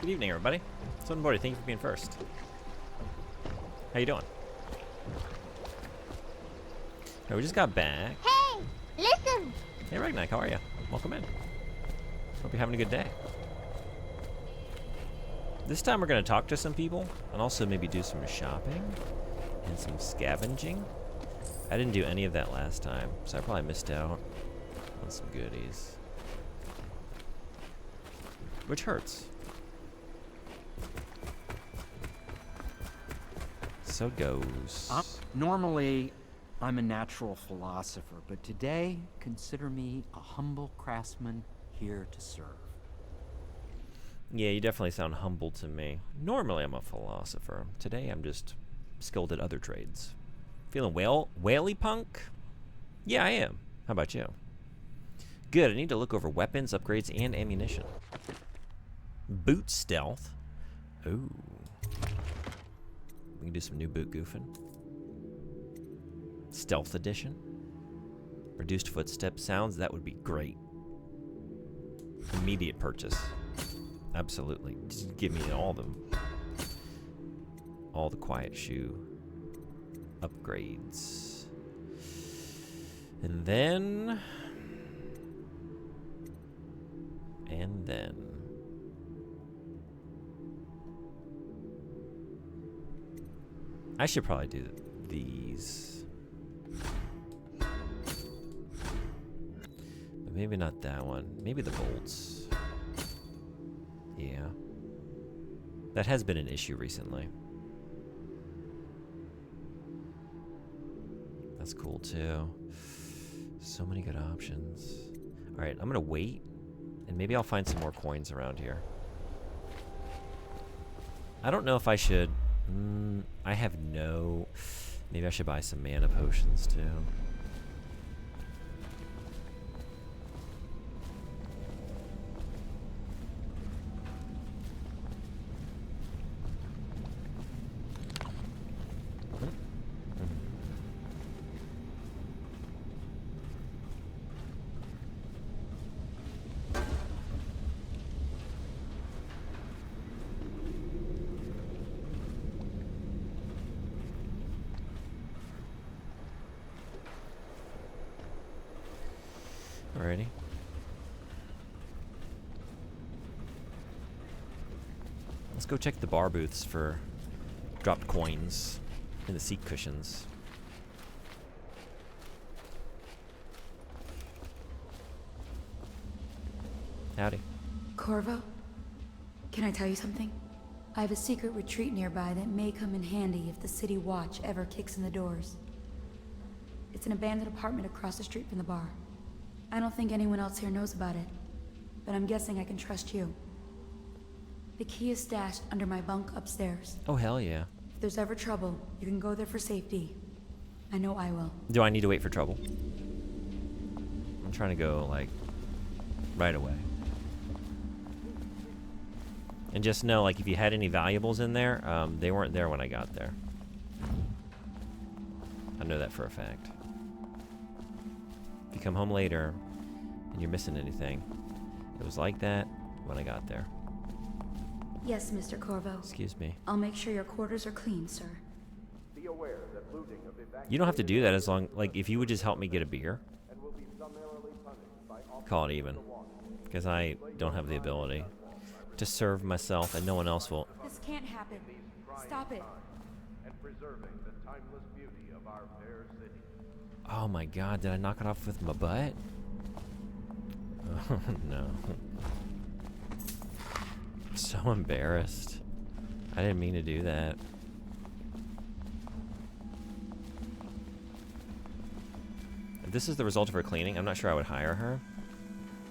Good evening, everybody. Sunboy, thank you for being first. How you doing? Alright, we just got back. Hey, listen! Hey, Ragnak, how are you? Welcome in. Hope you're having a good day. This time we're going to talk to some people and also maybe do some shopping and some scavenging. I didn't do any of that last time, so I probably missed out on some goodies. Which hurts. So it goes. Normally, I'm a natural philosopher, but today, consider me a humble craftsman here to serve. Yeah, you definitely sound humble to me. Normally I'm a philosopher. Today I'm just skilled at other trades. Feeling whaley punk? Yeah, I am. How about you? Good, I need to look over weapons, upgrades, and ammunition. Boot stealth. Ooh. We can do some new boot goofing. Stealth edition. Reduced footstep sounds, that would be great. Immediate purchase. Absolutely. Just give me all of them. All the quiet shoe upgrades. And then... I should probably do these. But maybe not that one. Maybe the bolts. Yeah. That has been an issue recently. That's cool too. So many good options. Alright, I'm gonna wait. And maybe I'll find some more coins around here. I don't know if I should... I have no... Maybe I should buy some mana potions too. Alrighty. Let's go check the bar booths for dropped coins in the seat cushions. Howdy. Corvo, can I tell you something? I have a secret retreat nearby that may come in handy if the city watch ever kicks in the doors. It's an abandoned apartment across the street from the bar. I don't think anyone else here knows about it, but I'm guessing I can trust you. The key is stashed under my bunk upstairs. Oh, hell yeah. If there's ever trouble, you can go there for safety. I know I will. Do I need to wait for trouble? I'm trying to go, like, right away. And just know, like, if you had any valuables in there, they weren't there when I got there. I know that for a fact. If you come home later and you're missing anything, it was like that when I got there. Yes, Mr. Corvo. Excuse me. I'll make sure your quarters are clean, sir. Be aware that looting of You don't have to do that as long, like, if you would just help me get a beer, and will be summarily punished by call it even. Because I don't have the ability to serve myself and no one else will. This can't happen. Stop it. and preserving the timeless beauty of our fair city. Oh my god, did I knock it off with my butt? Oh no. I'm so embarrassed. I didn't mean to do that. If this is the result of her cleaning, I'm not sure I would hire her.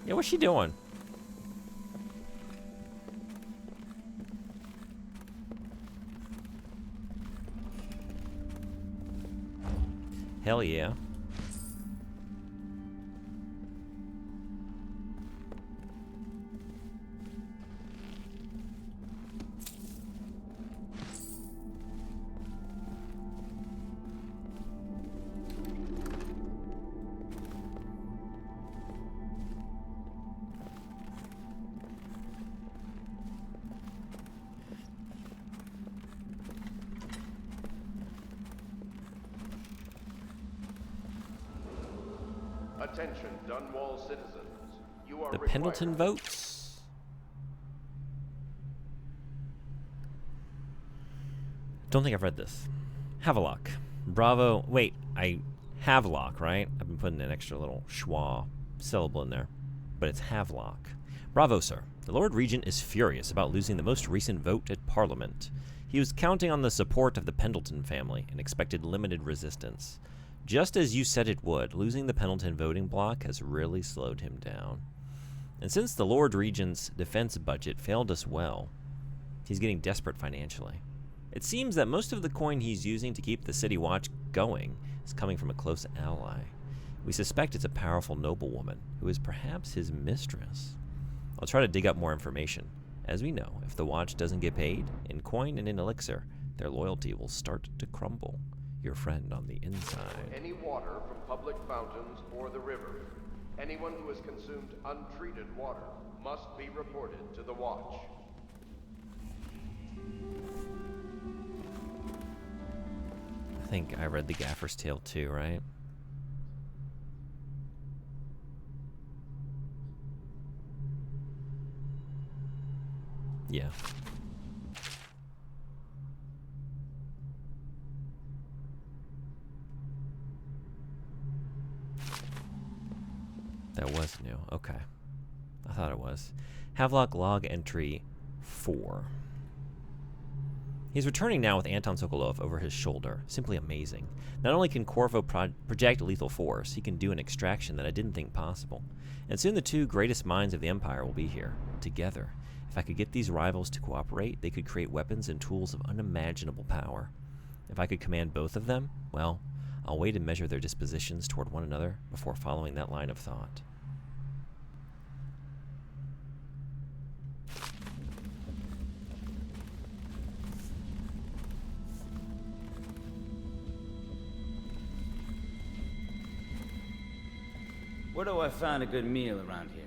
Yeah, what's she doing? Hell yeah. Attention, Dunwall citizens. You are The required. Pendleton votes. Don't think I've read this. Havelock. Bravo. Wait, I Havelock, right? I've been putting an extra little schwa syllable in there. But it's Havelock. Bravo, sir. The Lord Regent is furious about losing the most recent vote at Parliament. He was counting on the support of the Pendleton family and expected limited resistance. Just as you said it would, losing the Pendleton voting bloc has really slowed him down. And since the Lord Regent's defense budget failed us well, he's getting desperate financially. It seems that most of the coin he's using to keep the City Watch going is coming from a close ally. We suspect it's a powerful noblewoman who is perhaps his mistress. I'll try to dig up more information. As we know, if the Watch doesn't get paid, in coin and in elixir, their loyalty will start to crumble. Your friend on the inside. Any water from public fountains or the river. Anyone who has consumed untreated water must be reported to the Watch. I think I read the Gaffer's Tale too, right? Yeah. That was new. Okay. I thought it was. Havelock log entry 4. He's returning now with Anton Sokolov over his shoulder. Simply amazing. Not only can Corvo project lethal force, he can do an extraction that I didn't think possible. And soon the two greatest minds of the Empire will be here, together. If I could get these rivals to cooperate, they could create weapons and tools of unimaginable power. If I could command both of them, well, I'll wait and measure their dispositions toward one another before following that line of thought. Where do I find a good meal around here?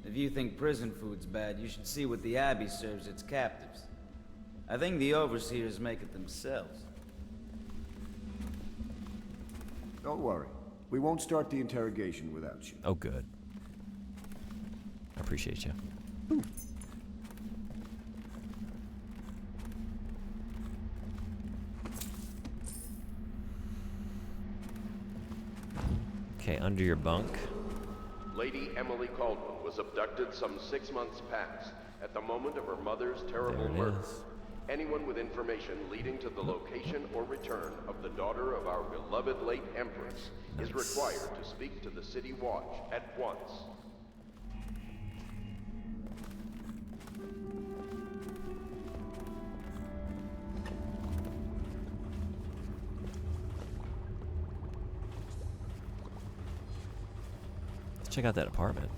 If you think prison food's bad, you should see what the Abbey serves its captives. I think the overseers make it themselves. Don't worry. We won't start the interrogation without you. Oh, good. I appreciate you. Okay, under your bunk. Lady Emily Caldwell was abducted some 6 months past, at the moment of her mother's terrible There it murder. is. Anyone with information leading to the location or return of the daughter of our beloved late Empress is Nice. required to speak to the City Watch at once. Let's check out that apartment.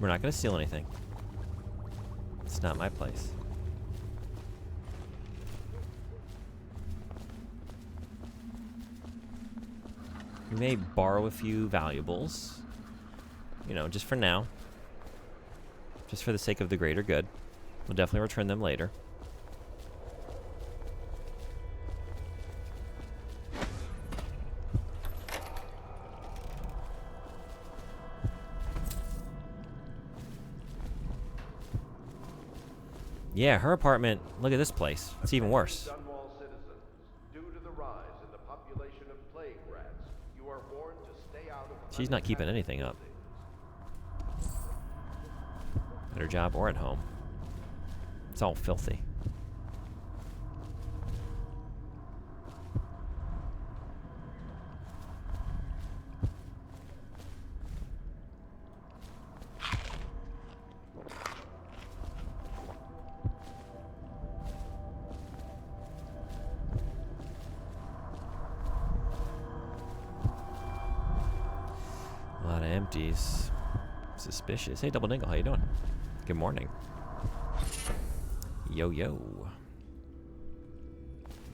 We're not going to steal anything. It's not my place. We may borrow a few valuables. You know, just for now. Just for the sake of the greater good. We'll definitely return them later. Yeah, her apartment. Look at this place. It's even worse. Dunwall citizens, due to the rise in the population of plague rats, you are warned to stay out of She's not keeping anything up. At her job or at home. It's all filthy. A lot of empties. Suspicious. Hey, Double Dingle, how you doing? Good morning. Yo, yo.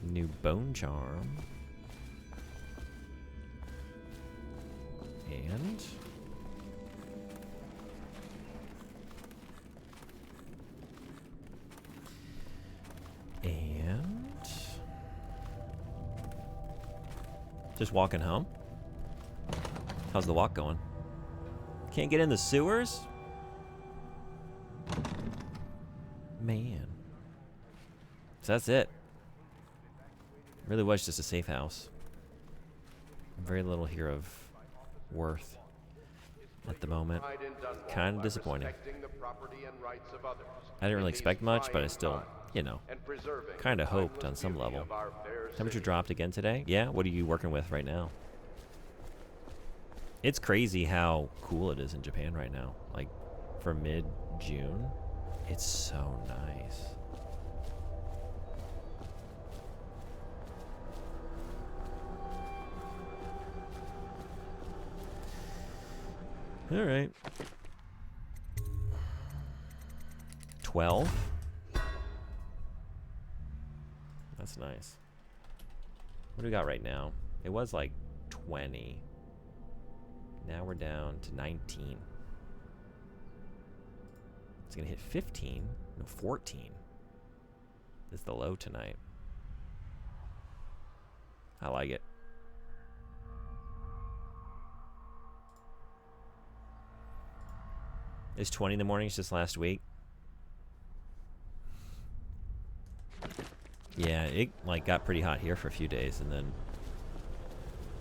New bone charm. And... Just walking home? How's the walk going? Can't get in the sewers? Man. So that's it. Really was just a safe house. Very little here of worth at the moment. Kind of disappointing. I didn't really expect much, but I still, you know, kind of hoped on some level. Temperature dropped again today? Yeah? What are you working with right now? It's crazy how cool it is in Japan right now. Like, for mid-June, it's so nice. All right. 12. That's nice. What do we got right now? It was like 20. Now we're down to 19. It's gonna hit 15. No, 14. This is the low tonight. I like it. It's 20 in the mornings just last week. Yeah, it like got pretty hot here for a few days, and then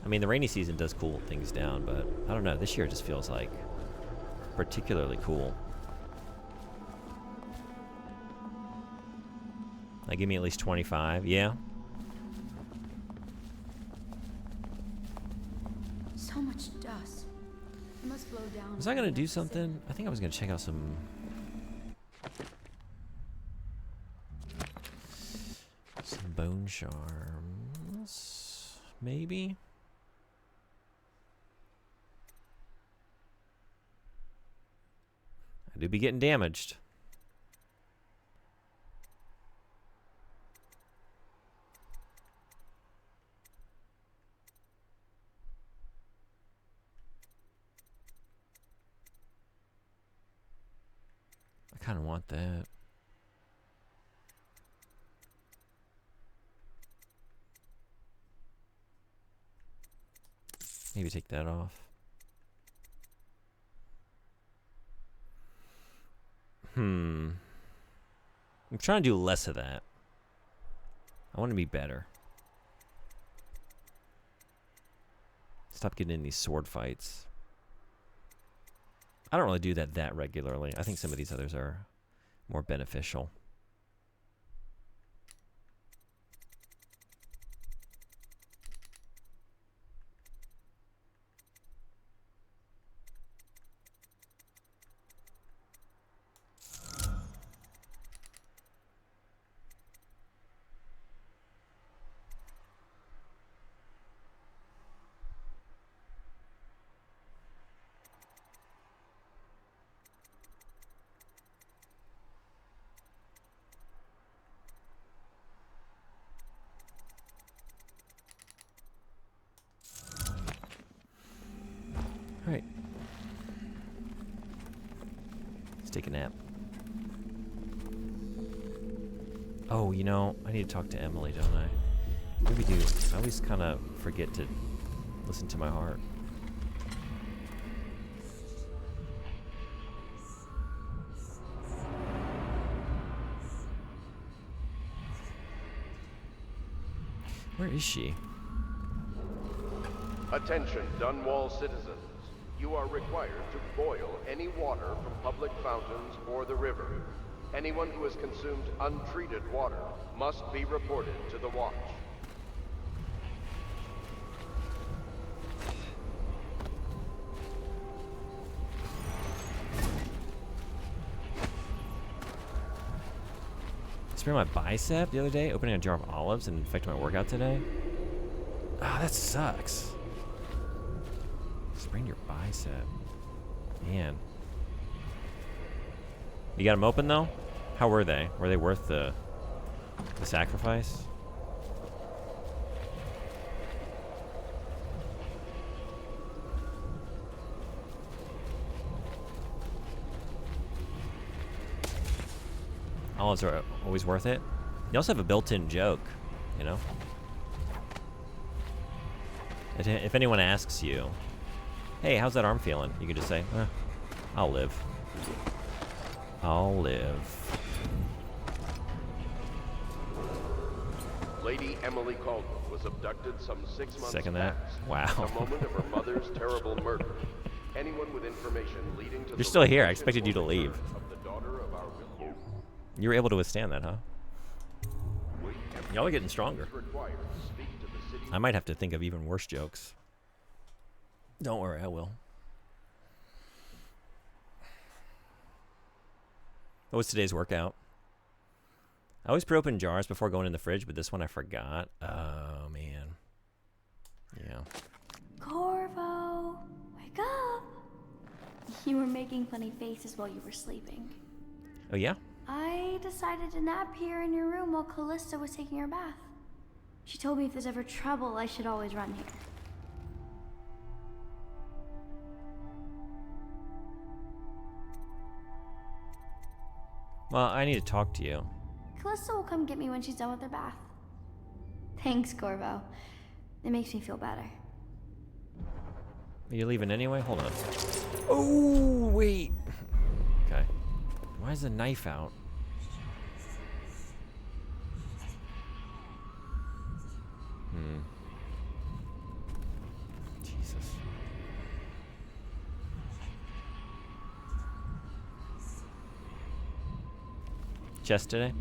I mean the rainy season does cool things down, but I don't know, this year it just feels like particularly cool. Like give me at least 25, yeah. So much dust. It must blow down. Was I gonna do something? I think I was gonna check out some bone charms, maybe. I do be getting damaged. I kind of want that. Maybe take that off. I'm trying to do less of that. I want to be better. Stop getting in these sword fights. I don't really do that regularly. I think some of these others are more beneficial. Alright. Let's take a nap. Oh, you know, I need to talk to Emily, don't I? Maybe do. I always kind of forget to listen to my heart. Where is she? Attention, Dunwall citizens. You are required to boil any water from public fountains or the river. Anyone who has consumed untreated water must be reported to the watch. I sprained my bicep the other day, opening a jar of olives and infected my workout today. Ah, that sucks. Sprain your bicep. Man. You got them open though? How were they? Were they worth the sacrifice? Olives are always worth it. You also have a built-in joke, you know? If anyone asks you, hey, how's that arm feeling? You could just say, I'll live. I'll live. Lady Emily Caldwell was abducted some 6 months Second back. that? Wow. At the moment of her mother's terrible murder. Anyone with information leading to You're the still here. I location expected you to or leave. return of the daughter of our village. You were able to withstand that, huh? Y'all are getting stronger. Is required to speak to the city. I might have to think of even worse jokes. Don't worry, I will. What was today's workout? I always pre-open jars before going in the fridge, but this one I forgot. Oh, man. Yeah. Corvo, wake up! You were making funny faces while you were sleeping. Oh, yeah? I decided to nap here in your room while Callista was taking her bath. She told me if there's ever trouble, I should always run here. Well, I need to talk to you. Callista will come get me when she's done with her bath. Thanks, Corvo. It makes me feel better. Are you leaving anyway? Hold on. Oh, wait. Okay. Why is the knife out? Jesus. Chest today?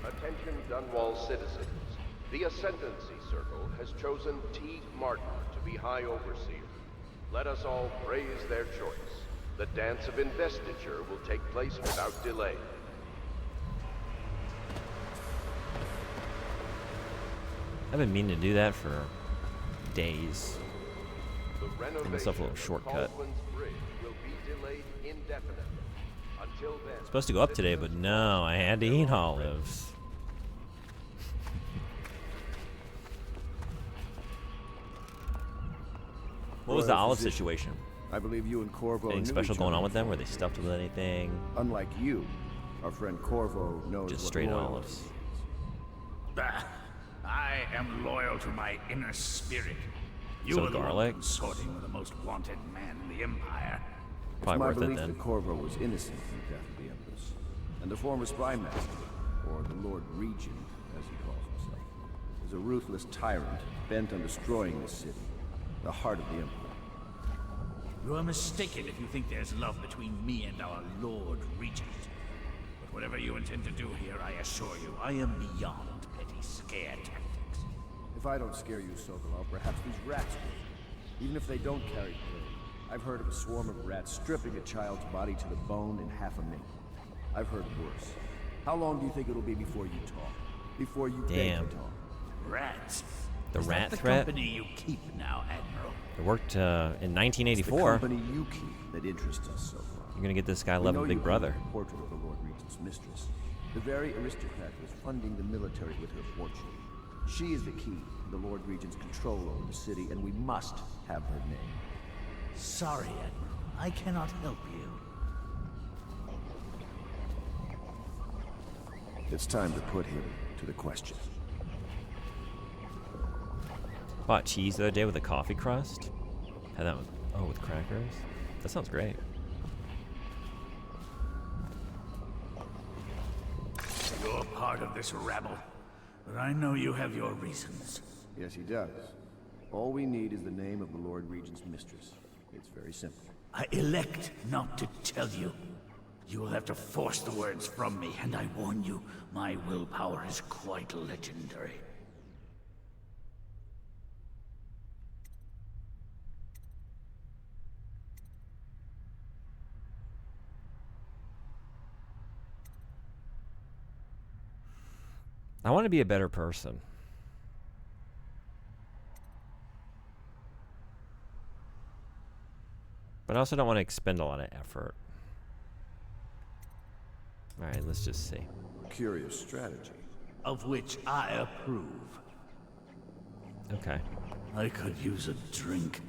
Attention Dunwall citizens. The Ascendancy Circle has chosen Teague Martin to be High Overseer. Let us all praise their choice. The dance of investiture will take place without delay. I've been meaning to do that for days. The renovation myself a little of shortcut. Caldwell's Bridge will be delayed indefinitely. Until then, Supposed to go up today, but no, I had to eat olives. What was the Royal olive physician. situation? I believe you and Corvo Anything knew special each going other on with them? before. Were they stuffed with anything? Unlike you, our friend Corvo knows Just what straight loyalty olives. is. Bah, I am loyal to my inner spirit. You So are the one garlic? consorting with the most wanted man in the Empire. Probably It's my worth it belief then. that Corvo was innocent in the death of the Empress, and the former spy master, or the Lord Regent, as he calls himself, is a ruthless tyrant bent on destroying this city, the heart of the Empire. You are mistaken if you think there's love between me and our Lord Regent. But whatever you intend to do here, I assure you, I am beyond petty scare tactics. If I don't scare you, Sokolov, perhaps these rats will. Even if they don't carry plague, I've heard of a swarm of rats stripping a child's body to the bone in half a minute. I've heard worse. How long do you think it'll be before you talk? Before you Damn. beg to talk? Rats? The Is rat that the threat? company you keep now, Admiral? It worked in It's the 1984. company you keep that interests us, Sokolov. You're gonna get this guy We loving know Big you Brother. painted a portrait of the Lord Regent's mistress. The very aristocrat was funding the military with her fortune. She is the key to the Lord Regent's control over the city, and we must have her name. Sorry, Admiral. I cannot help you. It's time to put him to the question. Bought cheese the other day with a coffee crust. Had that with crackers. That sounds great. You're part of this rabble, but I know you have your reasons. Yes, he does. All we need is the name of the Lord Regent's mistress. It's very simple. I elect not to tell you. You will have to force the words from me, and I warn you, my willpower is quite legendary. I want to be a better person. But I also don't want to expend a lot of effort. Alright, let's just see. Curious strategy. Of which I approve. Okay. I could use a drink.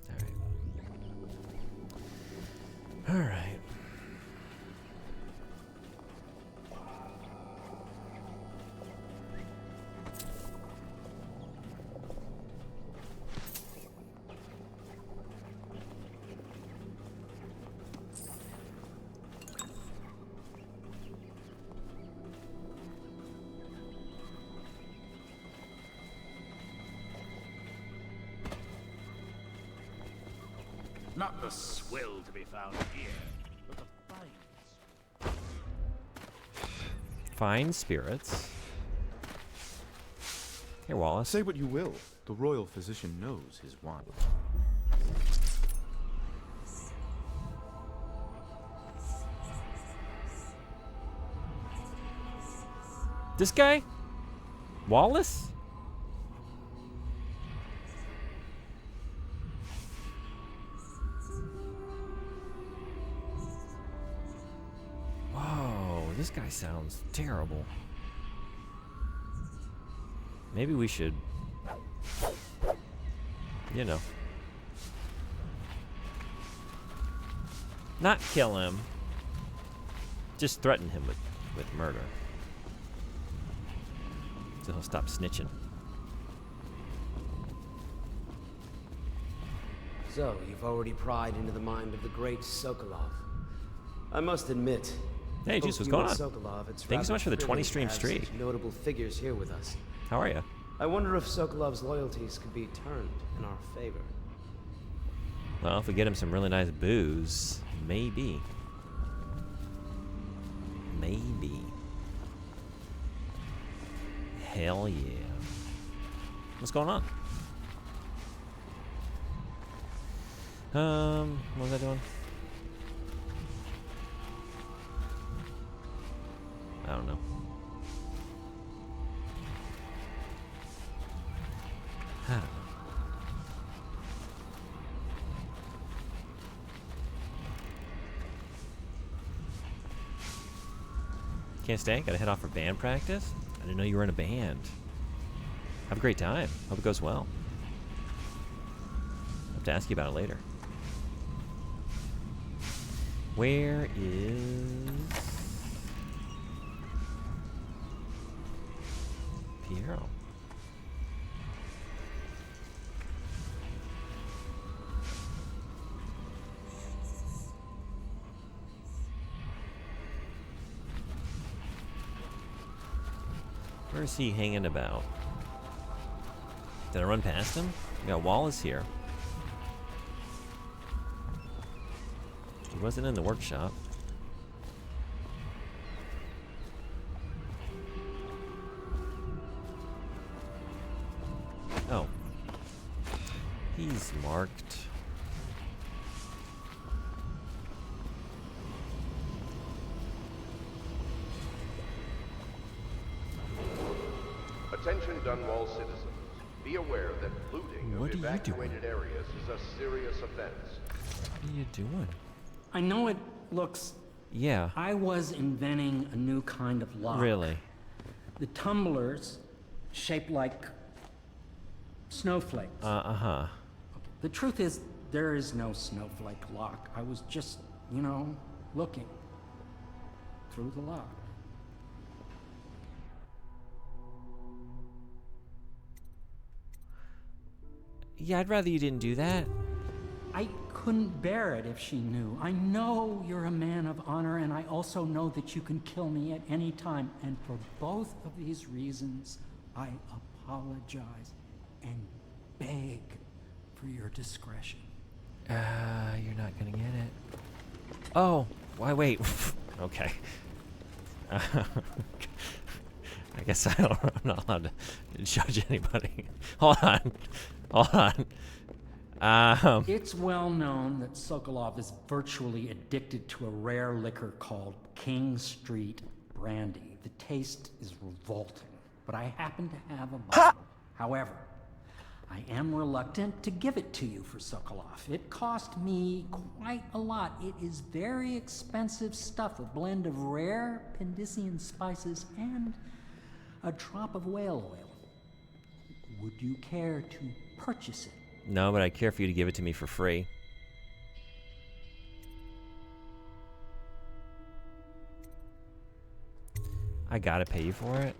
Alright. Not the swill to be found here, but the fine. Fine spirits. Here, Wallace. Say what you will. The royal physician knows his wine. This guy? Wallace? Whoa, this guy sounds terrible. Maybe we should, you know, not kill him, just threaten him with murder. So he'll stop snitching. So, you've already pried into the mind of the great Sokolov. I must admit... Hey, Juice, what's going on? Sokolov, it's Thank you so much for the 20 thrilling to stream have streak. such notable figures here with us. How are you? I wonder if Sokolov's loyalties could be turned in our favor. Well, if we get him some really nice booze, maybe. Maybe. Hell yeah. What's going on? What was I doing? I don't know. I don't know. Can't stay? Gotta head off for band practice? I didn't know you were in a band. Have a great time. Hope it goes well. I'll have to ask you about it later. Where is Piero? Where is he hanging about? Did I run past him? We got Wallace here. He wasn't in the workshop. Oh. He's marked. Attention Dunwall citizens. Be aware that looting What of are you doing? evacuated areas is a serious offense. What are you doing? I know it looks... Yeah. I was inventing a new kind of lock. Really? The tumblers shaped like snowflakes. Uh-huh. The truth is, there is no snowflake lock. I was just, you know, looking through the lock. Yeah, I'd rather you didn't do that. I couldn't bear it if she knew. I know you're a man of honor, and I also know that you can kill me at any time. And for both of these reasons, I apologize and beg for your discretion. You're not gonna get it. Oh, why wait? Okay. I guess I'm not allowed to judge anybody. Hold on. Hold on. It's well known that Sokolov is virtually addicted to a rare liquor called King Street Brandy. The taste is revolting, but I happen to have a bottle. However, I am reluctant to give it to you for Sokolov. It cost me quite a lot. It is very expensive stuff, a blend of rare Pendician spices and a drop of whale oil. Would you care to purchase it? No, but I'd care for you to give it to me for free. I gotta pay you for it?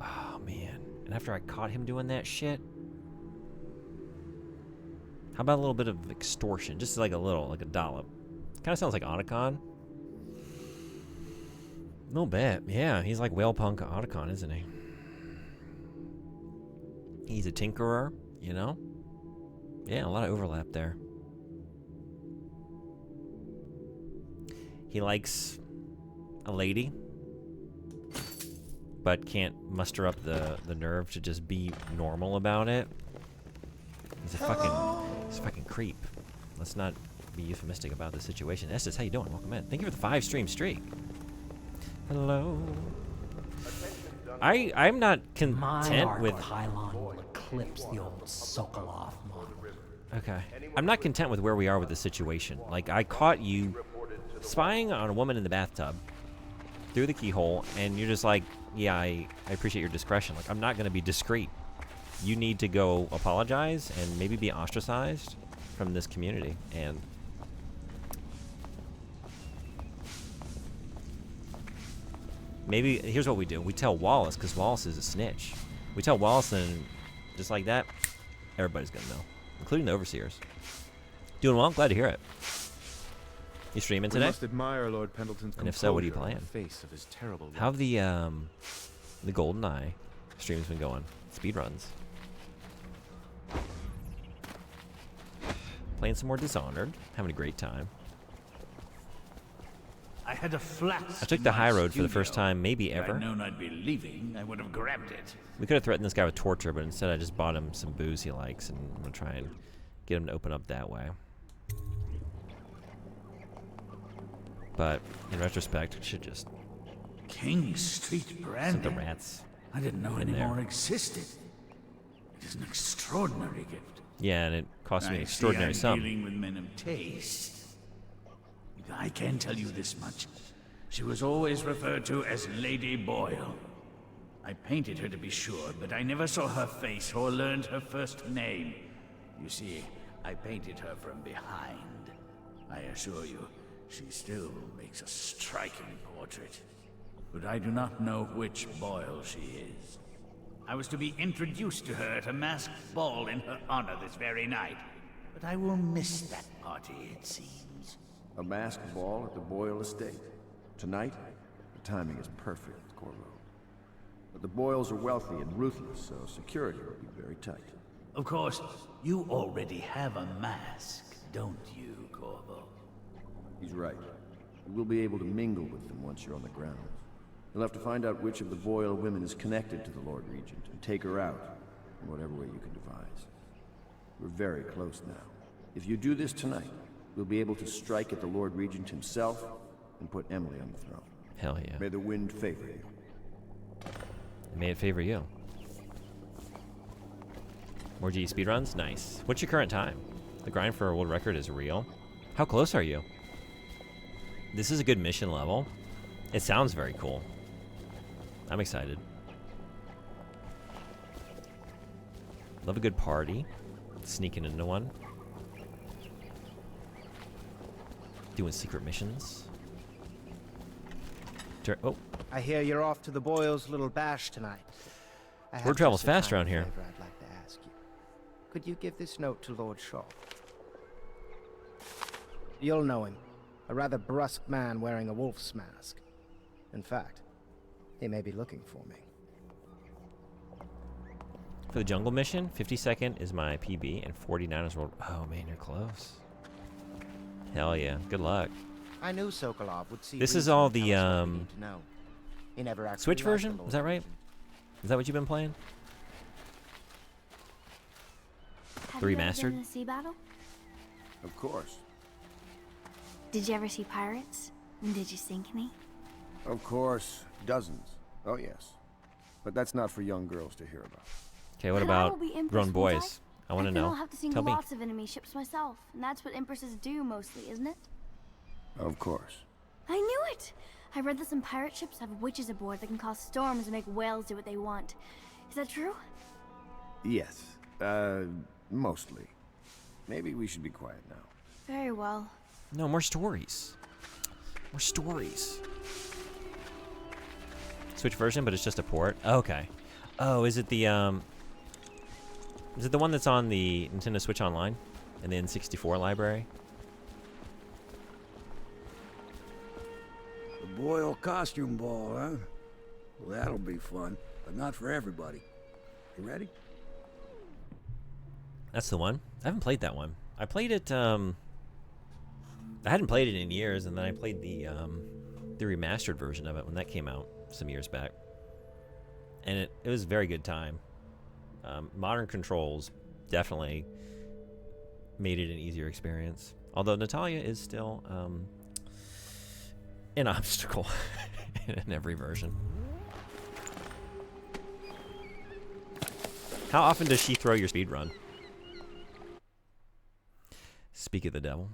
Oh, man. And after I caught him doing that shit? How about a little bit of extortion? Just like a little, like a dollop. Kind of sounds like Otacon. A little bit. Yeah, he's like whale punk Otacon, isn't he? He's a tinkerer, you know? Yeah, a lot of overlap there. He likes a lady, but can't muster up the nerve to just be normal about it. He's a fucking creep. Let's not be euphemistic about the situation. Estes, how you doing? Welcome in. Thank you for the 5-stream streak. Hello. I'm not content with Pylon will eclipse the old Sokolov model. Okay. I'm not content with where we are with the situation. Like, I caught you spying on a woman in the bathtub through the keyhole, and you're just like, yeah, I appreciate your discretion. Like, I'm not going to be discreet. You need to go apologize and maybe be ostracized from this community. And maybe, here's what we do. We tell Wallace, because Wallace is a snitch. We tell Wallace, and just like that, everybody's going to know, including the Overseers. Doing well? Glad to hear it. You streaming today? We must admire Lord Pendleton's And if so, what are you composure on playing? the face of his terrible How have the Golden Eye streams been going? Speed runs. Playing some more Dishonored. Having a great time. I had a flask. I took the high road for the first time, maybe If ever. I'd known I'd be leaving, I would have grabbed it. We could have threatened this guy with torture, but instead I just bought him some booze he likes, and I'm gonna try and get him to open up that way. But in retrospect, it should just King Street send Brandy. the rats. I didn't know in any there. more existed. It is an extraordinary gift. Yeah, and it cost me an I extraordinary see I'm sum. dealing with men of taste. I can tell you this much. She was always referred to as Lady Boyle. I painted her to be sure, but I never saw her face or learned her first name. You see, I painted her from behind. I assure you, she still makes a striking portrait. But I do not know which Boyle she is. I was to be introduced to her at a masked ball in her honor this very night. But I will miss that party, it seems. A masked ball at the Boyle estate. Tonight, the timing is perfect, Corvo. But the Boyles are wealthy and ruthless, so security will be very tight. Of course, you already have a mask, don't you, Corvo? He's right. You will be able to mingle with them once you're on the ground. You'll have to find out which of the Boyle women is connected to the Lord Regent and take her out in whatever way you can devise. We're very close now. If you do this tonight, we'll be able to strike at the Lord Regent himself and put Emily on the throne. Hell yeah. May the wind favor you. May it favor you. More GE speedruns? Nice. What's your current time? The grind for a world record is real. How close are you? This is a good mission level. It sounds very cool. I'm excited. Love a good party. Sneaking into one. Doing secret missions. Oh, I hear you're off to the Boyles' little bash tonight. I have word travels just a fast tiny around here. favor I'd like to ask you. Could you give this note to Lord Shaw? You'll know him. A rather brusque man wearing a wolf's mask. In fact, he may be looking for me. For the jungle mission, 52nd is my PB and 49 is world. Oh man, you're close. Hell yeah. Good luck. I knew Sokolov would see. This is reason all to the tell us what we need to know. He never actually Switch liked the version? Lord Is that right? Regent. Is that what you've been playing? Have The you ever remastered? been in a sea battle? Of course. Did you ever see pirates? And did you sink any? Of course. Dozens. Oh, yes. But that's not for young girls to hear about. Okay, what But I will about be Empress, grown won't boys? I want to then know. I'll have to sink Tell me. lots of enemy ships myself, and that's what Empresses do mostly, isn't it? Of course. I knew it! I read that some pirate ships have witches aboard that can cause storms and make whales do what they want. Is that true? Yes. Mostly. Maybe we should be quiet now. Very well. No, more stories. More stories. Switch version, but it's just a port. Okay. Oh, is it the is it the one that's on the Nintendo Switch Online and the N64 library? The Boyle costume ball, huh? Well, that'll be fun, but not for everybody. You ready? That's the one. I haven't played that one. I played it, I hadn't played it in years, and then I played the remastered version of it when that came out some years back. And it was a very good time. Modern controls definitely made it an easier experience. Although Natalia is still an obstacle in every version. How often does she throw your speed run? Speak of the devil.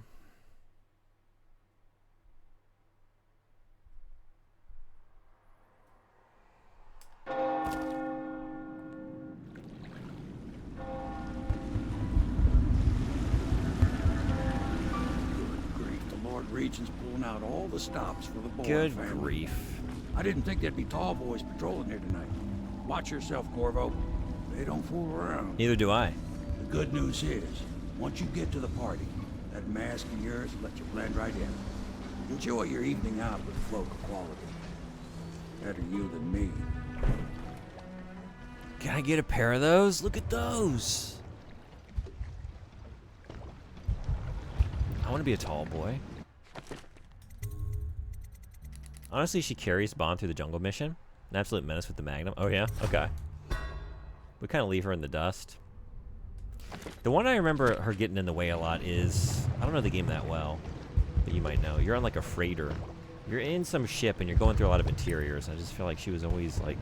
Regent's pulling out all the stops for the Boyd Good family. grief. I didn't think there'd be tall boys patrolling here tonight. Watch yourself, Corvo. They don't fool around. Neither do I. The good news is, once you get to the party, that mask of yours will let you blend right in. Enjoy your evening out with folk of quality. Better you than me. Can I get a pair of those? Look at those. I want to be a tall boy. Honestly, she carries Bond through the jungle mission. An absolute menace with the Magnum. Oh, yeah? Okay. We kind of leave her in the dust. The one I remember her getting in the way a lot is... I don't know the game that well, but you might know. You're on, like, a freighter. You're in some ship, and you're going through a lot of interiors. I just feel like she was always, like...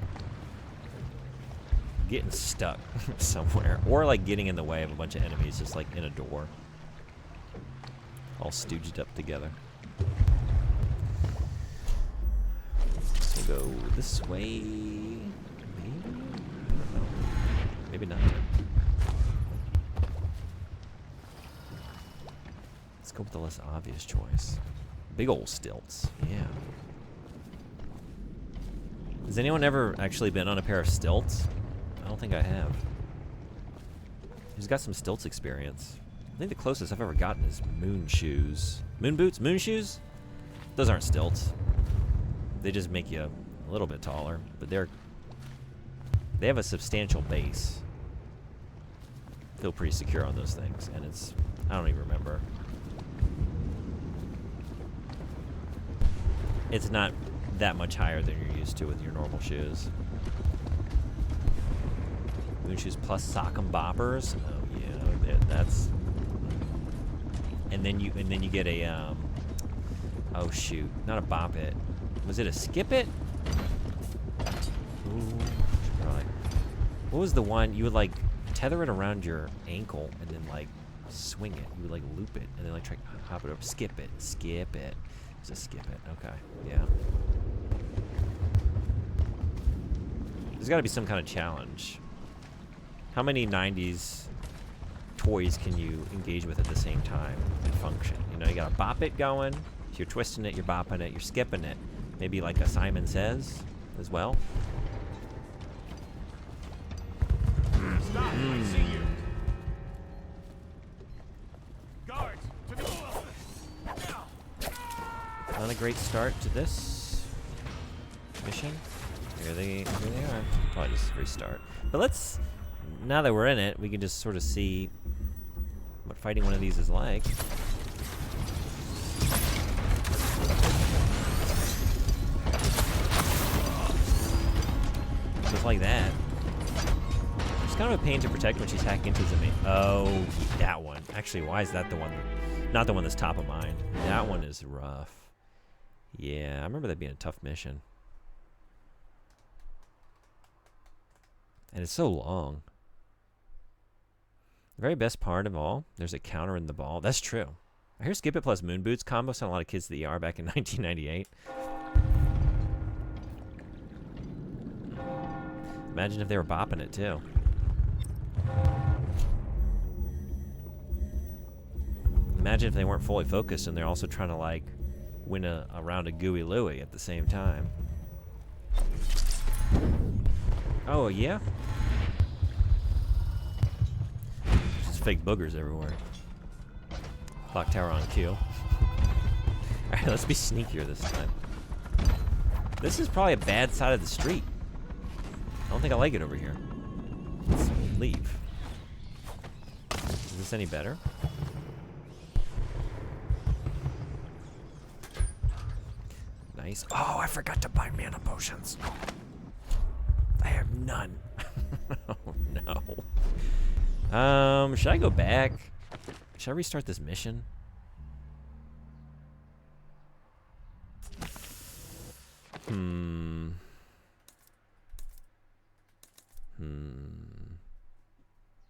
getting stuck somewhere. Or, like, getting in the way of a bunch of enemies just, like, in a door. All stooged up together. We'll go this way. Maybe? I don't know. Maybe not. Let's go with the less obvious choice. Big old stilts. Yeah. Has anyone ever actually been on a pair of stilts? I don't think I have. Who's got some stilts experience? I think the closest I've ever gotten is moon shoes. Moon boots? Moon shoes? Those aren't stilts. They just make you a little bit taller, but they have a substantial base. Feel pretty secure on those things, and it's, I don't even remember. It's not that much higher than you're used to with your normal shoes. Moon shoes plus sock and boppers. Oh yeah, that's. And then you get a oh shoot, not a bop it. Was it a skip it? Ooh, probably. What was the one you would like tether it around your ankle and then like swing it? You would like loop it and then like try to hop it over. Skip it. Skip it. It's a skip it. Okay. Yeah. There's got to be some kind of challenge. How many 90s toys can you engage with at the same time and function? You know, you got to bop it going. If you're twisting it, you're bopping it, you're skipping it. Maybe like a Simon Says as well. Stop! I see you. Guards, to the Not a great start to this mission. Here they are. Probably just restart. But let's, now that we're in it, we can just sort of see what fighting one of these is like. Just like that. It's kind of a pain to protect when she's hacking into me. Oh, that one. Actually, why is that the one? Not the one that's top of mind. That one is rough. Yeah, I remember that being a tough mission. And it's so long. The very best part of all, there's a counter in the ball. That's true. I hear Skip It plus Moon Boots combo sent a lot of kids to the ER back in 1998. Imagine if they were bopping it too. Imagine if they weren't fully focused and they're also trying to like win a round of Gooey Louie at the same time. Oh yeah? Just fake boogers everywhere. Clock tower on cue. Alright, let's be sneakier this time. This is probably a bad side of the street. I don't think I like it over here. Let's leave. this any better? Nice. Oh, I forgot to buy mana potions. I have none. Oh no. Should I go back? Should I restart this mission?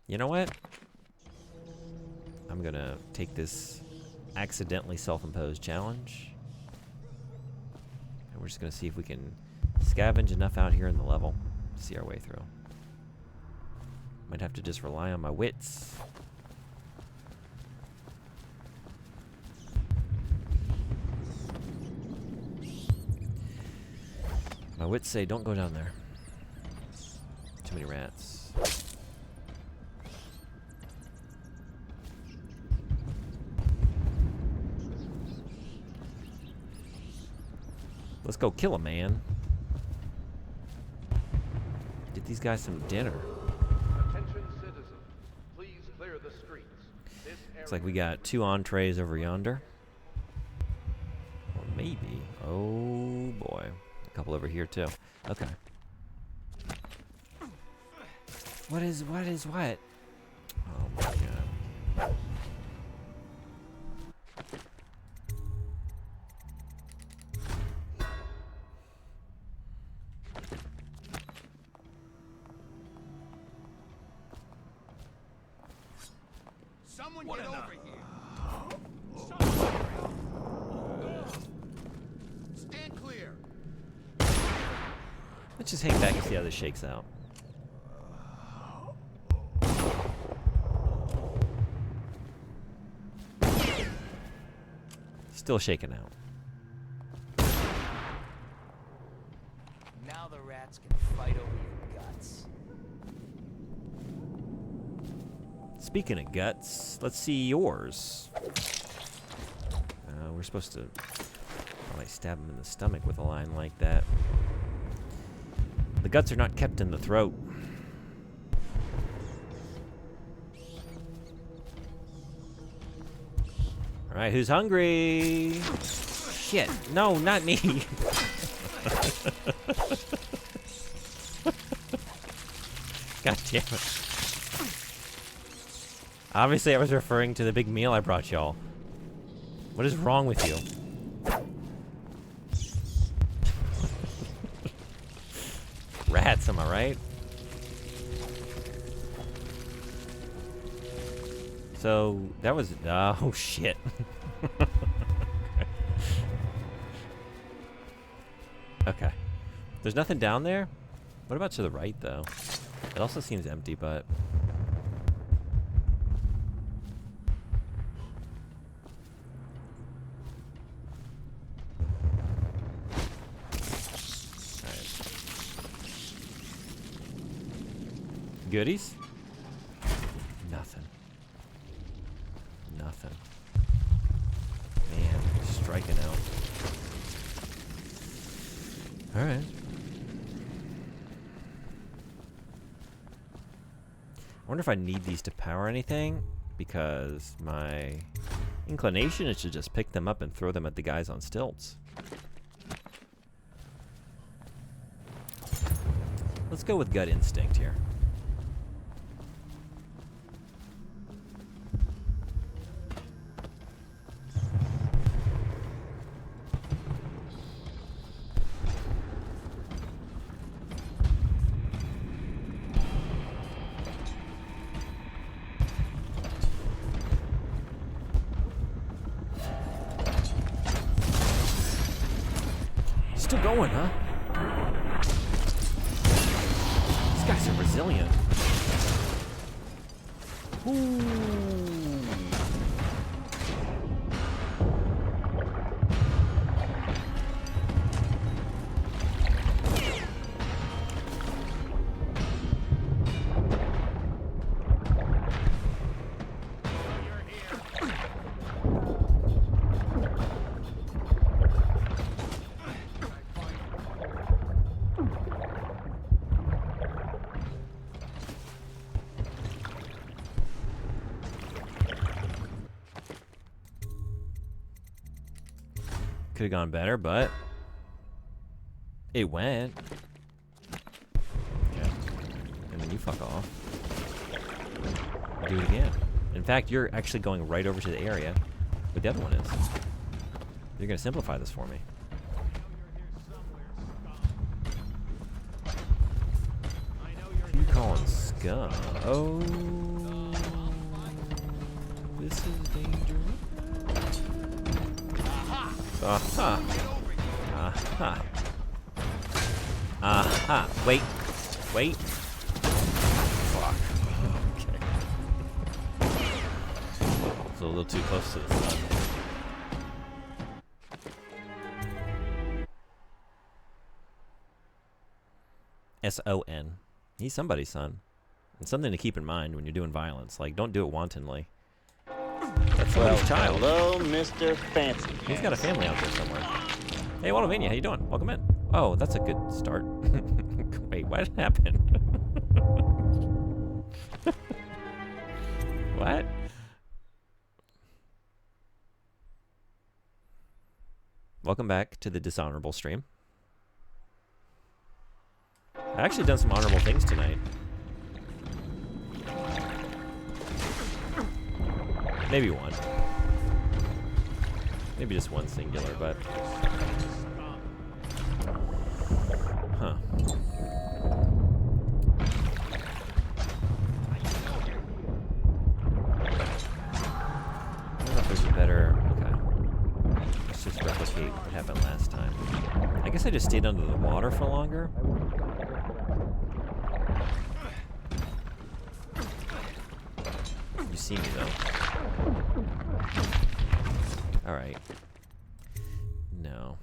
You know what? I'm gonna take this accidentally self-imposed challenge. And we're just gonna see if we can scavenge enough out here in the level to see our way through. Might have to just rely on my wits. My wits say don't go down there. Too many rats. Let's go kill a man. Get these guys some dinner. Attention citizens, please clear the streets. Looks like we got 2 entrees over yonder. Or maybe, oh boy, a couple over here too. Okay. What? Oh my god. Someone get over here. Stand clear. Let's just hang back and see how this shakes out. Still shaking out. Now the rats can fight over your guts. Speaking of guts, let's see yours. We're supposed to probably stab him in the stomach with a line like that. The guts are not kept in the throat. Alright, who's hungry? Shit, no, not me. God damn it. Obviously, I was referring to the big meal I brought y'all. What is wrong with you? Rats, am I right? So, that was... oh, shit. Okay. There's nothing down there? What about to the right, though? It also seems empty, but... Goodies? Nothing. Nothing. Man, striking out. Alright. I wonder if I need these to power anything, because my inclination is to just pick them up and throw them at the guys on stilts. Let's go with gut instinct here. Still going, huh? These guys are resilient. Ooh. Could have gone better, but it went. Okay. And then you fuck off. Do it again. In fact, you're actually going right over to the area where the other one is. You're gonna simplify this for me. Who you calling scum? Oh, this is dangerous. Aha! Aha! Aha! Wait! Wait! Fuck. Okay. It's a little too close to the sun. S-O-N. He's somebody's son. And something to keep in mind when you're doing violence. Like, don't do it wantonly. That's somebody's child. Hello, Mr. Fancy. He's got a family out there somewhere. Hey, Waltovania, how you doing? Welcome in. Oh, that's a good start. Wait, what happened? What? Welcome back to the Dishonorable stream. I've actually done some honorable things tonight. Maybe one. Maybe just one singular, but... Huh. I don't know if there's a better... Okay. Let's just replicate what happened last time. I guess I just stayed under the water for longer. You see me, though. Alright. No.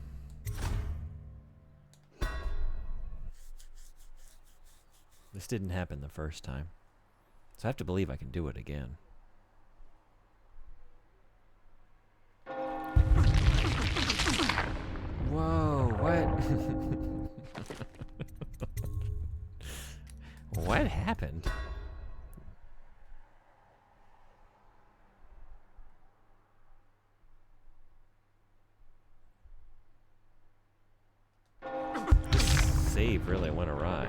This didn't happen the first time. So I have to believe I can do it again. Whoa, what? What happened? This save really went awry.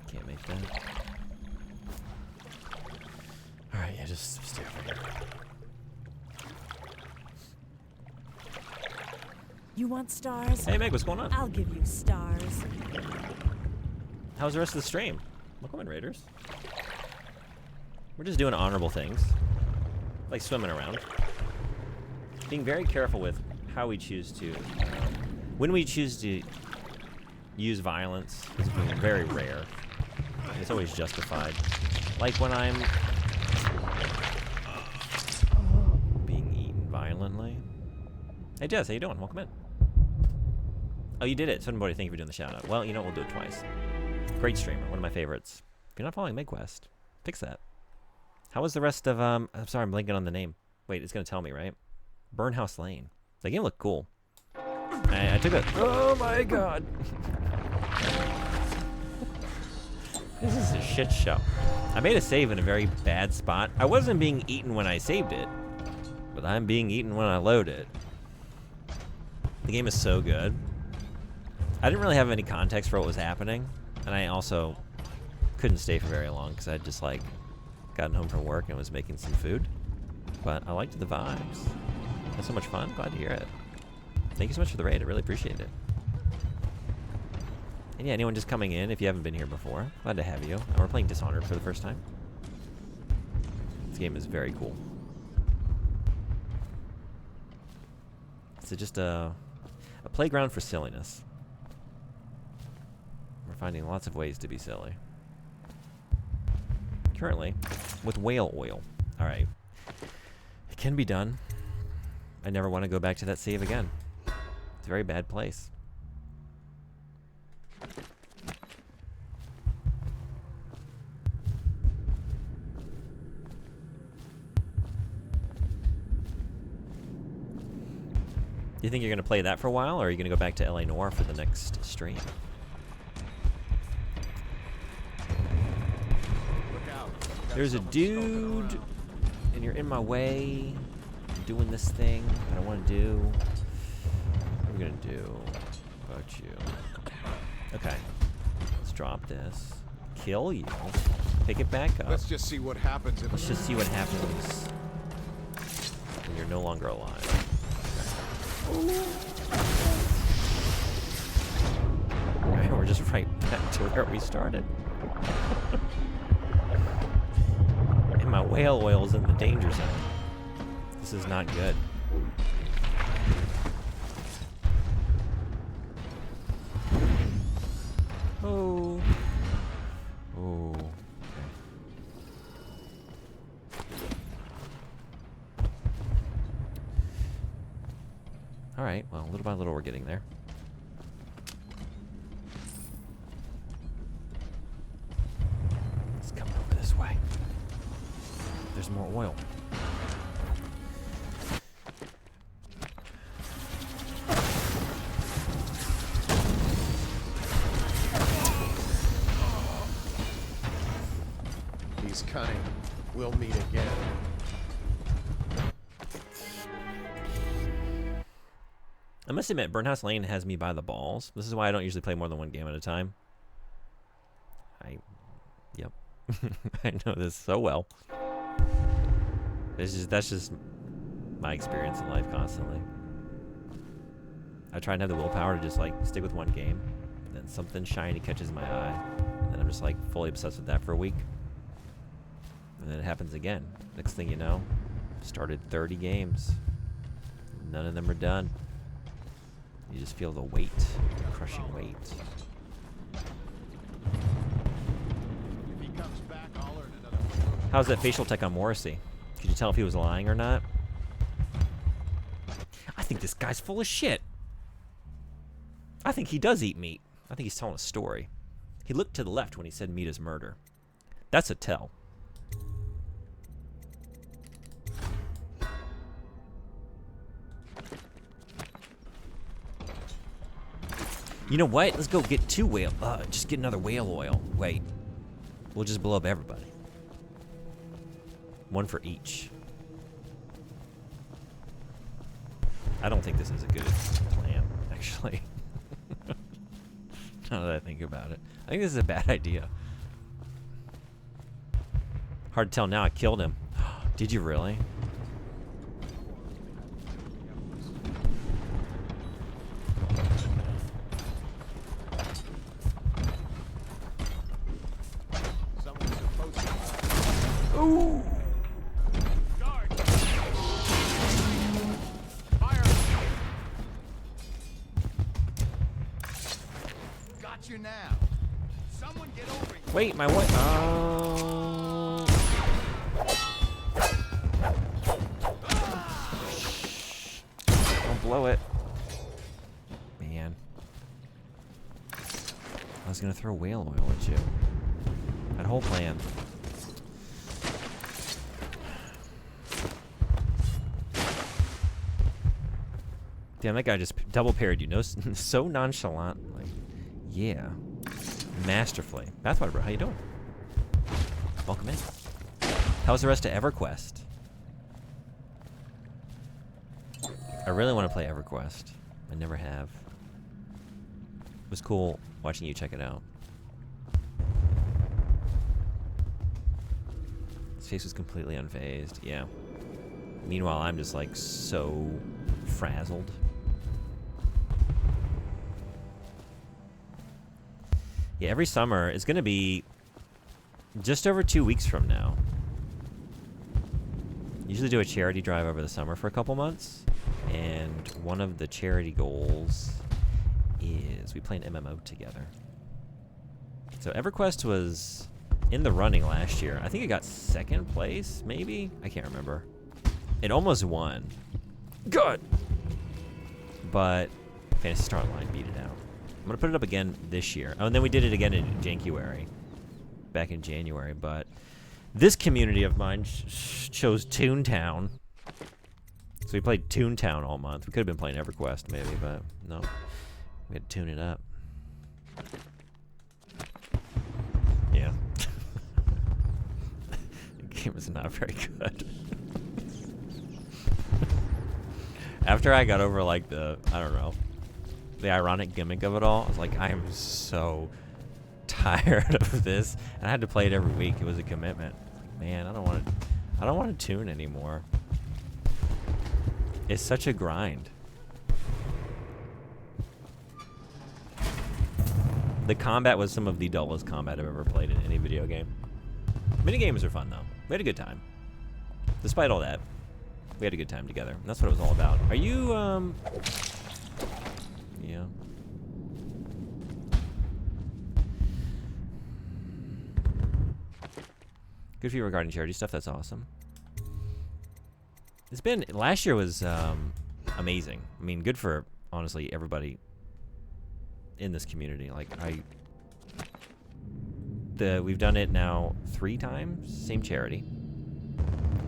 Can't make that. Alright, yeah, just stay over here. You want stars? Hey Meg, what's going on? I'll give you stars. How's the rest of the stream? Welcome in, Raiders. We're just doing honorable things. Like swimming around. Being very careful with how we choose to... when we choose to use violence, it's very rare. It's always justified. Like when I'm... being eaten violently. Hey Jess, how you doing? Welcome in. Oh, you did it. Somebody, thank you for doing the shout out. Well, you know what? We'll do it twice. Great streamer. One of my favorites. If you're not following MidQuest, fix that. How was the rest of, I'm sorry, I'm blanking on the name. Wait, it's going to tell me, right? Burnhouse Lane. The game looked cool. I took a... Oh my god. This is a shit show. I made a save in a very bad spot. I wasn't being eaten when I saved it, but I'm being eaten when I load it. The game is so good. I didn't really have any context for what was happening, and I also couldn't stay for very long because I'd just like gotten home from work and was making some food. But I liked the vibes. Had so much fun. Glad to hear it. Thank you so much for the raid. I really appreciate it. And yeah, anyone just coming in, if you haven't been here before, glad to have you. We're playing Dishonored for the first time. This game is very cool. It's just a playground for silliness. We're finding lots of ways to be silly. Currently, with whale oil. Alright. It can be done. I never want to go back to that save again. It's a very bad place. Do you think you're going to play that for a while, or are you going to go back to LA Noire for the next stream? There's a dude, and you're in my way. I'm doing this thing that I want to do. What are we gonna do about you? Okay, let's drop this. Kill you. Pick it back up. Let's just see what happens. Let's just see what happens when you're no longer alive. Alright, we're just right back to where we started. And my whale oil's in the danger zone. This is not good. Oh. Oh. Alright, well, little by little we're getting there. It's coming over this way. There's more oil. He's cunning. We'll meet again. I must admit, Burnhouse Lane has me by the balls. This is why I don't usually play more than one game at a time. Yep. I know this so well. That's just my experience in life constantly. I try and have the willpower to just like stick with one game, and then something shiny catches my eye, and then I'm just like fully obsessed with that for a week. And then it happens again. Next thing you know, started 30 games. None of them are done. You just feel the weight, the crushing weight. How's that facial tech on Morrissey? Could you tell if he was lying or not? I think this guy's full of shit. I think he does eat meat. I think he's telling a story. He looked to the left when he said meat is murder. That's a tell. You know what? Let's go get two whale. Just get another whale oil. Wait. We'll just blow up everybody. One for each. I don't think this is a good plan, actually. Now that I think about it. I think this is a bad idea. Hard to tell now. I killed him. Did you really? Ooh. Fire. Got you now. Someone get over here. Wait, my what? Oh. Don't blow it. Man. I was gonna throw whale oil at you. That whole plan. Damn, that guy just double parried you. No, so nonchalant. Like, yeah. Masterfully. Bathwater bro, how you doing? Welcome in. How's the rest of EverQuest? I really want to play EverQuest. I never have. It was cool watching you check it out. His face was completely unfazed. Yeah. Meanwhile, I'm just like so frazzled. Yeah, every summer is going to be just over 2 weeks from now. Usually do a charity drive over the summer for a couple months. And one of the charity goals is we play an MMO together. So EverQuest was in the running last year. I think it got second place, maybe? I can't remember. It almost won. Good! But Phantasy Star Online beat it out. I'm going to put it up again this year. Oh, and then we did it again in January. Back in January. But this community of mine chose Toontown. So we played Toontown all month. We could have been playing EverQuest maybe, but no. We had to tune it up. Yeah. game is not very good. After I got over like the, I don't know, the ironic gimmick of it all, I was like, I am so tired of this, and I had to play it every week. It was a commitment. Like, man, I don't want to tune anymore. It's such a grind. The combat was some of the dullest combat I've ever played in any video game. Minigames are fun though. We had a good time. Despite all that, we had a good time together. And that's what it was all about. Are you, yeah. Good for you regarding charity stuff. That's awesome. It's been, last year was amazing. I mean, good for, honestly, everybody in this community. Like, we've done it now 3 times, same charity.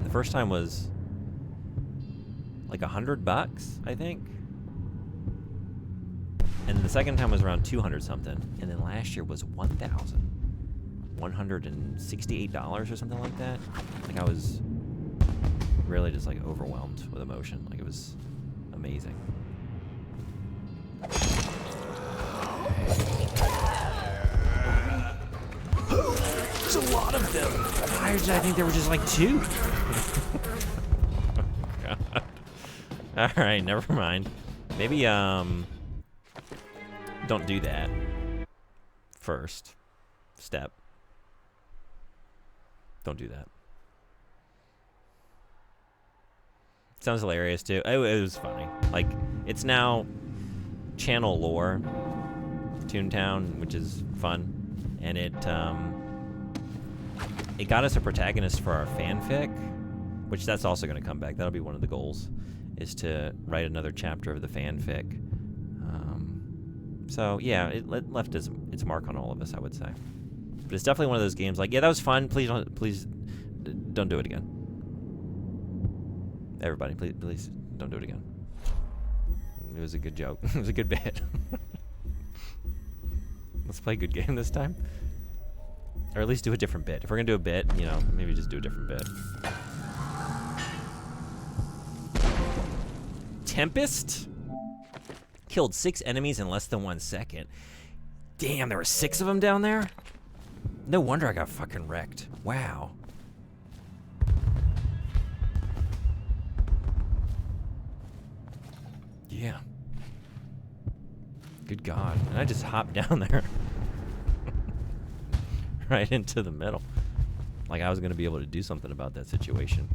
The first time was like $100, I think. And the second time was around 200 something. And then last year was $1,168 or something like that. Like, I was really just like overwhelmed with emotion. Like, it was amazing. There's a lot of them. Why did I think there were just like 2? Oh, God. All right, never mind. Maybe don't do that. First step. Don't do that. Sounds hilarious too. It was funny. Like, it's now channel lore, Toontown, which is fun, and it got us a protagonist for our fanfic, which that's also going to come back. That'll be one of the goals, is to write another chapter of the fanfic. So yeah, it left its mark on all of us, I would say. But it's definitely one of those games. Like, yeah, that was fun. Please don't do it again. Everybody, please don't do it again. It was a good joke. It was a good bit. Let's play a good game this time. Or at least do a different bit. If we're gonna do a bit, you know, maybe just do a different bit. Tempest? Killed 6 enemies in less than 1 second. Damn, there were 6 of them down there? No wonder I got fucking wrecked. Wow. Yeah. Good God. And I just hopped down there. Right into the middle. Like I was going to be able to do something about that situation.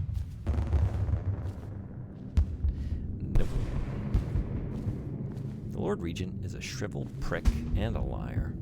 Nope. The Lord Regent is a shriveled prick and a liar.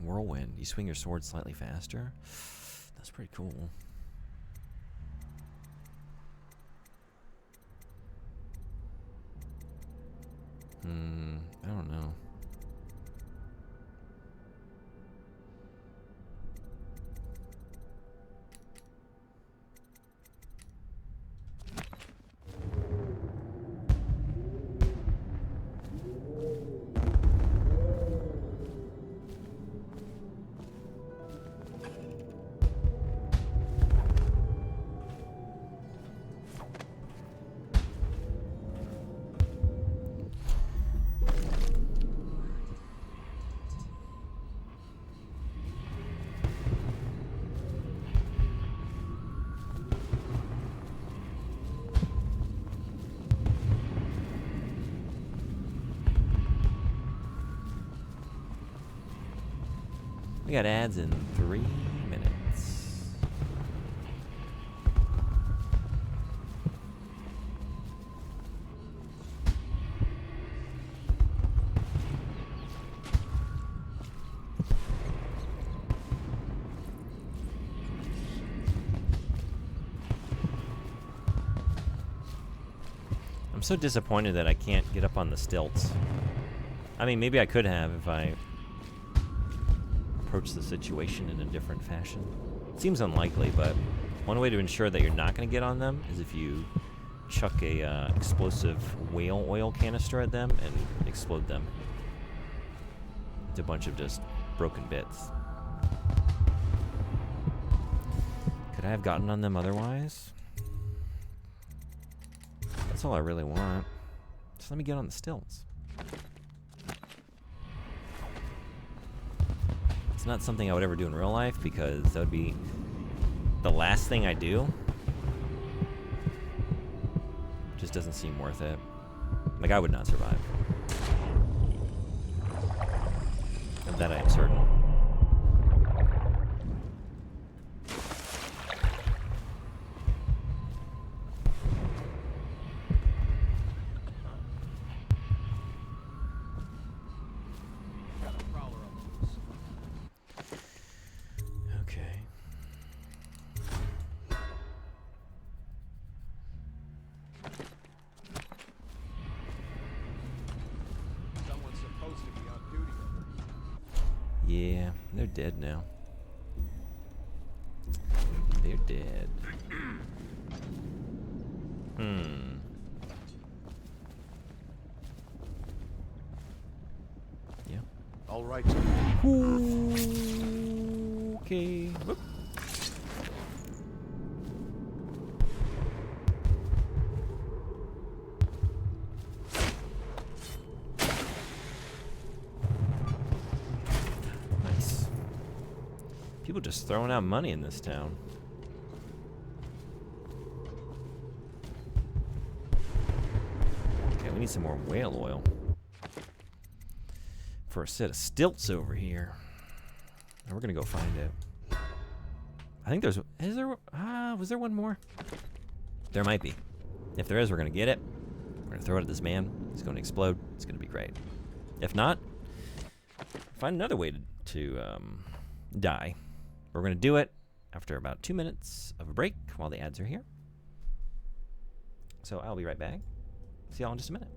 Whirlwind. You swing your sword slightly faster. That's pretty cool. I don't know. We got ads in 3 minutes. I'm so disappointed that I can't get up on the stilts. I mean, maybe I could have if I approached the situation in a different fashion. It seems unlikely, but one way to ensure that you're not going to get on them is if you chuck a explosive whale oil canister at them and explode them. It's a bunch of just broken bits. Could I have gotten on them otherwise? That's all I really want. Just let me get on the stilts. It's not something I would ever do in real life because that would be the last thing I do. Just doesn't seem worth it. Like, I would not survive. Of that I am certain. Okay. Someone's supposed to be on duty. Yeah, they're dead now. They're dead. Yeah. All right. Okay. Whoop. Nice. People just throwing out money in this town. Okay, we need some more whale oil. For a set of stilts over here. And we're gonna go find it. I think there's... Is there... was there one more? There might be. If there is, we're gonna get it. We're gonna throw it at this man. He's gonna explode. It's gonna be great. If not, find another way to die. We're gonna do it after about 2 minutes of a break while the ads are here. So I'll be right back. See y'all in just a minute.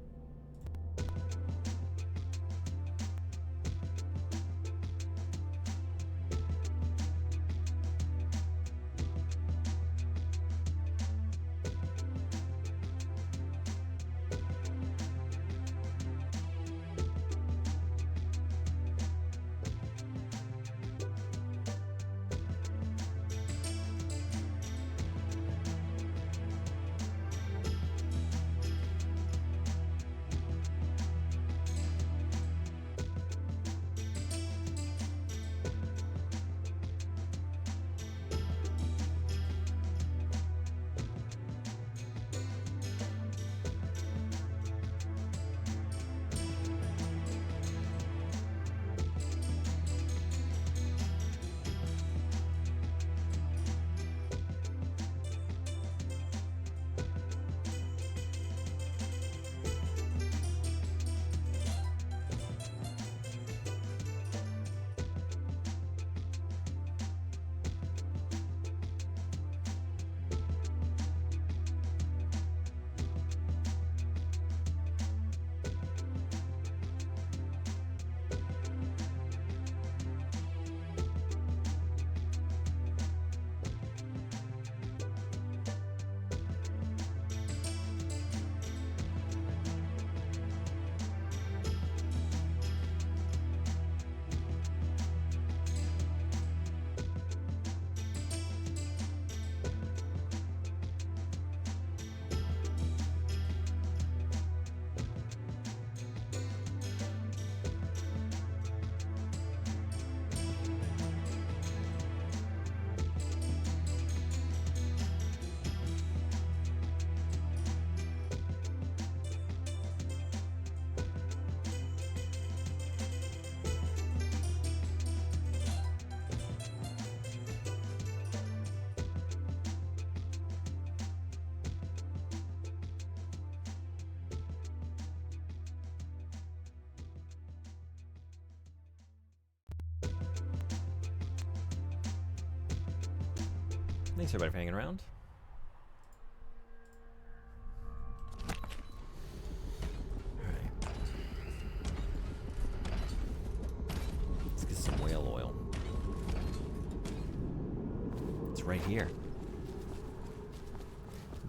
Thanks everybody for hanging around. Alright. Let's get some whale oil. It's right here.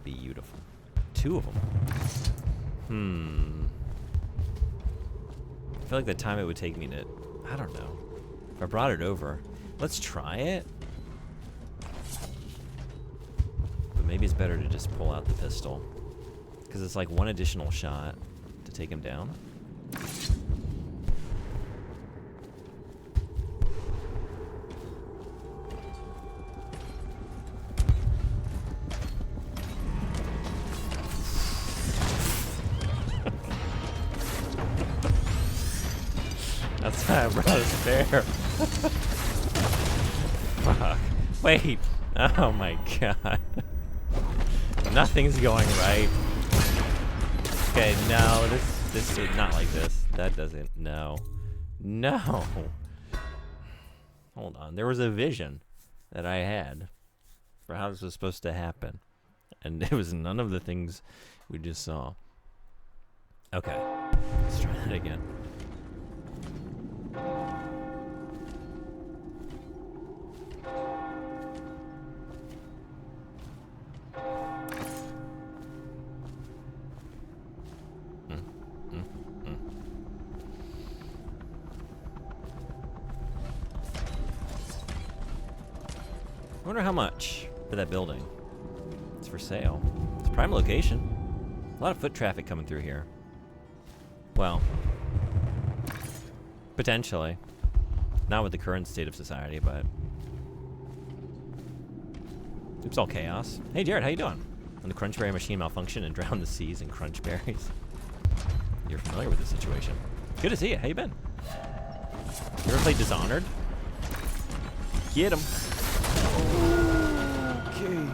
Beautiful. 2 of them. I feel like the time it would take me to... I don't know. If I brought it over. Let's try it. But maybe it's better to just pull out the pistol. Because it's like 1 additional shot to take him down. That's why I brought a spare. Fuck. Wait. Oh my god. Nothing's going right. Okay, no, this is not like this. That doesn't, no. No. Hold on. There was a vision that I had for how this was supposed to happen. And it was none of the things we just saw. Okay. Let's try that again. I wonder how much for that building. It's for sale. It's a prime location. A lot of foot traffic coming through here. Well, potentially. Not with the current state of society, but... Oops, all chaos. Hey, Jared, how you doing? When the Crunchberry machine malfunctioned and drowned the seas in Crunchberries. You're familiar with the situation. Good to see you. How you been? You ever played Dishonored? Get him. Okay.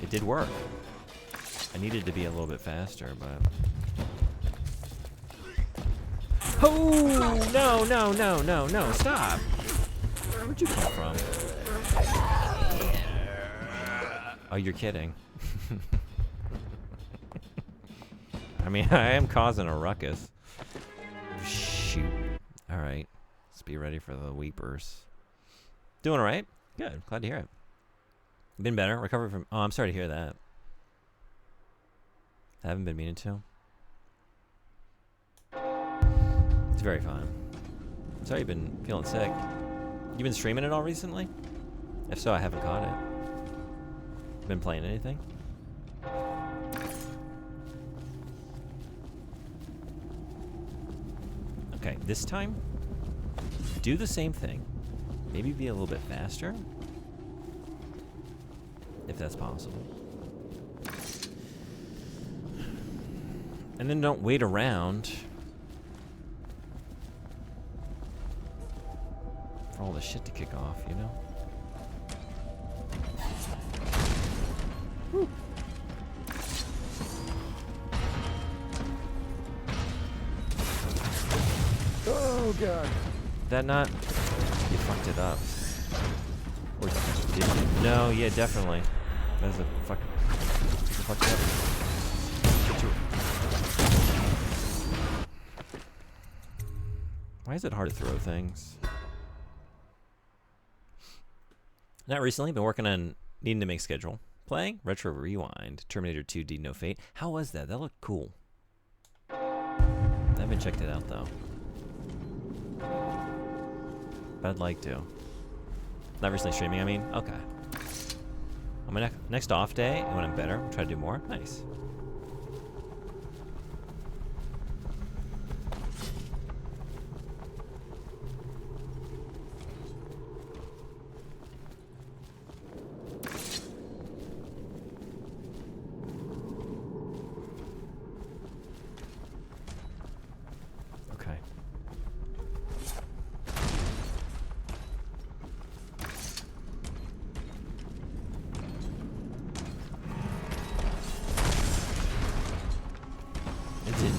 It did work. I needed to be a little bit faster, but... Oh, no, no, no, no, no, stop. Where'd you come from? Oh, you're kidding. I mean, I am causing a ruckus. Shoot. Alright. Let's be ready for the weepers. Doing alright? Good. Glad to hear it. Been better. Recovered from... Oh, I'm sorry to hear that. I haven't been meaning to. It's very fine. I'm sorry you've been feeling sick. You been streaming it all recently? If so, I haven't caught it. Been playing anything? Okay, this time, do the same thing. Maybe be a little bit faster. If that's possible. And then don't wait around for all the shit to kick off, you know? Woo. Oh god. That not? You fucked it up. Or did you? No, yeah, definitely. That was a fuck. You fucked it up. Get to it. Why is it hard to throw things? Not recently, been working on needing to make schedule. Playing Retro Rewind, Terminator 2 D No Fate. How was that? That looked cool. I haven't checked it out though. But I'd like to. Not recently streaming, I mean? Okay. On my next off day, and when I'm better, I'll try to do more. Nice.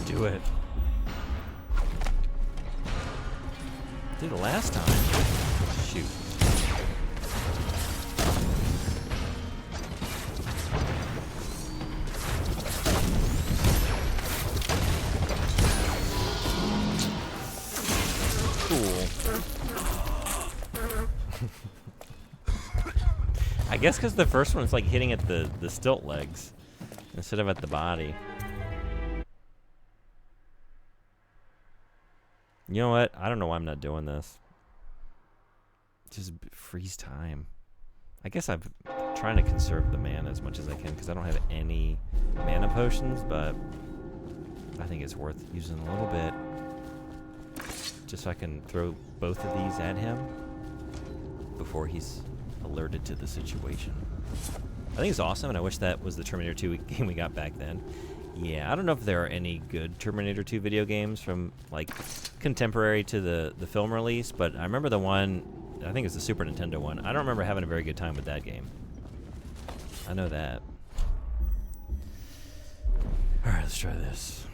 Do it. Did it last time. Shoot. Cool. I guess because the first one's like hitting at the stilt legs instead of at the body. You know what? I don't know why I'm not doing this. Just freeze time. I guess I'm trying to conserve the mana as much as I can because I don't have any mana potions, but I think it's worth using a little bit just so I can throw both of these at him before he's alerted to the situation. I think it's awesome, and I wish that was the Terminator 2 game we got back then. Yeah, I don't know if there are any good Terminator 2 video games from, like, contemporary to the film release, but I remember the one, I think it's the Super Nintendo one. I don't remember having a very good time with that game. I know that. Alright, let's try this.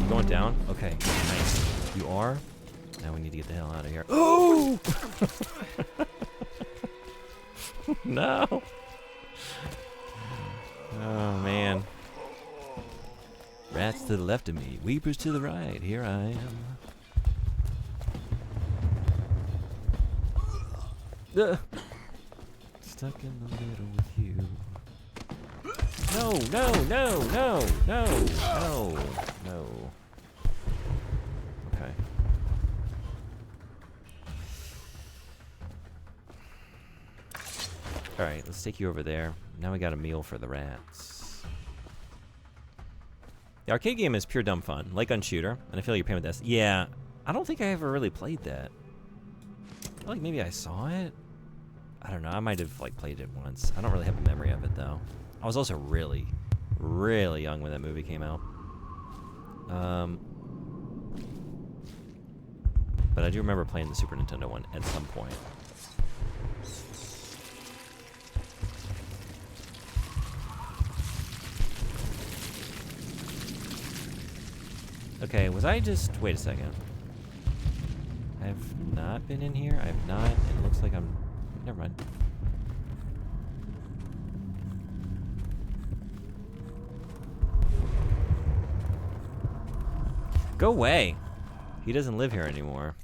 Going down? Okay, nice. You are? Now we need to get the hell out of here. Oh! No! Oh, man. Rats to the left of me, weepers to the right. Here I am. Stuck in the middle with you. No, no, no, no, no, no, no. Okay. Alright, let's take you over there. Now we got a meal for the rats. The arcade game is pure dumb fun, like on Shooter, and I feel like you're paying with this. Yeah, I don't think I ever really played that. I feel like maybe I saw it. I don't know, I might have like played it once. I don't really have a memory of it though. I was also really, really young when that movie came out. But I do remember playing the Super Nintendo one at some point. Okay, was I just... Wait a second. I have not been in here. I have not. It looks like I'm... Never mind. Go away. He doesn't live here anymore.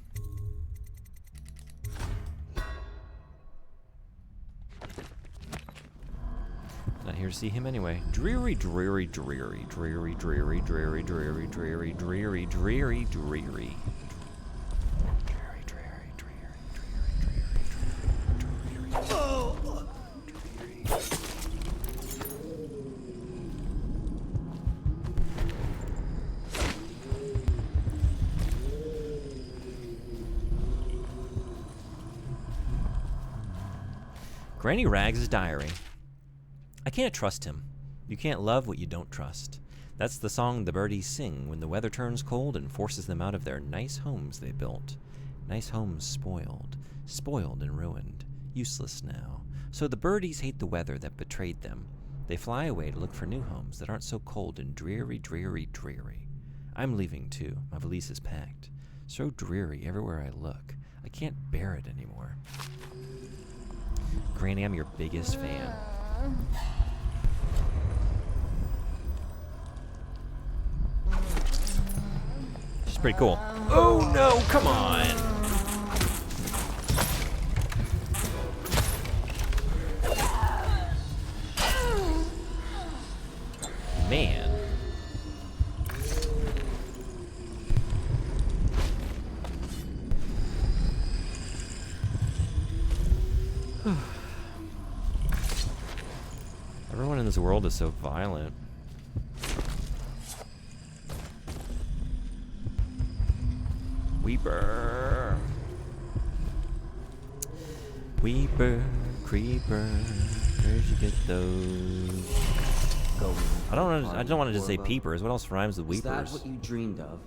Not here to see him anyway. Dreary, dreary, dreary, dreary, dreary, dreary, dreary, dreary, dreary, dreary, dreary. Granny Rags' diary. I can't trust him. You can't love what you don't trust. That's the song the birdies sing when the weather turns cold and forces them out of their nice homes they built. Nice homes spoiled, spoiled and ruined, useless now. So the birdies hate the weather that betrayed them. They fly away to look for new homes that aren't so cold and dreary, dreary, dreary. I'm leaving too. My valise is packed. So dreary everywhere I look. I can't bear it anymore. Granny, I'm your biggest fan. She's pretty cool. Oh no, come on! Man. Everyone in this world is so violent. Weeper. Weeper, creeper, where'd you get those? Go. I don't want to just say peepers. What else rhymes with Is that weepers? what you dreamed of?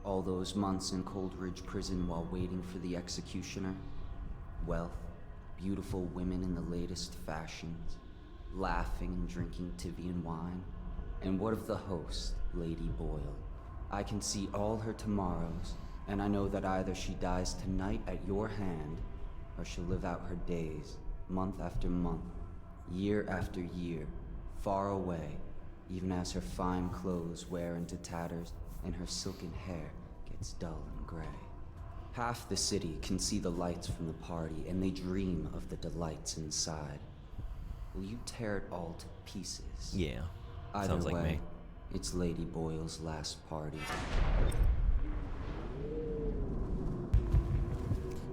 All those months in Coldridge Prison while waiting for the executioner. Wealth, beautiful women in the latest fashions, laughing and drinking Tivian wine. And what of the host, Lady Boyle? I can see all her tomorrows, and I know that either she dies tonight at your hand, or she'll live out her days, month after month, year after year, far away, even as her fine clothes wear into tatters and her silken hair gets dull and gray. Half the city can see the lights from the party, and they dream of the delights inside. Will you tear it all to pieces? Yeah, Either sounds like way, me. it's Lady Boyle's last party.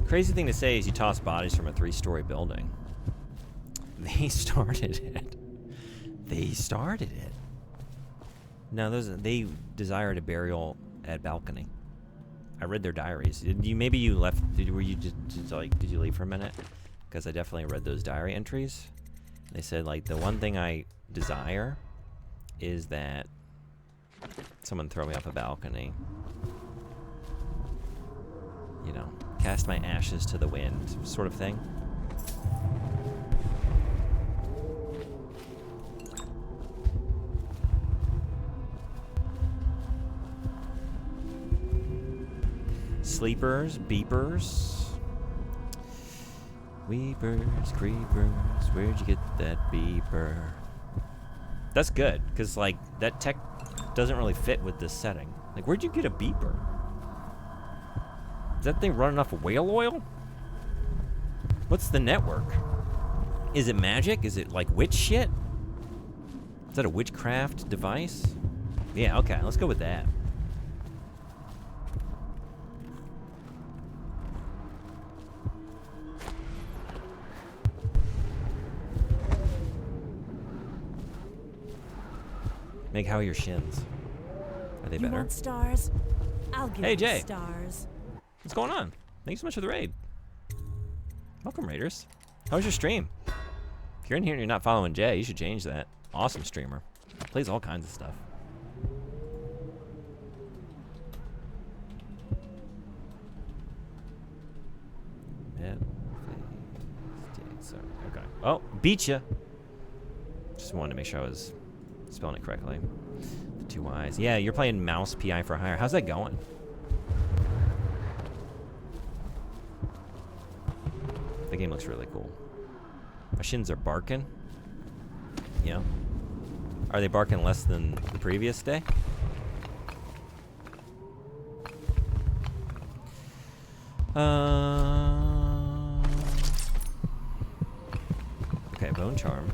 Crazy thing to say is you toss bodies from a 3-story building. They started it. They started it. No, they desired a burial at balcony. I read their diaries. Maybe you left? Did you leave for a minute? Because I definitely read those diary entries. They said like the one thing I desire is that someone throw me off a balcony. You know, cast my ashes to the wind, sort of thing. Sleepers, beepers, weepers, creepers. Where'd you get that beeper? That's good, because like that tech doesn't really fit with this setting. Like, where'd you get a beeper? Is that thing running off of whale oil? What's the network? Is it magic? Is it like witch shit? Is that a witchcraft device? Yeah, okay, let's go with that. Meg, how are your shins? Are they better? You want stars? I'll give Hey, you Jay. stars. What's going on? Thank you so much for the raid. Welcome, Raiders. How was your stream? If you're in here and you're not following Jay, you should change that. Awesome streamer. Plays all kinds of stuff. Okay. Oh, beat ya. Just wanted to make sure I was spelling it correctly. The 2 Y's. Yeah, you're playing Mouse PI for Hire. How's that going? The game looks really cool. My shins are barking. Yeah. Are they barking less than the previous day? Okay, Bone Charm.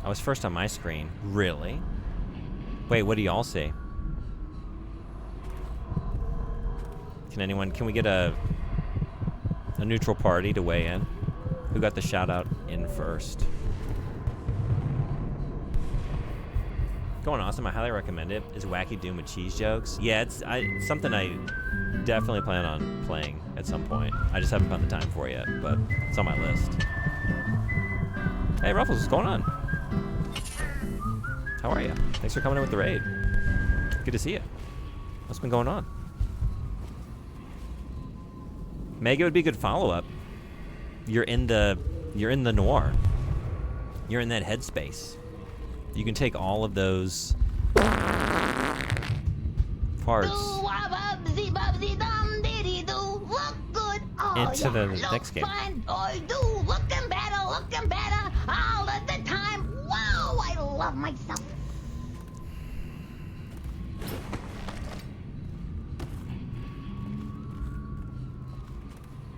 I was first on my screen. Really? Wait, what do y'all see? Can we get a neutral party to weigh in? Who got the shout out in first? Going awesome. I highly recommend it. Is Wacky Doom with cheese jokes? Yeah, it's something I definitely plan on playing at some point. I just haven't found the time for it yet, but it's on my list. Hey, Ruffles, what's going on? How are you? Thanks for coming in with the raid. Good to see you. What's been going on? Mega would be a good follow-up. You're in the noir. You're in that headspace. You can take all of those parts into the next game. Looking better all of the time. Wow, I love myself.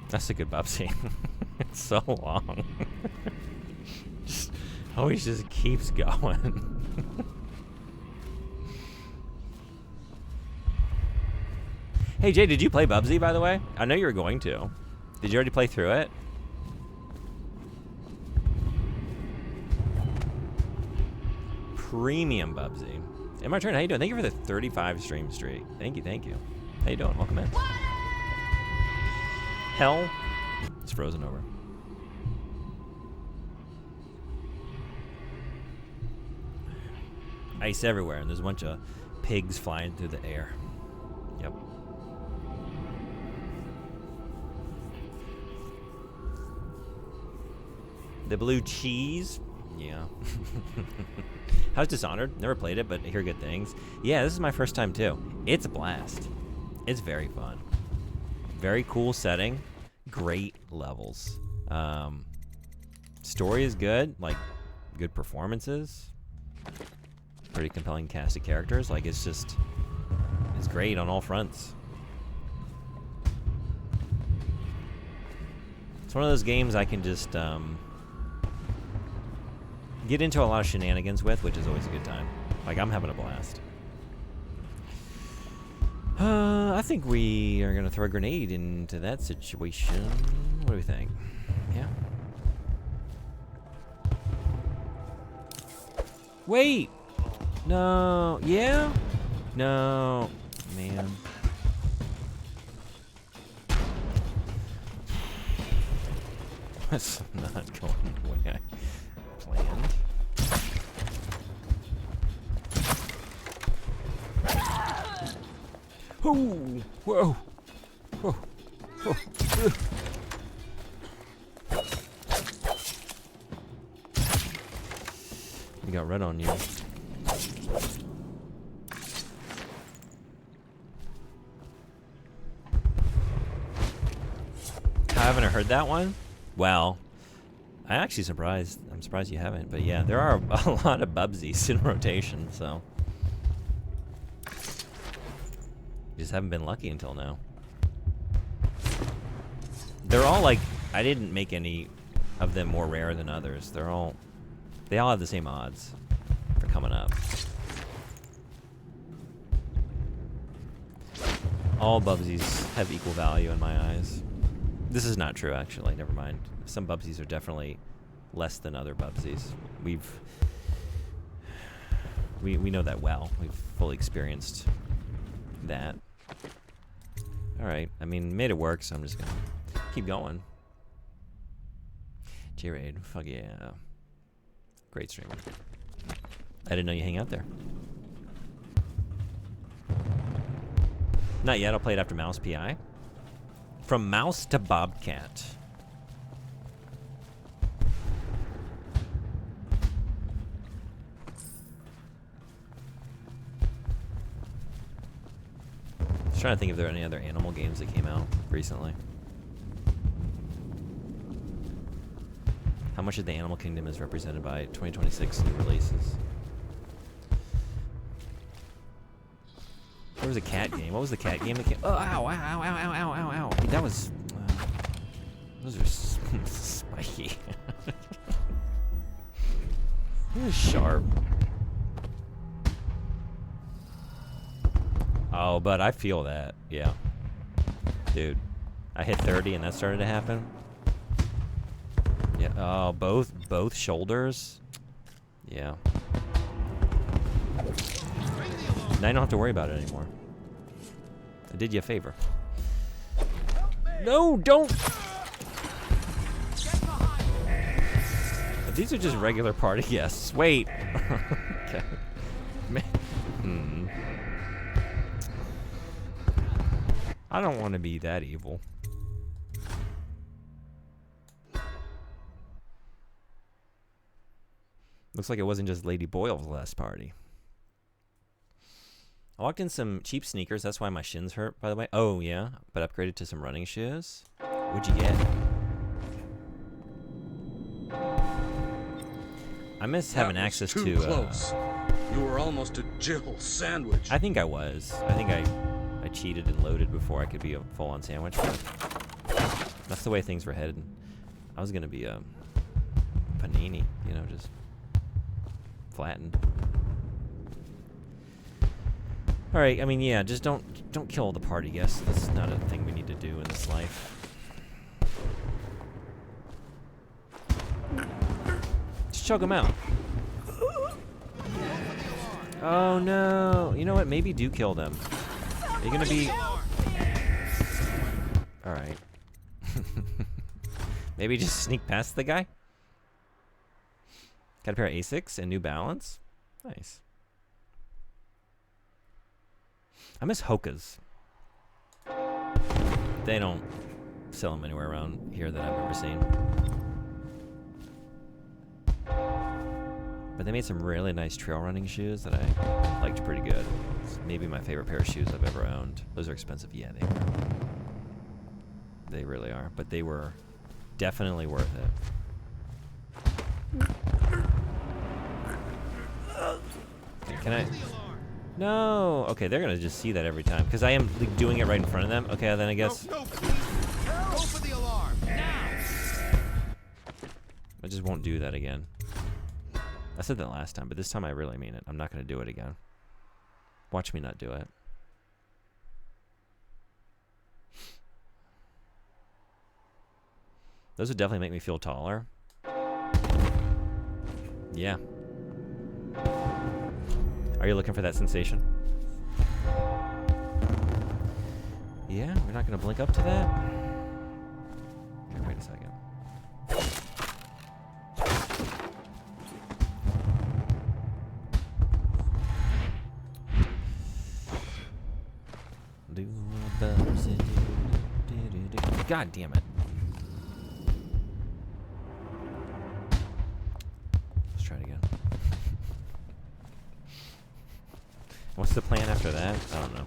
That's a good Bubsy. It's so long. Always just keeps going. Hey Jay, did you play Bubsy, by the way? I know you were going to. Did you already play through it? Premium Bubsy. And my turn, how you doing? Thank you for the 35 stream streak. Thank you, thank you. How you doing? Welcome in. Hell. It's frozen over. ice everywhere, and there's a bunch of pigs flying through the air. Yep. The blue cheese? Yeah. How's Dishonored? Never played it, but I hear good things. Yeah, this is my first time too. It's a blast. It's very fun. Very cool setting. Great levels. Story is good. Like, good performances. Pretty compelling cast of characters. Like, it's just... It's great on all fronts. It's one of those games I can just... get into a lot of shenanigans with, which is always a good time. Like, I'm having a blast. I think we are gonna throw a grenade into that situation. What do we think? Yeah. Wait! No. Yeah? No. Man. That's not going the way I planned. Oh! Whoa! Whoa! Whoa! You got red on you. I haven't heard that one. Well, I'm surprised you haven't. But yeah, there are a lot of Bubsies in rotation, so you just haven't been lucky until now. They're all like, I didn't make any of them more rare than others. They all have the same odds for coming up. All Bubsies have equal value in my eyes. This is not true, actually. Never mind. Some Bubsies are definitely less than other Bubsies. We know that well. We've fully experienced that. All right. I mean, made it work, so I'm just gonna keep going. J-Raid, fuck yeah. Great streamer. I didn't know you hang out there. Not yet. I'll play it after Mouse PI. From mouse to bobcat. Just trying to think if there are any other animal games that came out recently. How much of the animal kingdom is represented by 2026 new releases? There was a cat game. What was the cat game that came? Oh, ow, ow, ow, ow, ow, ow, ow. That was... those are spiky. This is sharp. Oh, but I feel that. Yeah. Dude. I hit 30 and that started to happen. Yeah. Oh, both shoulders. Yeah. Now I don't have to worry about it anymore. I did you a favor. No, don't! But these are just regular party guests. Wait. Okay. I don't want to be that evil. Looks like it wasn't just Lady Boyle's last party. I walked in some cheap sneakers. That's why my shins hurt, by the way. Oh, yeah. But upgraded to some running shoes. What'd you get? I miss having access to... close. You were almost a Jill sandwich. I think I was. I think I cheated and loaded before I could be a full-on sandwich. That's the way things were headed. I was going to be a panini, you know, just flattened. All right, I mean, yeah, just don't kill the party guests. That's not a thing we need to do in this life. Just choke them out. Oh no! You know what? Maybe do kill them. Are you gonna be? All right. Maybe just sneak past the guy. Got a pair of Asics and New Balance. Nice. I miss hokas. They don't sell them anywhere around here that I've ever seen. But they made some really nice trail running shoes that I liked pretty good. It's maybe my favorite pair of shoes I've ever owned. Those are expensive. Yeah, they are. They really are. But they were definitely worth it. Can I? No. Okay, they're gonna just see that every time because I am like, doing it right in front of them. Okay, then I guess. No, please. Go for the alarm now. I just won't do that again. I said that last time, but this time I really mean it. I'm not gonna do it again. Watch me not do it. Those would definitely make me feel taller. Yeah. Are you looking for that sensation? Yeah, we're not gonna blink up to that? Okay, wait a second. God damn it. Let's try it again. What's the plan after that? I don't know.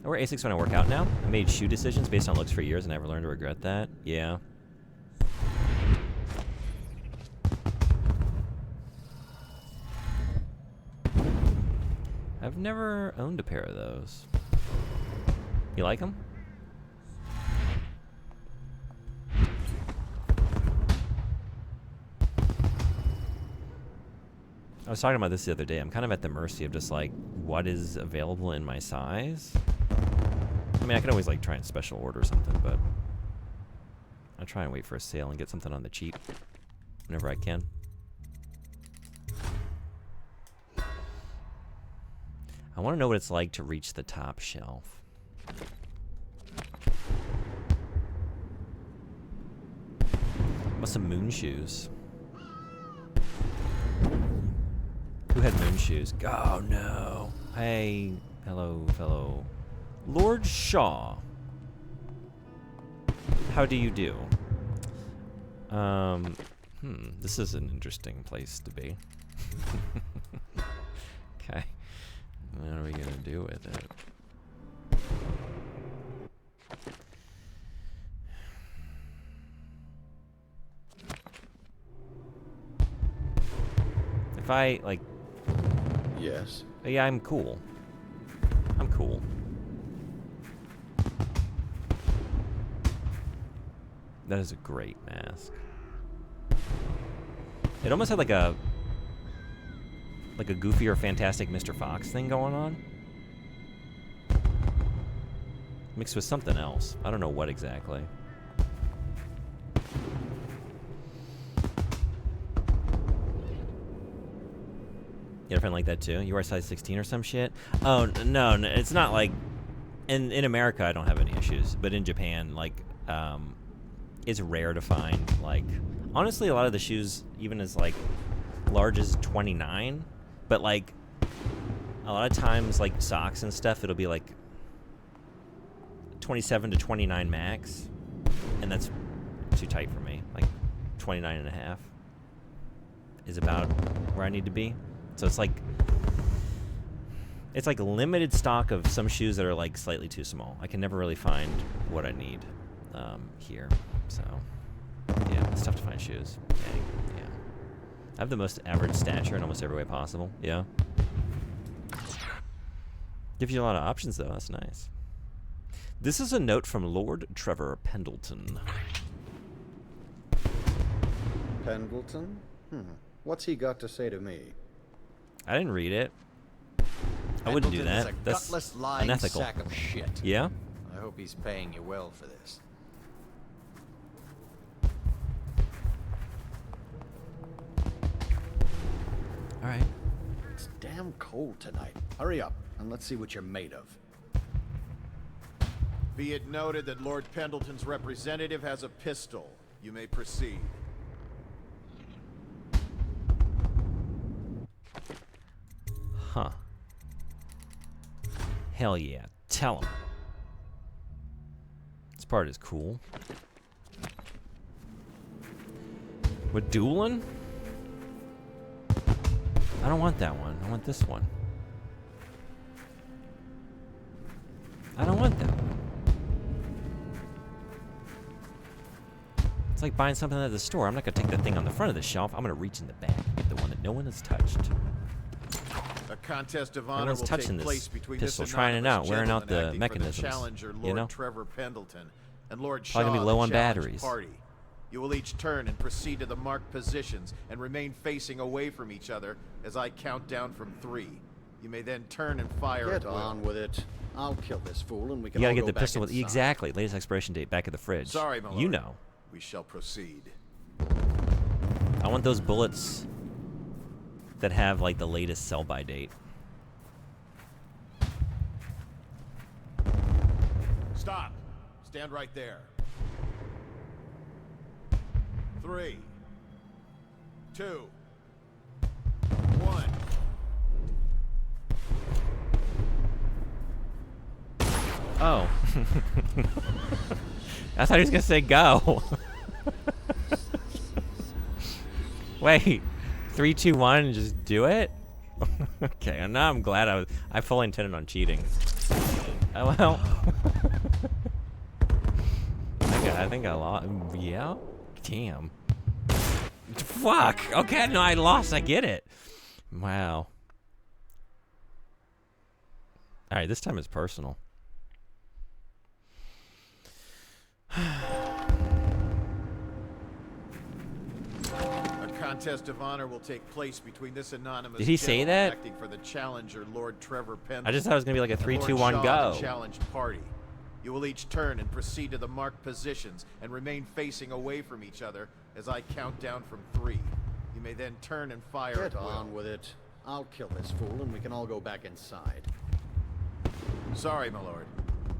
I wear Asics when I work out now. I made shoe decisions based on looks for years and never learned to regret that. Yeah. I've never owned a pair of those. You like them? I was talking about this the other day. I'm kind of at the mercy of just like what is available in my size. I mean, I could always like try and special order something, but I try and wait for a sale and get something on the cheap whenever I can. I want to know what it's like to reach the top shelf. Must have moon shoes. Who had moon shoes? Oh no. Hey, hello, fellow. Lord Shaw. How do you do? This is an interesting place to be. Okay. What are we gonna do with it? If I, like... Yes? Yeah, I'm cool. I'm cool. That is a great mask. It almost had like a goofier Fantastic Mr. Fox thing going on. Mixed with something else. I don't know what exactly. You have a friend like that too? You wear size 16 or some shit? Oh, no, it's not like... In America, I don't have any issues. But in Japan, like, it's rare to find, like... Honestly, a lot of the shoes, even as, like, large as 29. But, like, a lot of times, like, socks and stuff, it'll be, like, 27 to 29 max. And that's too tight for me. Like, 29 and a half is about where I need to be. So it's like limited stock of some shoes that are like slightly too small. I can never really find what I need here. So yeah, it's tough to find shoes. Dang, yeah. I have the most average stature in almost every way possible. Yeah. Gives you a lot of options though. That's nice. This is a note from Lord Trevor Pendleton. Pendleton? What's he got to say to me? I didn't read it. I wouldn't do that. Is a That's gutless, lying unethical. sack of shit. Yeah? I hope he's paying you well for this. All right. It's damn cold tonight. Hurry up, and let's see what you're made of. Be it noted that Lord Pendleton's representative has a pistol. You may proceed. Huh. Hell yeah. Tell him. This part is cool. With dueling? I don't want that one. I want this one. I don't want that one. It's like buying something at the store. I'm not going to take the thing on the front of the shelf. I'm going to reach in the back and get the one that no one has touched. A contest of honor Everyone's will touching take this place between pistol, this trying it anonymous out, wearing out gentleman the acting mechanisms, for the challenger, you Lord know? Trevor Pendleton, and Lord Probably gonna be Shaw, low the on challenged batteries. Party. You will each turn and proceed to the marked positions and remain facing away from each other as I count down from 3. You may then turn and fire Get at will. on with it. I'll kill this fool and we can You all gotta go get the back pistol with inside. exactly latest expiration date back of the fridge. Sorry, my lord. You know. We shall proceed. I want those bullets that have like the latest sell-by date. Stop. Stand right there. 3, 2, 1. Oh. I thought he was gonna say go. Wait, 3, 2, 1, and just do it? Okay, and now I'm glad I fully intended on cheating. Oh well. I think I lost. Yeah? Damn. Fuck! Okay, no, I lost. I get it. Wow. Alright, this time it's personal. A contest of honor will take place between this anonymous Did he say gentleman that? acting for the challenger, Lord Trevor Pendleton. I just thought it was gonna be like a and 3, Lord 2, 1, Shaw, go. the challenged party. You will each turn and proceed to the marked positions and remain facing away from each other as I count down from 3. You may then turn and fire Get at will. on with it. I'll kill this fool and we can all go back inside. Sorry, my lord.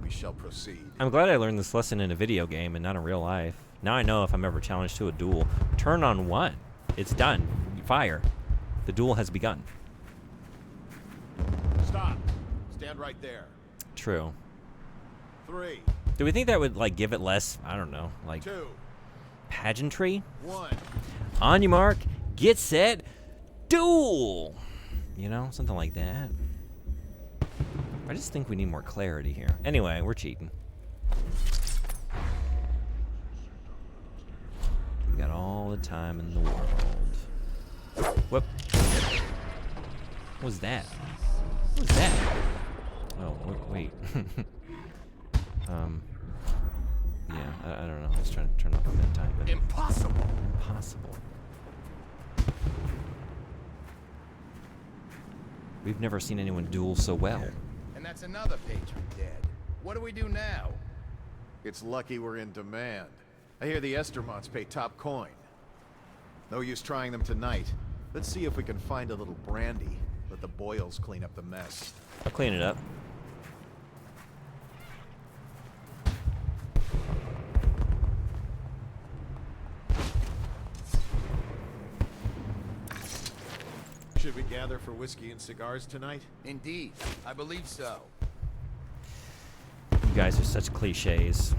We shall proceed. I'm glad I learned this lesson in a video game and not in real life. Now I know if I'm ever challenged to a duel, turn on 1. It's done. You fire. The duel has begun. Stop. Stand right there. True. 3, Do we think that would like give it less, I don't know, like 2, pageantry? 1. On your mark, get set, duel! You know, something like that. I just think we need more clarity here. Anyway, we're cheating. We got all the time in the world. Whoop. What was that? What was that? Oh, wait. Yeah, I don't know. I was trying to turn off at that time, but Impossible. impossible. We've never seen anyone duel so well. And that's another patron dead. What do we do now? It's lucky we're in demand. I hear the Estermonts pay top coin. No use trying them tonight. Let's see if we can find a little brandy. Let the boils clean up the mess. I'll clean it up. Should we gather for whiskey and cigars tonight? Indeed, I believe so. You guys are such cliches.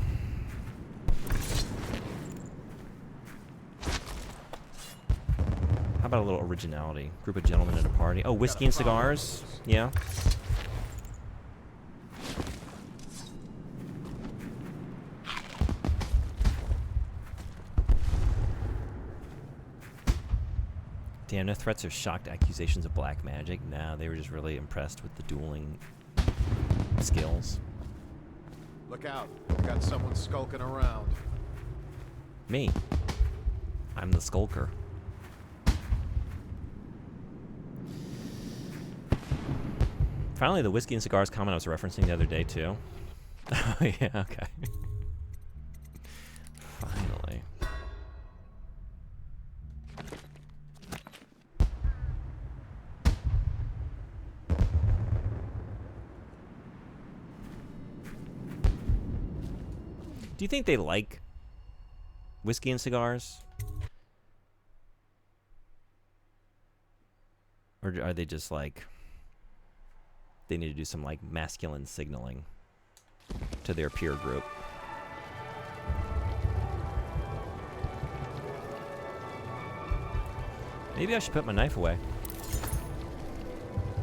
How about a little originality? Group of gentlemen at a party. Oh, whiskey and cigars? Yeah. Damn, no threats or shocked accusations of black magic. Nah, they were just really impressed with the dueling skills. Look out. We've got someone skulking around. Me. I'm the skulker. Finally, the whiskey and cigars comment I was referencing the other day, too. Oh, yeah, okay. Finally. Do you think they like whiskey and cigars? Or are they just like they need to do some like masculine signaling to their peer group. Maybe I should put my knife away.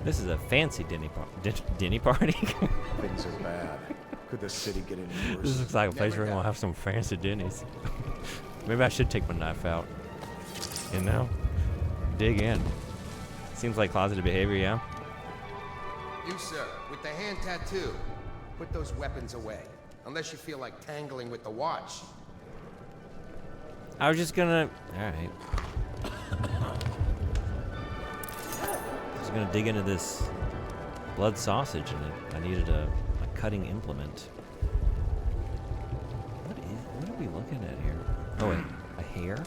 This is a fancy dinny party. Things are bad. Could the city get any worse? This looks like a place where we'll have some fancy dinnies. Maybe I should take my knife out. You know? Dig in. Seems like closeted behavior, yeah? You, sir, with the hand tattoo. Put those weapons away. Unless you feel like tangling with the watch. I was just gonna... Alright. I was gonna dig into this blood sausage and I needed a cutting implement. What are we looking at here? Oh wait, a hair?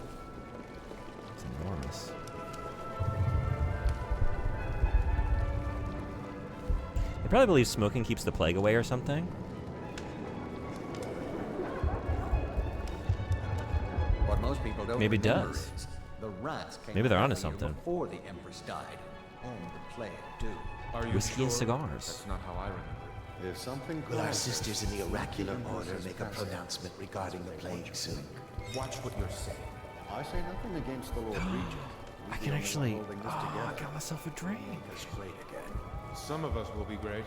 It's enormous. They probably believe smoking keeps the plague away or something. What most people don't Maybe it remember does. is the rats came Maybe they're out onto a year something. Before the Empress died. Home to play it, too. Are you Whiskey sure and cigars. That's not how I remember it. If something Will our goes- sisters in the oracular order make a pronouncement regarding the plague soon? Watch what you're saying. I say nothing against the Lord Regent. I can actually... Oh, I got myself a drink. Some of us will be great.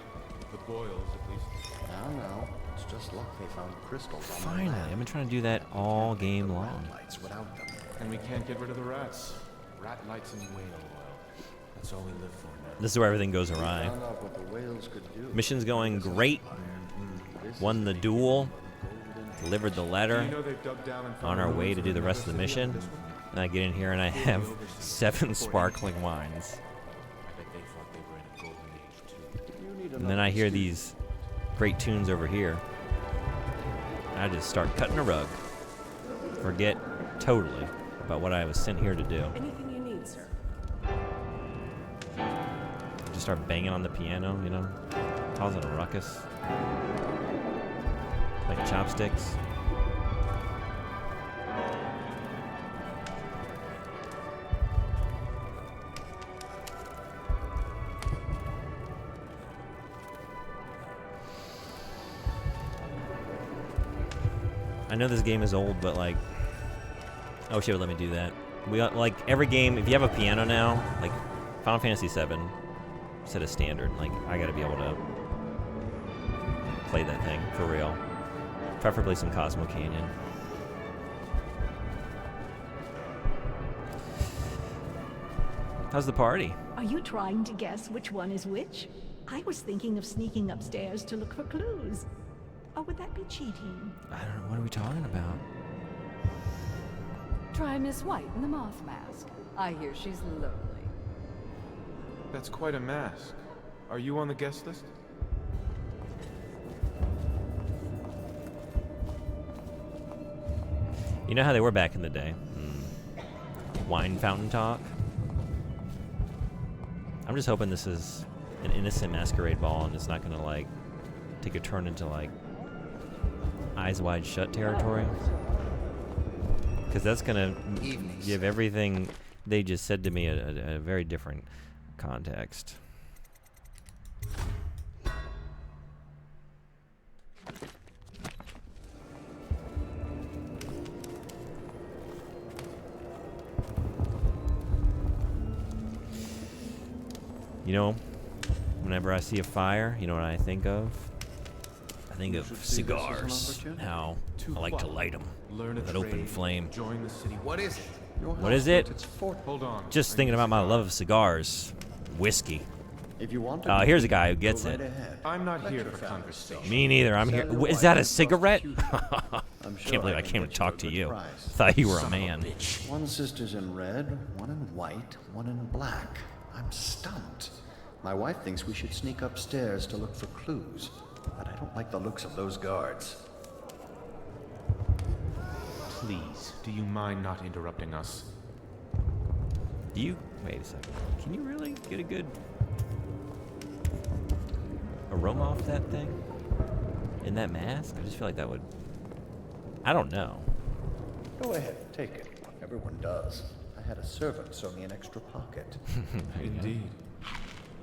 The Boyles, at least. I don't know. It's just luck they found crystals on Finally, I've been trying to do that all game long. without them. And we can't get rid of the rats. Rat lights and whale oil. That's all we live for now. This is where everything goes awry. Found out what the whales could do. Mission's going great. Won the duel. Delivered the letter. You know they've dug down and On found our ruins way to of do the another rest of the city mission. like this one? And I get in here and I have 7 sparkling wines. I bet they thought they were in a golden age too. And then I hear these great tunes over here. I just start cutting a rug. Forget totally about what I was sent here to do. Anything you need, sir. Just start banging on the piano, you know, causing a ruckus. Like chopsticks. I know this game is old, but like, I wish it would let me do that. We got, like, every game, if you have a piano now, like Final Fantasy VII, set a standard. Like, I gotta be able to play that thing for real. Preferably some Cosmo Canyon. How's the party? Are you trying to guess which one is which? I was thinking of sneaking upstairs to look for clues. Or would that be cheating? I don't know. What are we talking about? Try Miss White in the moth mask. I hear she's lovely. That's quite a mask. Are you on the guest list? You know how they were back in the day? Wine fountain talk? I'm just hoping this is an innocent masquerade ball and it's not gonna, like, take a turn into, like, Eyes Wide Shut territory. Because that's gonna give everything they just said to me a very different context. You know, whenever I see a fire, you know what I think of? I think of cigars. And how I like to light them with an open flame. Join the city. What is it? What is it? Hold on. Just thinking about my love of cigars. Whiskey. If you want Oh, here's a guy who gets it. I'm not here for conversation. Me neither. I'm here. Is that a cigarette? Can't believe I came to talk to you. Thought you were a man. One sister's in red, one in white, one in black. I'm stumped. My wife thinks we should sneak upstairs to look for clues, but I don't like the looks of those guards. Please, do you mind not interrupting us? Do you? Wait a second. Can you really get a good aroma off that thing? In that mask? I just feel like that would... I don't know. Go ahead, take it. Everyone does. I had a servant sew me an extra pocket. Indeed.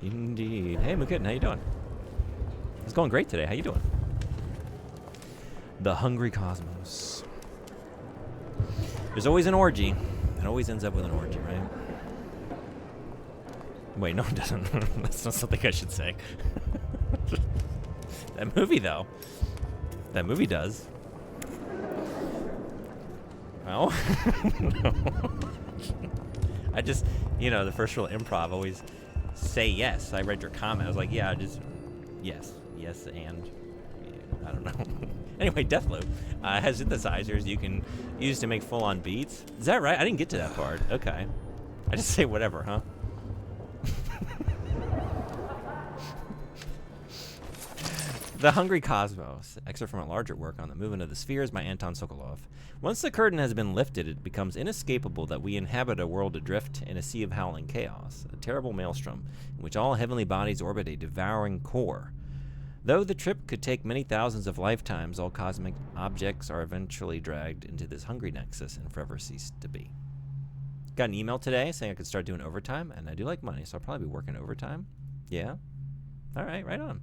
Indeed. Hey, Mukitten, how you doing? It's going great today. How you doing? The Hungry Cosmos. There's always an orgy. It always ends up with an orgy, right? Wait, no, it doesn't. That's not something I should say. That movie, though. That movie does. Well, no. I just, you know, the first rule of improv, always say yes. I read your comment. I was like, yeah, just yes. Yes, and yeah, I don't know. Anyway, Deathloop has synthesizers you can use to make full-on beats. Is that right? I didn't get to that part. Okay. I just say whatever, huh? The Hungry Cosmos, excerpt from a larger work on the movement of the spheres by Anton Sokolov. Once the curtain has been lifted, it becomes inescapable that we inhabit a world adrift in a sea of howling chaos, a terrible maelstrom in which all heavenly bodies orbit a devouring core. Though the trip could take many thousands of lifetimes, all cosmic objects are eventually dragged into this hungry nexus and forever cease to be. Got an email today saying I could start doing overtime, and I do like money, so I'll probably be working overtime. Yeah? All right, right on.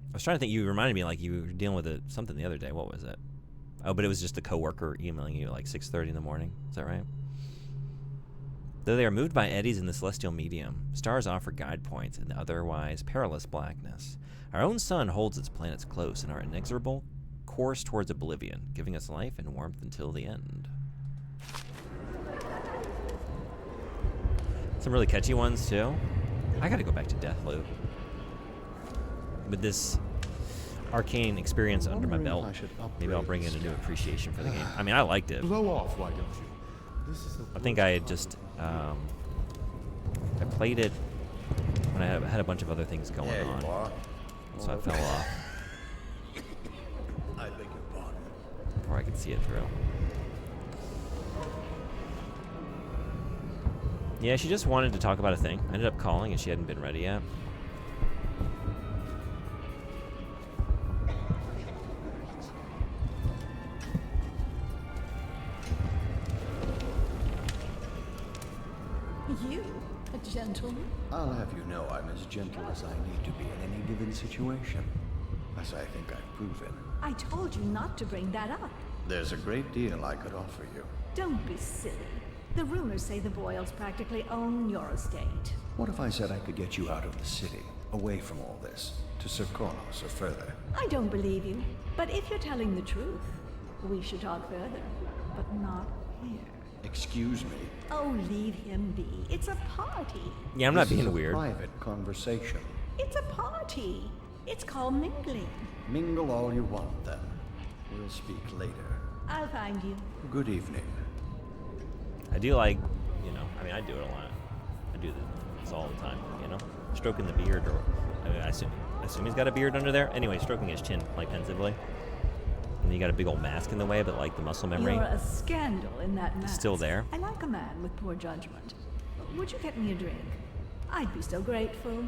I was trying to think, you reminded me like you were dealing with something the other day. What was it? Oh, but it was just a coworker emailing you at like 6:30 in the morning. Is that right? Though they are moved by eddies in the celestial medium, stars offer guide points in the otherwise perilous blackness. Our own sun holds its planets close in our inexorable course towards oblivion, giving us life and warmth until the end. Some really catchy ones, too. I gotta go back to Deathloop. With this arcane experience under my belt, maybe I'll bring in a new appreciation for the game. I mean, I liked it. Blow off, why don't you? This is the I think I had just, I played it when I had a bunch of other things going on. So I fell off. I beg your pardon. Before I could see it through. Yeah, she just wanted to talk about a thing. I ended up calling and she hadn't been ready yet. You, a gentleman? I'll have you know I'm as gentle as I need to be in any given situation. As I think I've proven. I told you not to bring that up. There's a great deal I could offer you. Don't be silly. The rumors say the Boyles practically own your estate. What if I said I could get you out of the city, away from all this, to Serkonos or further? I don't believe you, but if you're telling the truth, we should talk further, but not here. Excuse me. Oh, leave him be. It's a party. Yeah, I'm not This being is a weird. Private conversation. It's a party. It's called mingling. Mingle all you want, then. We'll speak later. I'll find you. Good evening. I do like, you know, I mean, I do it a lot. I do this all the time, you know? Stroking the beard, or, I mean, I assume he's got a beard under there. Anyway, stroking his chin, like, pensively. And you got a big old mask in the way, but, like, the muscle memory You're a scandal in that mask. still there. I like a man with poor judgment. Would you get me a drink? I'd be so grateful.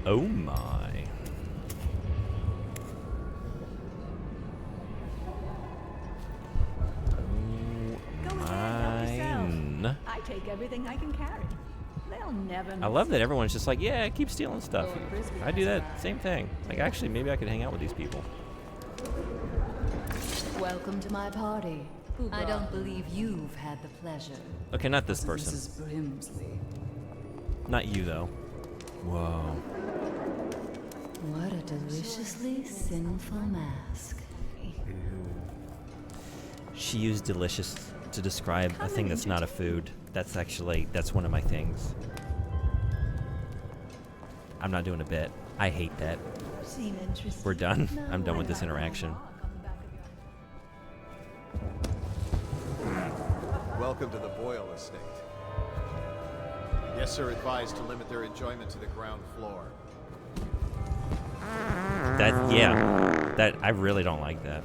Oh, my. Go ahead, help yourself. I take everything I can carry. They'll never I love that everyone's just like, yeah, keep stealing stuff. I do that same thing. Like, actually, maybe I could hang out with these people. Welcome to my party. I don't believe you've had the pleasure. Okay, not this person. Mrs. Brimsley. Not you, though. Whoa. What a deliciously sinful mask. She used delicious to describe a thing that's not a food. That's one of my things. I'm not doing a bit. I hate that. Seem interested? We're done. No, I'm done with I this like interaction. Welcome to the Boyle estate. Yes, sir, advised to limit their enjoyment to the ground floor. I really don't like that.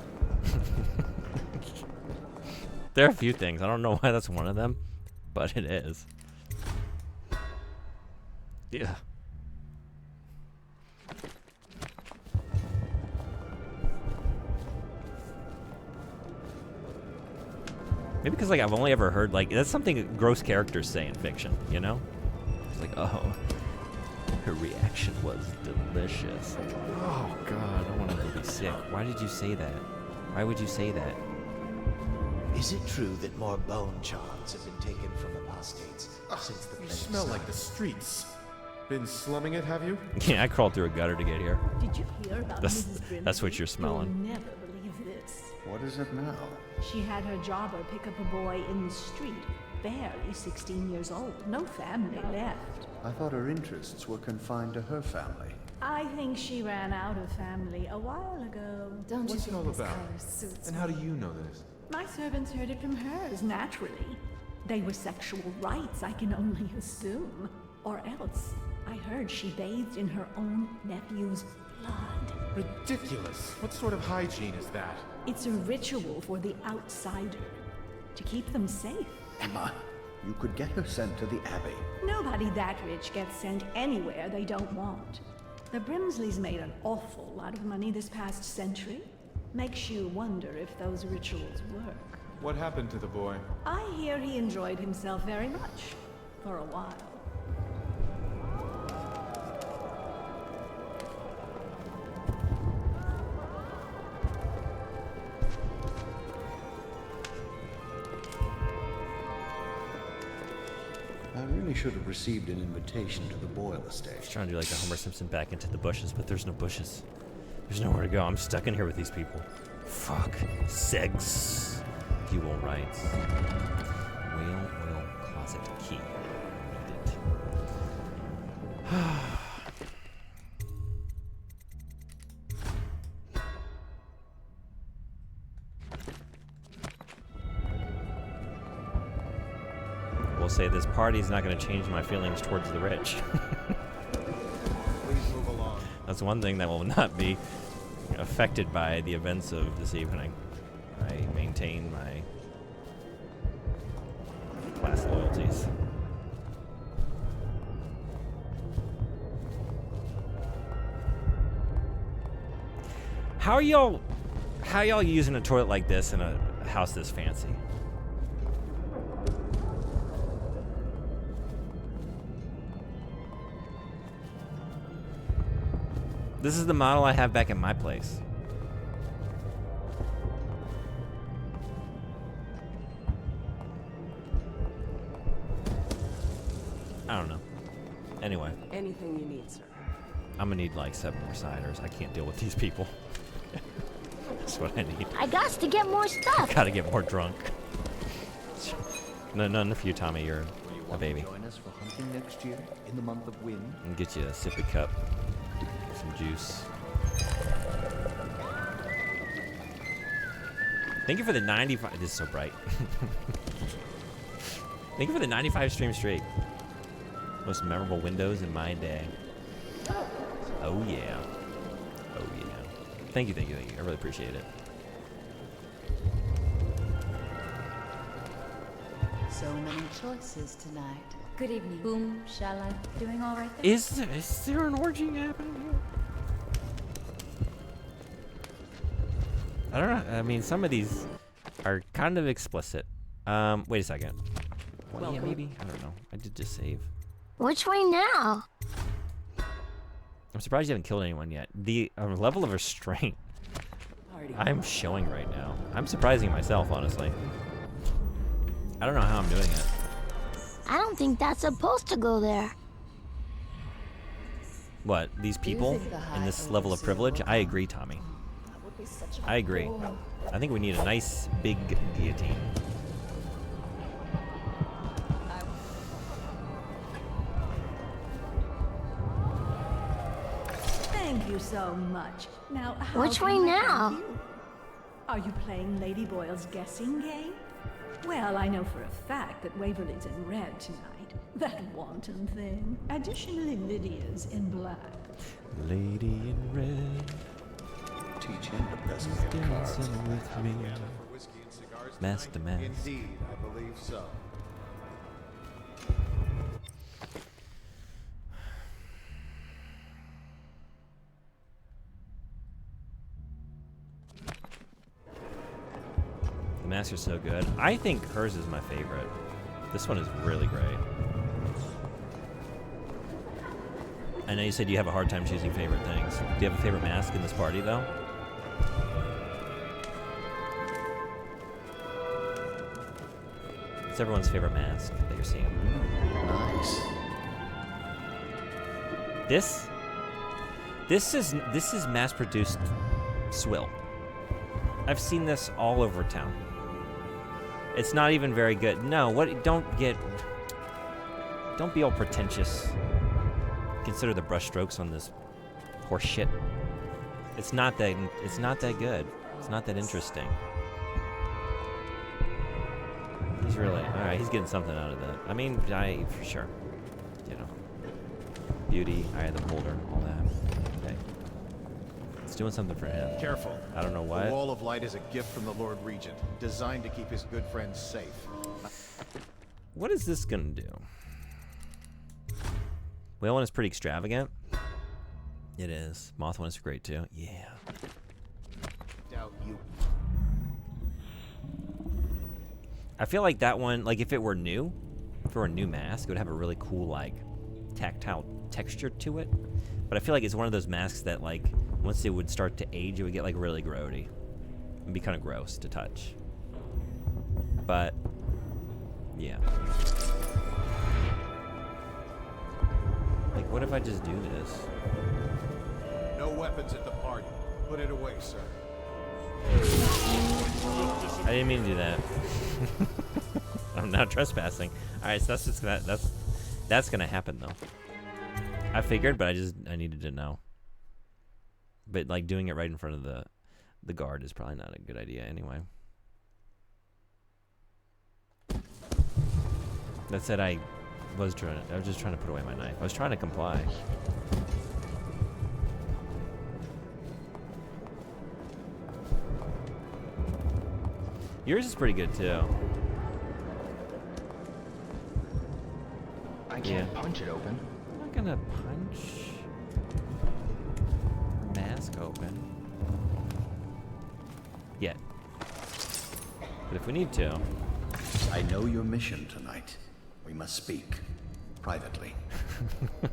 There are a few things. I don't know why that's one of them, but it is. Yeah. Maybe because like I've only ever heard like that's something gross characters say in fiction, you know? It's like, oh, her reaction was delicious. Like, oh God, I want to be sick. Why did you say that? Why would you say that? Is it true that more bone charms have been taken from apostates since the You plague smell like started? the streets. Been slumming it, have you? Yeah, I crawled through a gutter to get here. Did you hear about That's, Mrs. Brimley? that's what you're smelling. You'll never believe this. What is it now? She had her jobber pick up a boy in the street, barely 16 years old, no family left. I thought her interests were confined to her family. I think she ran out of family a while ago. Don't What's you it all think this about? color suits And how do you know this? My servants heard it from hers, naturally. They were sexual rites, I can only assume. Or else, I heard she bathed in her own nephew's blood. Ridiculous. What sort of hygiene is that? It's a ritual for the outsider, to keep them safe. Emma, you could get her sent to the Abbey. Nobody that rich gets sent anywhere they don't want. The Brimsleys made an awful lot of money this past century. Makes you wonder if those rituals work. What happened to the boy? I hear he enjoyed himself very much, for a while. I really should have received an invitation to the Boyle estate. He's trying to do like the Homer Simpson back into the bushes, but there's no bushes. There's nowhere to go. I'm stuck in here with these people. Fuck. Segs. Fuel rights. Whale oil closet key. Need it. We'll say this party's not going to change my feelings towards the rich. Please move along. That's one thing that will not be affected by the events of this evening. I maintain my class loyalties. How y'all using a toilet like this in a house this fancy? This is the model I have back at my place. I don't know. Anyway. Anything you need, sir. I'm gonna need like 7 more ciders. I can't deal with these people. That's what I need. I got to get more stuff. Gotta get more drunk. No, none for you, Tommy. You're a baby. Join us for hunting next year in the month of wind. And get you a sippy cup. Some juice. Thank you for the 95. This is so bright. Thank you for the 95 stream straight. Most memorable windows in my day. Oh yeah. Oh yeah. Thank you, thank you, thank you. I really appreciate it. So many choices tonight. Good evening. Boom, Shala. Doing all right there? Is there an orgy happening here? I don't know. I mean, some of these are kind of explicit. Wait a second. Well, yeah, maybe. I don't know. I did just save. Which way now? I'm surprised you haven't killed anyone yet. The level of restraint I'm showing right now. I'm surprising myself, honestly. I don't know how I'm doing it. I don't think that's supposed to go there. What, these people in this level of privilege? I agree, Tommy. I agree. I think we need a nice big guillotine. Thank you so much. Now, how Which can way I now? help you? Are you playing Lady Boyle's guessing game? Well, I know for a fact that Waverly's in red tonight. That wanton thing. Additionally, Lydia's in black. Lady in red. Teach him to best He's play cards. dancing with me. Master mask. Indeed, I believe so. masks are so good. I think hers is my favorite. This one is really great. I know you said you have a hard time choosing favorite things. Do you have a favorite mask in this party, though? What's everyone's favorite mask that you're seeing? Nice. This is mass-produced swill. I've seen this all over town. It's not even very good. No, don't be all pretentious. Consider the brush strokes on this horse shit. It's not that good. It's not that interesting. He's really alright, he's getting something out of that. I mean, for sure. You know. Beauty, eye of the beholder, all that. Okay. It's doing something for him. Careful. I don't know what. The Wall of Light is a gift from the Lord Regent, designed to keep his good friends safe. What is this gonna do? Whale one is pretty extravagant. It is. Moth one is great too. Yeah. Doubt you. I feel like that one, like if it were new, if it were a new mask, it would have a really cool like tactile texture to it. But I feel like it's one of those masks that like once it would start to age, it would get like really grody. It'd be kind of gross to touch. But yeah. Like what if I just do this? No weapons at the party. Put it away, sir. I didn't mean to do that. I'm not trespassing. All right, so that's just that's gonna happen though. I figured, but I needed to know. But like doing it right in front of the guard is probably not a good idea anyway. That said, I was just trying to put away my knife. I was trying to comply. Yours is pretty good too. I can't punch it open. I'm not gonna punch her mask open yet. But if we need to. I know your mission tonight. We must speak privately. I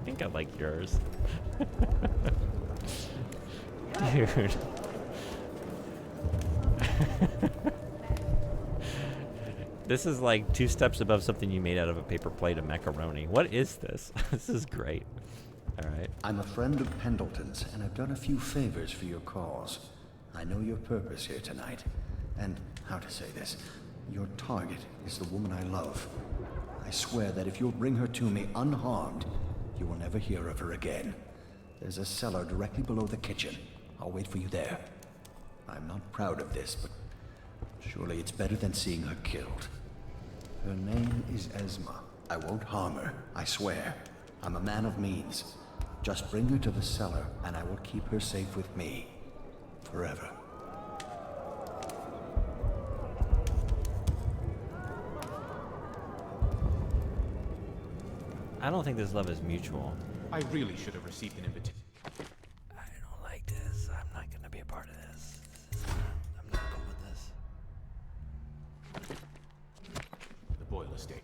think I like yours. Dude. This is like 2 steps above something you made out of a paper plate of macaroni. What is this? This is great. All right. I'm a friend of Pendleton's, and I've done a few favors for your cause. I know your purpose here tonight. And, how to say this, your target is the woman I love. I swear that if you'll bring her to me unharmed, you will never hear of her again. There's a cellar directly below the kitchen. I'll wait for you there. I'm not proud of this, but surely it's better than seeing her killed. Her name is Esma. I won't harm her, I swear. I'm a man of means. Just bring her to the cellar, and I will keep her safe with me. Forever. I don't think this love is mutual. I really should have received an invitation. I don't like this. I'm not gonna be a part of this. I'm not cool with this. The Boyle estate.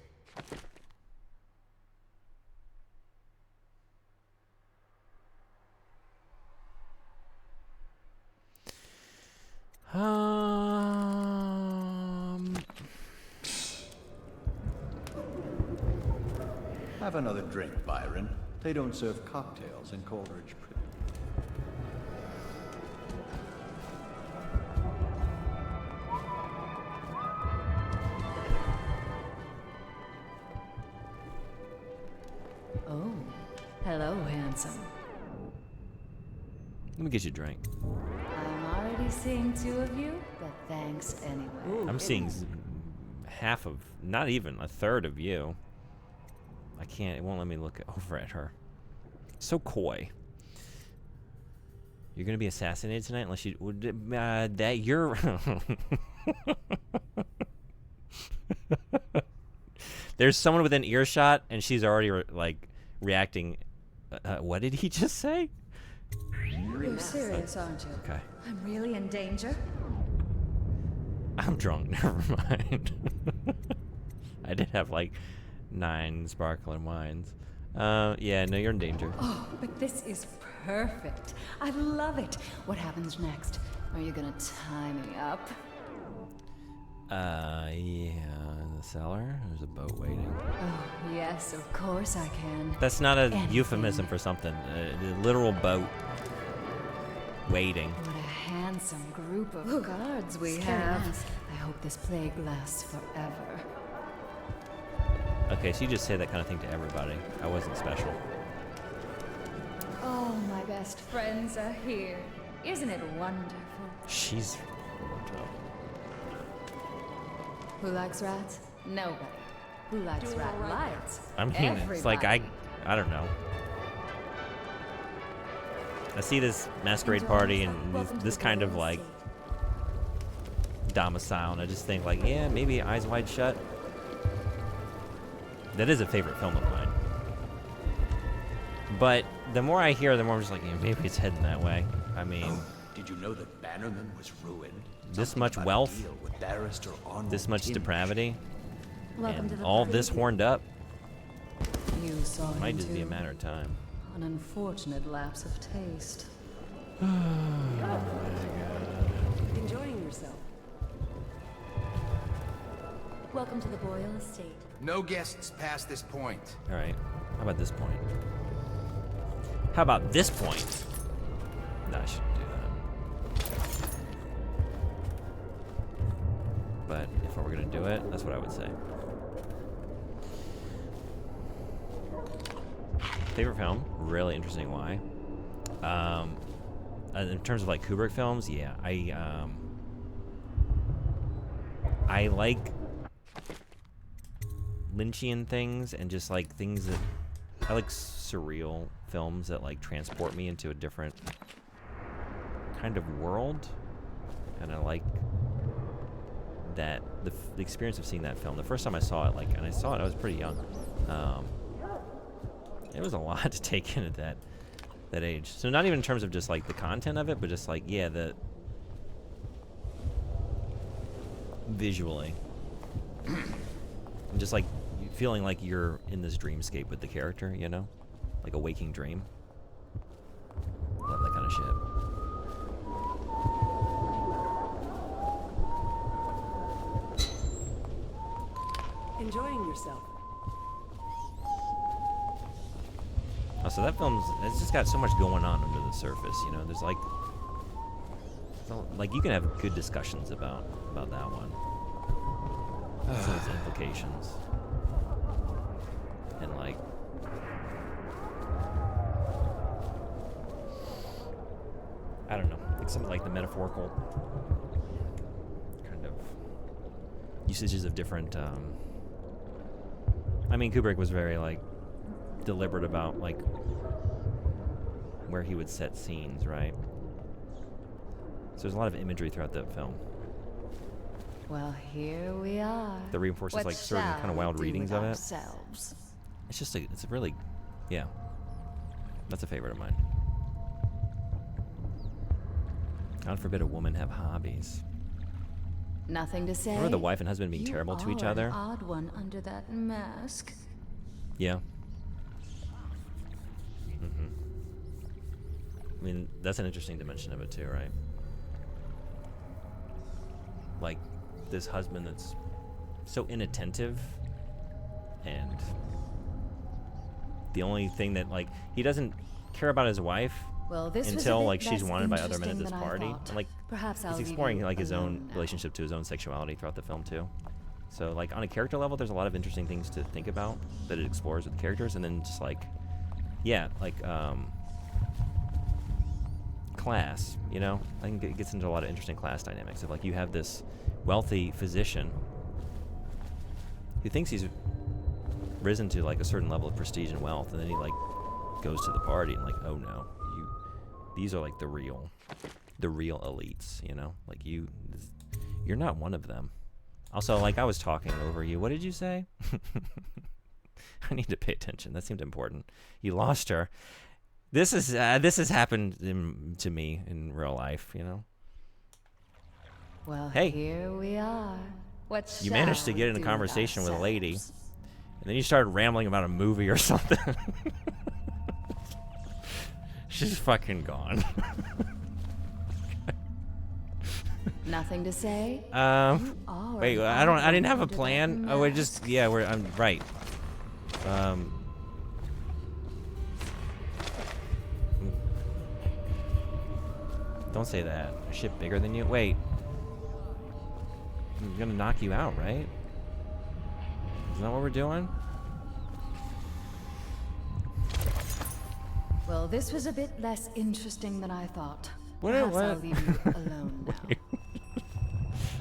Have another drink, Byron. They don't serve cocktails in Coleridge Prison. Oh, hello, handsome. Let me get you a drink. I'm already seeing 2 of you, but thanks anyway. I'm seeing half of, not even a third of you. I can't, it won't let me look over at her. So coy. You're gonna be assassinated tonight unless you, that you're, there's someone within earshot and she's already like reacting. What did he just say? You're serious, aren't you? Okay. I'm really in danger. I'm drunk. Never mind. I did have like 9 sparkling wines. Yeah, no, you're in danger. Oh, but this is perfect. I love it. What happens next? Are you gonna tie me up? Yeah, in the cellar. There's a boat waiting. Oh, yes, of course I can. That's not a Anything. euphemism for something. A literal boat waiting. What a handsome group of guards we have. nice. I hope this plague lasts forever. Okay, so you just say that kind of thing to everybody. I wasn't special. Oh, my best friends are here. Isn't it wonderful? She's... Who likes rats? Nobody. Who likes rat lights? I mean, it's like, I don't know. I see this masquerade party and this kind of like domicile, and I just think like, yeah, maybe Eyes Wide Shut. That is a favorite film of mine. But the more I hear, the more I'm just like, yeah, maybe it's heading that way. I mean, Did you know that Bannerman was ruined? this Something much about a wealth, deal with Barrister Arnold this much Timms. depravity, Welcome to and the all party. this horned up, You saw it him might just be a too. matter of time. An unfortunate lapse of taste. Enjoying yourself. Welcome to the Boyle Estate. No guests past this point. All right, how about this point? How about this point? No, I shouldn't do that. But if I were gonna do it, that's what I would say. Favorite film? Really interesting. Why? In terms of like Kubrick films, yeah, I like Lynchian things and just like things that I like surreal films that like transport me into a different kind of world, and I like that the experience of seeing that film. The first time I saw it, like, and I saw it, I was pretty young. It was a lot to take in at that age. So not even in terms of just like the content of it, but just like, yeah, the visually, and just like feeling like you're in this dreamscape with the character, you know, like a waking dream. Love that kind of shit. Enjoying yourself. Oh, so that film's, it's just got so much going on under the surface, you know. There's like you can have good discussions about that one. Some of its implications. And like, I don't know, like some of like the metaphorical kind of usages of different, I mean, Kubrick was very like deliberate about like where he would set scenes, right? So there's a lot of imagery throughout the film Well, here we are. that reinforces What like certain shall kind of we wild do readings with of it. ourselves? It's a really, yeah, that's a favorite of mine. God forbid a woman have hobbies. Nothing to say. Remember the wife and husband being You terrible to each are other? An odd one under that mask. Yeah. I mean, that's an interesting dimension of it too, right? Like this husband that's so inattentive, and the only thing that like he doesn't care about his wife Well, this was a until bit like she's less wanted by other men at interesting this than I party. thought. And like Perhaps I'll he's leave exploring you like his alone own now. relationship to his own sexuality throughout the film too. So like on a character level, there's a lot of interesting things to think about that it explores with the characters, and then just like, yeah, like class, you know? I think it gets into a lot of interesting class dynamics of like you have this wealthy physician who thinks he's risen to like a certain level of prestige and wealth, and then he like goes to the party and like, oh no, these are like the real elites, you know? Like you're not one of them. Also, like I was talking over you. What did you say? I need to pay attention. That seemed important. You lost her. This has happened to me in real life, you know. Well, Hey. here we are. What You managed to shall get we in a do conversation with a lady, ourselves? and then you started rambling about a movie or something. She's fucking gone. Nothing to say? Wait, I didn't have a plan. Oh, it just, yeah, I'm right. Don't say that. A ship bigger than you? Wait. I'm gonna knock you out, right? Isn't that what we're doing? Well, this was a bit less interesting than I thought. What? Perhaps I'll leave you alone now.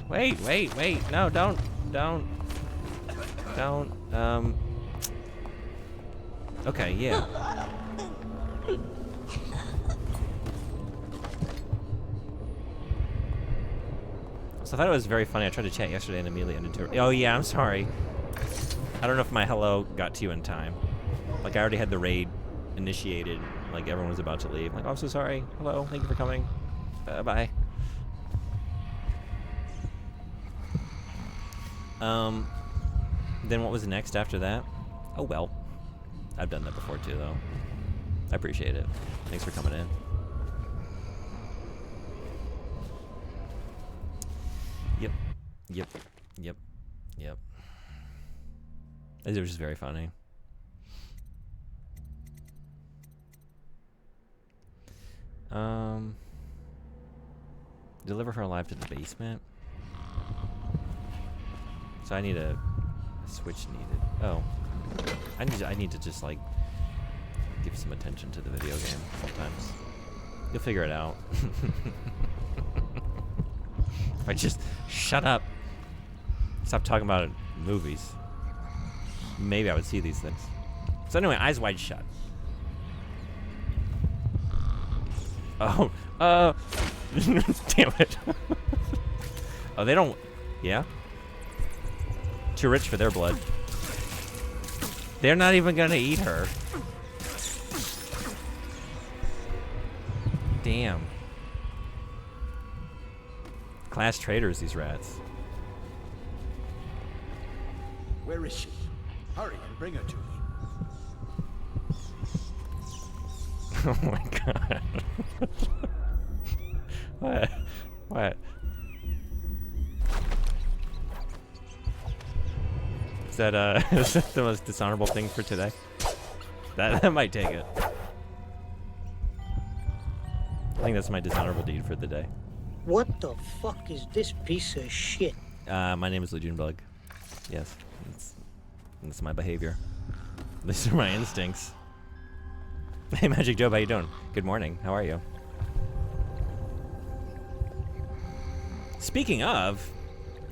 Wait. No, don't. Okay, yeah. So I thought it was very funny. I tried to chat yesterday and immediately ended to. Oh yeah, I'm sorry. I don't know if my hello got to you in time. Like I already had the raid initiated. Like everyone was about to leave. Like, oh, I'm so sorry. Hello, thank you for coming. Bye. Then what was next after that? Oh well. I've done that before too, though. I appreciate it. Thanks for coming in. Yep. It was just very funny. Deliver her alive to the basement. So I need a switch needed. Oh. I need to just like give some attention to the video game sometimes. You'll figure it out. If I just shut up. Stop talking about movies. Maybe I would see these things. So anyway, eyes wide shut. Oh, damn it. Oh, they don't, yeah? Too rich for their blood. They're not even gonna eat her. Damn. Class traitors, these rats. Where is she? Hurry and bring her to me. Oh my god. What? Is that is that the most dishonorable thing for today? That might take it. I think that's my dishonorable deed for the day. What the fuck is this piece of shit? My name is Legion Bug. Yes, that's my behavior. These are my instincts. Hey, Magic Joe, how you doing? Good morning. How are you? Speaking of,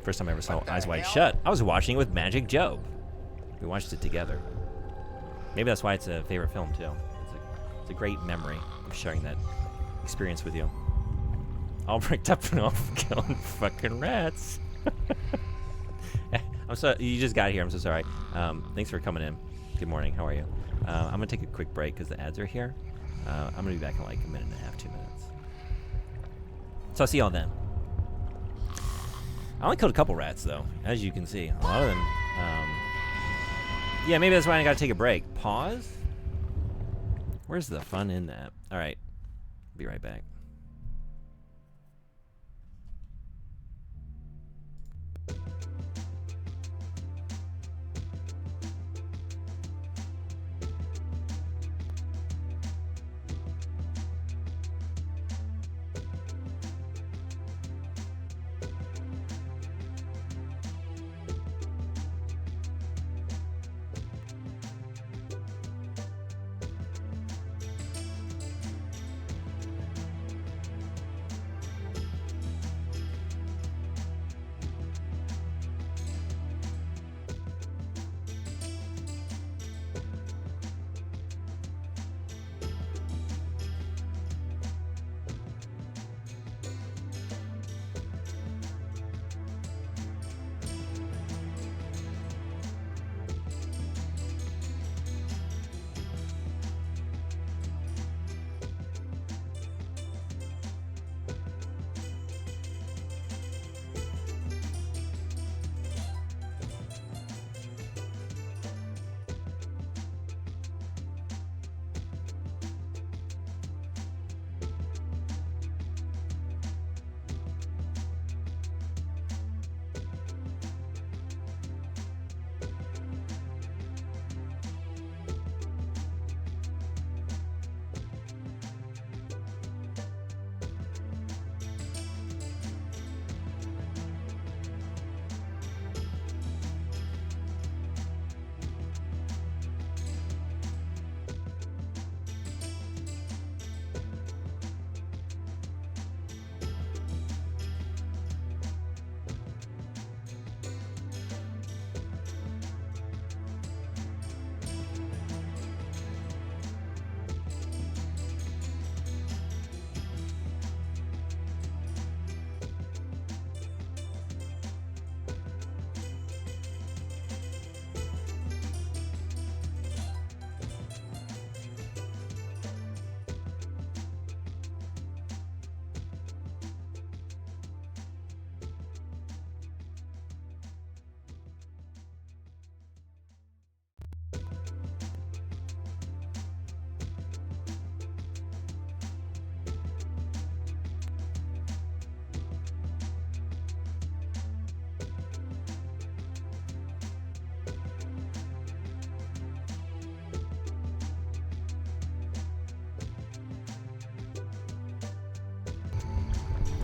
first time I ever saw Eyes Wide Shut, I was watching it with Magic Joe. We watched it together. Maybe that's why it's a favorite film too. It's a great memory of sharing that experience with you. All bricked up and off killing fucking rats. I'm so you just got here. I'm so sorry. Thanks for coming in. Good morning. How are you? I'm gonna take a quick break because the ads are here. I'm gonna be back in like a minute and a half, 2 minutes. So I'll see y'all then. I only killed a couple rats though, as you can see. A lot of them. Yeah, maybe that's why I gotta take a break. Pause. Where's the fun in that? All right, be right back.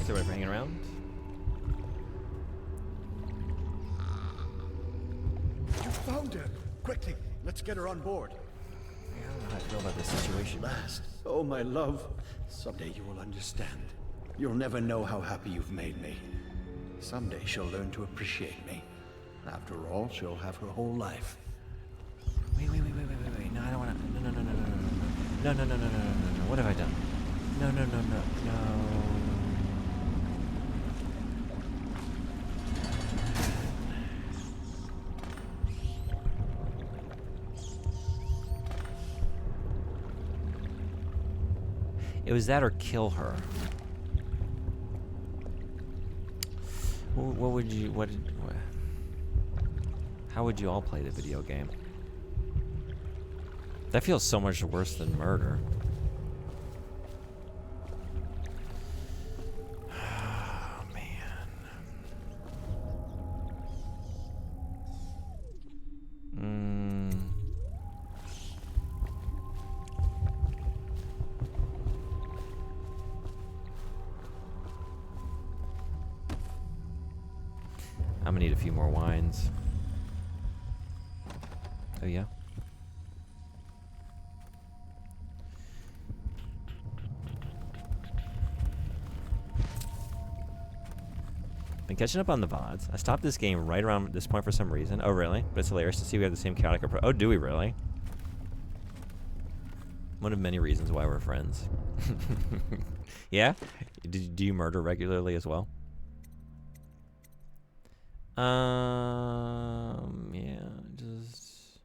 Thanks everybody for hanging around. You found her! Quickly, let's get her on board. I don't know how I feel about this situation. Last. Oh, my love. Someday you will understand. You'll never know how happy you've made me. Someday she'll learn to appreciate me. After all, she'll have her whole life. Wait. No, I don't want to. No. What have I done? No. It was that or kill her. What would you, how would you all play the video game? That feels so much worse than murder. Oh, man. I'm gonna need a few more wines. Oh, yeah? Been catching up on the VODs. I stopped this game right around this point for some reason. Oh, really? But it's hilarious to see we have the same chaotic approach. Oh, do we really? One of many reasons why we're friends. Yeah? Do you murder regularly as well? Yeah, just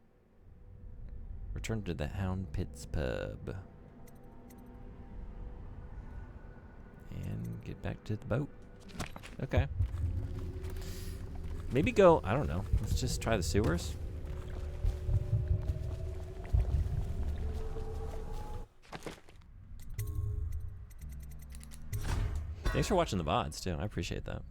return to the Hound Pits pub and get back to the boat. Okay. Maybe go, I don't know. Let's just try the sewers. Thanks for watching the VODs too. I appreciate that.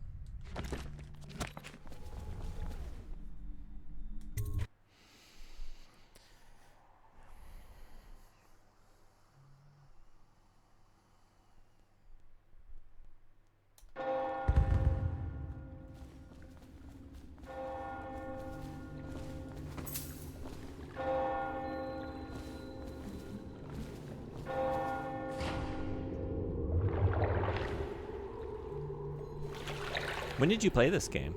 When did you play this game?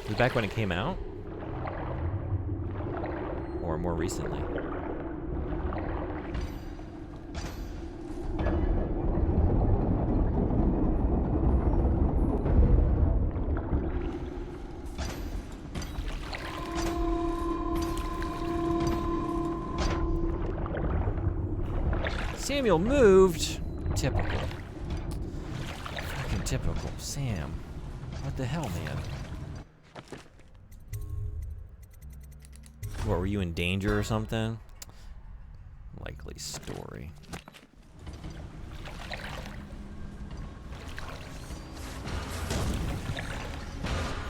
Was it back when it came out? Or more recently? Samuel moved. Typical. Fucking typical. Sam. What the hell, man? What, were you in danger or something? Likely story.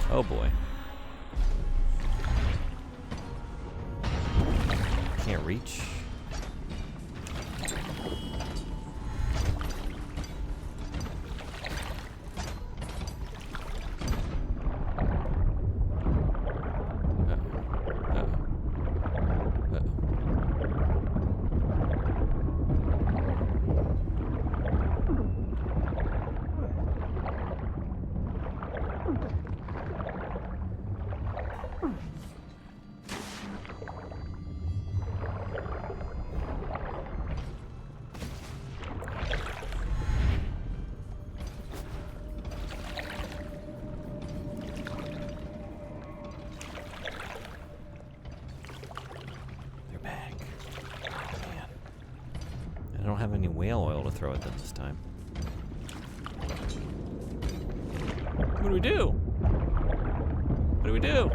Oh boy. Can't reach. I don't have any whale oil to throw at them this time. What do we do? What do we do?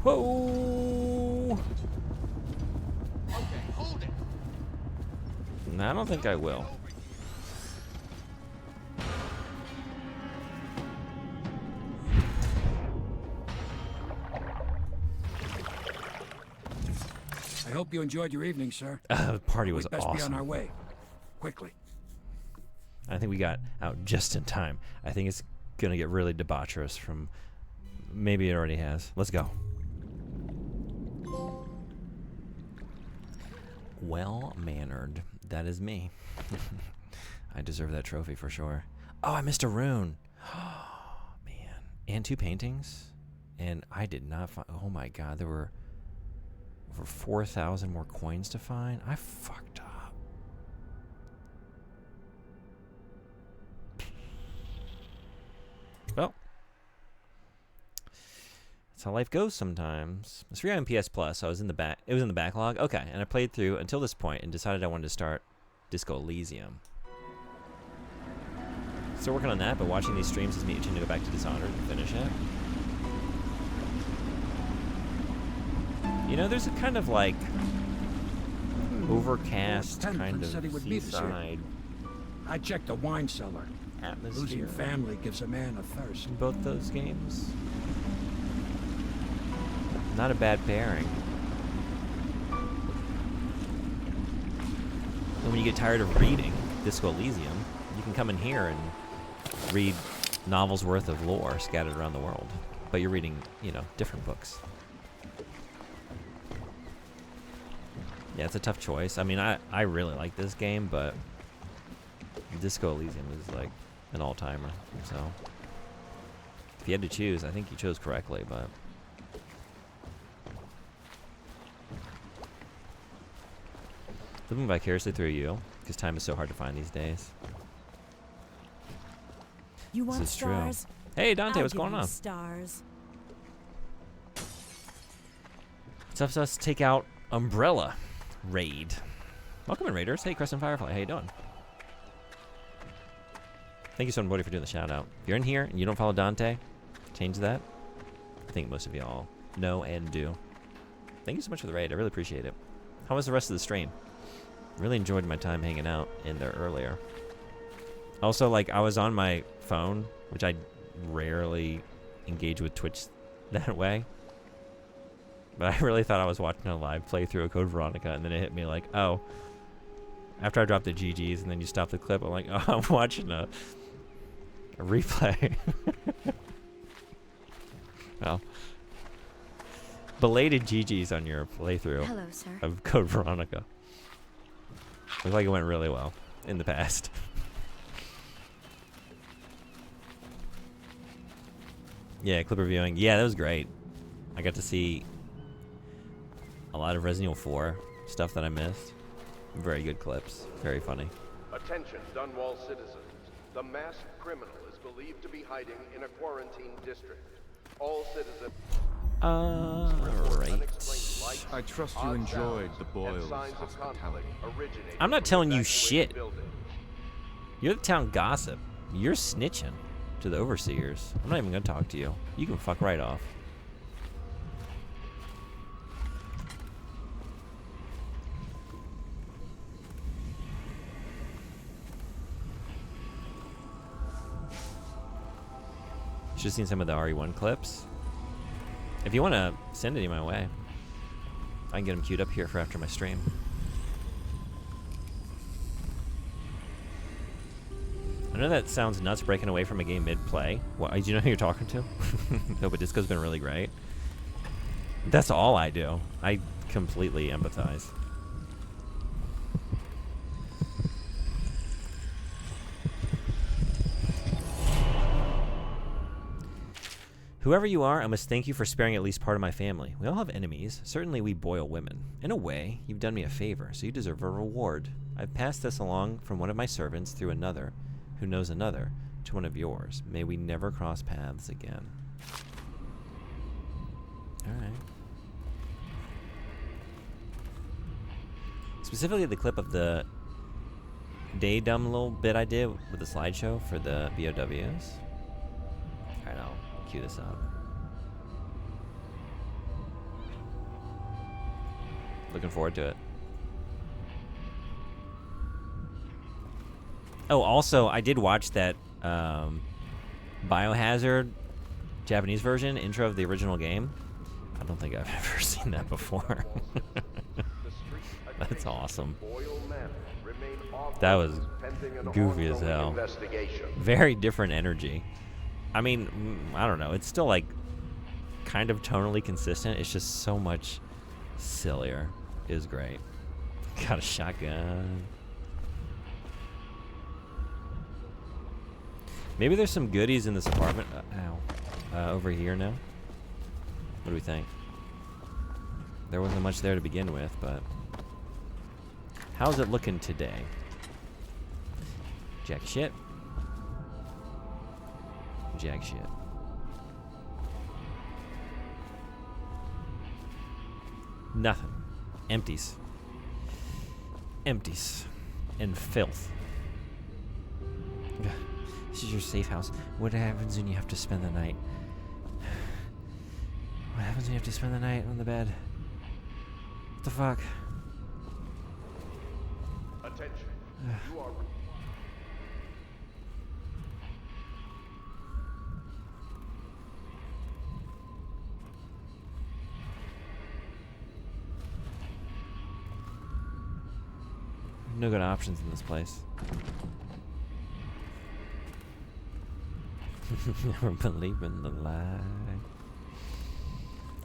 Whoa! Okay, hold it. I don't think I will. I hope you enjoyed your evening, sir. The party was We'd best be on awesome. our way. Quickly. I think we got out just in time. I think it's gonna get really debaucherous from... Maybe it already has. Let's go. Well-mannered. That is me. I deserve that trophy for sure. Oh, I missed a rune. Man. And 2 paintings. And I did not find... Oh my god, there were over 4,000 more coins to find. I fucked up. Well, that's how life goes sometimes. It's free on PS Plus, so I was in the back. It was in the backlog. Okay, and I played through until this point and decided I wanted to start Disco Elysium. Still working on that, but watching these streams is me itching to go back to Dishonored and finish it. You know, there's a kind of like overcast kind of seaside I checked the wine cellar. atmosphere. Losing family gives a man a thirst. In both those games. Not a bad pairing. And when you get tired of reading Disco Elysium, you can come in here and read novels worth of lore scattered around the world. But you're reading, you know, different books. Yeah, it's a tough choice. I mean, I really like this game, but Disco Elysium is like an all-timer. So if you had to choose, I think you chose correctly, but living vicariously through you, because time is so hard to find these days. You want This is true. stars? Hey, Dante, I'll what's give going you on? Stars. It's up to us to take out Umbrella Raid. Welcome in, Raiders. Hey, Crescent Firefly, how you doing? Thank you so much, Bodhi, for doing the shout out. If you're in here and you don't follow Dante, change that. I think most of you all know and do. Thank you so much for the raid. I really appreciate it. How was the rest of the stream? Really enjoyed my time hanging out in there earlier. Also, like, I was on my phone, which I rarely engage with Twitch that way. But I really thought I was watching a live playthrough of Code Veronica, and then it hit me like, oh. After I dropped the GGs and then you stop the clip, I'm like, oh, I'm watching a replay. Well, belated GGs on your playthrough Hello, sir. of Code Veronica. Looks like it went really well in the past. Yeah, clip reviewing. Yeah, that was great. I got to see a lot of Resident Evil 4 stuff that I missed. Very good clips. Very funny. Attention, Dunwall citizens. The masked criminal is believed to be hiding in a quarantine district. All citizens... Alright. I trust you enjoyed the Boyle's hospitality. I'm not telling you shit. You're the town gossip. You're snitching to the overseers. I'm not even gonna talk to you. You can fuck right off. Should have seen some of the RE1 clips. If you want to send any my way, I can get them queued up here for after my stream. I know that sounds nuts breaking away from a game mid-play. What, do you know who you're talking to? No, but Disco's been really great. That's all I do. I completely empathize. Whoever you are, I must thank you for sparing at least part of my family. We all have enemies. Certainly we boil women. In a way, you've done me a favor, so you deserve a reward. I've passed this along from one of my servants through another, who knows another, to one of yours. May we never cross paths again. Alright. Specifically the clip of the day-dumb little bit I did with the slideshow for the BOWs. Alright, I'll cue this up. Looking forward to it. Oh, also, I did watch that Biohazard Japanese version intro of the original game. I don't think I've ever seen that before. That's awesome. Boyle Manor remain off That was pending an goofy as ongoing hell. investigation. Very different energy. I mean, I don't know. It's still like kind of tonally consistent. It's just so much sillier. It was great. Got a shotgun. Maybe there's some goodies in this apartment. Over here now. What do we think? There wasn't much there to begin with, but how's it looking today? Jack shit. Jack shit. Nothing. Empties. Empties. And filth. This is your safe house. What happens when you have to spend the night? What happens when you have to spend the night on the bed? What the fuck? Attention. You are No good options in this place. Never believe in the lie.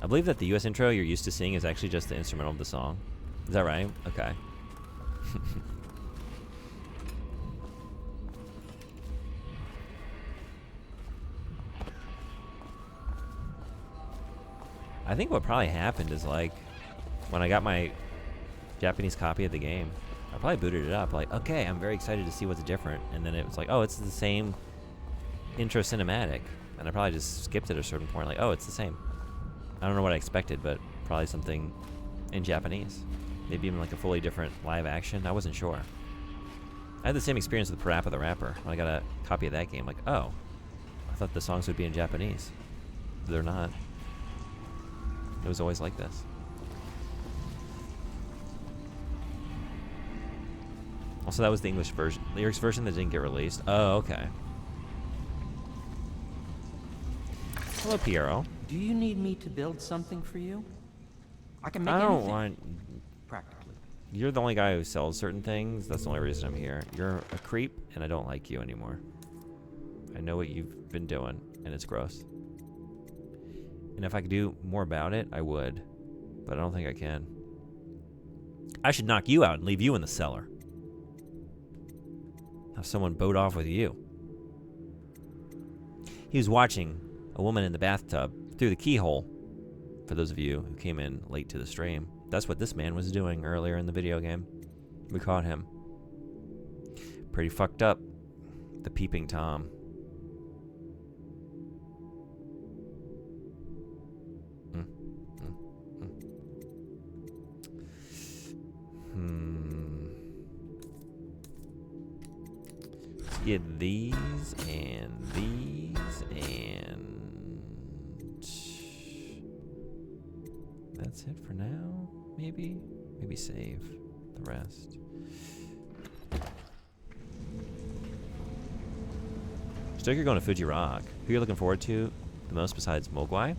I believe that the US intro you're used to seeing is actually just the instrumental of the song. Is that right? Okay. I think what probably happened is like when I got my Japanese copy of the game, I probably booted it up like, okay, I'm very excited to see what's different, and then it was like, oh, it's the same intro cinematic, and I probably just skipped it at a certain point like, oh, it's the same. I don't know what I expected, but probably something in Japanese, maybe even like a fully different live action. I wasn't sure. I had the same experience with Parappa the Rapper when I got a copy of that game, like, oh, I thought the songs would be in Japanese. They're not. It was always like this. Also, that was the English version, lyrics version that didn't get released. Oh, okay. Hello, Piero. Do you need me to build something for you? I can make I don't anything. want... Practically. You're the only guy who sells certain things. That's the only reason I'm here. You're a creep, and I don't like you anymore. I know what you've been doing, and it's gross. And if I could do more about it, I would. But I don't think I can. I should knock you out and leave you in the cellar. Have someone boat off with you. He was watching a woman in the bathtub through the keyhole. For those of you who came in late to the stream, that's what this man was doing earlier in the video game. We caught him. Pretty fucked up. The peeping Tom. Get these and these and that's it for now. Maybe save the rest. Stoker going to Fuji Rock. Who are you looking forward to the most besides Mogwai?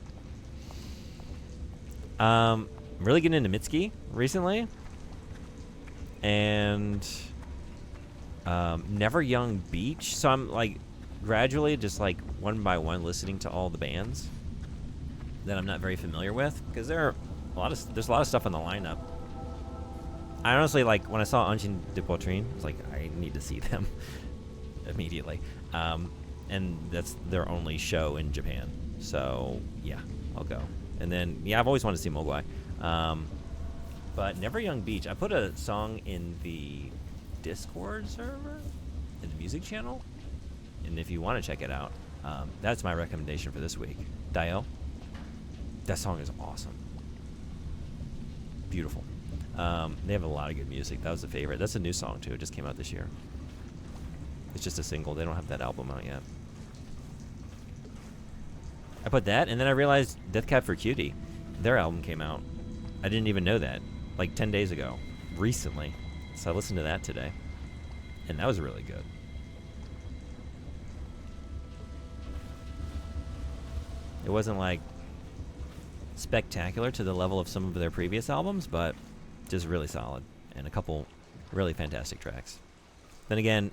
I'm really getting into Mitsuki recently, and Never Young Beach. So I'm like gradually just like one by one listening to all the bands that I'm not very familiar with, because there's a lot of stuff on the lineup. I honestly, like, when I saw Anjin de Poitrine, I was like, I need to see them immediately. And that's their only show in Japan. So yeah, I'll go. And then yeah, I've always wanted to see Mogwai. But Never Young Beach, I put a song in the Discord server, in the music channel, and if you want to check it out, that's my recommendation for this week. Dio, that song is awesome, beautiful. They have a lot of good music. That was a favorite. That's a new song too. It just came out this year. It's just a single. They don't have that album out yet. I put that, and then I realized Death Cab for Cutie, their album came out. I didn't even know that, like 10 days ago, recently. So I listened to that today, and that was really good. It wasn't like spectacular to the level of some of their previous albums, but just really solid. and a couple really fantastic tracks. Then again,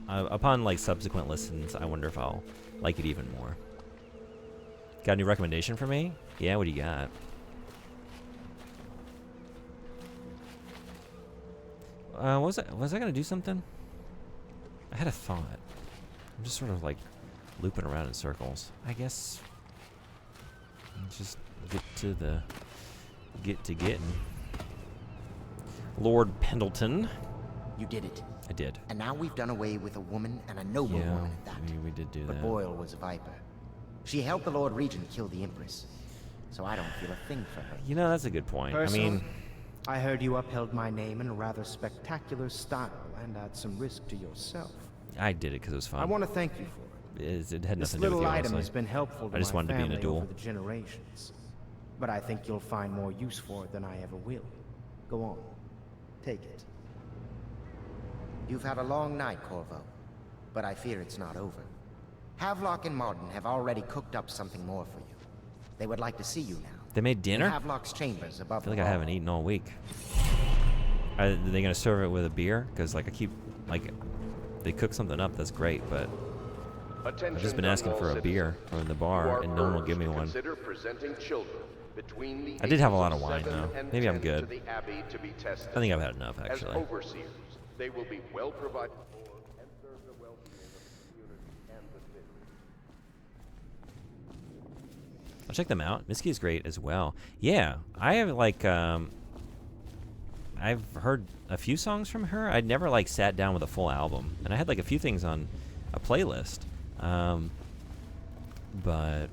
upon like subsequent listens, I wonder if I'll like it even more. Got a new recommendation for me? Yeah, what do you got? Was I gonna do something? I had a thought. I'm just sort of like looping around in circles. I guess just get to getting. Lord Pendleton. You did it. I did. And now we've done away with a woman, and a noble woman at that. We did do but that. Boyle was a viper. She helped the Lord Regent kill the Empress. So I don't feel a thing for her. You know, that's a good point. Personally, I mean, I heard you upheld my name in a rather spectacular style and at some risk to yourself. I did it because it was fun. I want to thank you for it. It had This nothing to do with little you, item honestly. has been helpful to I just my wanted to be in a family duel. over the generations. But I think you'll find more use for it than I ever will. Go on. Take it. You've had a long night, Corvo. But I fear it's not over. Havelock and Martin have already cooked up something more for you. They would like to see you now. They made dinner? In Havelock's chambers I above feel like the I hall. haven't eaten all week. Are they gonna serve it with a beer? Because like I keep like they cook something up that's great, but I've just been asking for a beer from the bar, and no one will give me one. Consider presenting children between the I did have a lot ages of wine, 7 though. and Maybe I'm 10 good. to the Abbey to be tested. I think I've had enough, actually. As overseers, they will be well provided for and serve the well-being of the community and the city. I'll check them out. Miski is great as well. Yeah, I have like I've heard a few songs from her. I'd never like sat down with a full album, and I had like a few things on a playlist. But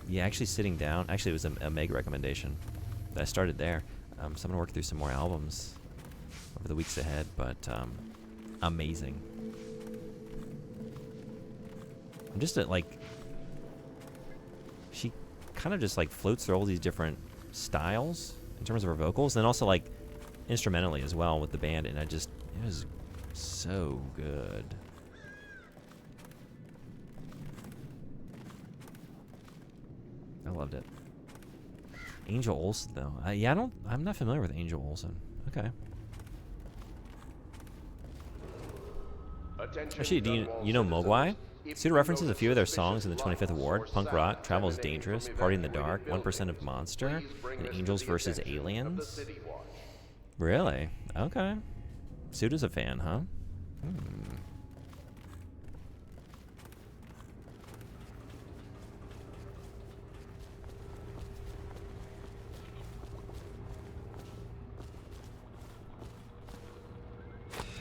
yeah, actually sitting down. Actually, it was a Meg recommendation that I started there. So I'm gonna work through some more albums over the weeks ahead. But amazing. I'm just like. She kind of just like floats through all these different styles in terms of her vocals, and also like instrumentally as well with the band, and it was so good. I loved it. Angel Olsen though, yeah, I'm not familiar with Angel Olsen. Okay. Actually, do you know Mogwai? Pseudo references a few of their songs in the 25th Award: Punk Rock, Travel is Dangerous, Party in the Dark, 1% of Monster, and Angels vs. Aliens. Really? Okay. Pseudo's a fan, huh?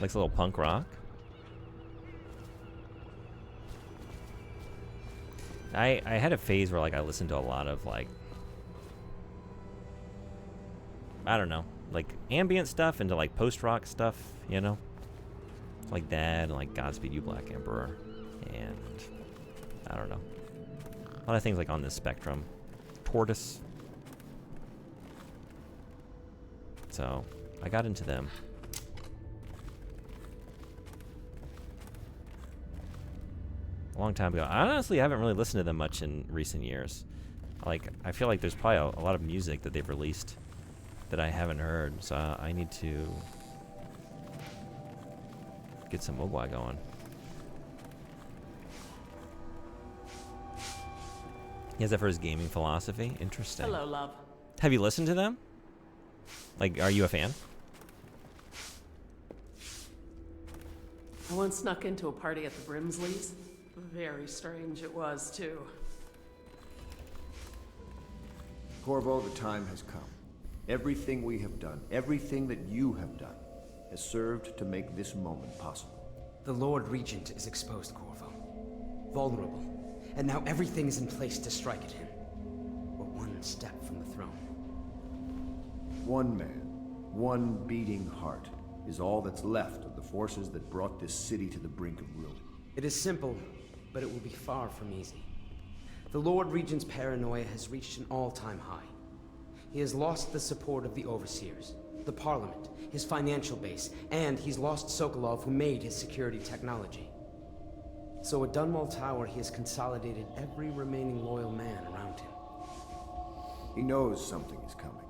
Likes a little punk rock. I had a phase where like I listened to a lot of like I don't know, like ambient stuff into like post-rock stuff, you know? Like that and like Godspeed You Black Emperor and I don't know. A lot of things like on this spectrum. Tortoise. So I got into them. A long time ago. I honestly haven't really listened to them much in recent years. Like, I feel like there's probably a lot of music that they've released that I haven't heard, so I need to get some Mogwai going. He has that for his gaming philosophy. Interesting. Hello, love. Have you listened to them? Like, are you a fan? I once snuck into a party at the Brimsleys. Very strange it was, too. Corvo, the time has come. Everything we have done, everything that you have done, has served to make this moment possible. The Lord Regent is exposed, Corvo. Vulnerable. And now everything is in place to strike at him. We're one step from the throne. One man, one beating heart, is all that's left of the forces that brought this city to the brink of ruin. It is simple, but it will be far from easy. The Lord Regent's paranoia has reached an all-time high. He has lost the support of the Overseers, the Parliament, his financial base, and he's lost Sokolov, who made his security technology. So at Dunwall Tower, he has consolidated every remaining loyal man around him. He knows something is coming.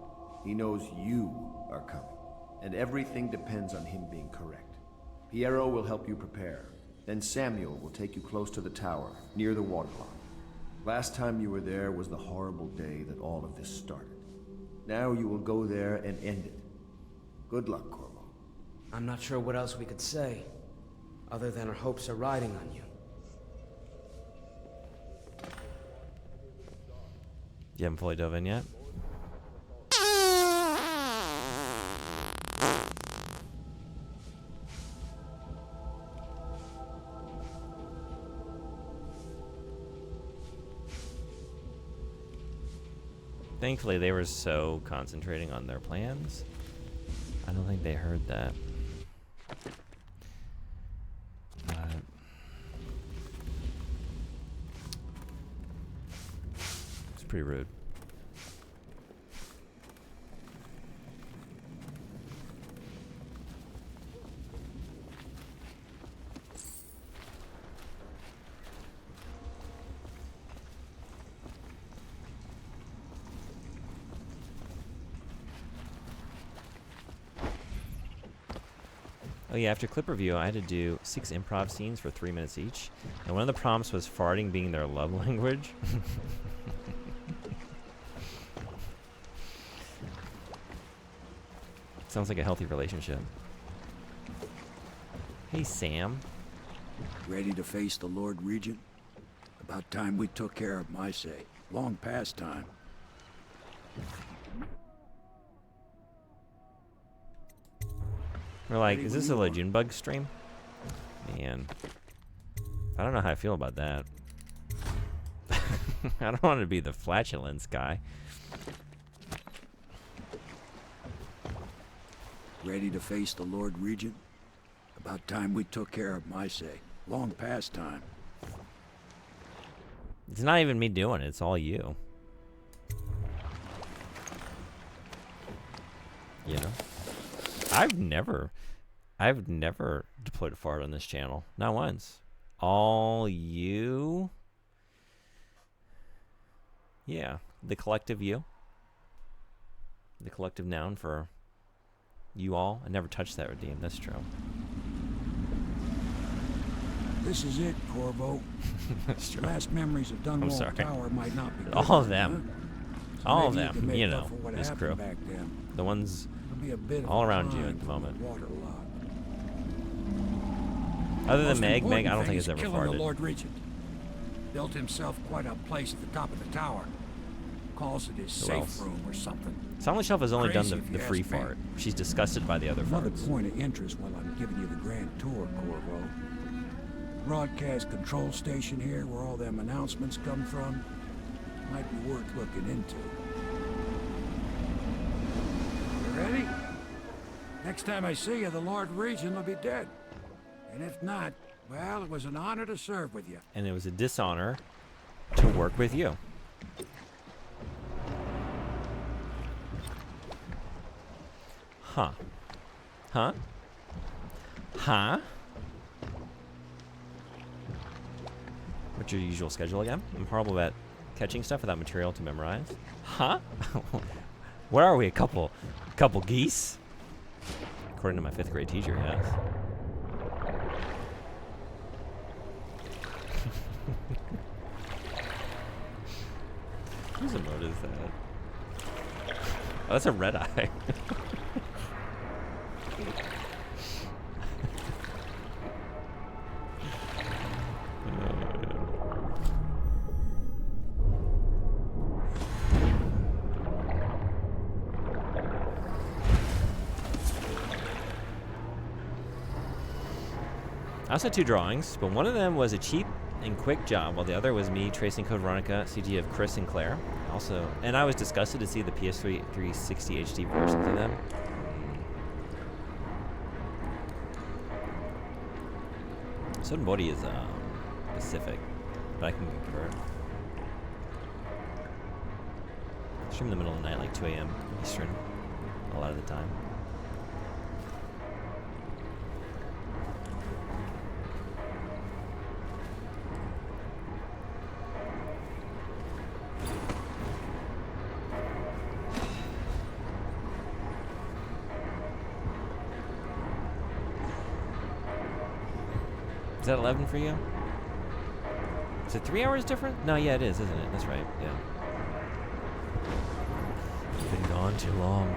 He knows you are coming. and everything depends on him being correct. Piero will help you prepare. Then Samuel will take you close to the tower, near the waterlock. Last time you were there was the horrible day that all of this started. Now you will go there and end it. Good luck, Corvo. I'm not sure what else we could say, other than our hopes are riding on you. You haven't fully dove in yet? Thankfully, they were so concentrating on their plans. I don't think they heard that. It's pretty rude. Oh yeah, after clip review, I had to do 6 improv scenes for 3 minutes each, and one of the prompts was farting being their love language. Sounds like a healthy relationship. Hey, Sam. Ready to face the Lord Regent? About time we took care of my say. Long past time. We're like, is this a Legion bug stream? Man. I don't know how I feel about that. I don't want to be the flatulence guy. Ready to face the Lord Regent? About time we took care of my say. Long past time. It's not even me doing it, it's all you. You know? I've never deployed a fart on this channel. Not once. All you. Yeah, the collective you. The collective noun for you all. I never touched that redeem, that's true. This is it, Corvo. That's true. Last memories of Dunwall sorry. Tower might not be good, all of them. huh? So All of maybe you can them, make you up know, for what this happened crew. back then. The ones It'll be a bit of all a around you climb at the from moment. Waterlock. Other than Most Meg, I important don't think thing has is ever killing farted. the Lord Regent. Built himself quite a place at the top of the tower. Calls it his Who safe else? room or something. Silent Shelf has only Crazy done if the you free ask me. fart. She's disgusted by the other Another farts. point of interest while I'm giving you the grand tour, Corvo. Broadcast control station here where all them announcements come from. Might be worth looking into. You ready? Next time I see you, the Lord Regent will be dead. And if not, well, it was an honor to serve with you. And it was a dishonor to work with you. Huh. Huh? Huh? What's your usual schedule again? I'm horrible at catching stuff without material to memorize. Huh? Where are we? A couple geese? According to my 5th grade teacher, yes. Whose emote is that? Oh, that's a red eye. I also had 2 drawings, but one of them was a cheap and quick job, while the other was me tracing Code Veronica, CG of Chris and Claire. And I was disgusted to see the PS3 360 HD versions of them. Certain body is specific, but I can convert. Stream in the middle of the night, like 2 a.m. Eastern, a lot of the time. that 11 for you? Is it 3 hours different? No, yeah, it is, isn't it? That's right, yeah. Been gone too long.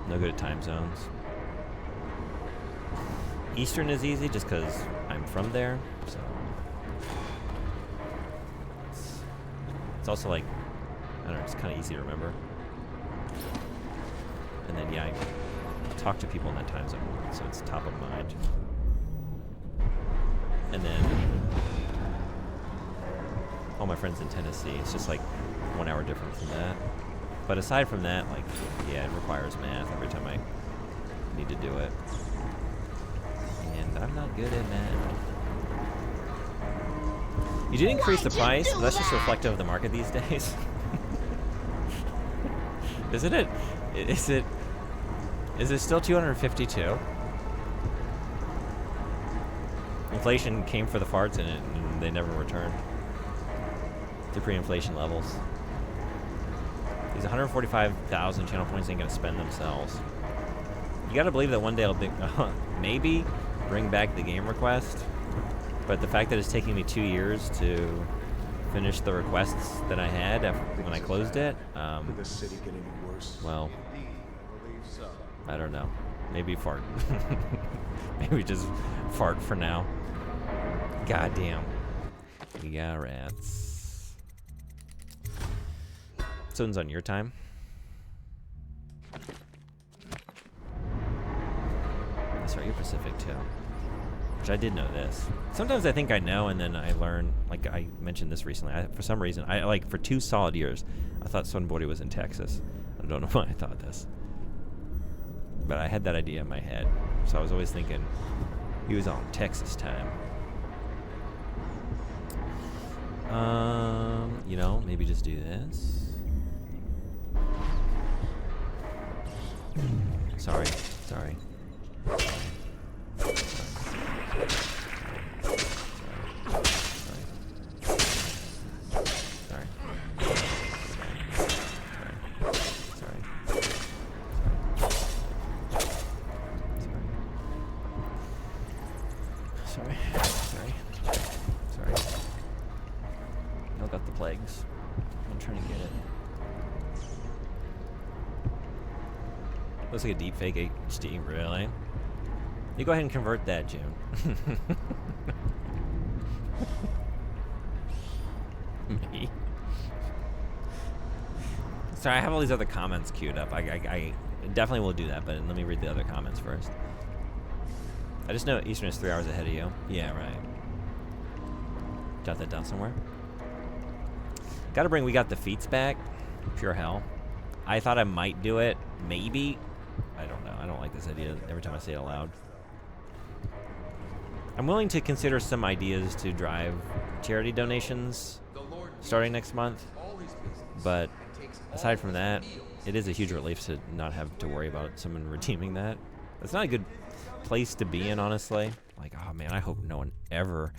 No good at time zones. Eastern is easy just because I'm from there, so. It's also like, I don't know, it's kind of easy to remember. And then, yeah, I talk to people in that time zone, so it's top of mind. And then, all my friends in Tennessee, it's just like 1 hour difference from that. But aside from that, like, yeah, it requires math every time I need to do it. And I'm not good at math. You did increase the price, but that's just reflective of the market these days. Isn't it? Is it still 252? Inflation came for the farts in it, and they never returned to pre-inflation levels. These 145,000 channel points ain't gonna spend themselves. You gotta believe that one day it'll be, maybe bring back the game request, but the fact that it's taking me 2 years to finish the requests that I had when I closed it, Could the city get any worse? well, I don't know. Maybe fart. Maybe just fart for now. Goddamn. We got rats. Sun's on your time. That's right, you're Pacific too. Which I did know this. Sometimes I think I know, and then I learn. Like I mentioned this recently. For some reason, for 2 solid years, I thought Sunbody was in Texas. I don't know why I thought this, but I had that idea in my head. So I was always thinking he was on Texas time. You know, maybe just do this. Sorry. I got the plagues. I'm trying to get it. Looks like a deep fake HD, really? You go ahead and convert that, June. Me. Sorry, I have all these other comments queued up. I definitely will do that, but let me read the other comments first. I just know Eastern is 3 hours ahead of you. Yeah, right. Jot that down somewhere. We got the feats back. Pure hell. I thought I might do it. Maybe. I don't know. I don't like this idea every time I say it aloud. I'm willing to consider some ideas to drive charity donations starting next month. But aside from that, it is a huge relief to not have to worry about someone redeeming that. That's not a good place to be in, honestly. Like, oh man, I hope no one ever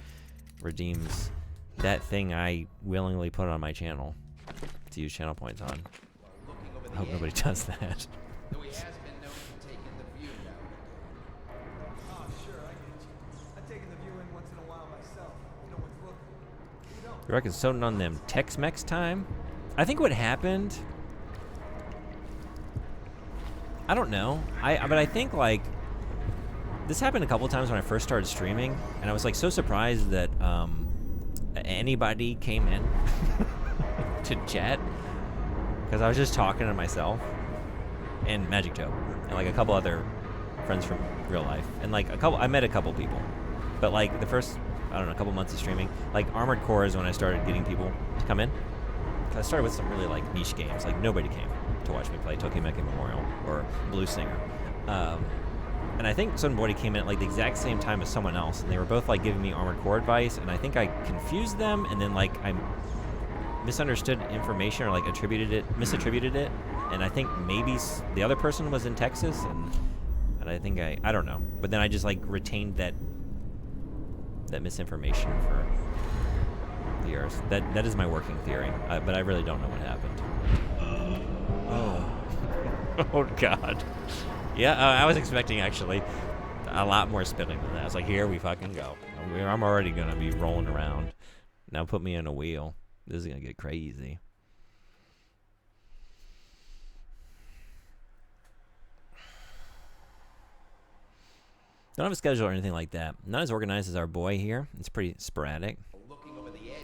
redeems that thing I willingly put on my channel to use channel points on. I hope nobody does that. You reckon soda on them Tex-Mex time? I think what happened, I don't know. But I think like this happened a couple times when I first started streaming, and I was like so surprised that anybody came in to chat, because I was just talking to myself and Magic Joe and like a couple other friends from real life, and like I met a couple people, but like the first, I don't know, a couple months of streaming, like Armored Core is when I started getting people to come in. I started with some really like niche games, like nobody came to watch me play Tokyo Mecha Memorial or Blue Singer. And I think somebody came in at like the exact same time as someone else, and they were both like giving me Armored Core advice, and I think I confused them, and then like I misunderstood information or like misattributed it, and I think maybe the other person was in Texas, and I think I don't know, but then I just like retained that misinformation for years. That is my working theory, but I really don't know what happened. Oh, oh God. Yeah, I was expecting actually. a lot more spinning than that. It's like, here we fucking go. I'm already going to be rolling around. Now put me in a wheel. This is going to get crazy. Don't have a schedule or anything like that. Not as organized as our boy here. It's pretty sporadic.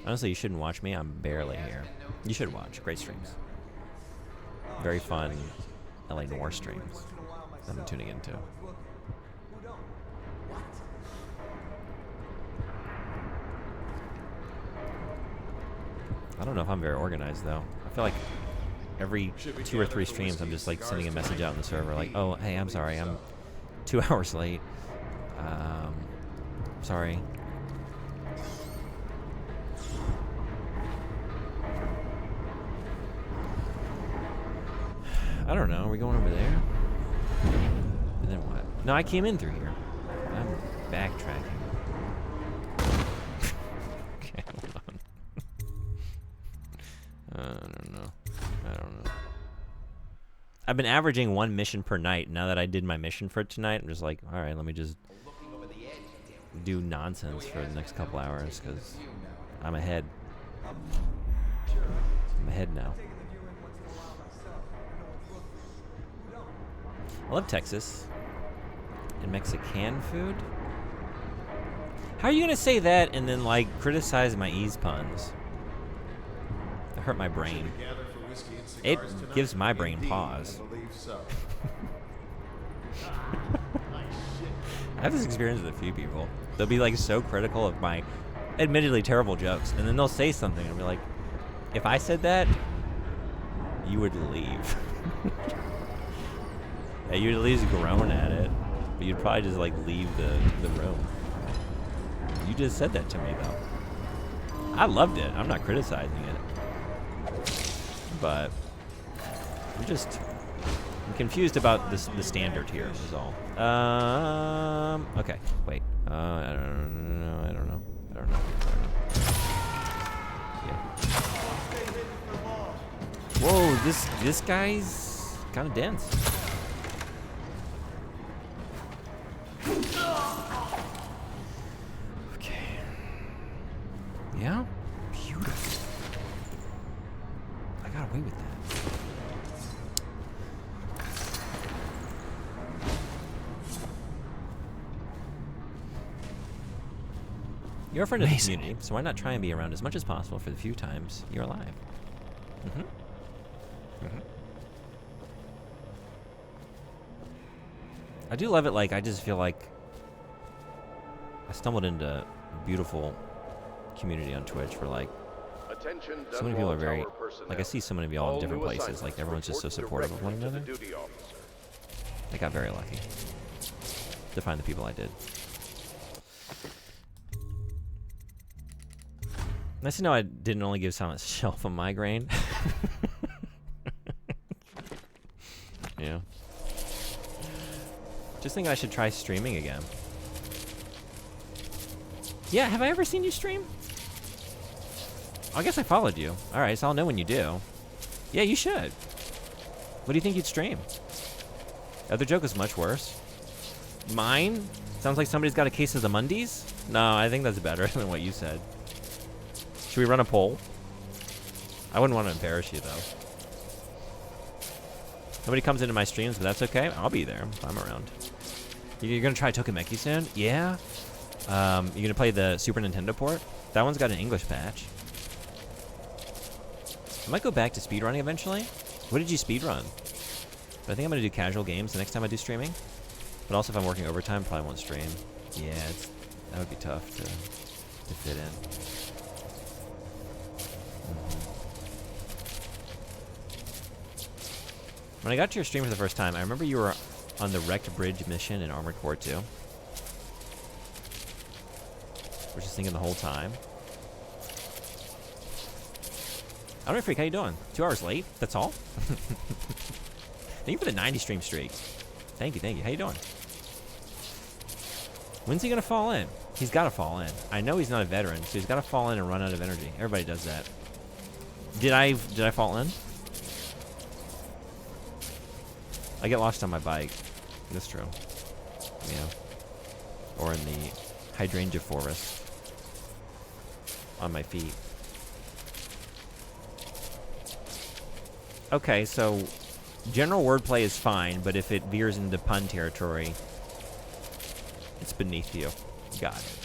Honestly, you shouldn't watch me. I'm barely here. You should watch. Great streams. Very fun LA Noir streams that I'm tuning into. I don't know if I'm very organized, though. I feel like every 2 or 3 streams, I'm just like sending a message out in the server like, oh, hey, I'm sorry. I'm 2 hours late. Sorry. I don't know. Are we going over there? And then what? No, I came in through here. I'm backtracking. Okay, hold on. I don't know. I've been averaging 1 mission per night. Now that I did my mission for tonight, I'm just like, all right, let me just do nonsense for the next couple hours because I'm ahead. I'm ahead now. I love Texas. And Mexican food? How are you gonna say that and then like criticize my ease puns? That hurt my brain. It gives my brain pause. I have this experience with a few people. They'll be like so critical of my admittedly terrible jokes, and then they'll say something and be like, if I said that, you would leave. Yeah, you'd at least groan at it, but you'd probably just like leave the room. You just said that to me though. I loved it. I'm not criticizing it, but I'm confused about the standard here is all. Okay, wait. I don't know. Yeah. Whoa, this guy's kind of dense. Okay. Yeah? Beautiful. I got away with that. You're a friend of the community, so why not try and be around as much as possible for the few times you're alive? I do love it, like, I just feel like I stumbled into a beautiful community on Twitch where, like, so many people are very, like, I see so many of y'all in different places, like, everyone's just so supportive of one another. I got very lucky to find the people I did. Nice to know I didn't only give Silent Shelf a migraine. Yeah. Just think I should try streaming again. Yeah, have I ever seen you stream? I guess I followed you. Alright, so I'll know when you do. Yeah, you should. What do you think you'd stream? The other joke is much worse. Mine? Sounds like somebody's got a case of the Mondays? No, I think that's better than what you said. Should we run a poll? I wouldn't want to embarrass you, though. Nobody comes into my streams, but that's okay. I'll be there if I'm around. You're going to try Tokimeki soon? Yeah. You're going to play the Super Nintendo port? That one's got an English patch. I might go back to speedrunning eventually. What did you speedrun? But I think I'm going to do casual games the next time I do streaming. But also if I'm working overtime, probably won't stream. Yeah, that would be tough to fit in. When I got to your stream for the first time, I remember you were on the Wrecked Bridge mission in Armored Core 2. We're just thinking the whole time. Alright, Freak, how you doing? 2 hours late? That's all? Thank you for the 90 stream streak. Thank you. How you doing? When's he gonna fall in? He's gotta fall in. I know he's not a veteran, so he's gotta fall in and run out of energy. Everybody does that. Did I fall in? I get lost on my bike. That's true. Yeah. or in the hydrangea forest on my feet. Okay, so general wordplay is fine, but if it veers into pun territory, it's beneath you. Got it.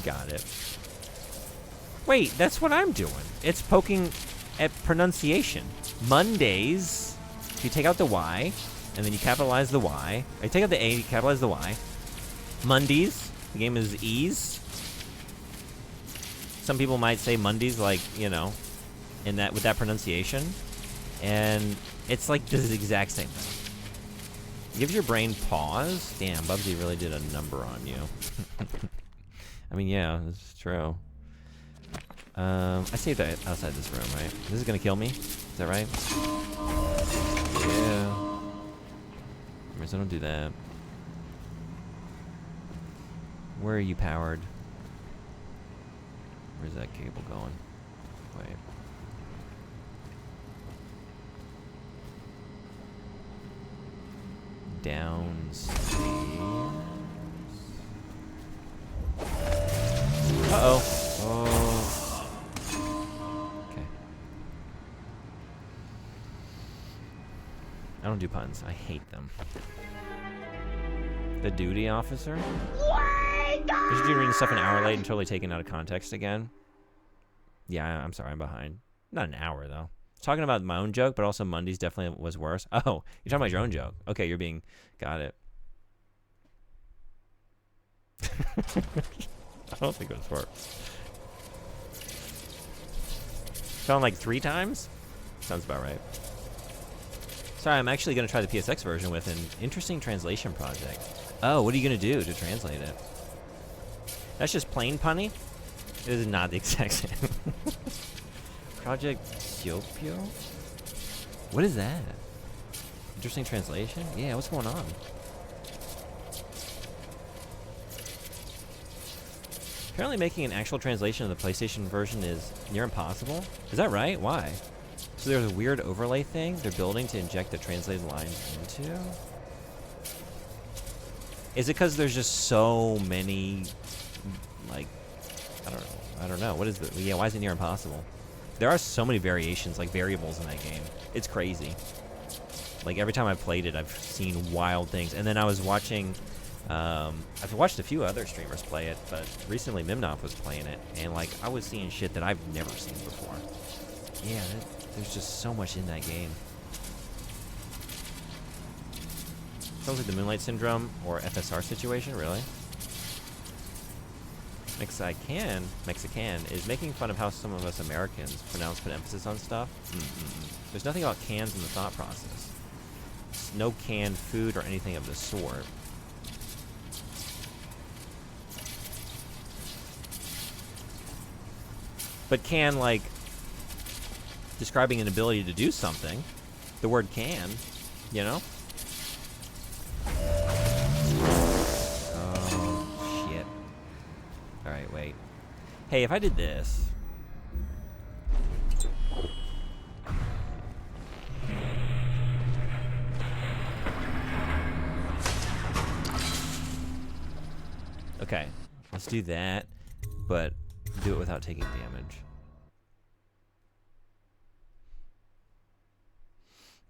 Got it. Wait, that's what I'm doing. It's poking at pronunciation. Mondays, if you take out the Y, and then you capitalize the Y. I take out the A, you capitalize the Y. Mondays, the game is E's. Some people might say Mondays, like, you know, in that with that pronunciation. And it's like this exact same thing. Gives your brain pause. Damn, Bubsy really did a number on you. I mean, yeah, this is true. I saved it outside this room, right? This is gonna kill me? Is that right? Yeah. So don't do that. Where are you powered? Where's that cable going? Wait. Downstairs. Uh-oh. Oh. Okay. I don't do puns. I hate them. The duty officer? There's a dude reading stuff an hour late and totally taken out of context again. Yeah, I'm sorry, I'm behind. Not an hour, though. Talking about my own joke, but also Monday's definitely was worse. Oh, you're talking about your own joke. Okay, you're being... Got it. I don't think it was worse. Found like 3 times? Sounds about right. Sorry, I'm actually going to try the PSX version with an interesting translation project. Oh, what are you going to do to translate it? That's just plain punny? It is not the exact same. Project Siopio? What is that? Interesting translation? Yeah, what's going on? Apparently making an actual translation of the PlayStation version is near impossible. Is that right? Why? So there's a weird overlay thing they're building to inject the translated lines into? Is it because there's just so many, like, I don't know. What is the, yeah, why is it near impossible? There are so many variations, like variables in that game. It's crazy. Like every time I've played it, I've seen wild things. And then I was watching, I've watched a few other streamers play it, but recently Mimnoff was playing it, and like I was seeing shit that I've never seen before. Yeah, there's just so much in that game. Sounds like the Moonlight Syndrome or FSR situation, really. Mexican is making fun of how some of us Americans pronounce, put emphasis on stuff. There's nothing about cans in the thought process. There's no canned food or anything of the sort. But can, like, describing an ability to do something, the word can, you know? Oh, shit. Alright, wait. Hey, if I did this... Okay, let's do that, but do it without taking damage.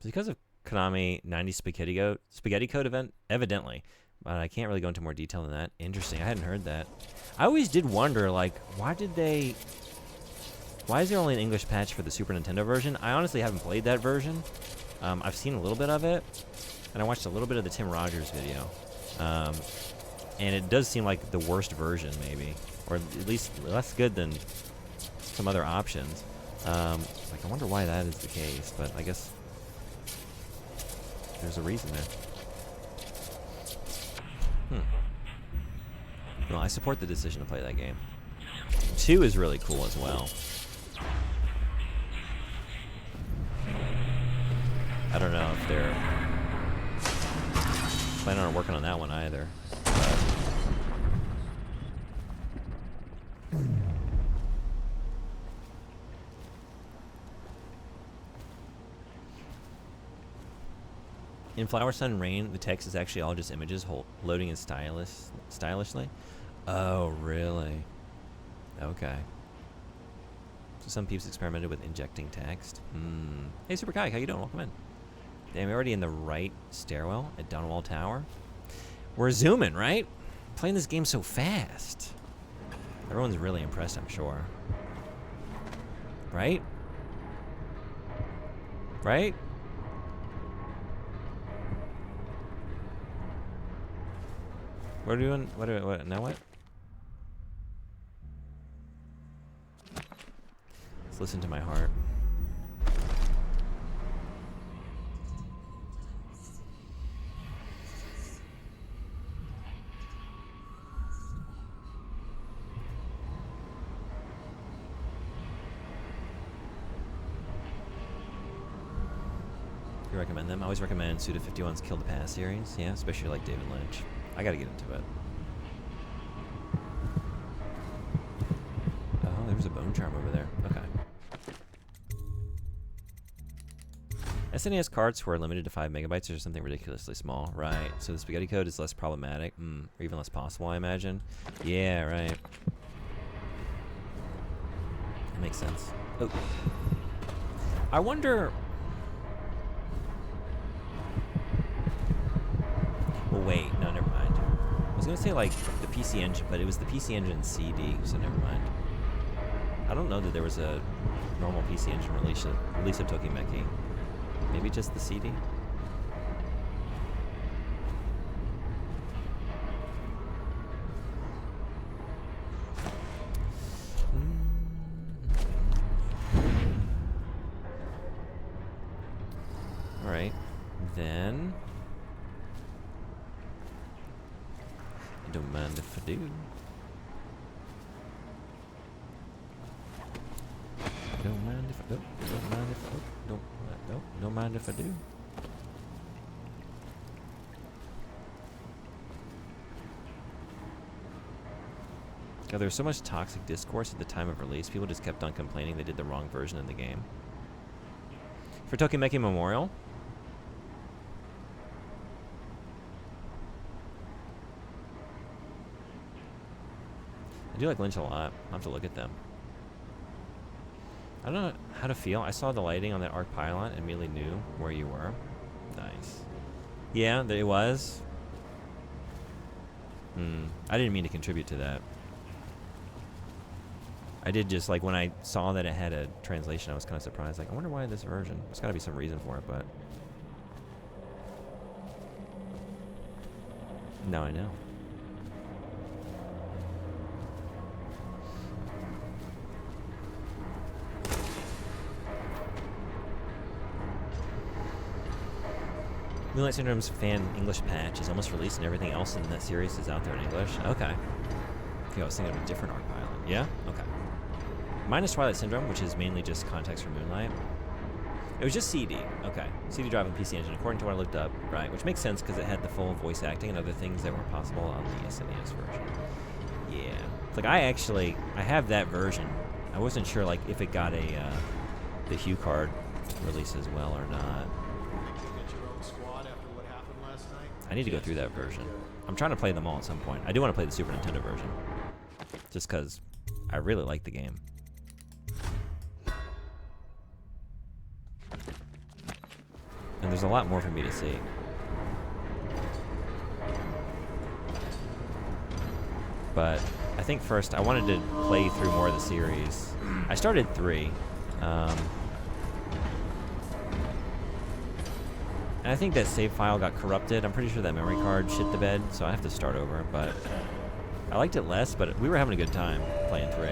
Because of Konami 90 Spaghetti Code event, evidently. But I can't really go into more detail than that. Interesting, I hadn't heard that. I always did wonder, like, why is there only an English patch for the Super Nintendo version? I honestly haven't played that version. I've seen a little bit of it, and I watched a little bit of the Tim Rogers video. And it does seem like the worst version, maybe. Or at least less good than some other options. Like, I wonder why that is the case, but I guess there's a reason there. Well, I support the decision to play that game. 2 is really cool as well. I don't know if they're planning on working on that one either. In Flower Sun Rain, the text is actually all just images loading in stylishly. Oh, really? Okay. So some peeps experimented with injecting text. Hey, Super Kai, how you doing? Welcome in. Damn, we're already in the right stairwell at Donwall Tower. We're zooming, right? Playing this game so fast. Everyone's really impressed, I'm sure. Right? Right? What are we doing? What? Now what? Let's listen to my heart. You recommend them? I always recommend Suda 51's Kill the Past series. Yeah, especially like David Lynch. I gotta get into it. Oh, there's a bone charm over there. Okay. SNES carts were limited to 5 megabytes or something ridiculously small. Right. So the spaghetti code is less problematic. Or even less possible, I imagine. Yeah, right. That makes sense. Oh. I wonder... Well, wait. No, never mind. I was going to say, like, the PC Engine, but it was the PC Engine CD, so never mind. I don't know that there was a normal PC Engine release of Tokimeki. Maybe just the CD? Alright. Then... I don't mind if I do. Don't mind if I don't mind if I don't mind if I do. God, there was so much toxic discourse at the time of release. People just kept on complaining they did the wrong version of the game. For Tokimeki Memorial. I do like Lynch a lot. I'll have to look at them. I don't know how to feel. I saw the lighting on that arc pylon and immediately knew where you were. Nice. Yeah, it was. I didn't mean to contribute to that. I did just, like, when I saw that it had a translation, I was kind of surprised. Like, I wonder why this version. There's got to be some reason for it, but... Now I know. Moonlight Syndrome's fan English patch is almost released and everything else in that series is out there in English. Okay. Okay, I was thinking of a different arc pilot. Yeah? Okay. Minus Twilight Syndrome, which is mainly just context for Moonlight. It was just CD. Okay. CD drive and PC Engine, according to what I looked up. Right, which makes sense because it had the full voice acting and other things that were possible on the SNES version. Yeah. It's like, I have that version. I wasn't sure, like, if it got the Hue card release as well or not. I need to go through that version. I'm trying to play them all at some point. I do want to play the Super Nintendo version. Just because I really like the game. And there's a lot more for me to see. But I think first I wanted to play through more of the series. I started 3. And I think that save file got corrupted. I'm pretty sure that memory card shit the bed, so I have to start over. But I liked it less, but we were having a good time playing 3. I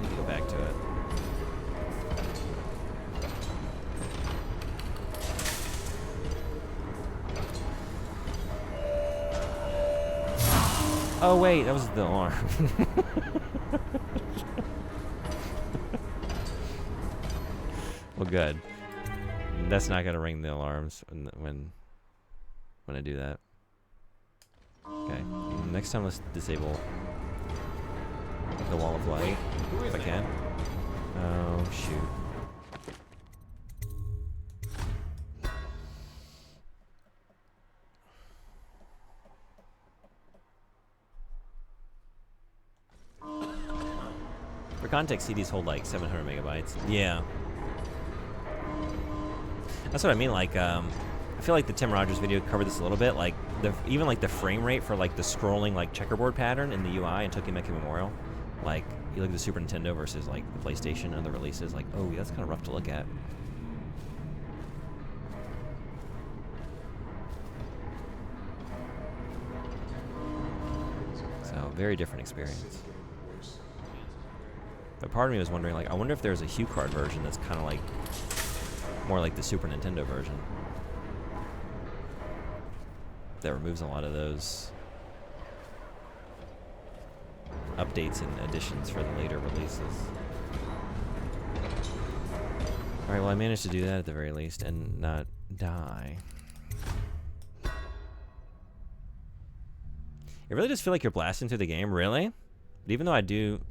need to go back to it. Oh wait, that was the alarm. Well, good. That's not gonna ring the alarms when I do that. Okay. Next time, let's disable the wall of light if I can. Oh shoot. context, CDs hold like 700 megabytes. Yeah. That's what I mean. Like, I feel like the Tim Rogers video covered this a little bit. Like, even like the frame rate for like the scrolling like checkerboard pattern in the UI in Tokyo Meki Memorial. Like, you look at the Super Nintendo versus like the PlayStation and the releases. Like, oh, that's kind of rough to look at. So, very different experience. But part of me was wondering, like, I wonder if there's a HuCard version that's kind of like more like the Super Nintendo version that removes a lot of those updates and additions for the later releases. Alright, well, I managed to do that at the very least and not die. It really does feel like you're blasting through the game, really? But even though I do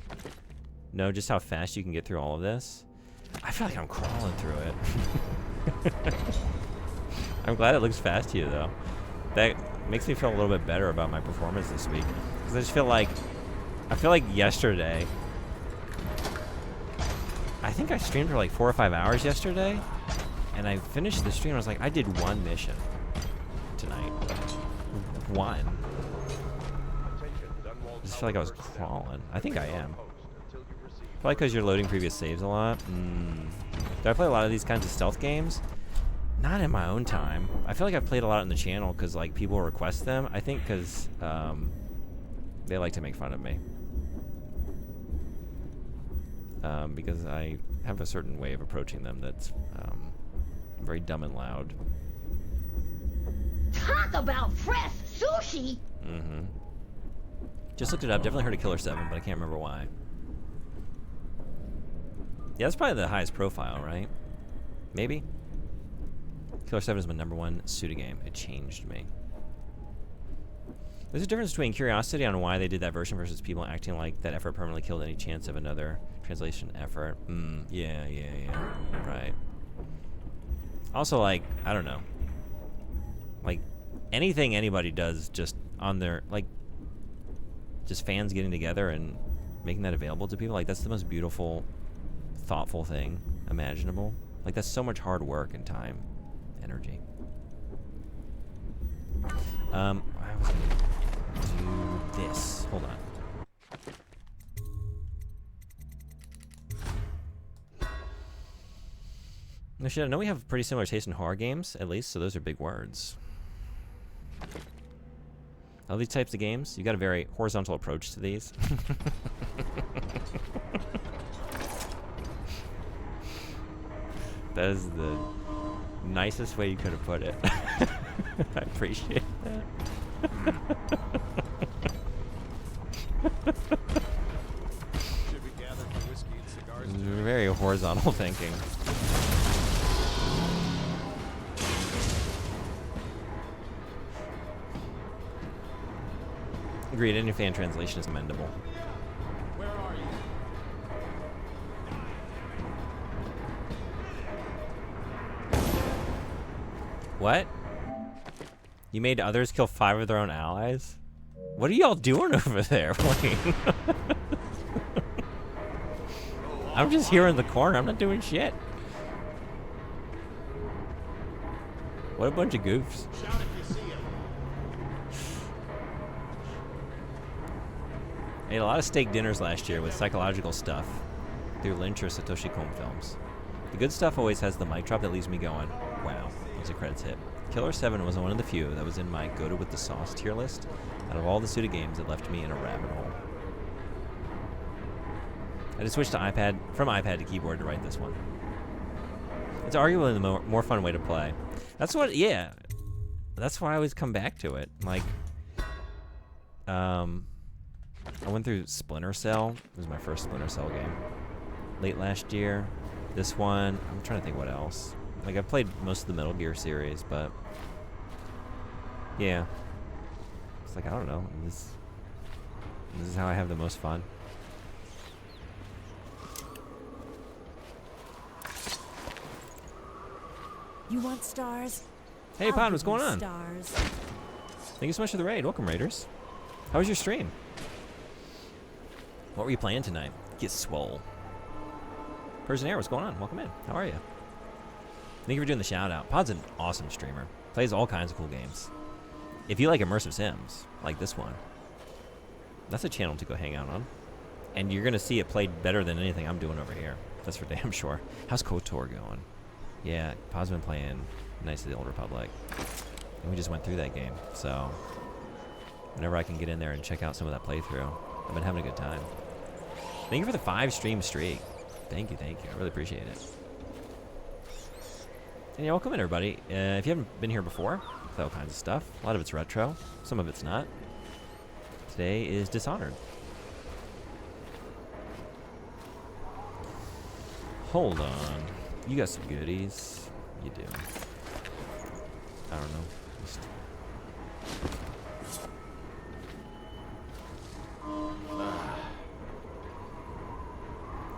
know just how fast you can get through all of this, I feel like I'm crawling through it. I'm glad it looks fast to you, though. That makes me feel a little bit better about my performance this week. Because I just feel like, yesterday, I think I streamed for like 4 or 5 hours yesterday, and I finished the stream, I was like, I did one mission tonight. One. I just feel like I was crawling. I think I am. Probably because you're loading previous saves a lot. Do I play a lot of these kinds of stealth games? Not in my own time. I feel like I've played a lot on the channel because like people request them. I think because they like to make fun of me. Because I have a certain way of approaching them that's very dumb and loud. Talk about fresh sushi! Mm-hmm. Just looked it up. Definitely heard of Killer 7, but I can't remember why. Yeah, that's probably the highest profile, right? Maybe? Killer 7 is my #1 Suda game. It changed me. There's a difference between curiosity on why they did that version versus people acting like that effort permanently killed any chance of another translation effort. Yeah. Right. Also, like, I don't know. Like, anything anybody does just on their, like, just fans getting together and making that available to people, like, that's the most beautiful, thoughtful thing imaginable. Like, that's so much hard work and time, energy. I was gonna do this. Hold on. No shit, I know we have pretty similar taste in horror games, at least, so those are big words. All these types of games, you got a very horizontal approach to these. That is the nicest way you could have put it. I appreciate that. Very horizontal thinking. Agreed, any fan translation is amendable. Where are you? What? You made others kill 5 of their own allies? What are y'all doing over there? I'm just here in the corner. I'm not doing shit. What a bunch of goofs. I ate a lot of steak dinners last year with psychological stuff through Lynch or Satoshi Kon films. The good stuff always has the mic drop that leaves me going, wow, once the credits hit. Killer 7 was one of the few that was in my go to with the sauce tier list. Out of all the Suda games, it left me in a rabbit hole. I just switched to from iPad to keyboard to write this one. It's arguably the more fun way to play. That's what, yeah. That's why I always come back to it. Like, I went through Splinter Cell. It was my first Splinter Cell game. Late last year. This one, I'm trying to think what else. Like, I've played most of the Metal Gear series, but yeah. It's like, I don't know. This is how I have the most fun. You want stars? Hey, Pond, what's I'll give going you on? Stars. Thank you so much for the raid. Welcome, Raiders. How was your stream? What were you playing tonight? Get swole. Person Air, what's going on? Welcome in. How are you? Thank you for doing the shout out. Pod's an awesome streamer. Plays all kinds of cool games. If you like immersive sims, like this one, that's a channel to go hang out on. And you're going to see it played better than anything I'm doing over here. That's for damn sure. How's KOTOR going? Yeah, Pod's been playing Knights of the Old Republic. And we just went through that game. So, whenever I can get in there and check out some of that playthrough, I've been having a good time. Thank you for the 5 stream streak. Thank you, thank you. I really appreciate it. And yeah, welcome in, everybody. If you haven't been here before, play all kinds of stuff. A lot of it's retro. Some of it's not. Today is Dishonored. Hold on. You got some goodies. You do. I don't know. Just...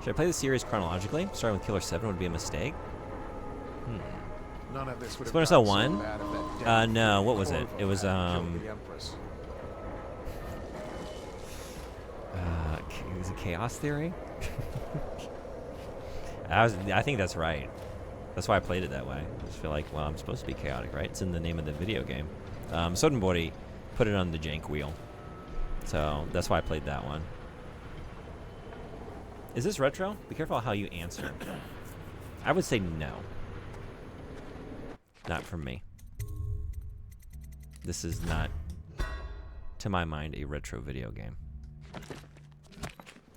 Should I play the series chronologically? Starting with Killer 7 would be a mistake. None of this would have Splinter Cell gotten 1? so bad if that damn No, what was it? It was, killed the Empress. Is it Chaos Theory? I think that's right. That's why I played it that way. I just feel like, well, I'm supposed to be chaotic, right? It's in the name of the video game. Sodenbody put it on the jank wheel. So that's why I played that one. Is this retro? Be careful how you answer. I would say no. Not from me. This is not, to my mind, a retro video game.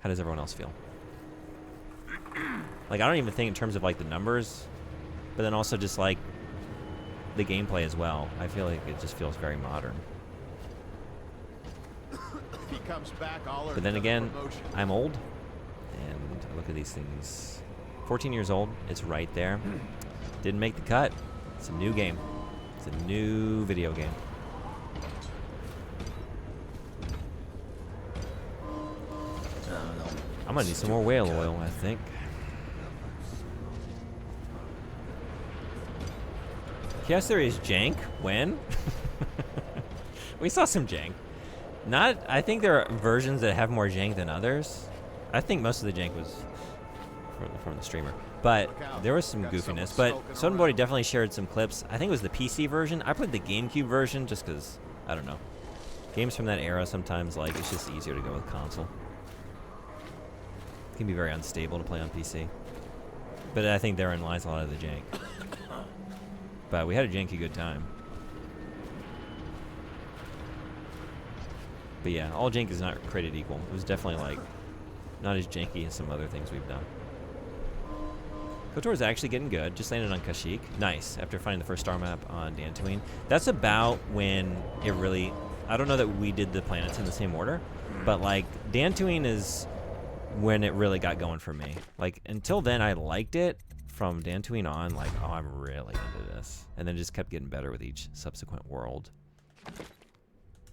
How does everyone else feel? Like, I don't even think in terms of, like, the numbers, but then also just, like, the gameplay as well. I feel like it just feels very modern. If he comes back, I'll But then again, I'm old, and I look at these things. 14 years old, it's right there. Didn't make the cut. It's a new game. It's a new video game. I'm gonna need some more whale oil, I think. Chaos Theory is jank? When? We saw some jank. I think there are versions that have more jank than others. I think most of the jank was from the streamer. But there was some goofiness. But Sodenbody definitely shared some clips. I think it was the PC version. I played the GameCube version just because, I don't know. Games from that era sometimes, like, it's just easier to go with console. It can be very unstable to play on PC. But I think therein lies a lot of the jank. But we had a janky good time. But yeah, all jank is not created equal. It was definitely, like, not as janky as some other things we've done. KOTOR is actually getting good. Just landed on Kashyyyk. Nice. After finding the first star map on Dantooine. That's about when it really... I don't know that we did the planets in the same order. But, like, Dantooine is when it really got going for me. Like, until then, I liked it. From Dantooine on, like, oh, I'm really into this. And then it just kept getting better with each subsequent world.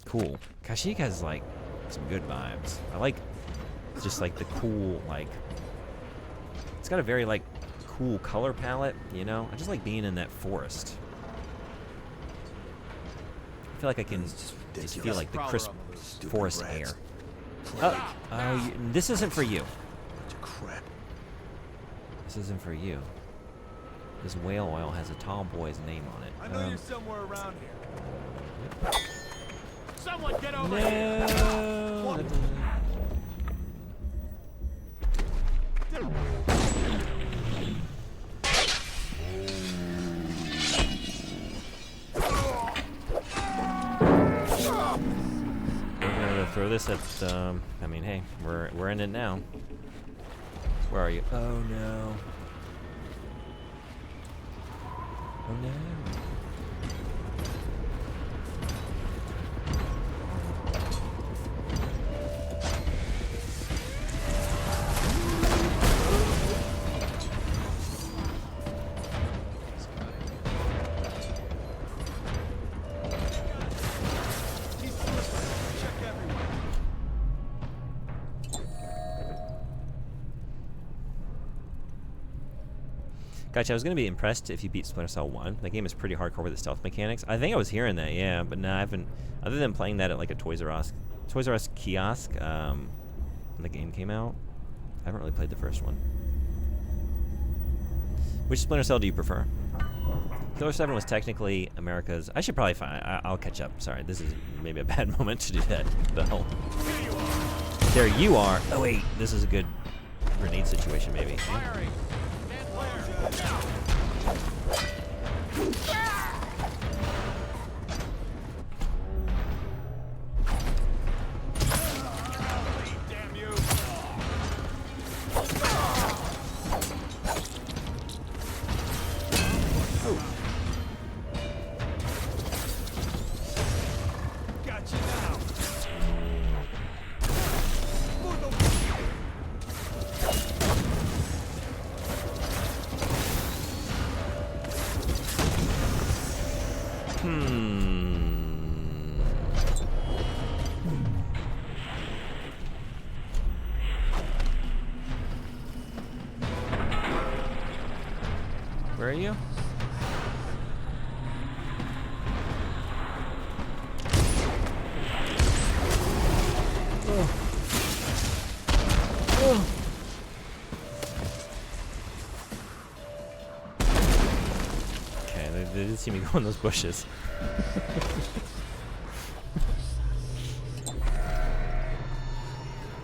Cool. Kashyyyk has, like, some good vibes. I like just, like, the cool, like... It's got a very, like, cool color palette, you know? I just like being in that forest. I feel like I can just feel, like, the crisp forest air. Oh, this isn't for you. Crap. This isn't for you. This whale oil has a tall boy's name on it. I know you're somewhere around here. Someone get over here! No! We're gonna throw this at. I mean, hey, we're in it now. Where are you? Oh no. Oh no. Gotcha, I was going to be impressed if you beat Splinter Cell 1. That game is pretty hardcore with the stealth mechanics. I think I was hearing that, yeah, but no, I haven't... Other than playing that at like a Toys R Us kiosk when the game came out, I haven't really played the first one. Which Splinter Cell do you prefer? Killer 7 was technically America's... I should probably find... I'll catch up. Sorry, this is maybe a bad moment to do that. Bell. There you are. Oh, wait. This is a good grenade situation, maybe. Where are you? Okay, they did see me go in those bushes.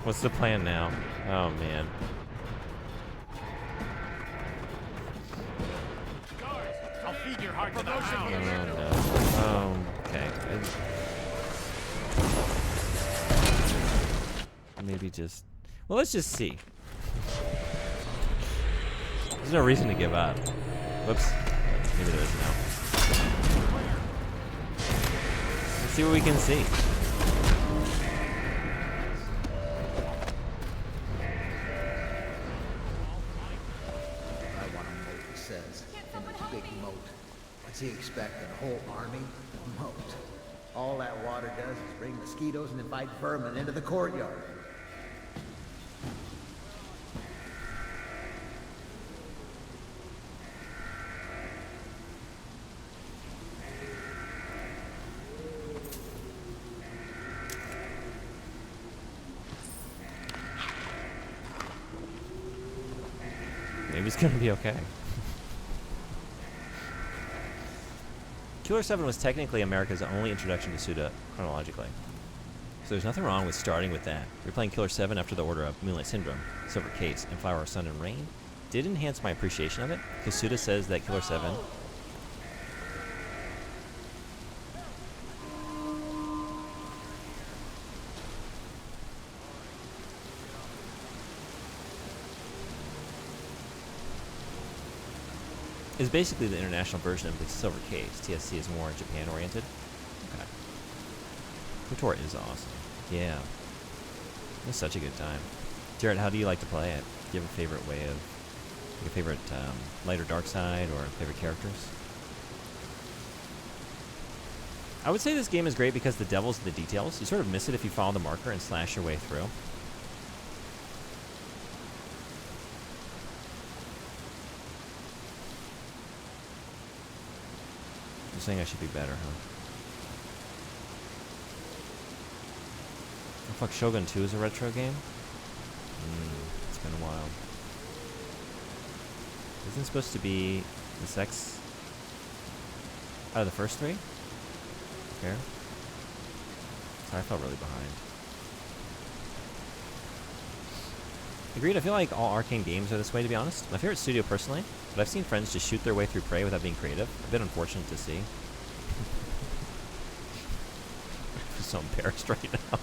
What's the plan now? Oh man. I'll feed your heart to the Oh hound. no. Oh, okay. Maybe just... Well, let's just see. There's no reason to give up. Whoops. Maybe there is now. Let's see what we can see. I want a moat, he says. And a big moat. What's he expecting? A whole army? A moat. All that water does is bring mosquitoes and invite vermin into the courtyard. Maybe it's gonna be okay. Killer 7 was technically America's only introduction to Suda chronologically. So there's nothing wrong with starting with that. Replaying Killer 7 after the order of Moonlight Syndrome, Silver Case, and Flower of Sun and Rain did enhance my appreciation of it, because Suda says that Killer 7 is basically the international version of the Silver Case. TSC is more Japan-oriented. Okay. KOTOR is awesome. Yeah. It was such a good time. Jared, how do you like to play it? Do you have a favorite way of... Like a favorite light or dark side, or favorite characters? I would say this game is great because the devil's in the details. You sort of miss it if you follow the marker and slash your way through. You're saying I should be better, huh? Oh, fuck, Shogun 2 is a retro game? It's been a while. Isn't it supposed to be the sex out of the first three? Fair? Sorry, I felt really behind. Agreed, I feel like all arcane games are this way, to be honest. My favorite studio personally, but I've seen friends just shoot their way through Prey without being creative. A bit unfortunate to see. I'm so embarrassed right now.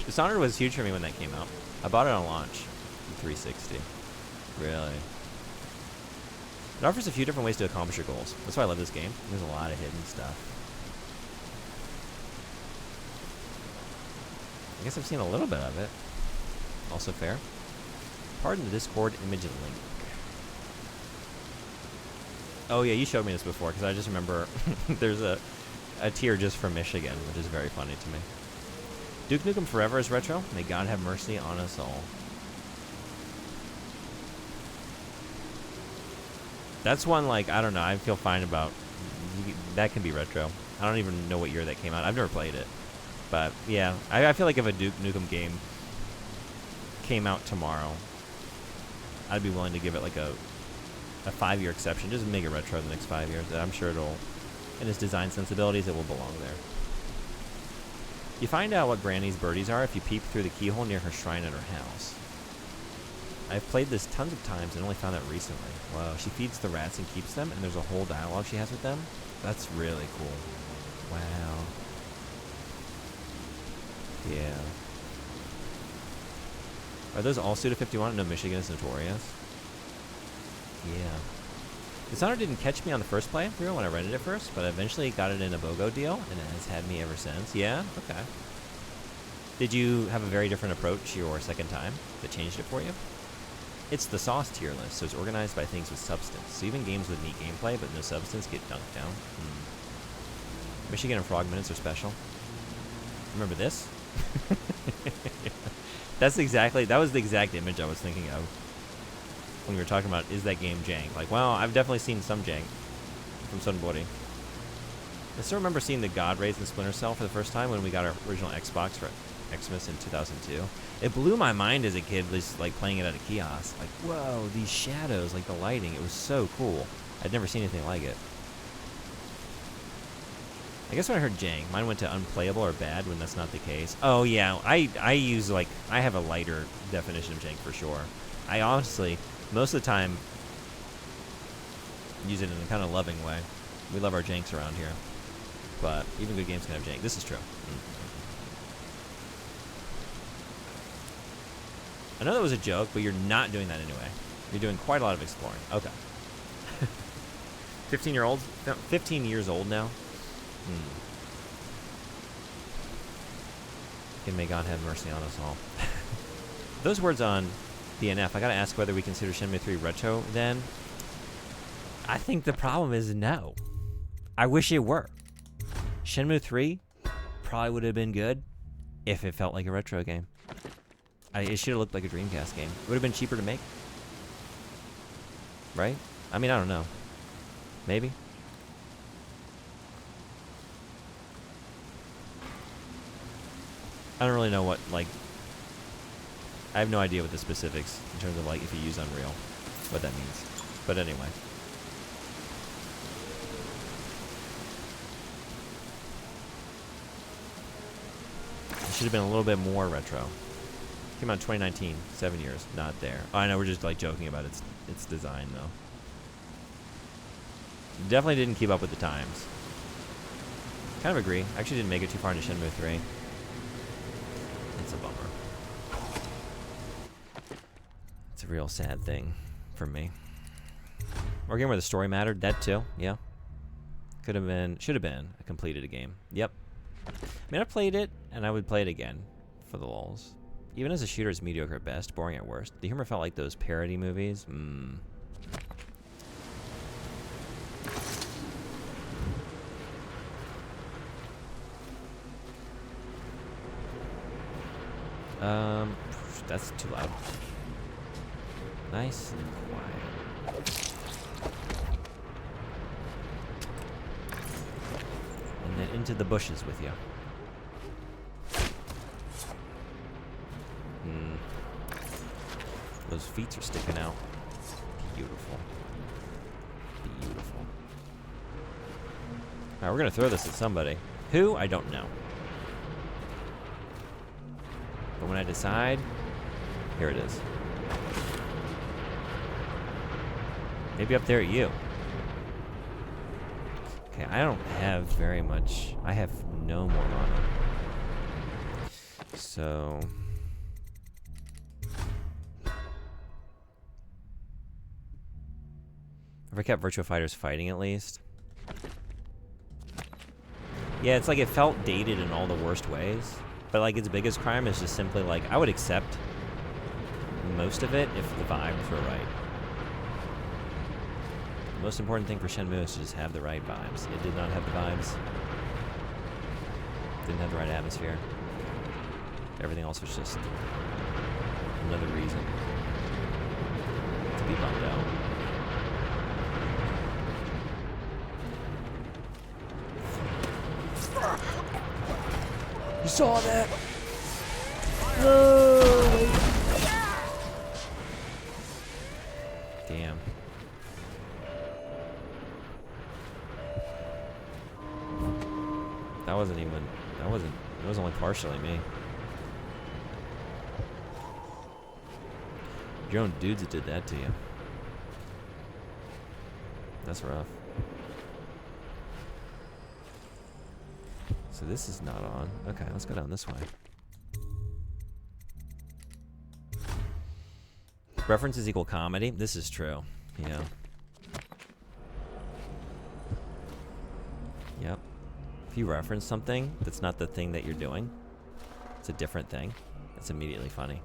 Dishonored was huge for me when that came out. I bought it on launch. 360. Really? It offers a few different ways to accomplish your goals. That's why I love this game. There's a lot of hidden stuff. I guess I've seen a little bit of it. Also fair. Pardon the Discord image and link. Oh yeah, you showed me this before, because I just remember there's a tier just for Michigan, which is very funny to me. Duke Nukem Forever is retro. May God have mercy on us all. That's one, like, I don't know, I feel fine about. That can be retro. I don't even know what year that came out. I've never played it. But, yeah, I feel like if a Duke Nukem game came out tomorrow, I'd be willing to give it like a 5-year exception. Just make it retro the next 5 years. I'm sure it'll, in its design sensibilities, it will belong there. You find out what Granny's birdies are if you peep through the keyhole near her shrine at her house. I've played this tons of times and only found out recently. Wow, she feeds the rats and keeps them, and there's a whole dialogue she has with them. That's really cool. Wow. Yeah. Are those all Suda 51? No, Michigan is notorious. Yeah. Dishonored didn't catch me on the first playthrough when I rented it first, but I eventually got it in a BOGO deal, and it has had me ever since. Yeah? Okay. Did you have a very different approach your second time that changed it for you? It's the sauce tier list, so it's organized by things with substance. So even games with neat gameplay but no substance get dunked down. Michigan and Frog Minutes are special. Remember this? That was the exact image I was thinking of when we were talking about, is that game jank? Like, well, I've definitely seen some jank from Sunbody. I still remember seeing the God Rays in Splinter Cell for the first time when we got our original Xbox for Xmas in 2002. It blew my mind as a kid, just like playing it at a kiosk. Like, whoa, these shadows, like the lighting, it was so cool. I'd never seen anything like it. I guess when I heard jank, mine went to unplayable or bad when that's not the case. Oh yeah, I use like, I have a lighter definition of jank for sure. I honestly, most of the time, use it in a kind of loving way. We love our janks around here. But even good games can have jank. This is true. I know that was a joke, but you're not doing that anyway. You're doing quite a lot of exploring. Okay. 15 years old now? And may God have mercy on us all. Those words on DNF, I gotta ask whether we consider Shenmue 3 retro then. I think the problem is no. I wish it were. Shenmue 3 probably would have been good if it felt like a retro game. It should have looked like a Dreamcast game. It would have been cheaper to make. Right? I mean, I don't know. Maybe. I don't really know what, like, I have no idea what the specifics in terms of, like, if you use Unreal, what that means. But anyway. It should have been a little bit more retro. Came out in 2019, 7 years, not there. Oh, I know, we're just, like, joking about its design, though. Definitely didn't keep up with the times. Kind of agree. Actually didn't make it too far into Shenmue 3. It's a bummer. It's a real sad thing for me. Or a game where the story mattered, that too, yeah. Could have been, should have been a completed game. Yep. I mean, I played it, and I would play it again for the lulz. Even as a shooter, it's mediocre at best, boring at worst. The humor felt like those parody movies. That's too loud. Nice and quiet. And then into the bushes with you. Those feet are sticking out. Beautiful. Beautiful. Alright, we're gonna throw this at somebody. Who? I don't know. But when I decide, here it is. Maybe up there at you. Okay, I don't have very much. I have no more mana. So... If I kept Virtua Fighters fighting at least. Yeah, it's like it felt dated in all the worst ways. But like its biggest crime is just simply like, I would accept most of it if the vibes were right. The most important thing for Shenmue is to just have the right vibes. It did not have the vibes. Didn't have the right atmosphere. Everything else was just another reason to be bummed out. You saw that? No! That wasn't even. That wasn't. It was only partially me. Your own dudes that did that to you. That's rough. So this is not on. Okay, let's go down this way. References equal comedy. This is true. Yeah. Yep. If you reference something that's not the thing that you're doing, it's a different thing. It's immediately funny.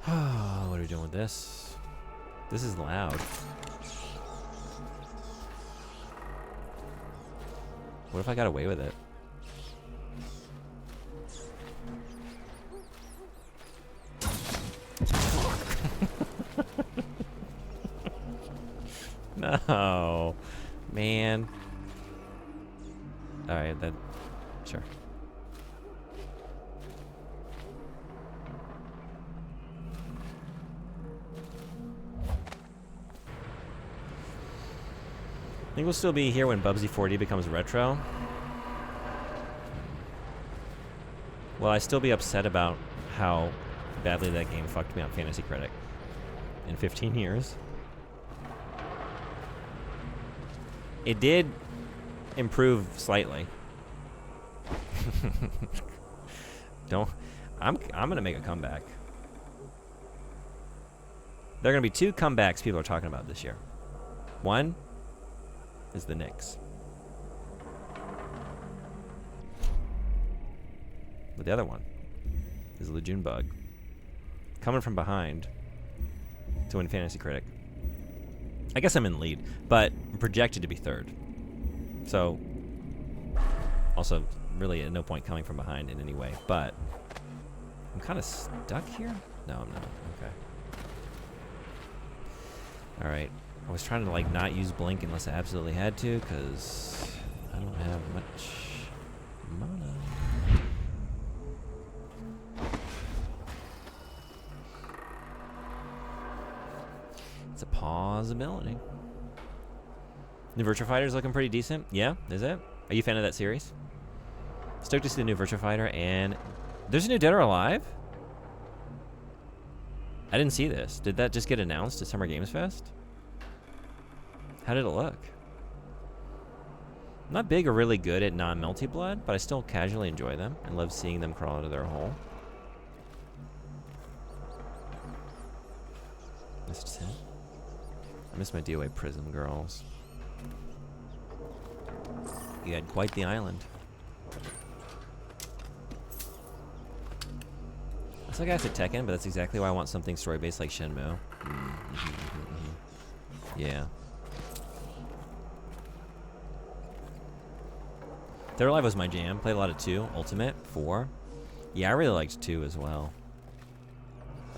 What are we doing with this? This is loud. What if I got away with it? No, man. All right, then. Sure. I think we'll still be here when Bubsy 4D becomes retro. Will I still be upset about how badly that game fucked me on Fantasy Critic in 15 years? It did improve slightly. I'm gonna make a comeback. There are gonna be 2 comebacks people are talking about this year. One is the Knicks. But the other one is Lejeune Bug. Coming from behind to win Fantasy Critic. I guess I'm in the lead, but I'm projected to be 3rd. So, also, really at no point coming from behind in any way, but I'm kind of stuck here? No, I'm not. Okay. Alright. I was trying to, like, not use Blink unless I absolutely had to, because I don't have much mana. It's a possibility. New Virtua Fighter's looking pretty decent. Yeah, is it? Are you a fan of that series? Stoked to see the new Virtua Fighter, and there's a new Dead or Alive? I didn't see this. Did that just get announced at Summer Games Fest? How did it look? I'm not big or really good at non-melty blood, but I still casually enjoy them and love seeing them crawl out of their hole. That's just it. I miss my DOA prison girls. You had quite the island. That's like I said Tekken, but that's exactly why I want something story-based like Shenmue. Yeah. Dead or Alive was my jam. Played a lot of 2. Ultimate, 4. Yeah, I really liked 2 as well.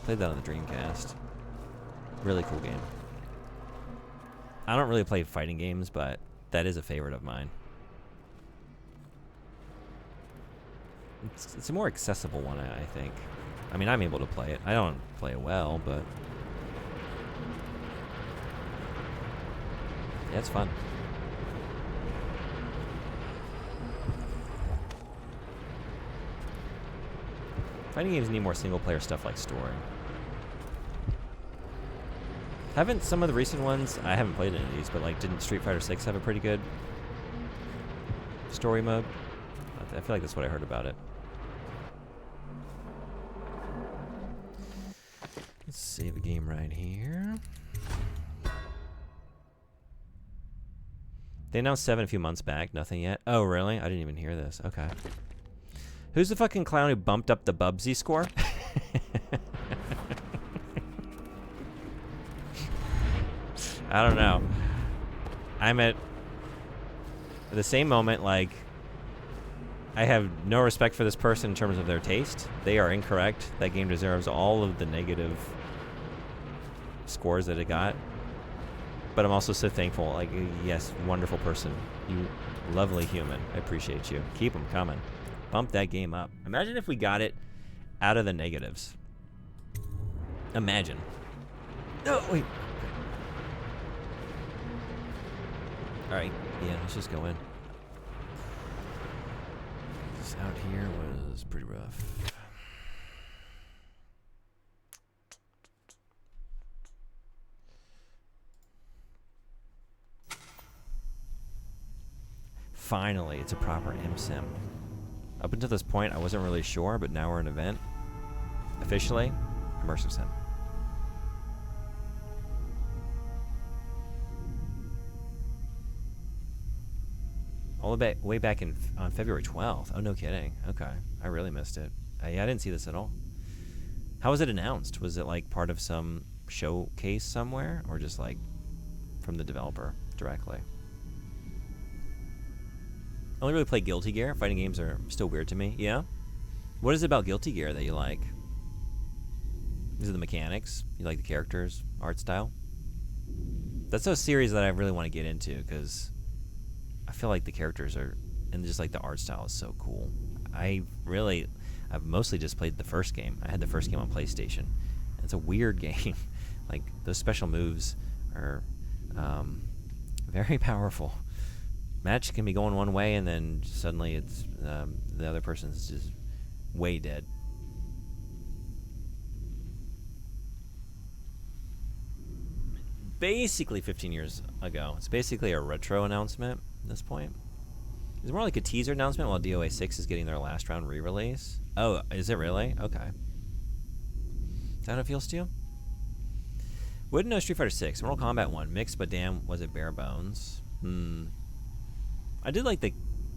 Played that on the Dreamcast. Really cool game. I don't really play fighting games, but that is a favorite of mine. It's a more accessible one, I think. I mean, I'm able to play it. I don't play it well, but yeah, it's fun. Fighting games need more single-player stuff like story. Haven't some of the recent ones, I haven't played any of these, but like didn't Street Fighter 6 have a pretty good story mode? I feel like that's what I heard about it. Let's save the game right here. They announced 7 a few months back, nothing yet. Oh, really? I didn't even hear this. Okay. Who's the fucking clown who bumped up the Bubsy score? I don't know. I'm at the same moment, like, I have no respect for this person in terms of their taste. They are incorrect. That game deserves all of the negative scores that it got. But I'm also so thankful. Like, yes, wonderful person. You lovely human. I appreciate you. Keep them coming. Bump that game up. Imagine if we got it out of the negatives. Imagine. Oh, wait. Alright, yeah, let's just go in. This out here was pretty rough. Finally, it's a proper MSim. Up until this point, I wasn't really sure, but now we're in an event. Officially, immersive sim. All the way back on February 12th. Oh, no kidding. Okay, I really missed it. Yeah, I didn't see this at all. How was it announced? Was it like part of some showcase somewhere, or just like from the developer directly? I only really play Guilty Gear. Fighting games are still weird to me. Yeah? What is it about Guilty Gear that you like? Is it the mechanics? You like the characters? Art style? That's a series that I really want to get into, because I feel like the characters are, and just like the art style is so cool. I've mostly just played the first game. I had the first game on PlayStation. It's a weird game. Like, those special moves are very powerful. Match can be going one way, and then suddenly it's the other person's just way dead. Basically 15 years ago. It's basically a retro announcement at this point. It's more like a teaser announcement while DOA 6 is getting their last round re-release. Oh, is it really? Okay. Is that how it feels to you? Wouldn't know Street Fighter 6. Mortal Kombat 1. Mixed, but damn, was it bare bones? I did like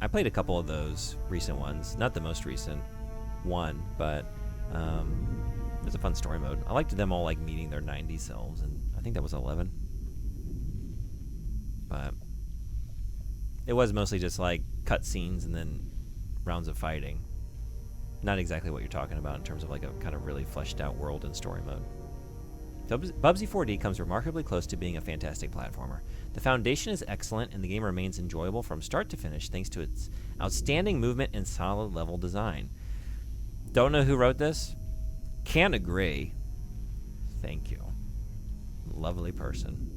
I played a couple of those recent ones. Not the most recent one, but it was a fun story mode. I liked them all like meeting their 90s selves, and I think that was 11. But it was mostly just like cutscenes and then rounds of fighting. Not exactly what you're talking about in terms of like a kind of really fleshed out world and story mode. Bubsy 4D comes remarkably close to being a fantastic platformer. The foundation is excellent, and the game remains enjoyable from start to finish thanks to its outstanding movement and solid level design. Don't know who wrote this? Can't agree. Thank you. Lovely person.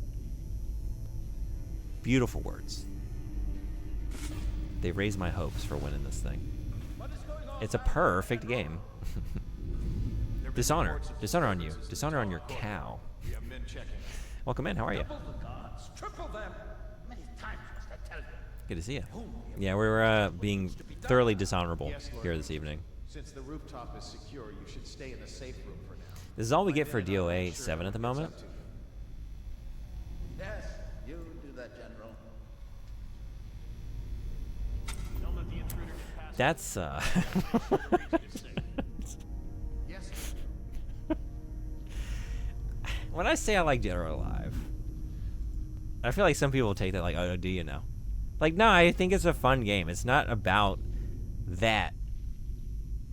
Beautiful words. They raised my hopes for winning this thing. It's a perfect game. Dishonored. Dishonor on you. Dishonor on your cow. Welcome in. How are you? Good to see you. Yeah, we're being thoroughly dishonorable here this evening. Since the rooftop is secure, you should stay in the safe room for now. This is all we get for DOA 7 at the moment. Yes, you do that, General. That's when I say I like Dead or Alive, I feel like some people take that like, oh, do you know? Like, no, I think it's a fun game. It's not about that.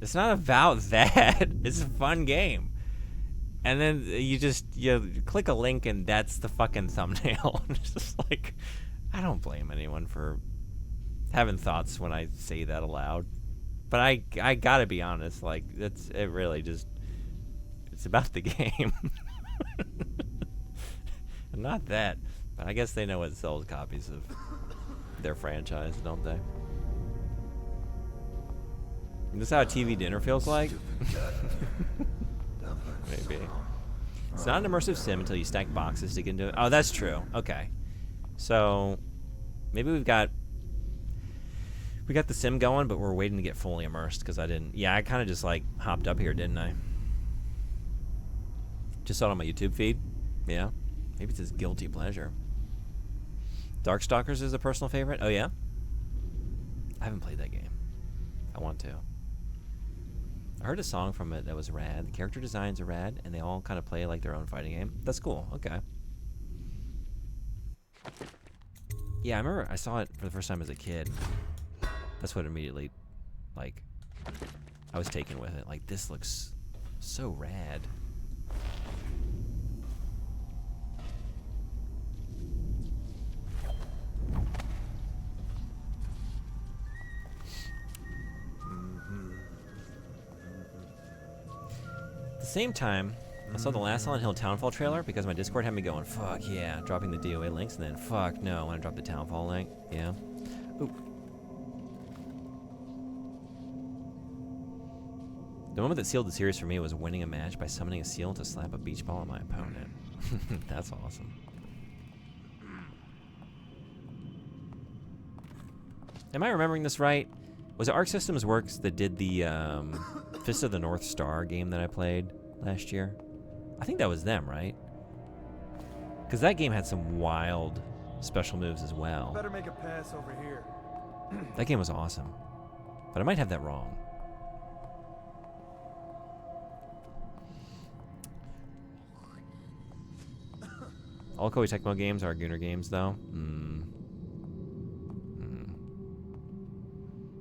It's not about that. It's a fun game. And then you click a link and that's the fucking thumbnail. It's just like, I don't blame anyone for having thoughts when I say that aloud. But I gotta be honest, like, it really just, it's about the game. Not that, but I guess they know what sells copies of their franchise, don't they? Is this how a TV dinner feels like? Maybe. It's not an immersive sim until you stack boxes to get into it. Oh, that's true. Okay. So, maybe we got the sim going, but we're waiting to get fully immersed because I didn't. Yeah, I kind of just like hopped up here, didn't I? Just saw it on my YouTube feed. Yeah. Maybe it's his guilty pleasure. Darkstalkers is a personal favorite. Oh, yeah? I haven't played that game. I want to. I heard a song from it that was rad. The character designs are rad, and they all kind of play like their own fighting game. That's cool. Okay. Yeah, I remember I saw it for the first time as a kid. That's what immediately, like, I was taken with it. Like, this looks so rad. At the same time, I saw the last Silent Hill Townfall trailer because my Discord had me going, fuck yeah, dropping the DOA links, and then fuck no, I want to drop the Townfall link. Yeah. Ooh. The moment that sealed the series for me was winning a match by summoning a seal to slap a beach ball at my opponent. That's awesome. Am I remembering this right? Was it Arc Systems Works that did the Fist of the North Star game that I played last year? I think that was them, right? Because that game had some wild special moves as well. Better make a pass over here. That game was awesome. But I might have that wrong. All Koei Tecmo games are Gunnar games, though.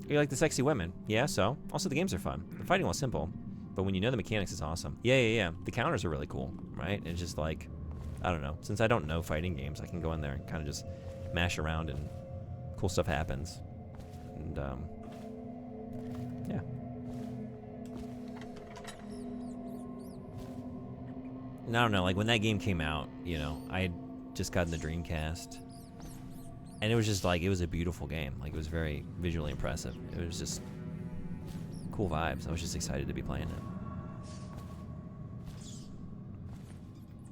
You like the sexy women? Yeah, so. Also, the games are fun. The fighting was simple, but when you know the mechanics, it's awesome. Yeah. The counters are really cool, right? It's just like, I don't know. Since I don't know fighting games, I can go in there and kind of just mash around and cool stuff happens. And, yeah. And I don't know, like when that game came out, you know, I had just gotten the Dreamcast. And it was just like, it was a beautiful game. Like, it was very visually impressive. It was just cool vibes. I was just excited to be playing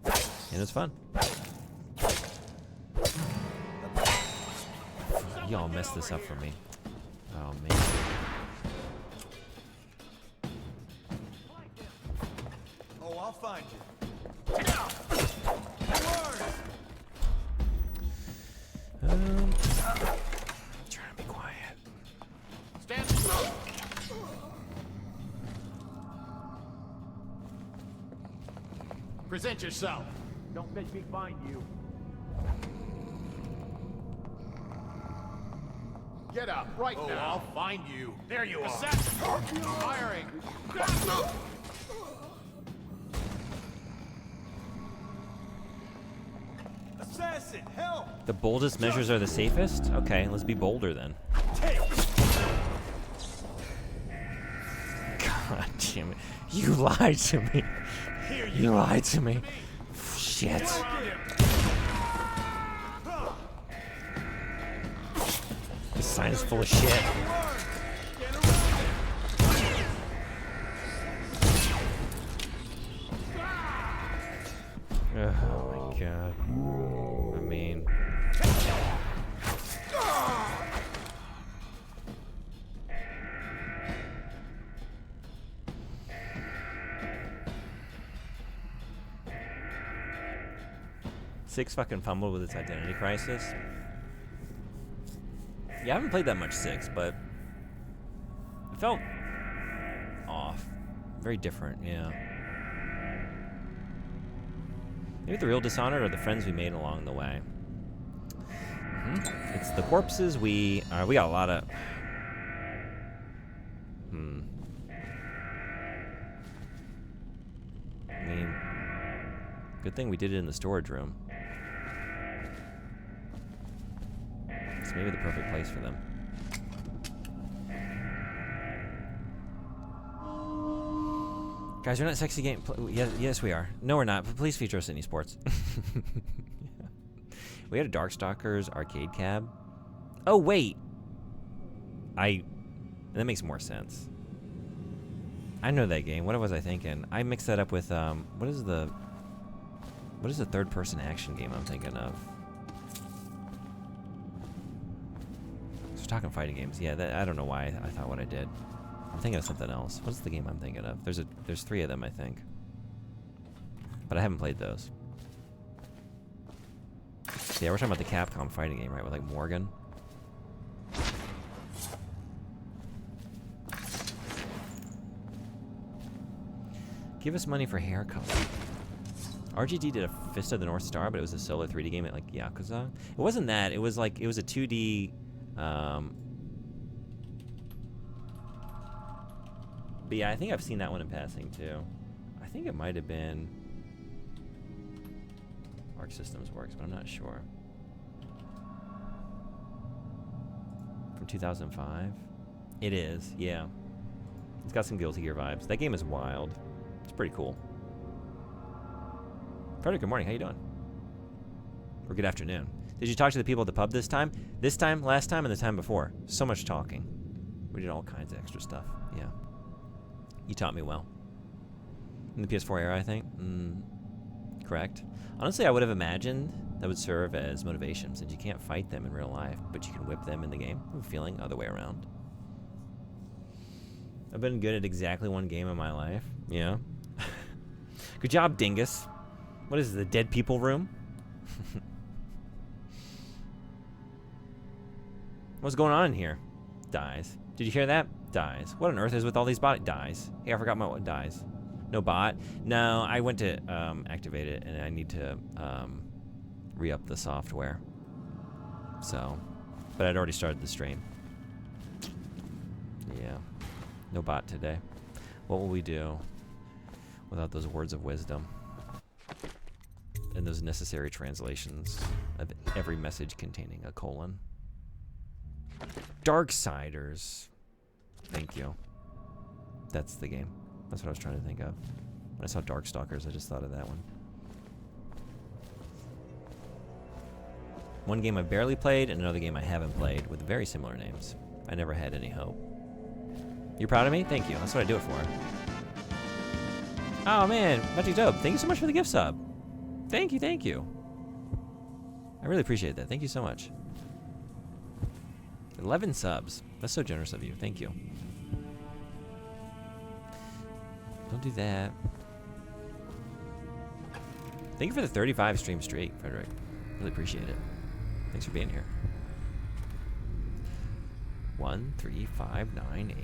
it. And it was fun. Y'all messed this up for me. Oh, man. Oh, I'll find you. Trying to be quiet. Stand still. Present yourself. Don't make me find you. Get up right now. I'll find you. There you are. Firing. Assassin, help! The boldest measures are the safest? Okay, let's be bolder then. God damn it. You lied to me. You lied to me. Shit. This sign is full of shit. Oh my god. I mean... Six fucking fumbled with its identity crisis. Yeah, I haven't played that much 6, but it felt off. Very different, yeah. Maybe the real Dishonored are the friends we made along the way. It's the corpses we got a lot of... I mean, good thing we did it in the storage room. It's maybe the perfect place for them. Guys, we're not sexy game. Yes, we are. No, we're not. But please feature us in esports. Yeah. We had a Darkstalkers arcade cab. Oh wait, that makes more sense. I know that game. What was I thinking? I mixed that up with what is the third-person action game I'm thinking of? So we're talking fighting games. Yeah, I don't know why I thought what I did. I'm thinking of something else. What's the game I'm thinking of? There's 3 of them, I think. But I haven't played those. Yeah, we're talking about the Capcom fighting game, right? With like Morgan. Give us money for hair color. RGD did a Fist of the North Star, but it was a solo 3D game at like Yakuza. It wasn't that. It was like, it was a 2D... But yeah, I think I've seen that one in passing too. I think it might have been Arc Systems Works, but I'm not sure. From 2005? It is, yeah. It's got some Guilty Gear vibes. That game is wild. It's pretty cool. Frederick, good morning. How you doing? Or good afternoon. Did you talk to the people at the pub this time? This time, last time, and the time before? So much talking. We did all kinds of extra stuff. Yeah. You taught me well. In the PS4 era, I think. Correct. Honestly, I would have imagined that would serve as motivation, since you can't fight them in real life, but you can whip them in the game. I'm feeling other way around. I've been good at exactly one game in my life. Yeah. Good job, Dingus. What is it, the dead people room? What's going on in here? Dies. Did you hear that? Dies. What on earth is with all these bot dies? Hey, I forgot my what dies. No bot? No, I went to activate it, and I need to re-up the software. So, but I'd already started the stream. Yeah. No bot today. What will we do without those words of wisdom and those necessary translations of every message containing a colon? Darksiders. Thank you. That's the game. That's what I was trying to think of. When I saw Darkstalkers, I just thought of that one. One game I barely played, and another game I haven't played, with very similar names. I never had any hope. You're proud of me? Thank you. That's what I do it for. Oh man, Magic Dope, thank you so much for the gift sub. Thank you, thank you. I really appreciate that. Thank you so much. 11 subs. That's so generous of you. Thank you. Don't do that. Thank you for the 35 stream streak, Frederick. Really appreciate it. Thanks for being here. 1, 3, 5, 9,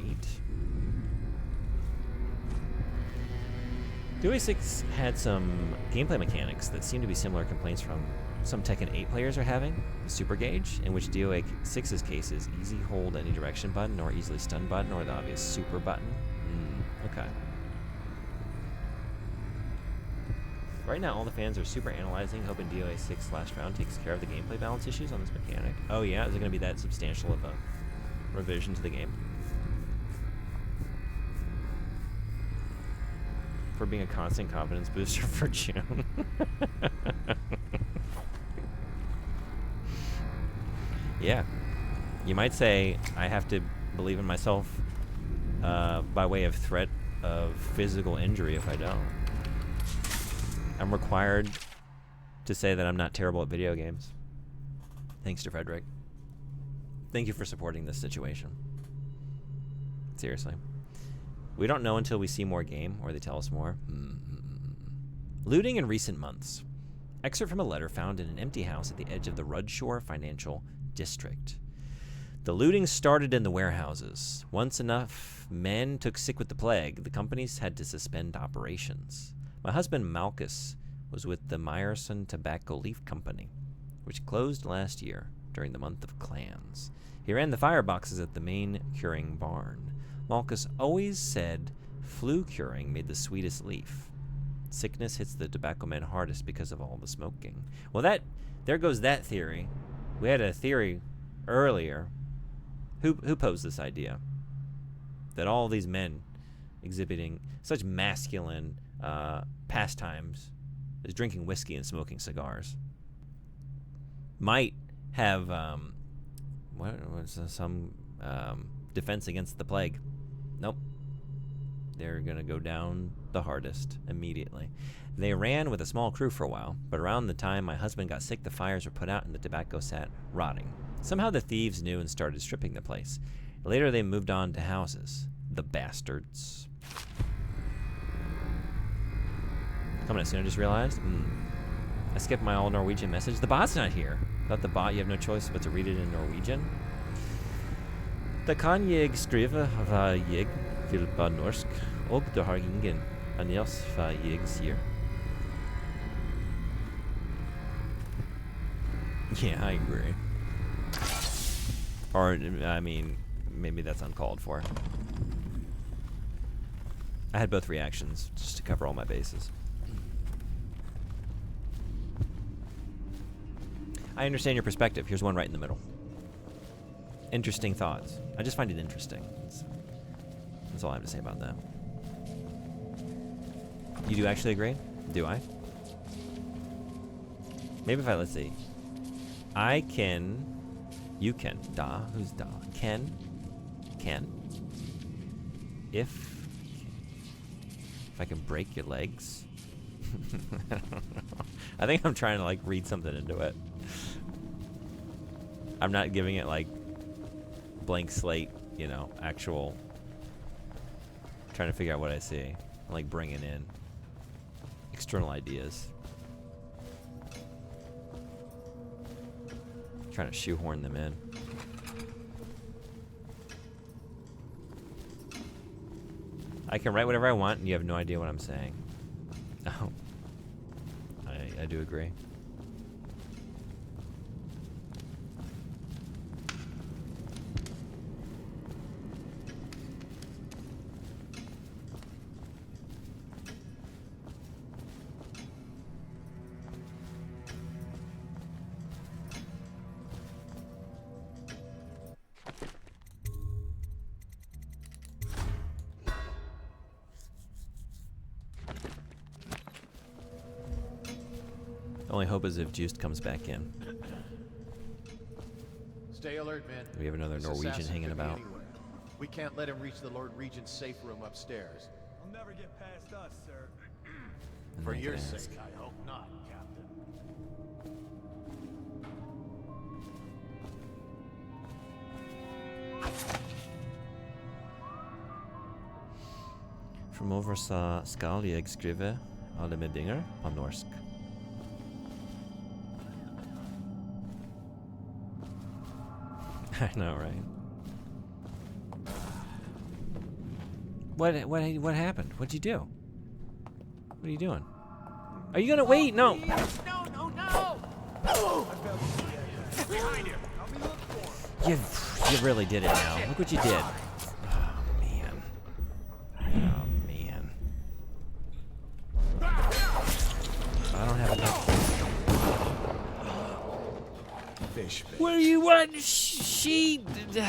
8. DOA 6 had some gameplay mechanics that seem to be similar complaints from some Tekken 8 players are having. The Super Gauge, in which DOA 6's case is easy hold any direction button, or easily stun button, or the obvious super button. Okay. Right now, all the fans are super analyzing, hoping DOA 6 last round takes care of the gameplay balance issues on this mechanic. Oh yeah, is it going to be that substantial of a revision to the game? For being a constant confidence booster for June. Yeah. You might say I have to believe in myself by way of threat of physical injury if I don't. I'm required to say that I'm not terrible at video games. Thanks to Frederick. Thank you for supporting this situation. Seriously. We don't know until we see more game, or they tell us more. Looting in recent months. Excerpt from a letter found in an empty house at the edge of the Rudshore Financial District. The looting started in the warehouses. Once enough men took sick with the plague, the companies had to suspend operations. My husband Malchus was with the Meyerson Tobacco Leaf Company, which closed last year during the month of clans. He ran the fireboxes at the main curing barn. Malchus always said flu curing made the sweetest leaf. Sickness hits the tobacco men hardest because of all the smoking. Well, there goes that theory. We had a theory earlier. Who posed this idea? That all these men exhibiting such masculine pastimes as drinking whiskey and smoking cigars might have some defense against the plague. Nope. They're gonna go down the hardest immediately. They ran with a small crew for a while, but around the time my husband got sick, the fires were put out and the tobacco sat rotting. Somehow the thieves knew and started stripping the place. Later they moved on to houses. The bastards. Coming out soon, I just realized. I skipped my all Norwegian message. The bot's not here. Without the bot, you have no choice but to read it in Norwegian. Da kan jeg skrive hva jeg vil på norsk, og det har ingen anelse hva jeg sier. Yeah, I agree. Or, I mean, maybe that's uncalled for. I had both reactions, just to cover all my bases. I understand your perspective. Here's one right in the middle. Interesting thoughts. I just find it interesting. That's all I have to say about that. You do actually agree? Do I? Maybe if I, let's see. I can, you can, Da, who's Da? Can. If I can break your legs. I don't know. I think I'm trying to like read something into it. I'm not giving it like blank slate, you know, actual. Trying to figure out what I see. I'm like bringing in external ideas. Trying to shoehorn them in. I can write whatever I want, and you have no idea what I'm saying. Oh, I do agree. The only hope is if Juiced comes back in. Stay alert, man. We have another This Norwegian assassin hanging could be about. anywhere. We can't let him reach the Lord Regent's safe room upstairs. He'll never get past us, sir. And For then I your can sake, ask. I hope not, Captain. Fremover skal jeg skrive alle meddinger på norsk. I know, right? What happened? What'd you do? What are you doing? Are you gonna wait? No. No, no, no! Behind him. Help me look for him. You really did it now. Look what you did. Oh man. Oh man. I don't have enough. Fish. What do you want? She. I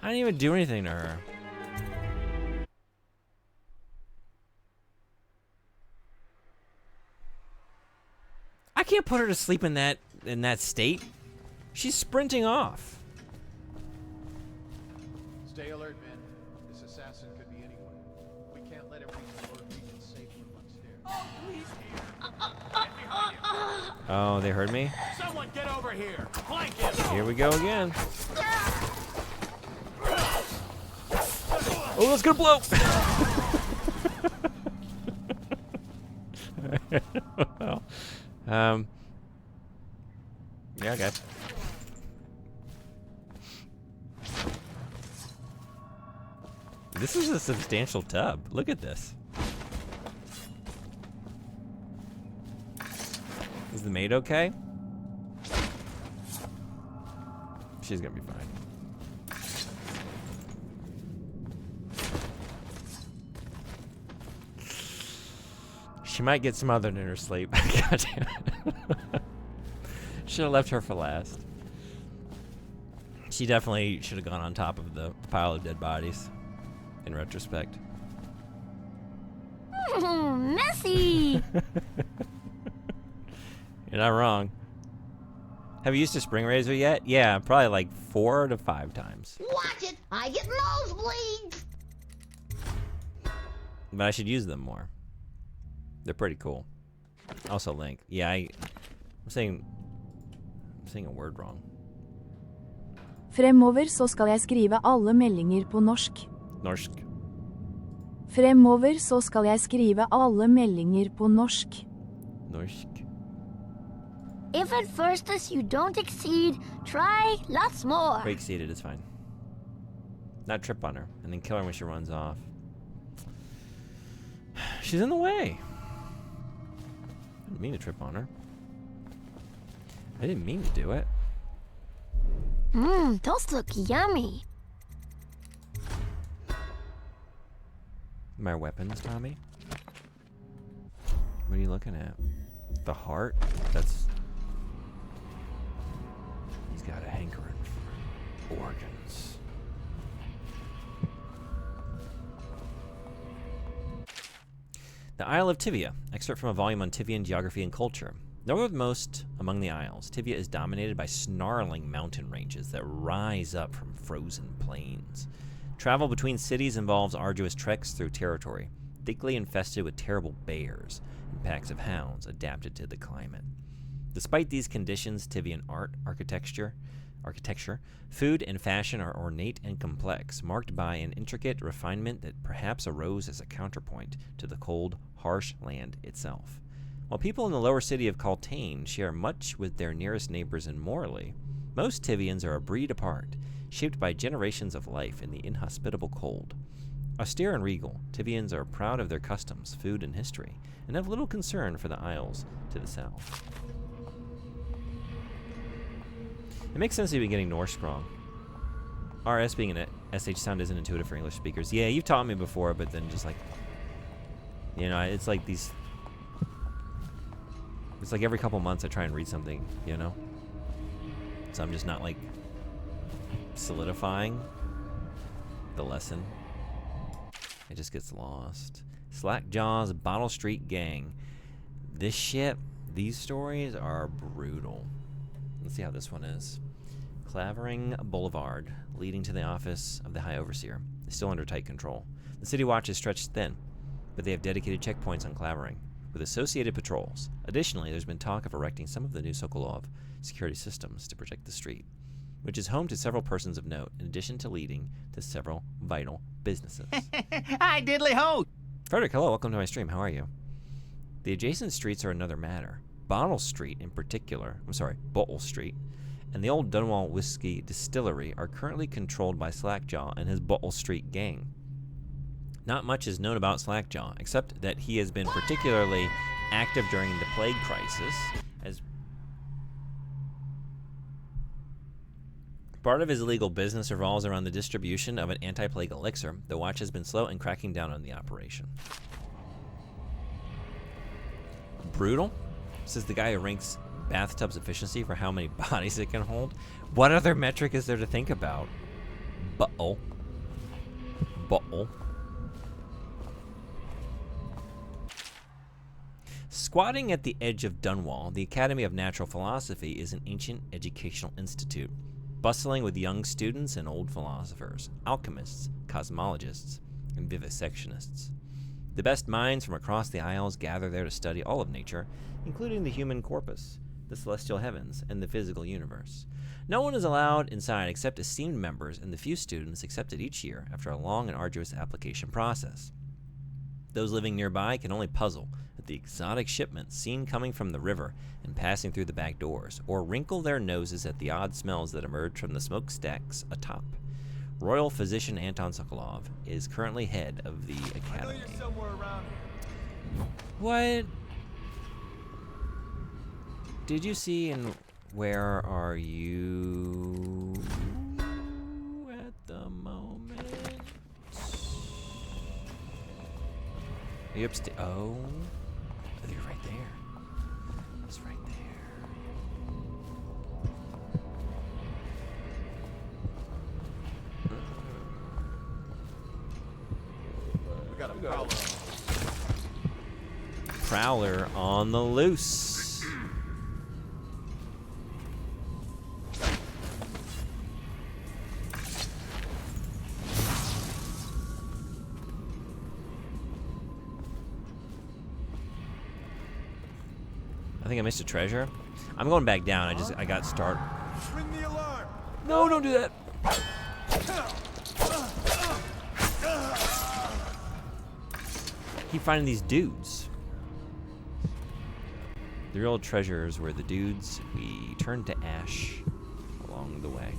didn't even do anything to her. I can't put her to sleep in that state. She's sprinting off. Stay alert, men. This assassin could be anywhere. We can't let him reach the Lord Regent's safe room upstairs. Oh, please, here. Get behind him. Oh, they heard me? Someone get over here. Flank him. Here we go again. Oh, that's gonna blow! Well, yeah, okay. This is a substantial tub. Look at this. Is the maid okay? She's gonna be fine. She might get smothered in her sleep. God damn it. Should have left her for last. She definitely should have gone on top of the pile of dead bodies, in retrospect. Messy! You're not wrong. Have you used a spring razor yet? Yeah, probably like 4 to 5 times. Watch it! I get nosebleeds! But I should use them more. They're pretty cool. Also Link. Yeah, I'm saying a word wrong. Fremover så skal jeg skrive alle meldinger på norsk. Norsk. Fremover så skal jeg skrive alle meldinger på norsk. Norsk. If at first you don't exceed, try lots more. Break seated, it's fine. Not trip on her, and then kill her when she runs off. She's in the way. I didn't mean to trip on her. I didn't mean to do it. Those look yummy. My weapons, Tommy? What are you looking at? The heart? That's... He's got a hankering for organs. The Isle of Tivia, excerpt from a volume on Tivian geography and culture. Northernmost among the Isles, Tivia is dominated by snarling mountain ranges that rise up from frozen plains. Travel between cities involves arduous treks through territory, thickly infested with terrible bears and packs of hounds adapted to the climate. Despite these conditions, Tivian architecture, food, and fashion are ornate and complex, marked by an intricate refinement that perhaps arose as a counterpoint to the cold, harsh land itself. While people in the lower city of Cultane share much with their nearest neighbors in Morley, most Tivians are a breed apart, shaped by generations of life in the inhospitable cold. Austere and regal, Tivians are proud of their customs, food, and history, and have little concern for the Isles to the south. It makes sense to be getting Norse wrong. RS being an SH sound isn't intuitive for English speakers. Yeah, you've taught me before, but then just like, you know, it's like these... It's like every couple months I try and read something, you know? So I'm just not like solidifying the lesson. It just gets lost. Slackjaw's Bottle Street Gang. This shit, these stories are brutal. Let's see how this one is. Clavering Boulevard, leading to the office of the High Overseer, is still under tight control. The city watch is stretched thin, but they have dedicated checkpoints on Clavering, with associated patrols. Additionally, there's been talk of erecting some of the new Sokolov security systems to protect the street, which is home to several persons of note, in addition to leading to several vital businesses. Hi, diddly ho! Frederick, hello, welcome to my stream. How are you? The adjacent streets are another matter. Bottle Street, in particular, Bottle Street, and the old Dunwall Whiskey Distillery are currently controlled by Slackjaw and his Bottle Street gang. Not much is known about Slackjaw, except that he has been particularly active during the plague crisis, as part of his illegal business revolves around the distribution of an anti-plague elixir. The watch has been slow in cracking down on the operation. Brutal? Says the guy who ranks bathtub's efficiency for how many bodies it can hold. What other metric is there to think about? Bottle. Squatting at the edge of Dunwall, the Academy of Natural Philosophy is an ancient educational institute, bustling with young students and old philosophers, alchemists, cosmologists, and vivisectionists. The best minds from across the Isles gather there to study all of nature, including the human corpus, the celestial heavens, and the physical universe. No one is allowed inside except esteemed members and the few students accepted each year after a long and arduous application process. Those living nearby can only puzzle at the exotic shipments seen coming from the river and passing through the back doors, or wrinkle their noses at the odd smells that emerge from the smokestacks atop. Royal physician Anton Sokolov is currently head of the academy. I know you're somewhere around here. What did you see, and where are you at the moment? Are you upstairs? Oh, you're right there. It's right there. We got a prowler. Prowler on the loose. I think I missed a treasure. I'm going back down. I got started. Ring the alarm. No, don't do that. Keep finding these dudes. The real treasures were the dudes we turned to ash along the way.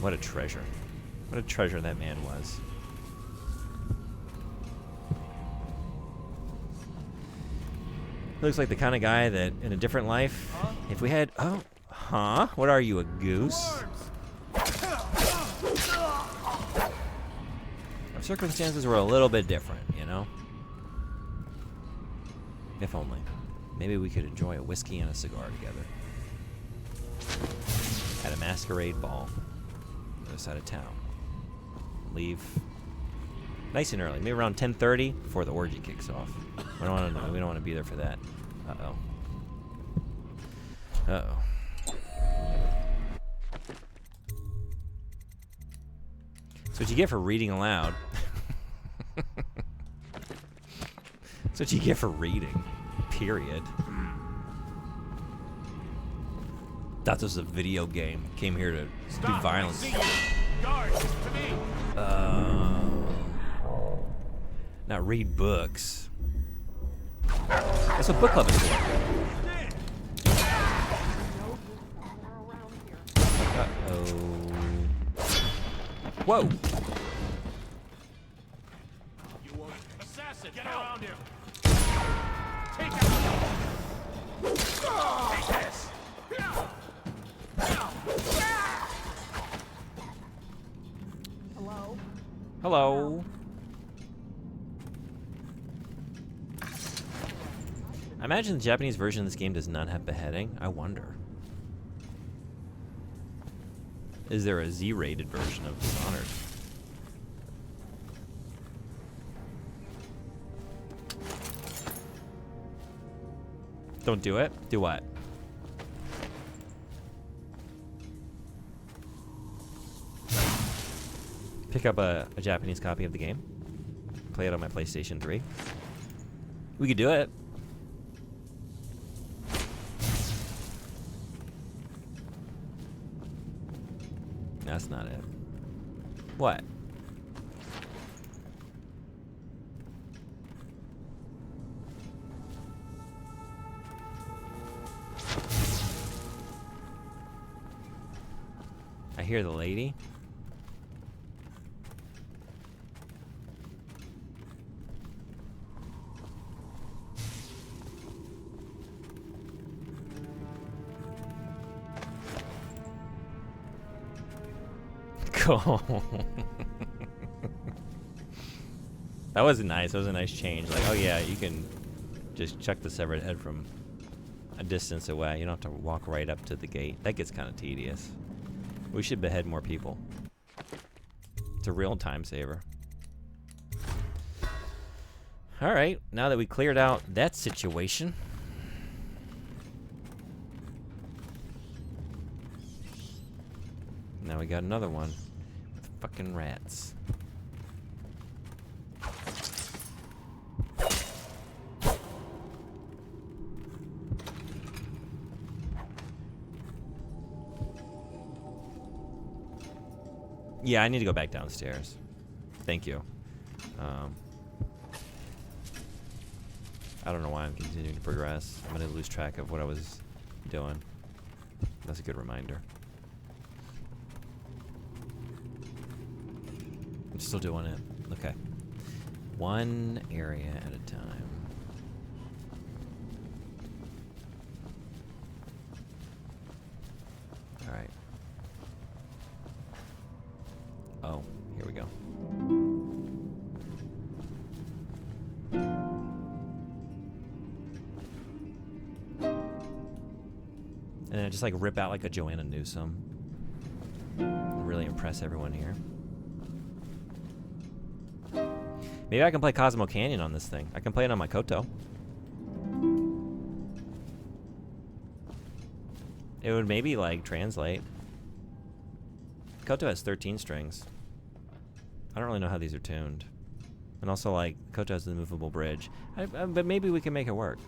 What a treasure. What a treasure that man was. Looks like the kind of guy that in a different life, if we had, what are you, a goose? Our circumstances were a little bit different, you know? If only. Maybe we could enjoy a whiskey and a cigar together. At a masquerade ball on the other side of town. Leave nice and early, maybe around 10:30 before the orgy kicks off. We don't want to be there for that. Uh-oh. Uh-oh. That's what you get for reading aloud. That's what you get for reading. Period. Thought this was a video game. Came here to do violence. Guards, to me. Not read books. That's what book club is for. Uh-oh. Whoa. Assassin, get around here. Take out. Take this. Hello? Hello. I imagine the Japanese version of this game does not have beheading. I wonder. Is there a Z-rated version of Dishonored? Don't do it? Do what? Pick up a Japanese copy of the game. Play it on my PlayStation 3. We could do it. That's not it. What? I hear the lady. Cool. That was nice. That was a nice change. Like, oh yeah, you can just chuck the severed head from a distance away. You don't have to walk right up to the gate. That gets kind of tedious. We should behead more people. It's a real time saver. All right, now that we cleared out that situation. Now we got another one. With fucking rats. Yeah, I need to go back downstairs. Thank you. I don't know why I'm continuing to progress. I'm gonna lose track of what I was doing. That's a good reminder. I'm still doing it. Okay. One area at a time. All right. Oh, here we go. And then I just like rip out like a Joanna Newsom. Really impress everyone here. Maybe I can play Cosmo Canyon on this thing. I can play it on my Koto. It would maybe like translate. Koto has 13 strings. I don't really know how these are tuned. And also like Koto has the movable bridge. But maybe we can make it work.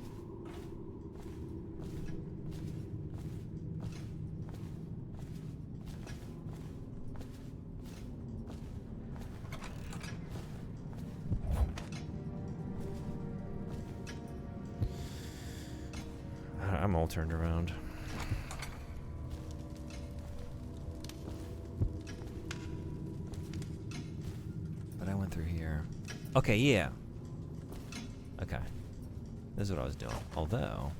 I'm all turned around. But I went through here. Okay, yeah. Okay. This is what I was doing. Although,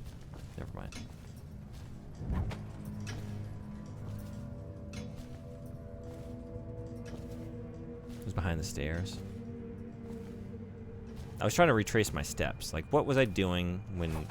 never mind. It was behind the stairs. I was trying to retrace my steps. Like, what was I doing when...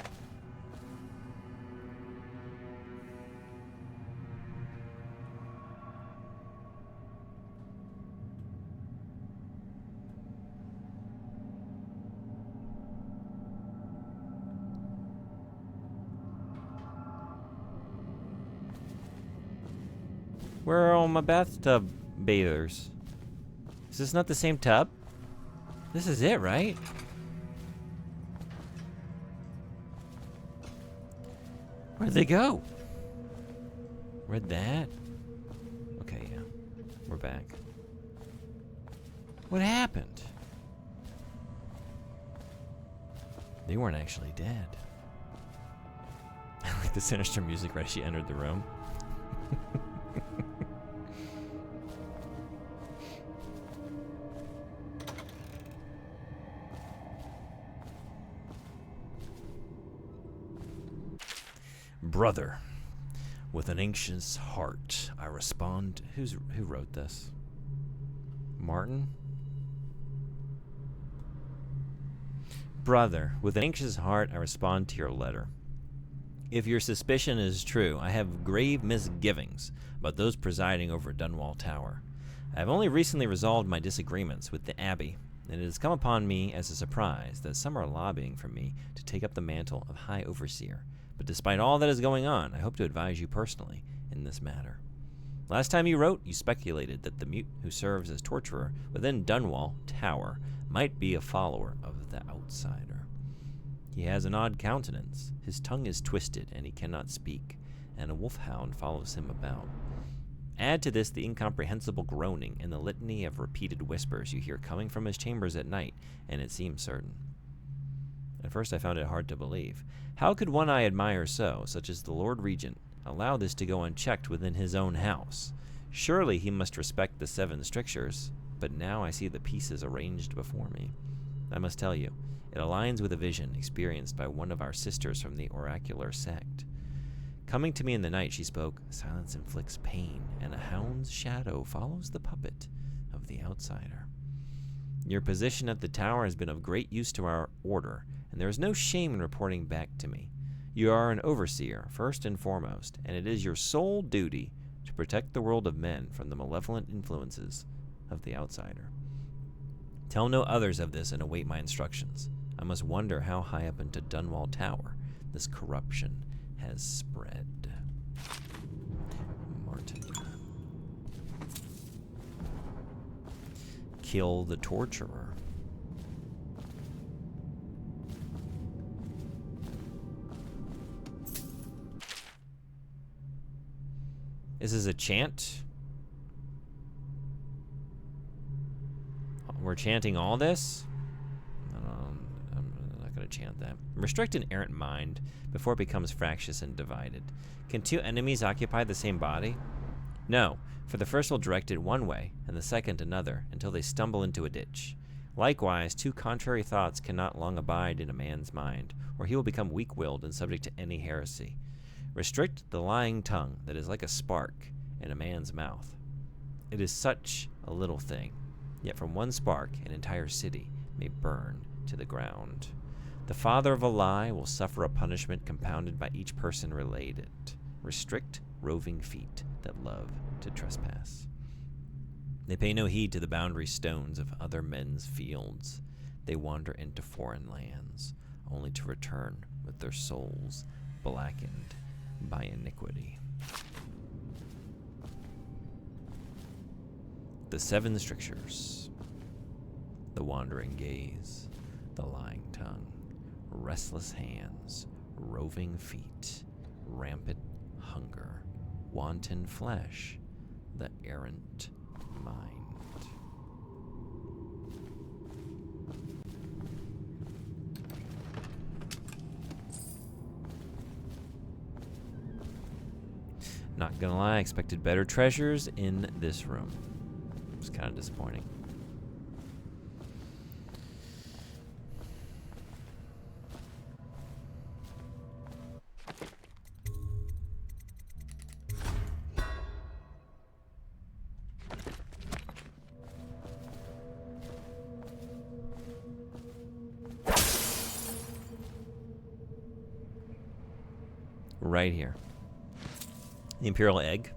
Where are all my bathtub bathers? Is this not the same tub? This is it, right? Where'd they go? Read that? Okay, yeah. We're back. What happened? They weren't actually dead. I like the sinister music right as she entered the room. Brother, with an anxious heart, I respond. Who wrote this? Martin? Brother, with an anxious heart, I respond to your letter. If your suspicion is true, I have grave misgivings about those presiding over Dunwall Tower. I have only recently resolved my disagreements with the Abbey, and it has come upon me as a surprise that some are lobbying for me to take up the mantle of High Overseer. But despite all that is going on, I hope to advise you personally in this matter. Last time you wrote, you speculated that the mute who serves as torturer within Dunwall Tower might be a follower of the Outsider. He has an odd countenance, his tongue is twisted and he cannot speak, and a wolfhound follows him about. Add to this the incomprehensible groaning and the litany of repeated whispers you hear coming from his chambers at night, and it seems certain. At first I found it hard to believe. How could one I admire so, such as the Lord Regent, allow this to go unchecked within his own house? Surely he must respect the 7 strictures, but now I see the pieces arranged before me. I must tell you, it aligns with a vision experienced by one of our sisters from the oracular sect. Coming to me in the night, she spoke, "Silence inflicts pain, and a hound's shadow follows the puppet of the Outsider." Your position at the tower has been of great use to our order, and there is no shame in reporting back to me. You are an overseer, first and foremost, and it is your sole duty to protect the world of men from the malevolent influences of the Outsider. Tell no others of this and await my instructions. I must wonder how high up into Dunwall Tower this corruption has spread. Martin. Kill the torturer. This is a chant. We're chanting all this? I'm not going to chant that. Restrict an errant mind before it becomes fractious and divided. Can 2 enemies occupy the same body? No, for the first will direct it one way, and the second another, until they stumble into a ditch. Likewise, 2 contrary thoughts cannot long abide in a man's mind, or he will become weak-willed and subject to any heresy. Restrict the lying tongue that is like a spark in a man's mouth. It is such a little thing, yet from one spark an entire city may burn to the ground. The father of a lie will suffer a punishment compounded by each person related. Restrict roving feet that love to trespass. They pay no heed to the boundary stones of other men's fields. They wander into foreign lands, only to return with their souls blackened by iniquity. The 7 strictures. The wandering gaze, the lying tongue, restless hands, roving feet, rampant hunger, wanton flesh, the errant mind. Not gonna lie, I expected better treasures in this room. It's kind of disappointing. Right here. The Imperial Egg.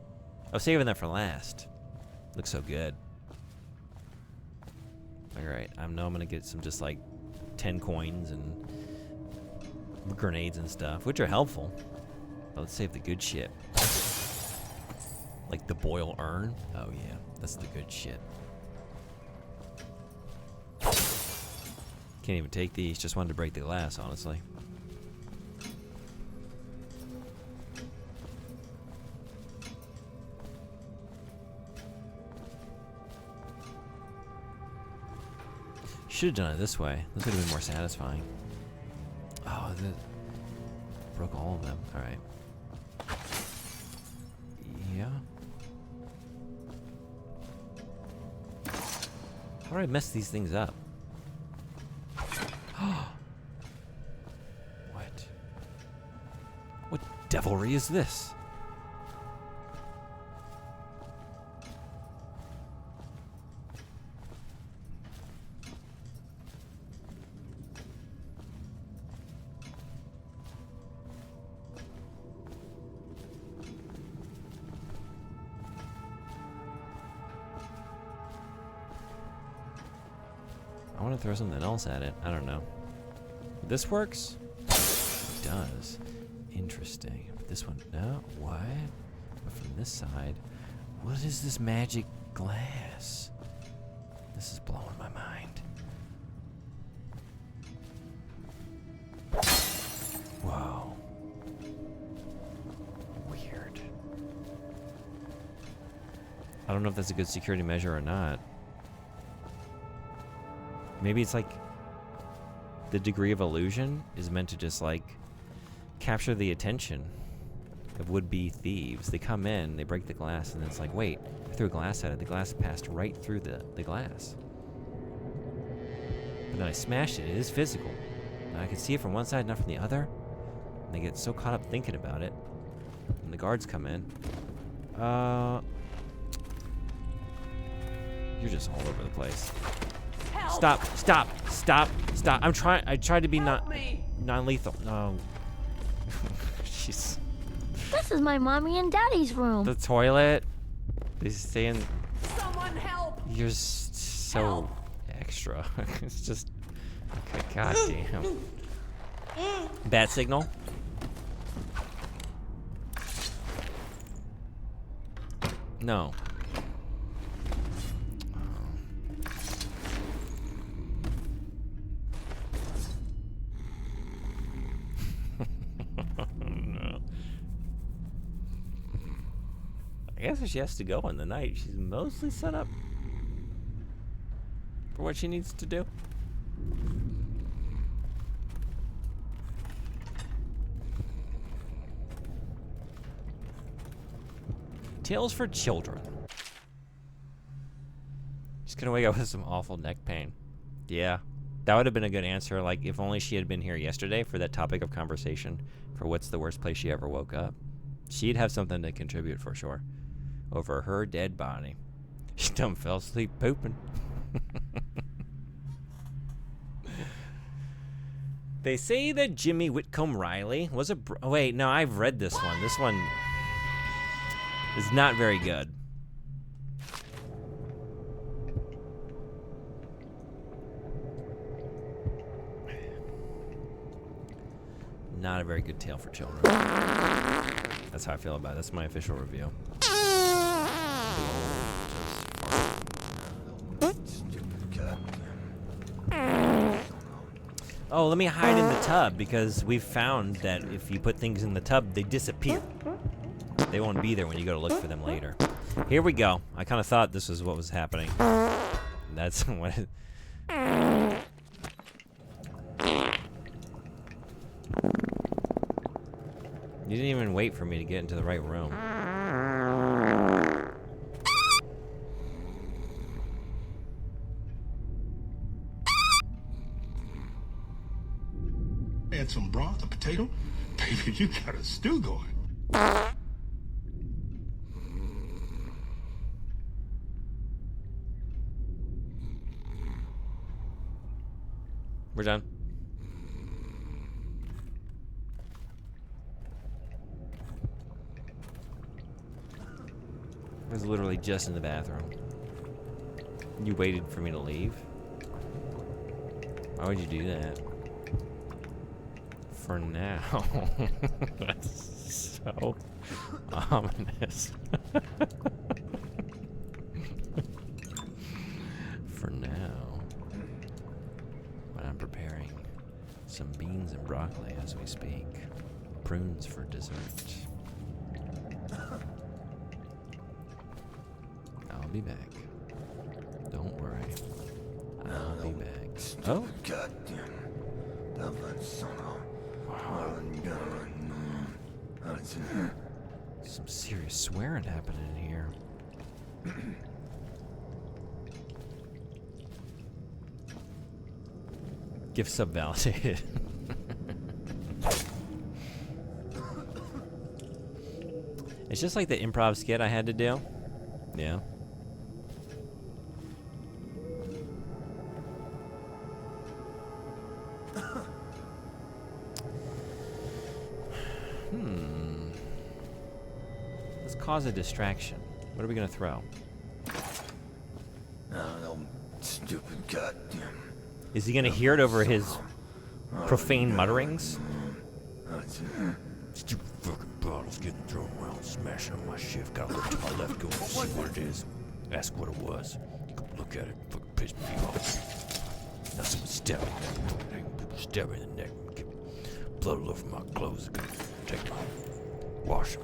I was saving that for last. Looks so good. Alright, I know I'm gonna get some just like 10 coins and grenades and stuff, which are helpful. But let's save the good shit. Like the boil urn? Oh yeah, that's the good shit. Can't even take these, just wanted to break the glass, honestly. Should have done it this way. This would have been more satisfying. Oh, broke all of them. All right. Yeah. How do I mess these things up? What? What devilry is this? I want to throw something else at it. I don't know. This works? It does. Interesting. This one, no? What? But from this side, what is this magic glass? This is blowing my mind. Whoa. Weird. I don't know if that's a good security measure or not. Maybe it's like the degree of illusion is meant to just like capture the attention of would-be thieves. They come in, they break the glass, and then it's like, wait, I threw a glass at it. The glass passed right through the glass. But then I smashed it. It is physical. And I can see it from one side, not from the other. And they get so caught up thinking about it. And the guards come in. You're just all over the place. Stop, stop, stop, stop. I tried to be non-lethal. No. Jeez. This is my mommy and daddy's room. The toilet. They stay in. Someone help! You're so extra. It's just. Okay, goddamn. Bat signal. No. No. I guess if she has to go in the night, she's mostly set up for what she needs to do. Tales for children. She's gonna wake up with some awful neck pain. Yeah. That would have been a good answer, like, if only she had been here yesterday for that topic of conversation, for what's the worst place she ever woke up. She'd have something to contribute for sure. Over her dead body. She done fell asleep pooping. They say that Jimmy Whitcomb Riley was a oh, wait, no, I've read this one. This one is not very good. Not a very good tale for children. That's how I feel about it. That's my official review. Oh, let me hide in the tub, because we've found that if you put things in the tub, they disappear. They won't be there when you go to look for them later. Here we go. I kind of thought this was what was happening. That's what it... You didn't even wait for me to get into the right room. Add some broth, a potato. Baby, you got a stew going. We're done. I was literally just in the bathroom. You waited for me to leave? Why would you do that? For now. That's so Ominous. For now. But I'm preparing some beans and broccoli as we speak. Prunes for dessert. I'll be back. Don't worry. I'll be back. Oh. Some serious swearing happening in here. Gift sub validated. It's just like the improv skit I had to do. Yeah. Let's cause a distraction. What are we gonna throw? No, stupid goddamn. Is he gonna hear it over his profane mutterings? Stupid fucking bottles getting thrown around, smashing on my shift. Gotta look to my left, go and see what it is. Ask what it was. Go look at it, fucking piss me off. Now someone stab me in the neck, stab me in the neck, get blood all over my clothes. Take my wash them.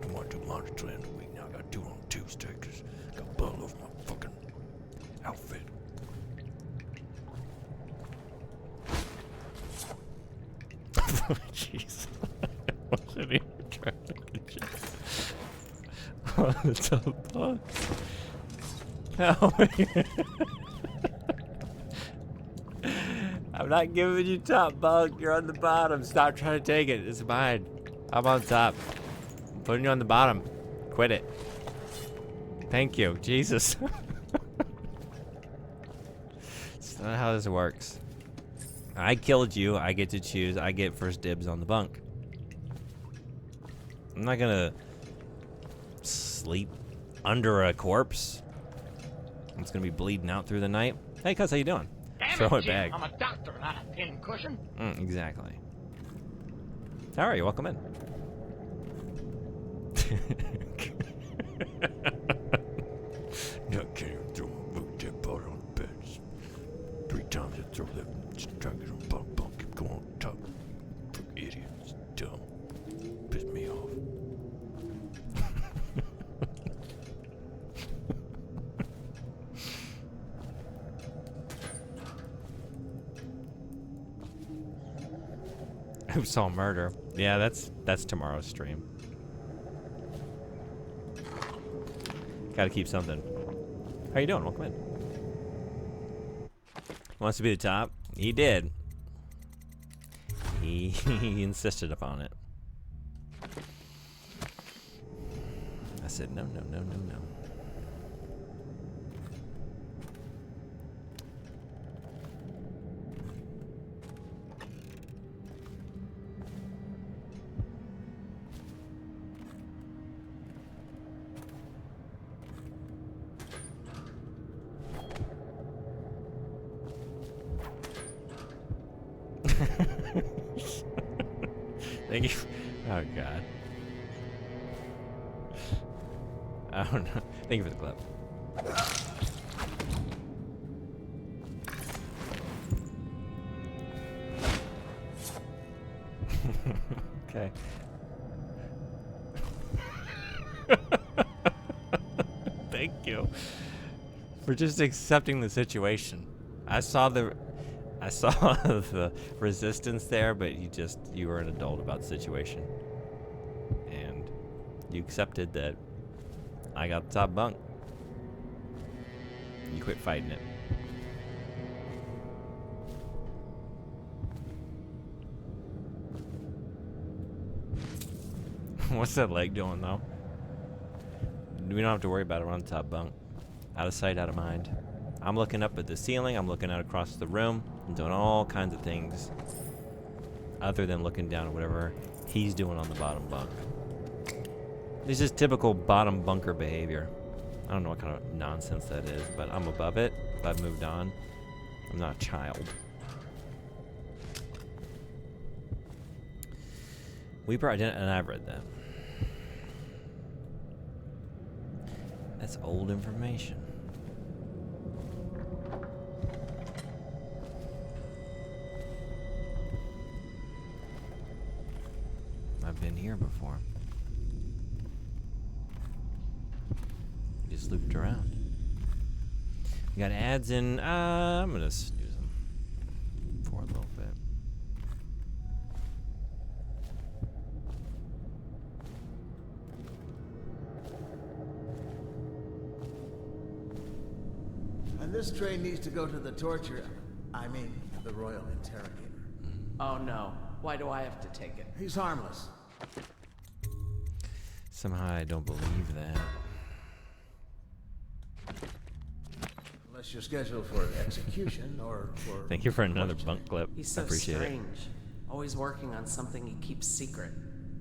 I don't want to do laundry till the end of the week. Now I gotta do it on Tuesday because got blood all over my fucking outfit. Jeez. I wasn't even trying to get you. Oh, the top bunk. I'm not giving you top bunk. You're on the bottom. Stop trying to take it. It's mine. I'm on top. I'm putting you on the bottom. Quit it. Thank you. Jesus. It's not how this works. I killed you. I get to choose. I get first dibs on the bunk. I'm not gonna sleep under a corpse. It's gonna be bleeding out through the night. Hey, cuz, how you doing? Throw it back. I'm a doctor, not a pincushion. Exactly. How are you? Welcome in. I can't even throw my boot dead body on the bed. 3 times I throw that, just try to get on bunk, keep going on top. Fucking idiot, it's dumb. Piss me off. Who saw murder? Yeah, that's tomorrow's stream. Gotta keep something. How you doing? Welcome in. Wants to be the top? He did. He insisted upon it. I said no, no, no, no, no. Thank you. Oh God. I don't know. Thank you for the clip. Okay. Thank you for just accepting the situation. I saw the resistance there, but you were an adult about the situation. And you accepted that I got the top bunk. You quit fighting it. What's that leg doing, though? We don't have to worry about it. We're on the top bunk. Out of sight, out of mind. I'm looking up at the ceiling. I'm looking out across the room. I'm doing all kinds of things other than looking down at whatever he's doing on the bottom bunk. This is typical bottom bunker behavior. I don't know what kind of nonsense that is, but I'm above it. I've moved on. I'm not a child. Weeper identity, and I've read that. That's old information. I've been here before. Just looped around. We got ads in. I'm gonna snooze them for a little bit. And this train needs to go to the torture. I mean, the Royal Interrogator. Oh no. Why do I have to take it? He's harmless. Somehow I don't believe that. Unless you're scheduled for execution or for... Thank you for another bunk clip. He's so I appreciate strange. it. Always working on something he keeps secret.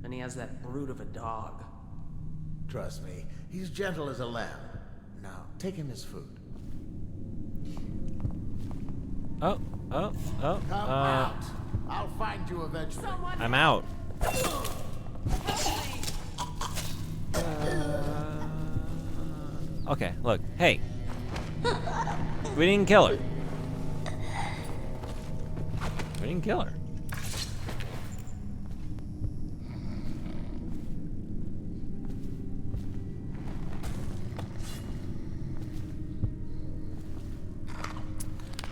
And he has that brute of a dog. Trust me, he's gentle as a lamb. Now, take him his food. Oh. Come out! I'll find you eventually. I'm out. Okay, look. Hey. We didn't kill her. We didn't kill her.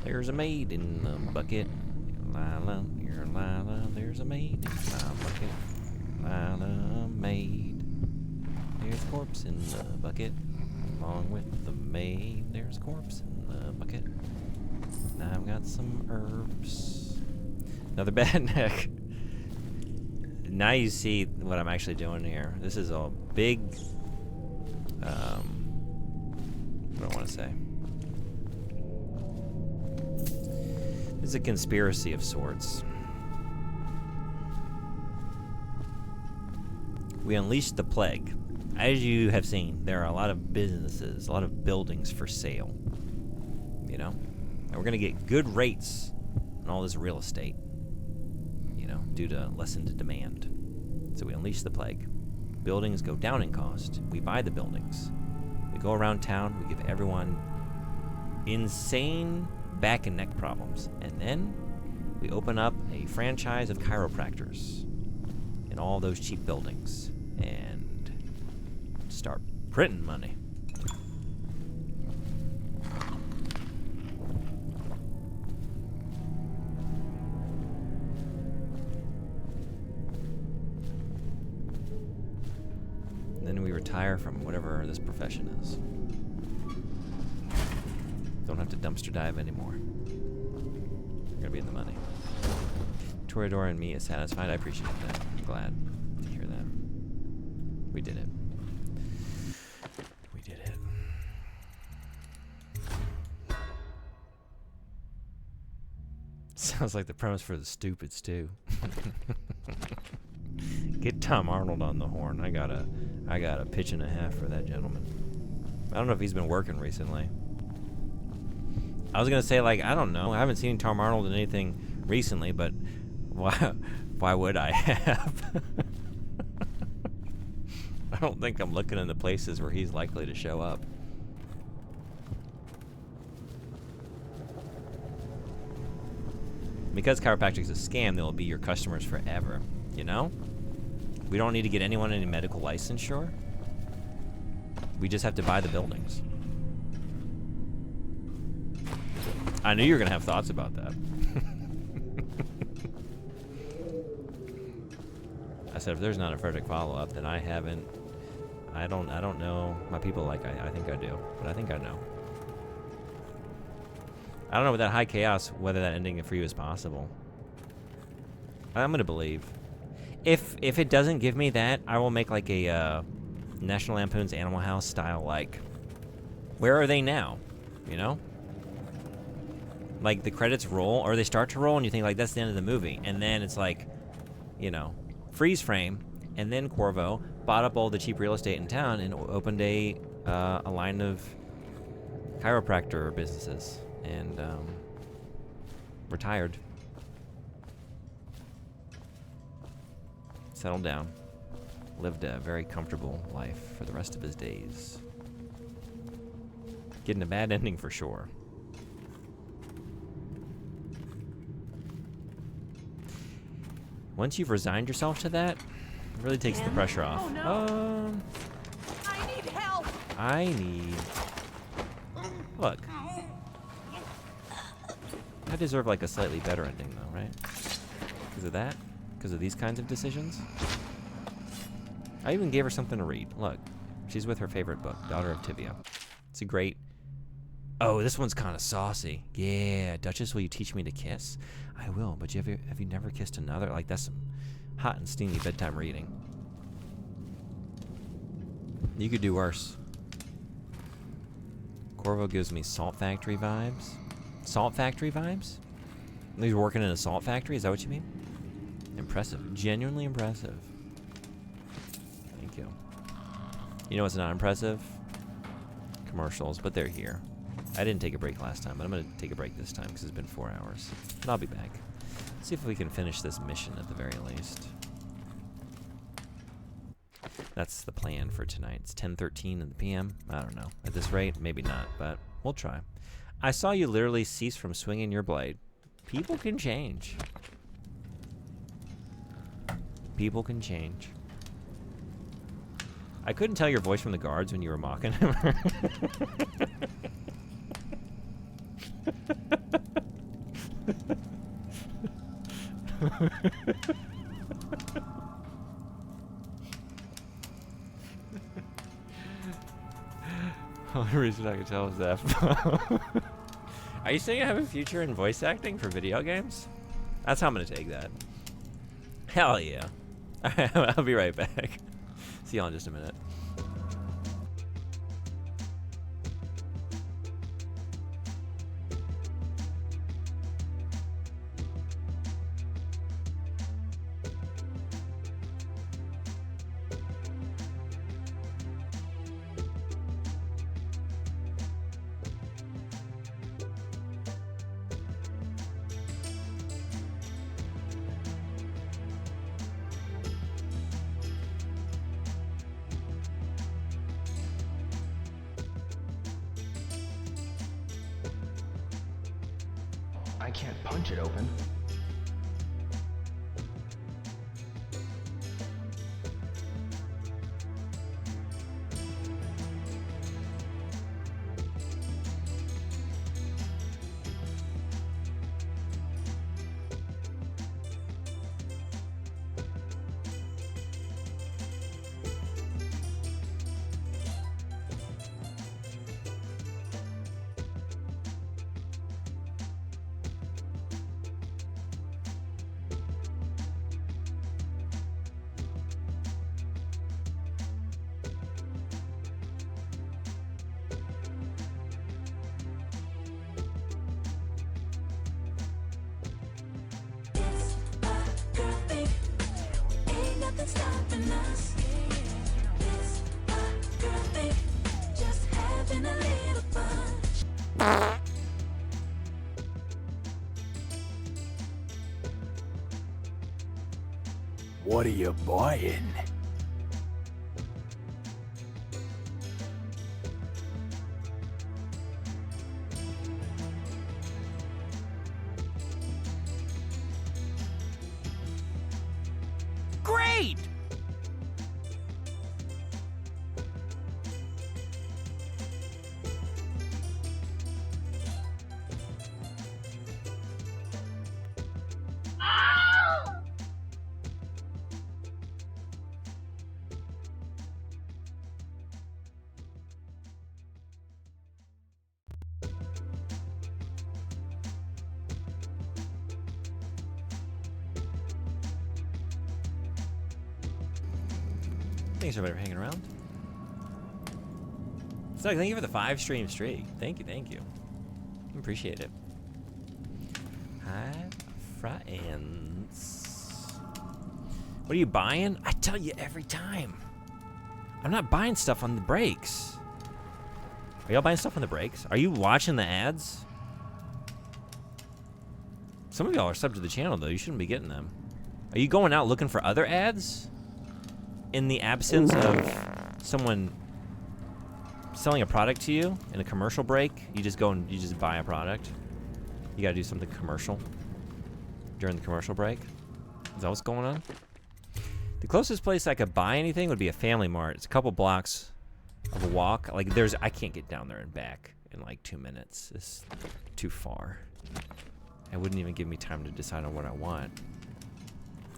There's a maid in the bucket. Lila, you're Lila. There's a maid in my bucket. Lila, maid. There's a corpse in the bucket. Along with the maid, there's a corpse in the bucket. Now I've got some herbs. Another bad neck. Now you see what I'm actually doing here. This is a big, what do I want to say? This is a conspiracy of sorts. We unleashed the plague. As you have seen, there are a lot of businesses, a lot of buildings for sale. You know? And we're going to get good rates on all this real estate. You know, due to lessened demand. So we unleash the plague. Buildings go down in cost. We buy the buildings. We go around town. We give everyone insane back and neck problems. And then we open up a franchise of chiropractors in all those cheap buildings. And start printing money. And then we retire from whatever this profession is. Don't have to dumpster dive anymore. We're gonna be in the money. Toreador and me is satisfied. I appreciate that. I'm glad to hear that. We did it. We did it. Sounds like the premise for The Stupids, too. Get Tom Arnold on the horn. I got a pitch and a half for that gentleman. I don't know if he's been working recently. I was gonna say, like, I don't know. I haven't seen Tom Arnold in anything recently, but why would I have? I don't think I'm looking in the places where he's likely to show up. Because chiropractic is a scam, they'll be your customers forever, you know? We don't need to get anyone any medical licensure. We just have to buy the buildings. I knew you were going to have thoughts about that. I said, if there's not a Frederick follow-up, then I don't know my people like I think I do, but I think I know. I don't know with that high chaos whether that ending for you is possible. I'm gonna believe. If it doesn't give me that, I will make like a National Lampoon's Animal House style, like, where are they now? You know? Like the credits roll, or they start to roll and you think like that's the end of the movie, and then it's like, you know, freeze frame, and then Corvo bought up all the cheap real estate in town and opened a line of chiropractor businesses and retired, settled down, lived a very comfortable life for the rest of his days. Getting a bad ending for sure. Once you've resigned yourself to that, it really takes the pressure off. Oh, no. I need help. I need... Look. I deserve like a slightly better ending though, right? Because of that? Because of these kinds of decisions? I even gave her something to read. Look. She's with her favorite book, Daughter of Tivia. It's a great... Oh, this one's kind of saucy. Yeah, Duchess, will you teach me to kiss? I will, but have you never kissed another? Like, that's some hot and steamy bedtime reading. You could do worse. Corvo gives me Salt Factory vibes. Salt Factory vibes? He's working in a salt factory? Is that what you mean? Impressive. Genuinely impressive. Thank you. You know what's not impressive? Commercials, but they're here. I didn't take a break last time, but I'm going to take a break this time because it's been 4 hours. But I'll be back. Let's see if we can finish this mission at the very least. That's the plan for tonight. It's 10:13 in the PM. I don't know. At this rate, maybe not, but we'll try. I saw you literally cease from swinging your blade. People can change. People can change. I couldn't tell your voice from the guards when you were mocking him. Only reason I could tell was that. Are you saying I have a future in voice acting for video games? That's how I'm gonna take that. Hell yeah. I'll be right back. See y'all in just a minute. I can't punch it open. What are you buying? Great! Thanks everybody for hanging around. So thank you for the 5-stream streak. Thank you, thank you. Appreciate it. Hi, friends. What are you buying? I tell you every time. I'm not buying stuff on the breaks. Are y'all buying stuff on the breaks? Are you watching the ads? Some of y'all are subbed to the channel though. You shouldn't be getting them. Are you going out looking for other ads? In the absence of someone selling a product to you in a commercial break, you just go and you just buy a product. You gotta do something commercial during the commercial break. Is that what's going on? The closest place I could buy anything would be a Family Mart. It's a couple blocks of a walk. Like I can't get down there and back in like 2 minutes. It's too far. It wouldn't even give me time to decide on what I want.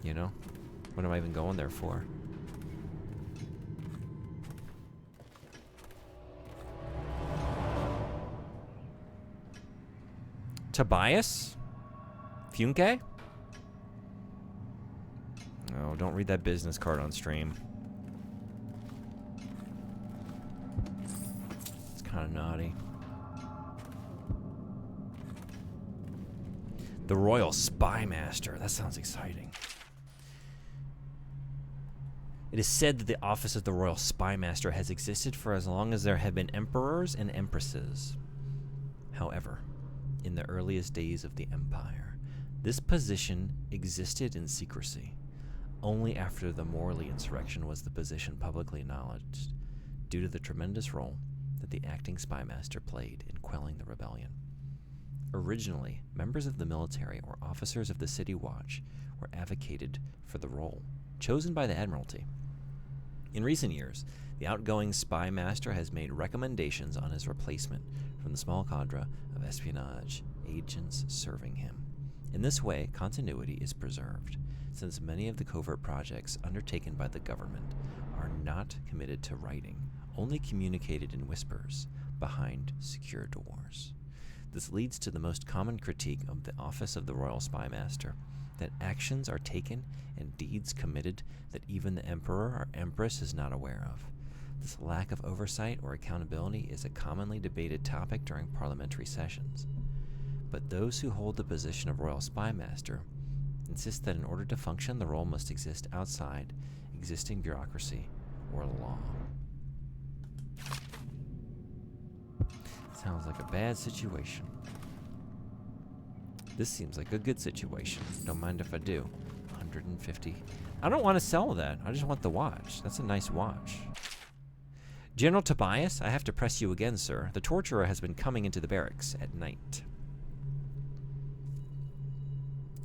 You know? What am I even going there for? Tobias? Funke? Oh, don't read that business card on stream. It's kind of naughty. The Royal Spy Master. That sounds exciting. It is said that the office of the Royal Spy Master has existed for as long as there have been emperors and empresses. However, in the earliest days of the Empire, this position existed in secrecy. Only after the Morley insurrection was the position publicly acknowledged, due to the tremendous role that the acting spy master played in quelling the rebellion. Originally, members of the military or officers of the City Watch were advocated for the role, chosen by the Admiralty. In recent years, the outgoing spy master has made recommendations on his replacement from the small cadre of espionage agents serving him. In this way, continuity is preserved, since many of the covert projects undertaken by the government are not committed to writing, only communicated in whispers behind secure doors. This leads to the most common critique of the office of the Royal Spy Master, that actions are taken and deeds committed that even the Emperor or Empress is not aware of. This lack of oversight or accountability is a commonly debated topic during parliamentary sessions. But those who hold the position of Royal Spy Master insist that in order to function, the role must exist outside existing bureaucracy or law. Sounds like a bad situation. This seems like a good situation. Don't mind if I do. 150. I don't want to sell that. I just want the watch. That's a nice watch. General Tobias, I have to press you again, sir. The torturer has been coming into the barracks at night.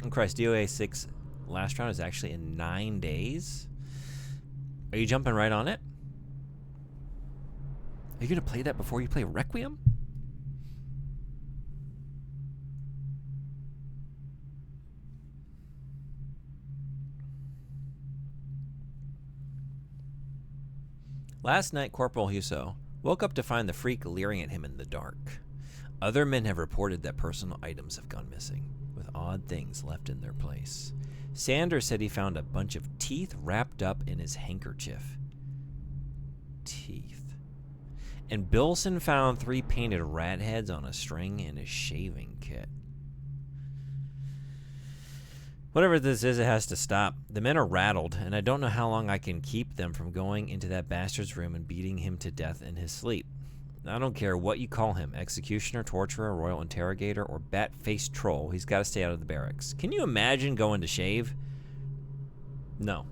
Oh Christ, DOA 6 last round is actually in 9 days? Are you jumping right on it? Are you going to play that before you play Requiem? Last night, Corporal Huso woke up to find the freak leering at him in the dark. Other men have reported that personal items have gone missing, with odd things left in their place. Sanders said he found a bunch of teeth wrapped up in his handkerchief. Teeth. And Bilson found 3 painted rat heads on a string in his shaving kit. Whatever this is, it has to stop. The men are rattled, and I don't know how long I can keep them from going into that bastard's room and beating him to death in his sleep. I don't care what you call him, executioner, torturer, royal interrogator, or bat-faced troll, he's got to stay out of the barracks. Can you imagine going to shave? No.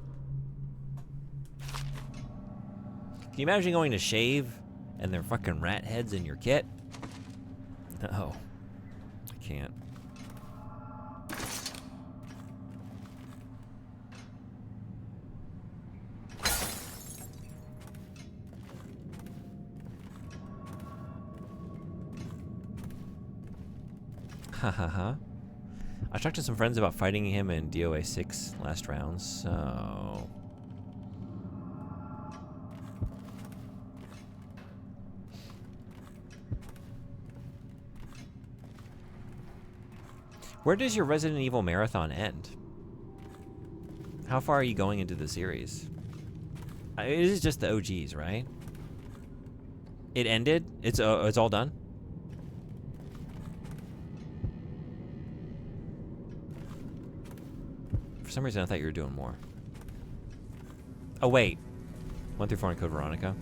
Can you imagine going to shave and there are fucking rat heads in your kit? No. I can't. Ha ha ha. I talked to some friends about fighting him in DOA 6 last round, so... Where does your Resident Evil marathon end? How far are you going into the series? It is just the OGs, right? It ended? It's all done? For some reason, I thought you were doing more. Oh, wait. 1 through 4 in Code Veronica.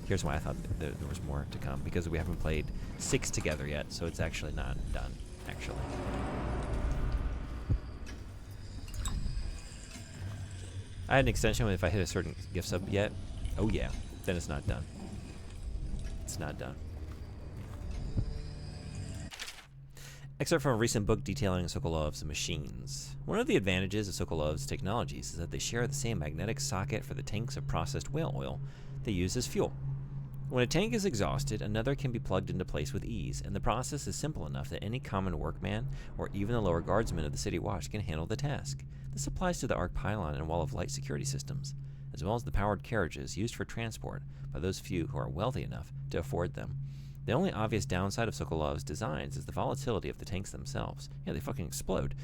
Here's why I thought there was more to come. Because we haven't played 6 together yet, so it's actually not done, actually. I had an extension if I hit a certain gift sub yet. Oh, yeah. Then it's not done. It's not done. Excerpt from a recent book detailing Sokolov's machines. One of the advantages of Sokolov's technologies is that they share the same magnetic socket for the tanks of processed whale oil they use as fuel. When a tank is exhausted, another can be plugged into place with ease, and the process is simple enough that any common workman or even the lower guardsmen of the city watch can handle the task. This applies to the arc pylon and wall of light security systems, as well as the powered carriages used for transport by those few who are wealthy enough to afford them. The only obvious downside of Sokolov's designs is the volatility of the tanks themselves. Yeah, they fucking explode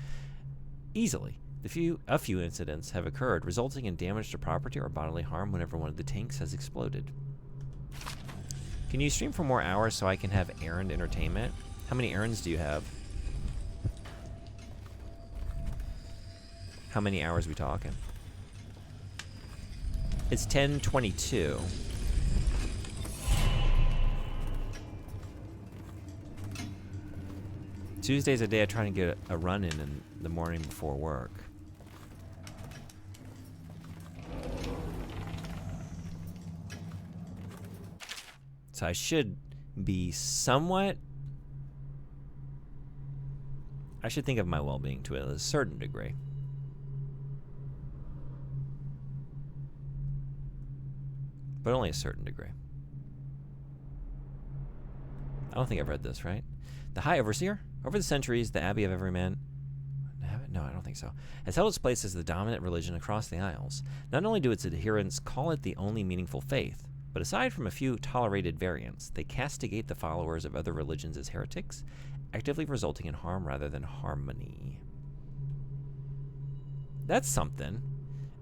easily. A few incidents have occurred, resulting in damage to property or bodily harm whenever one of the tanks has exploded. Can you stream for more hours so I can have errand entertainment? How many errands do you have? How many hours we talking? It's 10:22. Tuesday's a day I try to get a run in the morning before work. So I should be somewhat... I should think of my well-being to a certain degree. But only a certain degree. I don't think I've read this, right? The High Overseer? Over the centuries, the Abbey of Everyman... No, I don't think so. Has held its place as the dominant religion across the Isles. Not only do its adherents call it the only meaningful faith, but aside from a few tolerated variants, they castigate the followers of other religions as heretics, actively resulting in harm rather than harmony. That's something.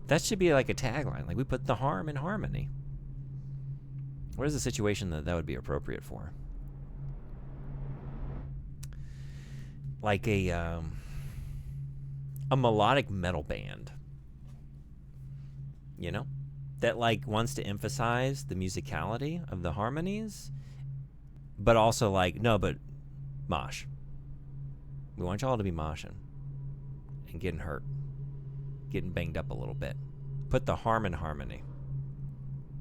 That should be like a tagline. Like, we put the harm in harmony. What is the situation that would be appropriate for? Like a melodic metal band. You know? That like wants to emphasize the musicality of the harmonies, but also like, no, but mosh. We want y'all to be moshing and getting hurt, getting banged up a little bit. Put the harm in harmony.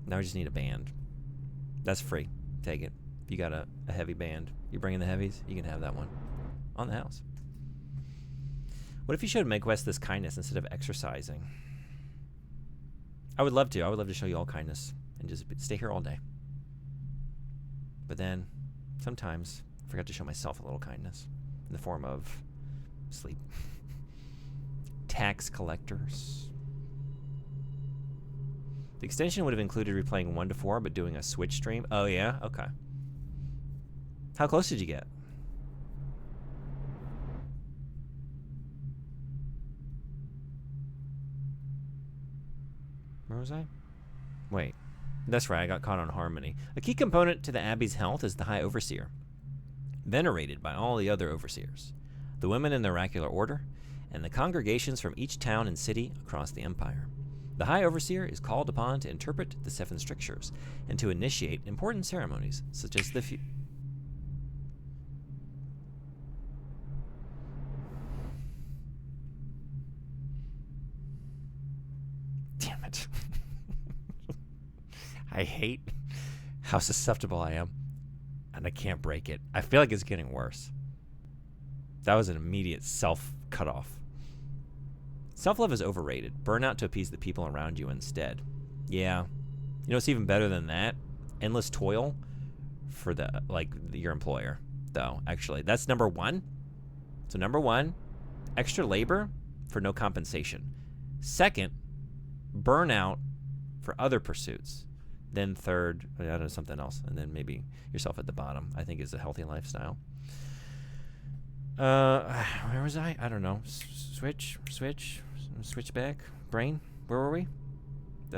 Now we just need a band. That's free. Take it. If you got a heavy band, you bring in the heavies, you can have that one on the house. What if you showed Megwest this kindness instead of exercising? I would love to. I would love to show you all kindness and just stay here all day. But then, sometimes, I forgot to show myself a little kindness in the form of sleep. Tax collectors. The extension would have included replaying 1 to 4, but doing a Switch stream. Oh, yeah? Okay. How close did you get? Where was I? Wait. That's right, I got caught on harmony. A key component to the Abbey's health is the High Overseer, venerated by all the other overseers, the women in the oracular order, and the congregations from each town and city across the empire. The High Overseer is called upon to interpret the 7 strictures and to initiate important ceremonies, such as the Damn it. I hate how susceptible I am, and I can't break it. I feel like it's getting worse. That was an immediate self-cutoff. Self-love is overrated. Burn out to appease the people around you instead. Yeah. You know what's even better than that? Endless toil for your employer, though, actually. That's number 1. So number 1, extra labor for no compensation. Second, burnout for other pursuits. Then third, I don't know, something else. And then maybe yourself at the bottom, I think, is a healthy lifestyle. Where was I? I don't know. Switch back. Brain? Where were we?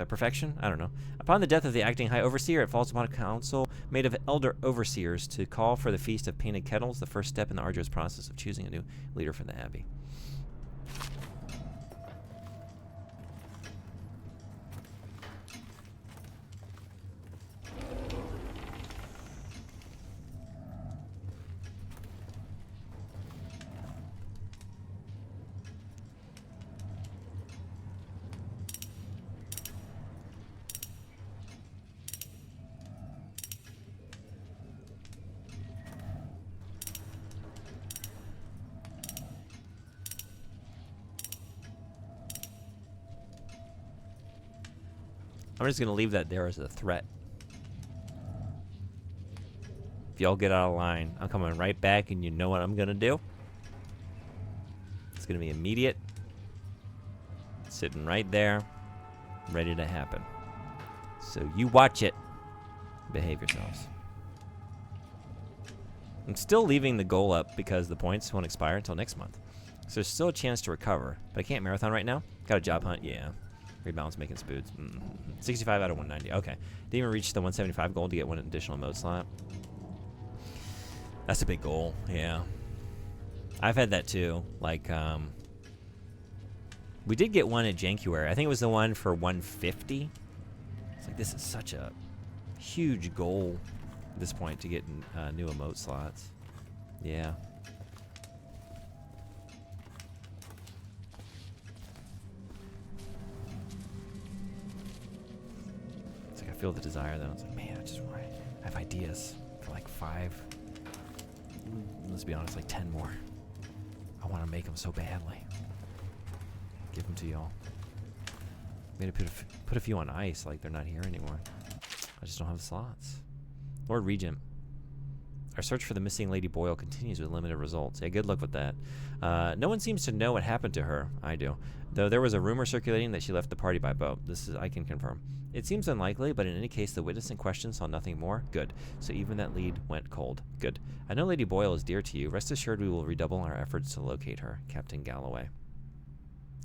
Perfection? I don't know. Upon the death of the acting High Overseer, it falls upon a council made of elder overseers to call for the Feast of Painted Kettles, the first step in the arduous process of choosing a new leader for the Abbey. just gonna leave that there as a threat. If y'all get out of line, I'm coming right back, and you know what I'm gonna do? It's gonna be immediate. Sitting right there, ready to happen. So you watch it. Behave yourselves. I'm still leaving the goal up because the points won't expire until next month. So there's still a chance to recover, but I can't marathon right now. Got a job hunt, yeah. Rebalance making spoods. 65 out of 190, okay. Didn't even reach the 175 goal to get one additional emote slot. That's a big goal, yeah. I've had that too. Like, we did get one at Jankuary. I think it was the one for 150. It's like, this is such a huge goal at this point to get new emote slots. Yeah. It's like I feel the desire though. It's like, man, I have ideas for like 5. Let's be honest, like 10 more. I want to make them so badly. Give them to y'all. Maybe put a few on ice, like they're not here anymore. I just don't have the slots. Lord Regent. Our search for the missing Lady Boyle continues with limited results. Yeah, good luck with that. No one seems to know what happened to her. I do. Though there was a rumor circulating that she left the party by boat. I can confirm. It seems unlikely, but in any case, the witness in question saw nothing more. Good. So even that lead went cold. Good. I know Lady Boyle is dear to you. Rest assured we will redouble our efforts to locate her. Captain Galloway.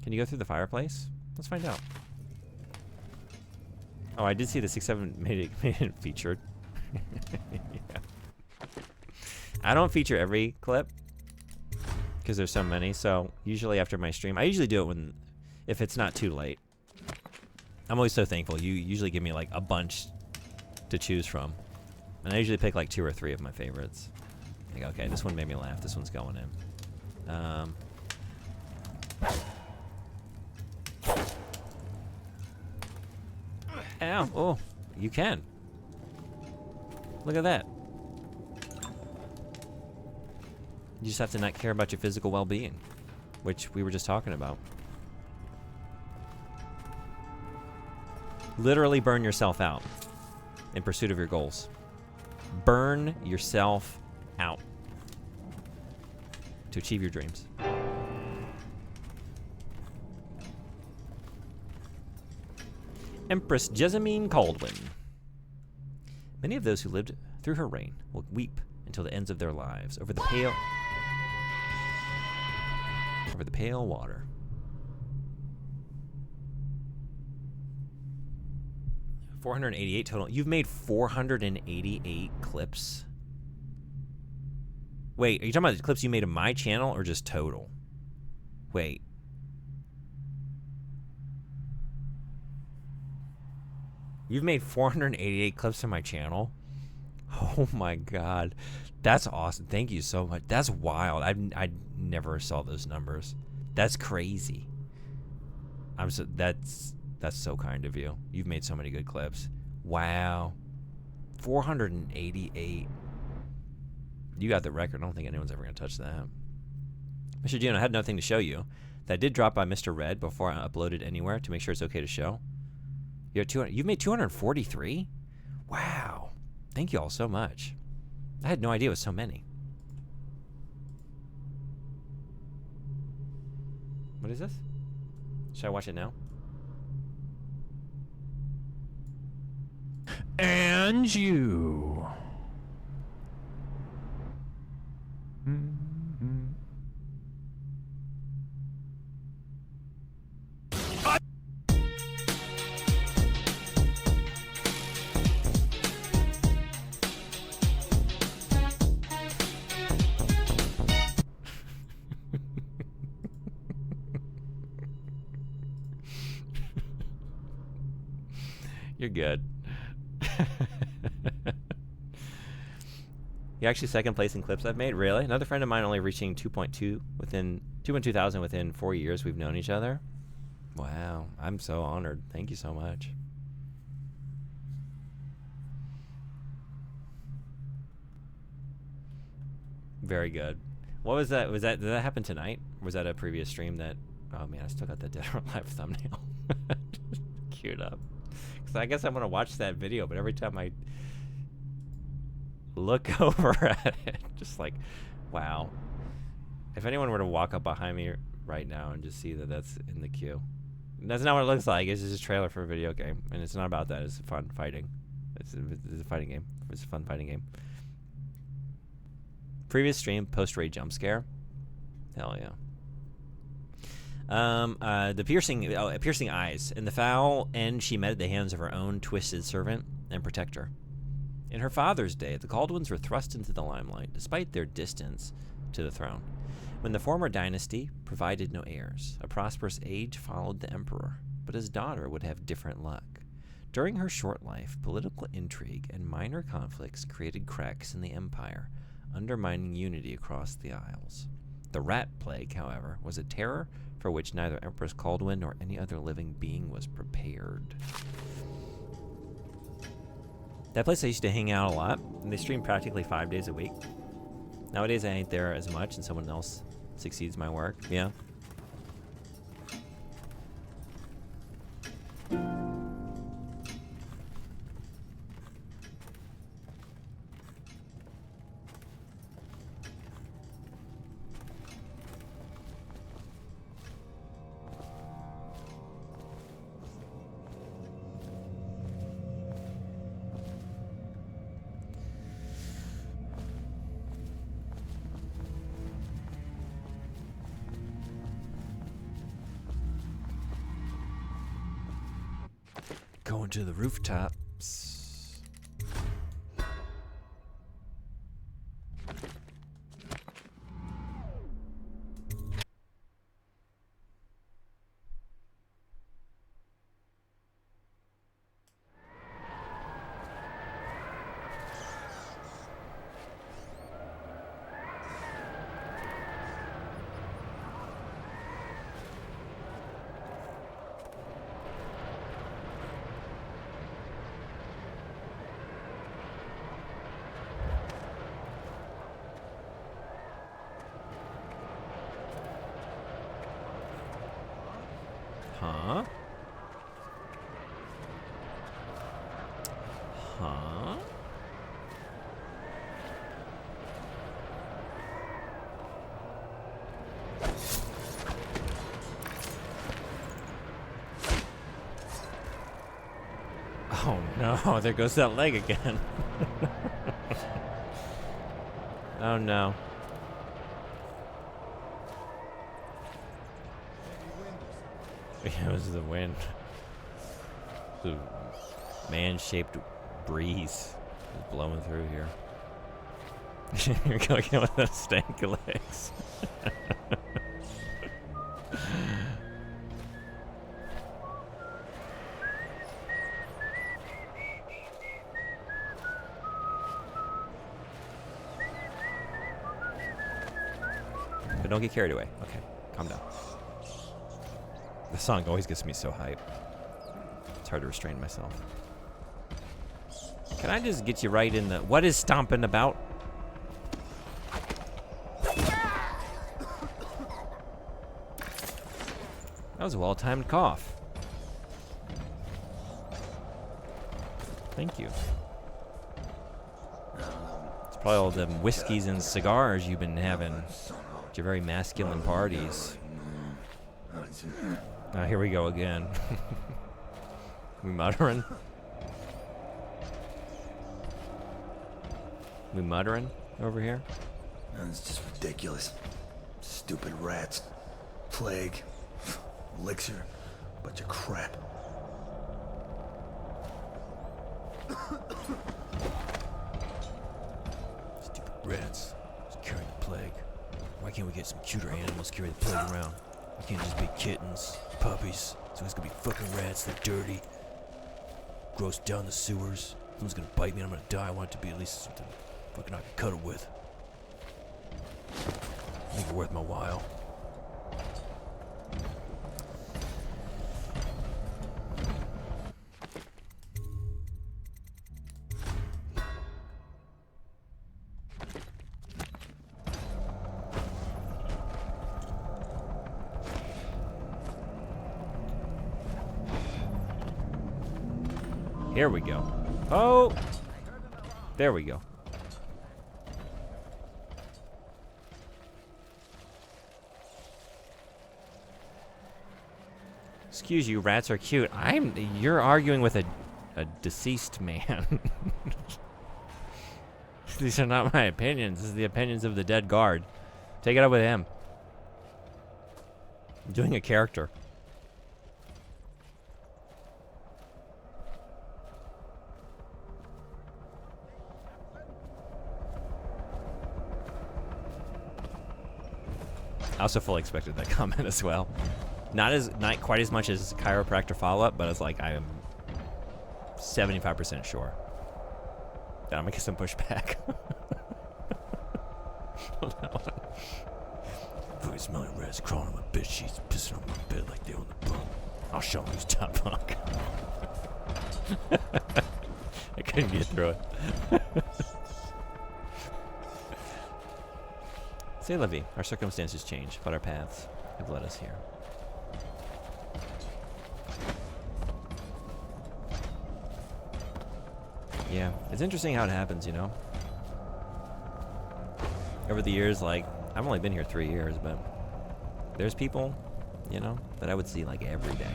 Can you go through the fireplace? Let's find out. Oh, I did see the 6-7 made it featured. Yeah. I don't feature every clip because there's so many. So usually after my stream, I usually do it if it's not too late. I'm always so thankful. You usually give me like a bunch to choose from, and I usually pick like 2 or 3 of my favorites. Like, okay, this one made me laugh. This one's going in. Ow! Oh, you can. Look at that. You just have to not care about your physical well-being, which we were just talking about. Literally burn yourself out in pursuit of your goals. Burn yourself out to achieve your dreams. Empress Jessamine Caldwin. Many of those who lived through her reign will weep until the ends of their lives over the pale water. $488 total. You've made 488 clips. Wait, are you talking about the clips you made of my channel or just total? Wait. You've made 488 clips on my channel? Oh my god. That's awesome. Thank you so much. That's wild. I never saw those numbers. That's crazy. That's so kind of you. You've made so many good clips. Wow. 488. You got the record. I don't think anyone's ever going to touch that. Mr. June, I had nothing to show you. That did drop by Mr. Red before I uploaded anywhere to make sure it's okay to show. You've made 243? Wow. Thank you all so much. I had no idea it was so many. What is this? Should I watch it now? And you. You're good. You're actually second place in clips I've made? Really? Another friend of mine only reaching 2,200 within 4 years we've known each other. Wow. I'm so honored. Thank you so much. Very good. What was that? Did that happen tonight? Or was that a previous stream that... Oh man, I still got that Dead or Alive thumbnail queued up. Because I guess I'm gonna watch that video, but every time I look over at it, just like, wow. If anyone were to walk up behind me right now and just see that that's in the queue, that's not what it looks like. It's just a trailer for a video game, and it's not about that. It's fun fighting. It's a fighting game. It's a fun fighting game. Previous stream, post-raid jump scare. Hell yeah. The piercing eyes. In the foul end, she met at the hands of her own twisted servant and protector. In her father's day, the Caldwins were thrust into the limelight, despite their distance to the throne. When the former dynasty provided no heirs, a prosperous age followed the emperor, but his daughter would have different luck. During her short life, political intrigue and minor conflicts created cracks in the empire, undermining unity across the Isles. The rat plague, however, was a terror for which neither Empress Caldwin nor any other living being was prepared. That place I used to hang out a lot, and they stream practically 5 days a week. Nowadays I ain't there as much, and someone else succeeds my work. Yeah. Going to the rooftops. Huh? Huh? Oh no, there goes that leg again. Oh no. It was the wind. The man-shaped breeze is blowing through here. You're going in with those stank legs. But don't get carried away. Okay, calm down. The song always gets me so hyped. It's hard to restrain myself. Can I just get you right in the... What is stomping about? That was a well-timed cough. Thank you. It's probably all them whiskeys and cigars you've been having at your very masculine parties. Here we go again. We muttering? We muttering over here? It's just ridiculous. Stupid rats. Plague. Elixir. Bunch of crap. Stupid rats. Just carrying the plague. Why can't we get some cuter animals carry the plague around? We can't just be kittens, puppies. So it's gonna be fucking rats. They're dirty. Gross down the sewers. Someone's gonna bite me and I'm gonna die. I want it to be at least something fucking I can cuddle with. Make it worth my while. Here we go. Oh! There we go. Excuse you, rats are cute. You're arguing with a deceased man. These are not my opinions. This is the opinions of the dead guard. Take it up with him. I'm doing a character. I also fully expected that comment as well. Not quite as much as chiropractor follow-up, but it's like I am 75% sure that I'm gonna get some pushback. Hold on. If I smell rats crawling on my bed sheets, pissing on my bed like they on the bunk, I'll show them who's top bunk. I couldn't get through it. Say, Livy, our circumstances change, but our paths have led us here. Yeah, it's interesting how it happens, you know? Over the years, like, I've only been here 3 years, but there's people, you know, that I would see, like, every day.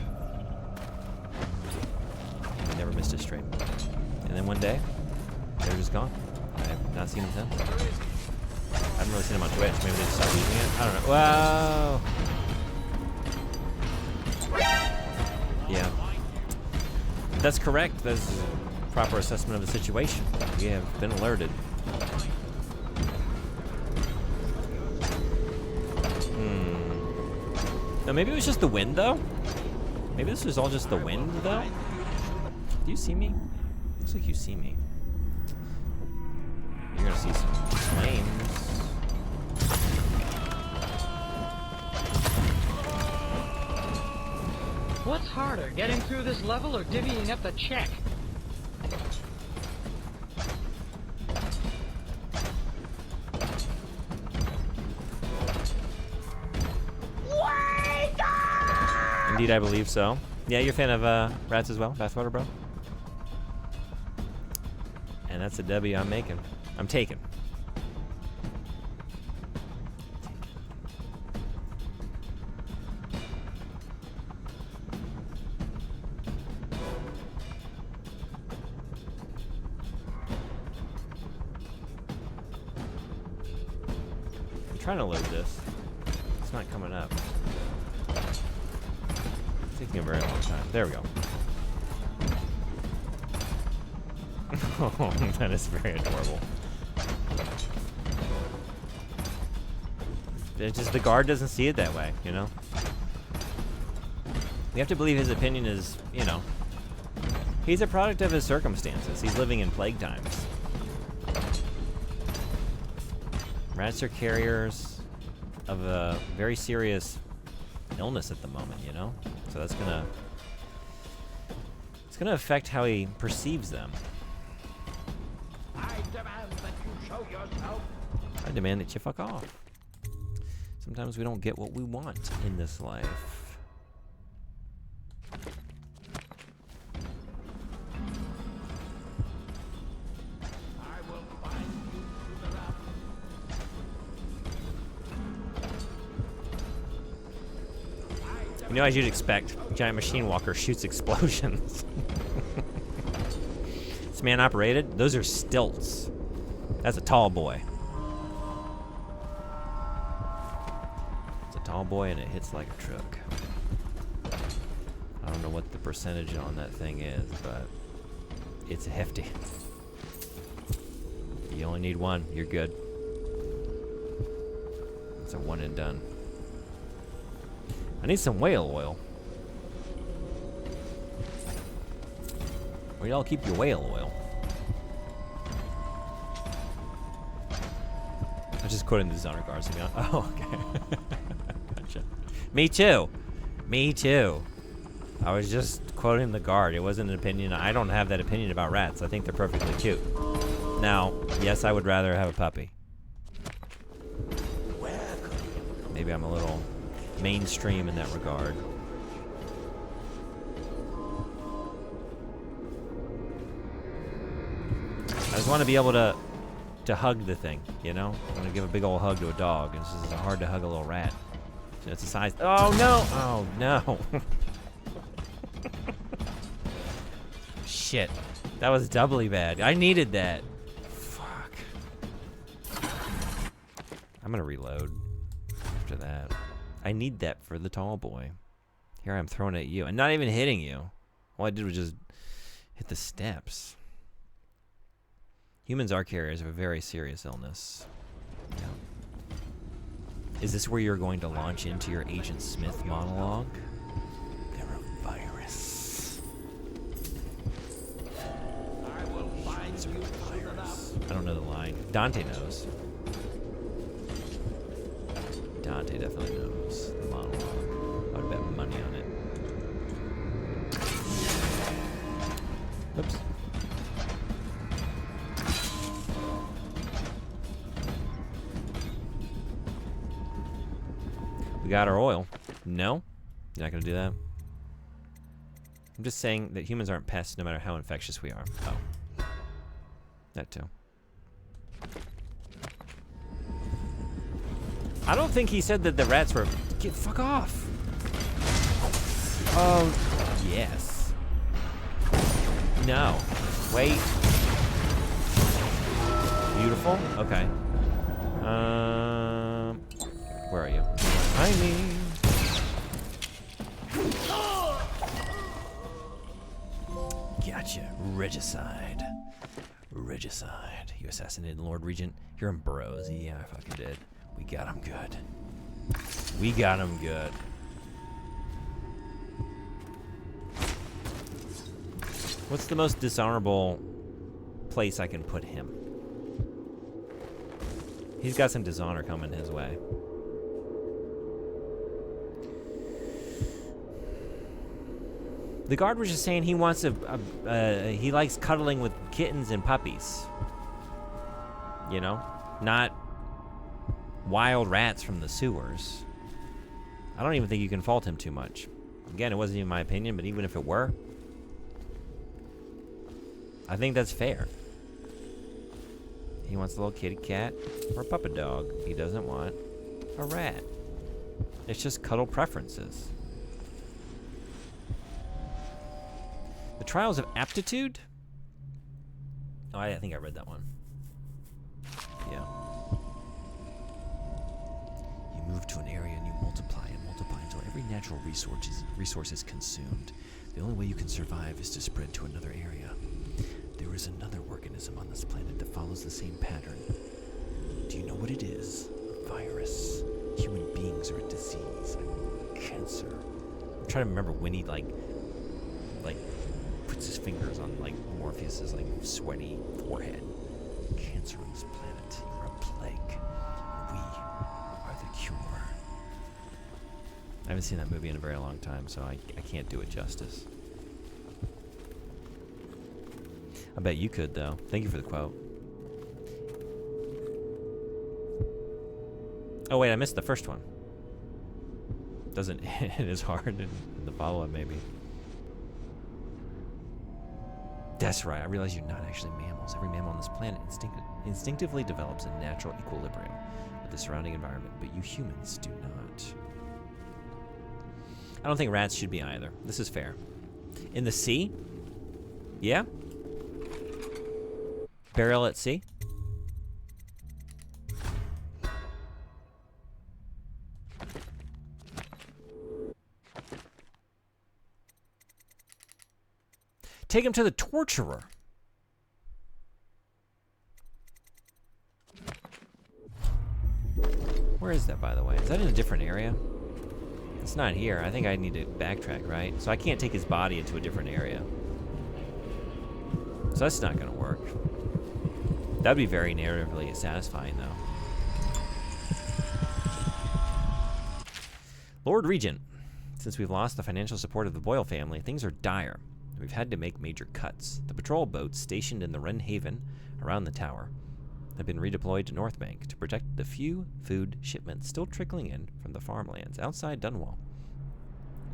I never missed a stream. And then one day, they're just gone. I have not seen them since. I haven't really seen them on Twitch. Maybe they just stopped using it. I don't know. Whoa! Yeah. That's correct. That's a proper assessment of the situation. We have been alerted. No, maybe it was just the wind, though. Maybe this was all just the wind, though. Do you see me? Looks like you see me. You're gonna see some flames. What's harder, getting through this level or divvying up the check? Indeed, I believe so. Yeah, you're a fan of rats as well, Bathwater Bro? And that's a W I'm making. I'm taking. I'm trying to load this. It's not coming up. It's taking a very long time. There we go. Oh, that is very adorable. It's just the guard doesn't see it that way, you know? We have to believe his opinion is, you know, he's a product of his circumstances. He's living in plague times. Rats are carriers of a very serious illness at the moment, you know? So that's gonna... it's gonna affect how he perceives them. I demand that you show yourself. I demand that you fuck off. Sometimes we don't get what we want in this life. I will find you to the raft. You know, as you'd expect, Giant Machine Walker shoots explosions. It's man operated. Those are stilts. That's a tall boy. It's a tall boy and it hits like a truck. I don't know what the percentage on that thing is, but it's hefty. You only need one, you're good. It's a one and done. I need some whale oil. Where y'all keep your whale oil? I just quoted the Dishonored guards again. Oh, okay. Gotcha. Me too. Me too. I was just quoting the guard. It wasn't an opinion. I don't have that opinion about rats. I think they're perfectly cute. Now, yes, I would rather have a puppy. Maybe I'm a little mainstream in that regard. I just want to be able to hug the thing, you know? I want to give a big old hug to a dog. It's just hard to hug a little rat. So it's the size. Oh no! Oh no! Shit. That was doubly bad. I needed that. Fuck. I'm gonna reload after that. I need that for the tall boy. Here I'm throwing it at you and not even hitting you. All I did was just hit the steps. Humans are carriers of a very serious illness. Yeah. Is this where you're going to launch into your Agent Smith monologue? They're a virus. I will find you soon enough. I don't know the line. Dante knows. Dante definitely knows the monologue. I would bet money on it. Oops. We got our oil. No? You're not gonna do that? I'm just saying that humans aren't pests no matter how infectious we are. Oh. That too. I don't think he said that the rats were... Get fuck off! Oh, yes. No. Wait. Beautiful? Okay. Where are you? I mean... Gotcha. Regicide. Regicide. You assassinated Lord Regent? You're in Burrows. Yeah, I fucking did. We got him good. We got him good. What's the most dishonorable place I can put him? He's got some dishonor coming his way. The guard was just saying he wants he likes cuddling with kittens and puppies. You know? Not wild rats from the sewers. I don't even think you can fault him too much. Again, it wasn't even my opinion, but even if it were, I think that's fair. He wants a little kitty cat or a puppet dog. He doesn't want a rat. It's just cuddle preferences. The Trials of Aptitude? Oh, I think I read that one. Yeah. You move to an area and you multiply until every natural resource is consumed. The only way you can survive is to spread to another area. There is another organism on this planet that follows the same pattern. Do you know what it is? A virus. Human beings are a disease. Cancer. I'm trying to remember when he like puts his fingers on like Morpheus's like sweaty forehead. Cancer on this planet. You're a plague. We are the cure. I haven't seen that movie in a very long time, so I can't do it justice. I bet you could, though. Thank you for the quote. Oh, wait, I missed the first one. Doesn't hit as hard in the follow-up, maybe. That's right. I realize you're not actually mammals. Every mammal on this planet instinctively develops a natural equilibrium with the surrounding environment, but you humans do not. I don't think rats should be either. This is fair. In the sea? Yeah? Burial at sea? Take him to the torturer. Where is that, by the way? Is that in a different area? It's not here. I think I need to backtrack, right? So I can't take his body into a different area. So that's not going to work. That'd be very narratively satisfying, though. Lord Regent, since we've lost the financial support of the Boyle family, things are dire. We've had to make major cuts. The patrol boats stationed in the Wren Haven around the tower have been redeployed to North Bank to protect the few food shipments still trickling in from the farmlands outside Dunwall.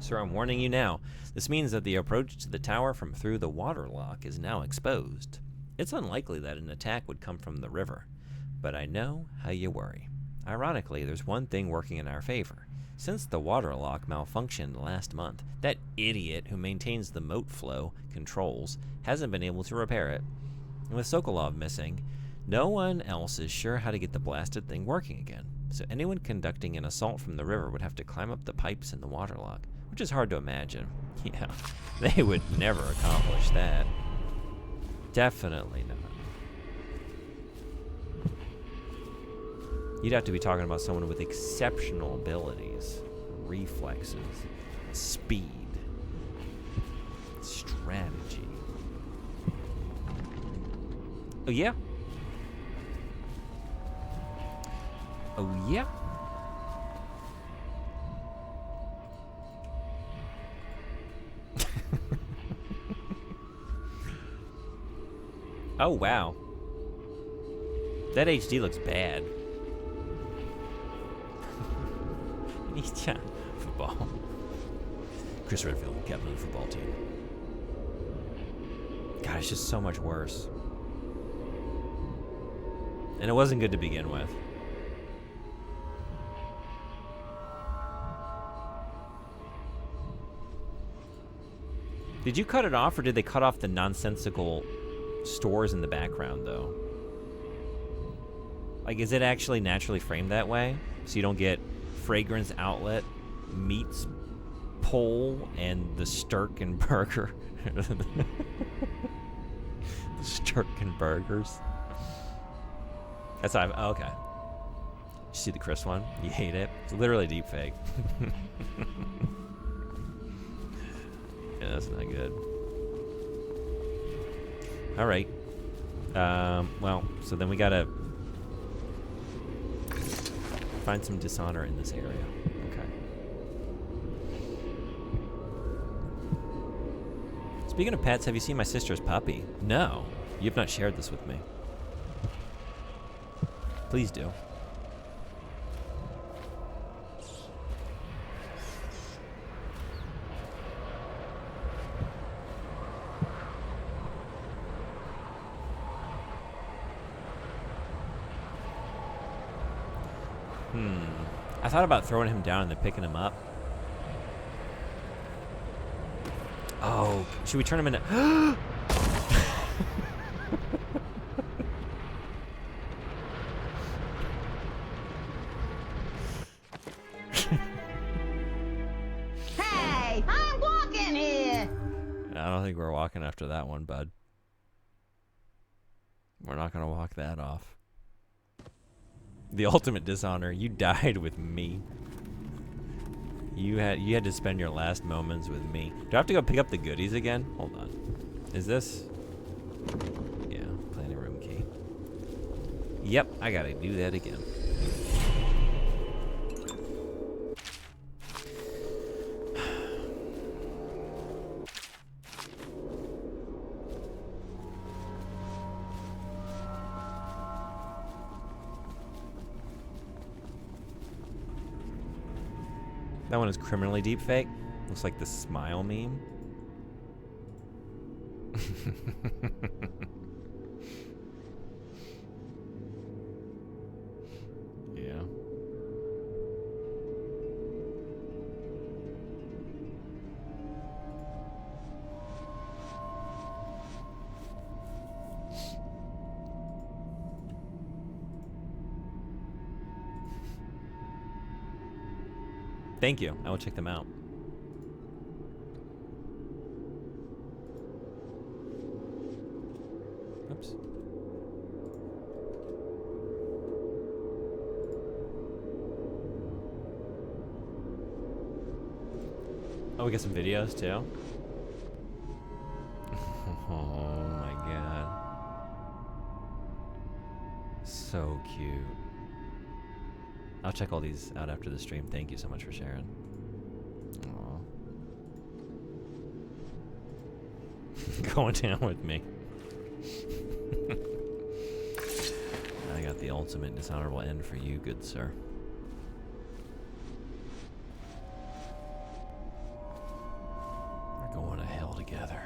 Sir, I'm warning you now. This means that the approach to the tower from through the water lock is now exposed. It's unlikely that an attack would come from the river, but I know how you worry. Ironically, there's one thing working in our favor. Since the water lock malfunctioned last month, that idiot who maintains the moat flow controls hasn't been able to repair it. And with Sokolov missing, no one else is sure how to get the blasted thing working again. So anyone conducting an assault from the river would have to climb up the pipes in the water lock, which is hard to imagine. Yeah, they would never accomplish that. Definitely not. You'd have to be talking about someone with exceptional abilities, reflexes, speed, strategy. Oh, yeah? Oh, yeah? Oh, wow. That HD looks bad. Yeah, football. Chris Redfield, captain of the football team. God, it's just so much worse. And it wasn't good to begin with. Did you cut it off, or did they cut off the nonsensical stores in the background, though? Like, is it actually naturally framed that way? So you don't get fragrance outlet, meats pole, and the Sturkenburger. The Sturkenburgers. That's how oh, okay. You see the Chris one? You hate it? It's literally deep fake. Yeah, that's not good. All right. Well, so then we gotta find some dishonor in this area. Okay. Speaking of pets, have you seen my sister's puppy? No. You've not shared this with me. Please do. I thought about throwing him down and then picking him up. Oh, should we turn him into... Hey, I'm walking here. I don't think we're walking after that one, bud. We're not going to walk that off. The ultimate dishonor. You died with me. You had to spend your last moments with me. Do I have to go pick up the goodies again? Hold on. Is this? Yeah, planning room key. Yep, I gotta do that again. That one is criminally deep fake. Looks like the smile meme. Yeah. Thank you. I will check them out. Oops. Oh, we got some videos too. Oh my god. So cute. I'll check all these out after the stream. Thank you so much for sharing. Aww. Going down with me. I got the ultimate dishonorable end for you, good sir. We're going to hell together.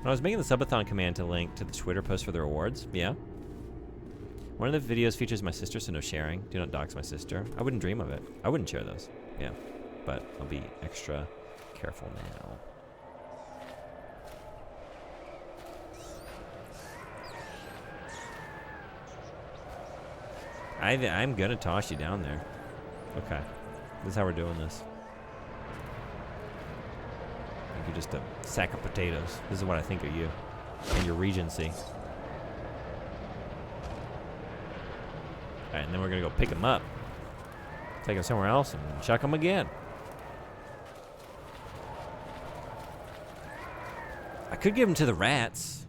When I was making the subathon command to link to the Twitter post for the rewards, yeah. One of the videos features my sister, so no sharing. Do not dox my sister. I wouldn't dream of it. I wouldn't share those. Yeah. But I'll be extra careful now. I'm gonna toss you down there. Okay. This is how we're doing this. You're just a sack of potatoes. This is what I think of you. And your regency. Alright, and then we're gonna go pick him up. Take him somewhere else and chuck him again. I could give him to the rats.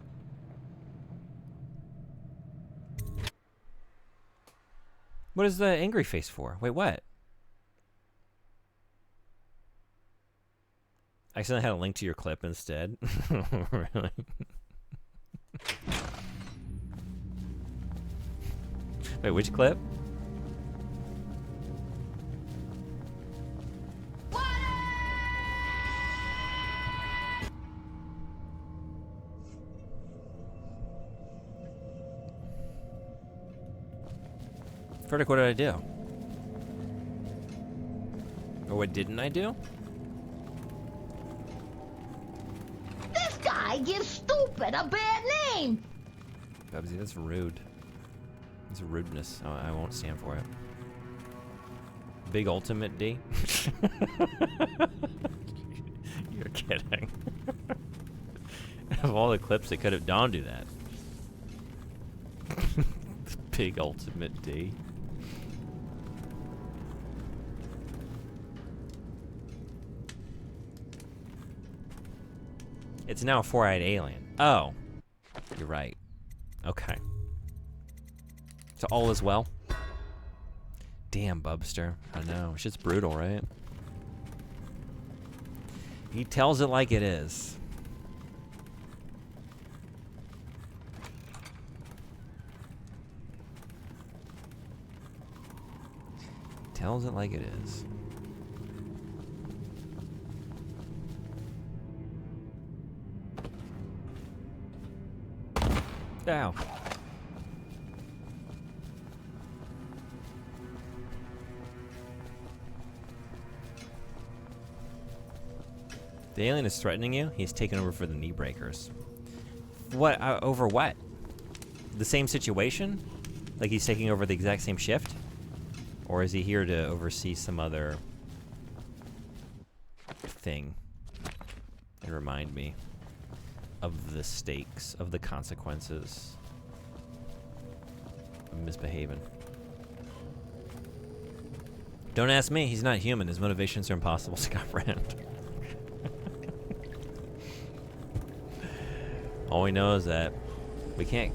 What is the angry face for? Wait, what? I accidentally had a link to your clip instead. Really? Wait, which clip? Frederick, what did I do? Or what didn't I do? This guy gives stupid a bad name. Bubsy, that's rude. It's a rudeness. I won't stand for it. Big ultimate D? You're kidding. Of all the clips that could have, don't do that. Big ultimate D. It's now a 4-eyed alien. Oh. You're right. Okay. So all is well? Damn, Bubster. I know. Shit's brutal, right? He tells it like it is. Tells it like it is. Ow. The alien is threatening you. He's taken over for the knee breakers. What? Over what? The same situation? Like he's taking over the exact same shift? Or is he here to oversee some other thing and remind me of the stakes, of the consequences of misbehaving? Don't ask me. He's not human. His motivations are impossible to comprehend. All we know is that we can't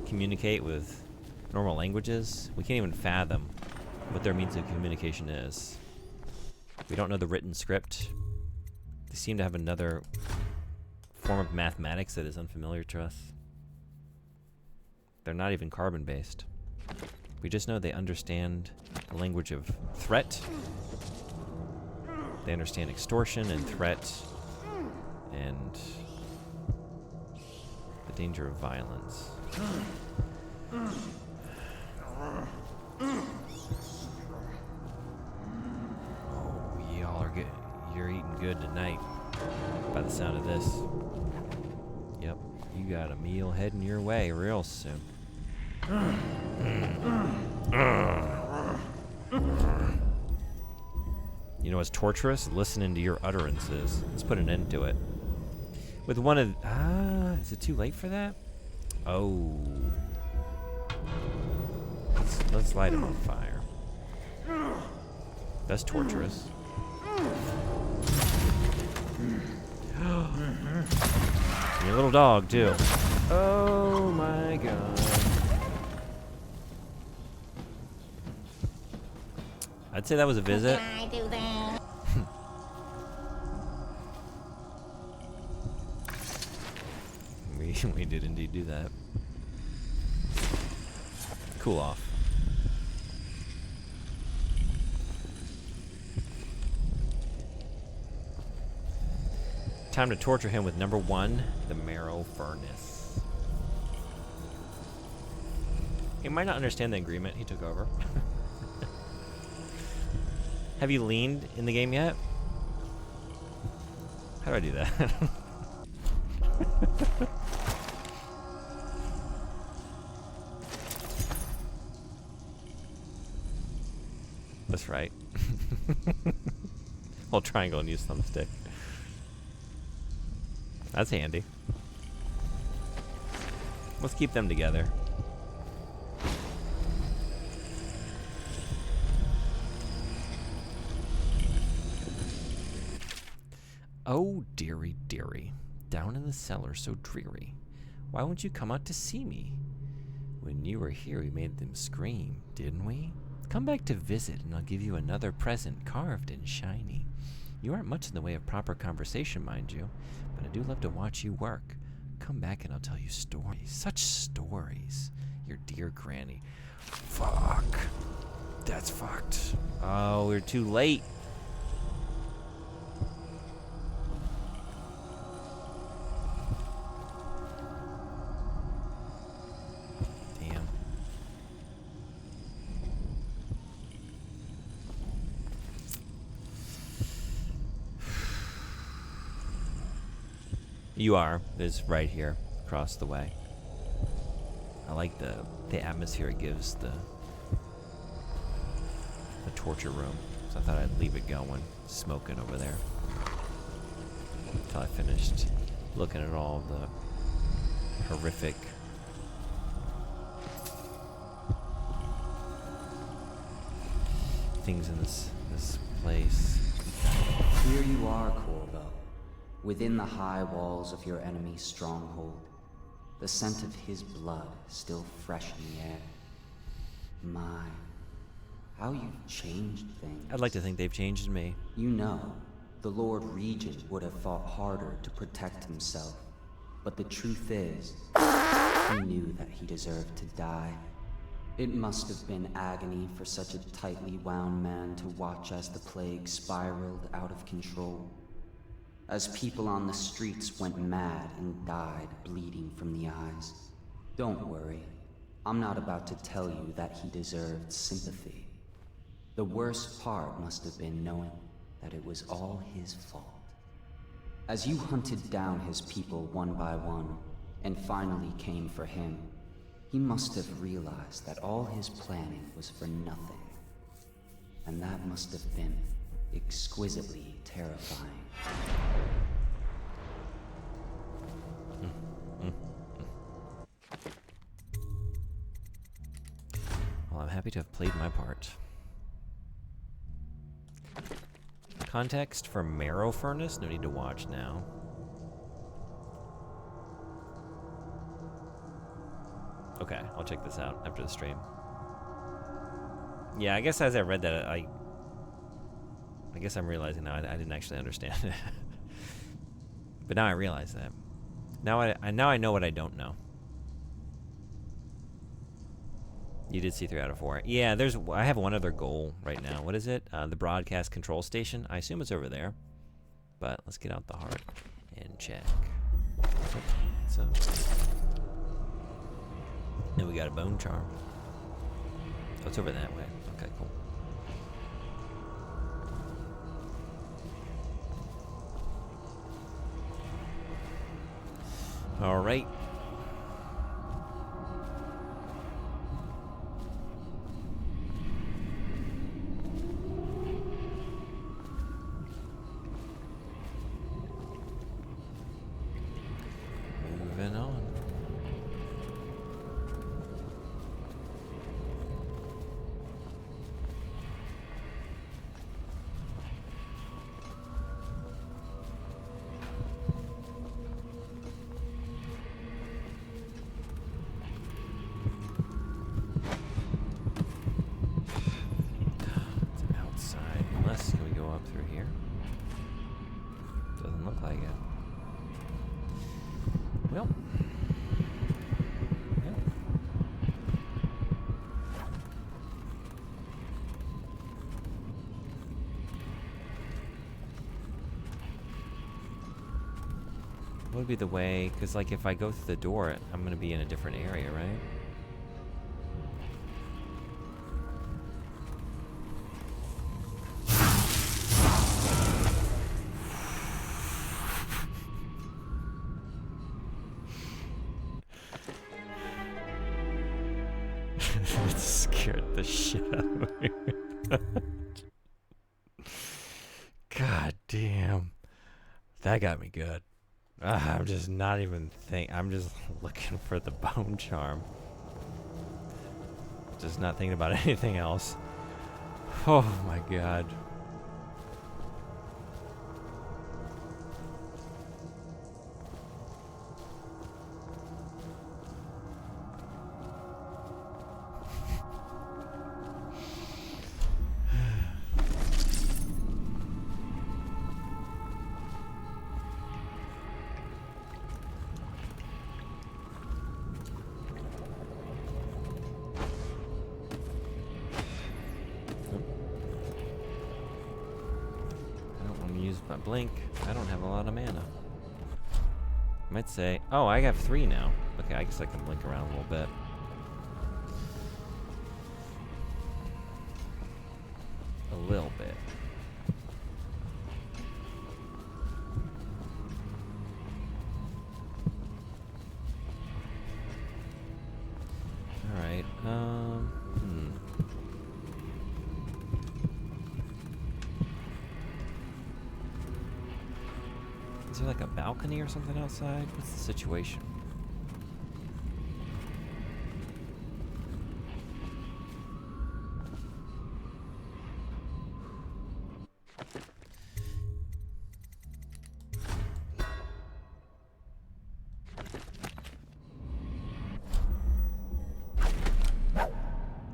communicate with normal languages. We can't even fathom what their means of communication is. We don't know the written script. They seem to have another form of mathematics that is unfamiliar to us. They're not even carbon-based. We just know they understand the language of threat. They understand extortion and threat and the danger of violence. You're eating good tonight, by the sound of this. Yep, you got a meal heading your way real soon. You know what's torturous? Listening to your utterances. Let's put an end to it. With one of... is it too late for that? Oh. Let's light him on fire. That's torturous. Your little dog, too. Oh my god. I'd say that was a visit. Can I do that? We did indeed do that. Cool off. Time to torture him with number 1, the marrow furnace. He might not understand the agreement he took over. Have you leaned in the game yet? How do I do that? That's right. Hold triangle and use thumbstick. That's handy. Let's keep them together. Oh, dearie, dearie. Down in the cellar, so dreary. Why won't you come out to see me? When you were here, we made them scream, didn't we? Come back to visit, and I'll give you another present carved and shiny. You aren't much in the way of proper conversation, mind you, but I do love to watch you work. Come back and I'll tell you stories. Such stories. Your dear granny. Fuck. That's fucked. Oh, we're too late. Damn. You are. It's right here, across the way. I like the atmosphere it gives the torture room. So I thought I'd leave it going, smoking over there. Until I finished looking at all the horrific things in this place. Here you are, Corvo, within the high walls of your enemy's stronghold, the scent of his blood still fresh in the air. My, how you've changed things. I'd like to think they've changed me. You know, the Lord Regent would have fought harder to protect himself, but the truth is, he knew that he deserved to die. It must have been agony for such a tightly wound man to watch as the plague spiraled out of control. As people on the streets went mad and died bleeding from the eyes. Don't worry, I'm not about to tell you that he deserved sympathy. The worst part must have been knowing that it was all his fault. As you hunted down his people one by one, and finally came for him, he must have realized that all his planning was for nothing. And that must have been exquisitely terrifying. Well, I'm happy to have played my part. Context for Marrow Furnace? No need to watch now. Okay, I'll check this out after the stream. Yeah, I guess as I read that, I guess I'm realizing now I didn't actually understand it. But now I realize that. Now I know what I don't know. You did see 3 out of 4. Yeah, I have one other goal right now. What is it? The broadcast control station. I assume it's over there. But let's get out the heart and check. So, and we got a bone charm. Oh, it's over that way. Okay, cool. All right. Moving on. Well. Yeah. would be the way, because like if I go through the door, I'm going to be in a different area, right? It scared the shit out of me. God damn. That got me good. I'm just not even I'm just looking for the bone charm. Just not thinking about anything else. Oh my god. My blink. I don't have a lot of mana. I might say, oh, I have 3 now. Okay, I guess I can blink around a little bit. A little bit. Alright, Is there like a balcony or something outside? What's the situation?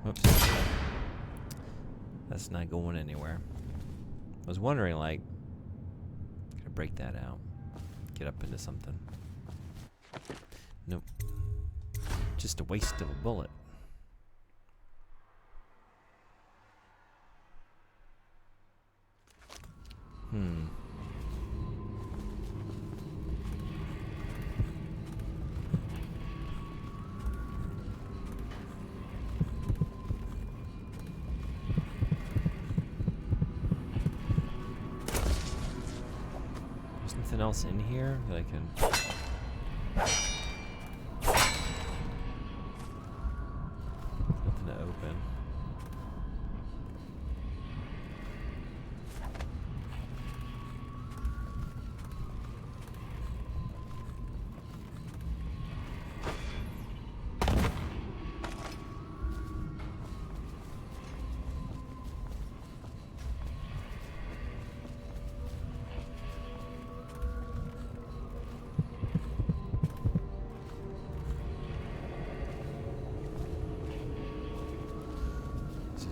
Whoops. That's not going anywhere. I was wondering, like, can I break that out? Get up into something. Nope. Just a waste of a bullet. Nothing else in here that I can... Nothing to open.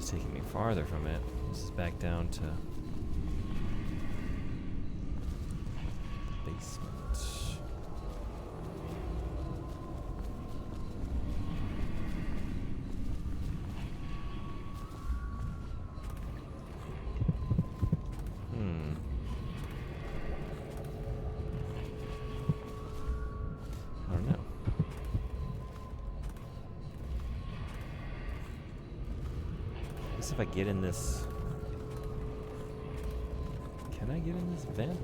Taking me farther from it. This is back down to the basement. I don't know. If I get in this... Can I get in this vent?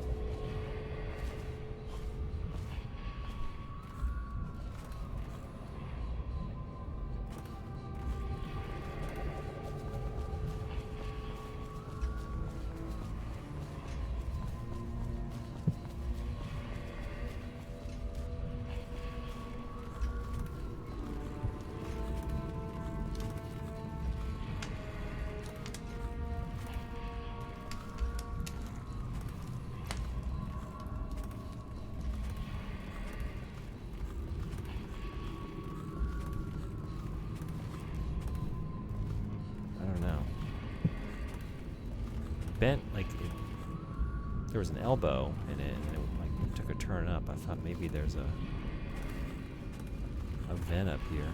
Bent, like, there was an elbow in it, and it like took a turn up. I thought maybe there's a vent up here.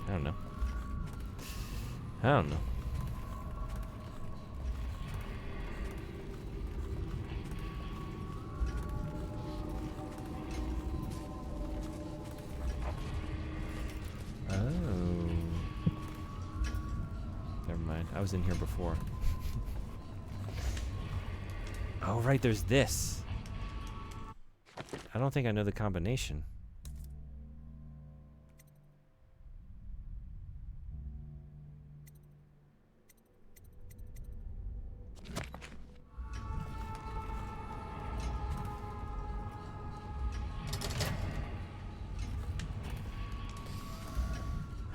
I don't know. was in here before. Oh, right, there's this. I don't think I know the combination.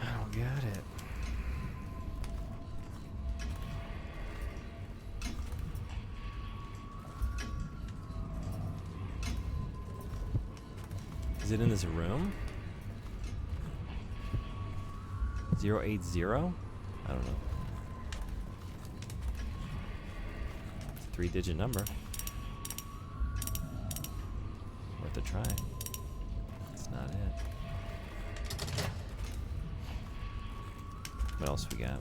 I don't get it. Is it in this room? 080? I don't know. It's a 3-digit number. Worth a try. That's not it. What else we got?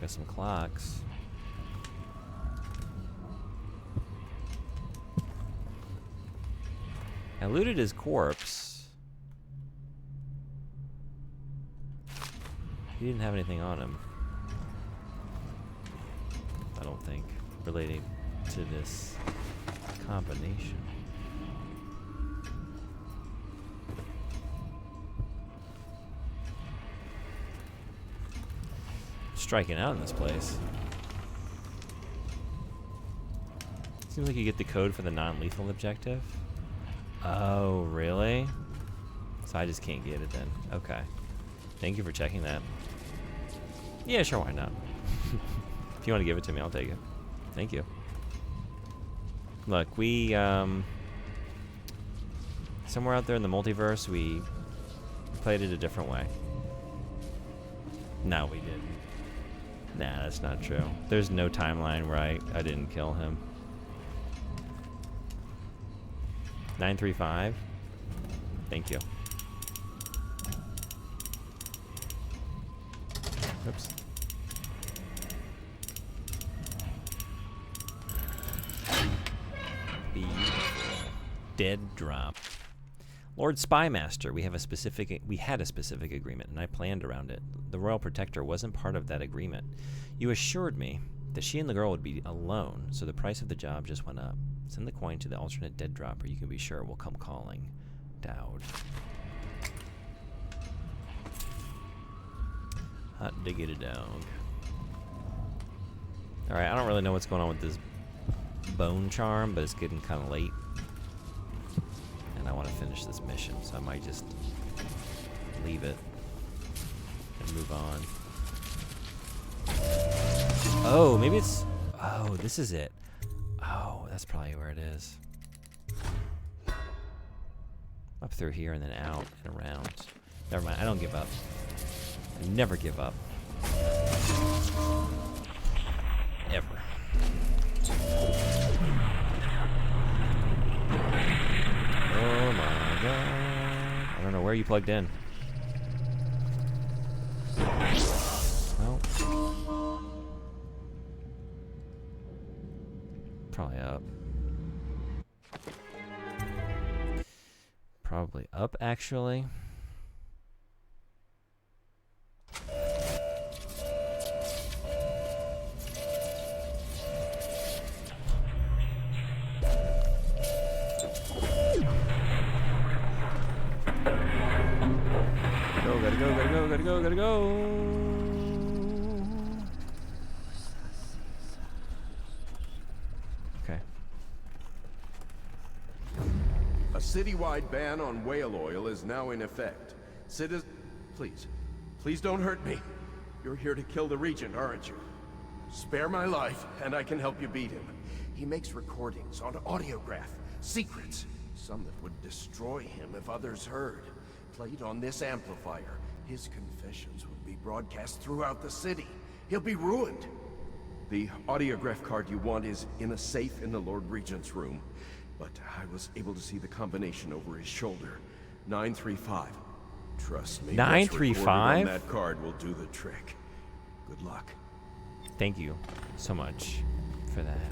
Got some clocks. I looted his corpse. He didn't have anything on him. I don't think. Relating to this combination. Striking out in this place. Seems like you get the code for the non-lethal objective. Oh, really? So I just can't get it then. Okay. Thank you for checking that. Yeah, sure, why not? If you want to give it to me, I'll take it. Thank you. Look, we, somewhere out there in the multiverse, we played it a different way. No, we didn't. Nah, that's not true. There's no timeline where I didn't kill him. 935. Thank you. Oops. Beautiful. Dead drop. Lord Spymaster, we had a specific agreement, and I planned around it. The Royal Protector wasn't part of that agreement. You assured me that she and the girl would be alone, so the price of the job just went up. Send the coin to the alternate dead dropper. You can be sure it will come calling. Dowd. Hot diggity dog. Alright, I don't really know what's going on with this bone charm, but it's getting kind of late. And I want to finish this mission, so I might just leave it and move on. Oh, maybe it's... Oh, this is it. Oh, that's probably where it is. Up through here and then out and around. Never mind, I don't give up. I never give up. Ever. Oh my god. I don't know where you plugged in. Well. Probably up. Probably up, actually. Gotta go. Okay. A citywide ban on whale oil is now in effect. Please don't hurt me. You're here to kill the Regent, aren't you? Spare my life, and I can help you beat him. He makes recordings on audiograph, secrets, some that would destroy him if others heard. Played on this amplifier, his confessions would be broadcast throughout the city. He'll be ruined. The audiograph card you want is in a safe in the Lord Regent's room, but I was able to see the combination over his shoulder. 935. Trust me. 935? On that card will do the trick. Good luck. Thank you so much for that.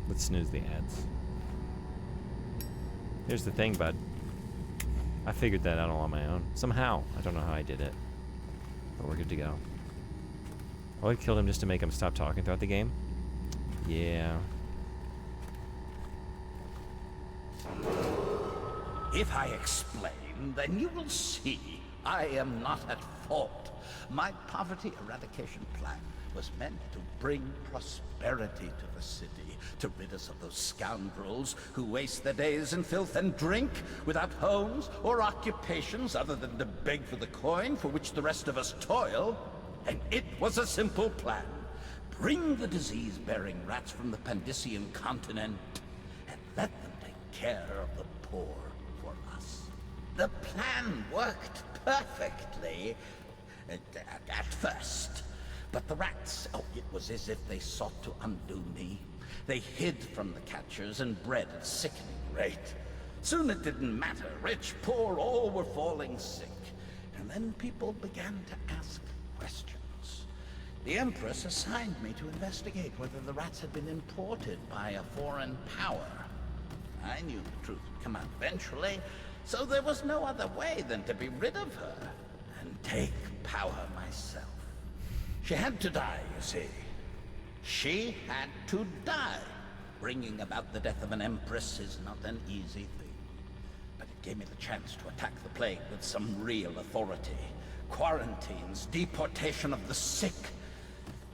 Let's snooze the ads. Here's the thing, bud. I figured that out all on my own. Somehow. I don't know how I did it. But we're good to go. Oh, I killed him just to make him stop talking throughout the game? Yeah. If I explain, then you will see I am not at fault. My poverty eradication plan was meant to bring prosperity to the city, to rid us of those scoundrels who waste their days in filth and drink, without homes or occupations other than to beg for the coin for which the rest of us toil. And it was a simple plan. Bring the disease-bearing rats from the Pandician continent and let them take care of the poor for us. The plan worked perfectly at first. But the rats, oh, it was as if they sought to undo me. They hid from the catchers and bred at a sickening rate. Soon it didn't matter. Rich, poor, all were falling sick. And then people began to ask questions. The Empress assigned me to investigate whether the rats had been imported by a foreign power. I knew the truth would come out eventually, so there was no other way than to be rid of her and take power myself. She had to die, you see. She had to die. Bringing about the death of an empress is not an easy thing. But it gave me the chance to attack the plague with some real authority. Quarantines, deportation of the sick.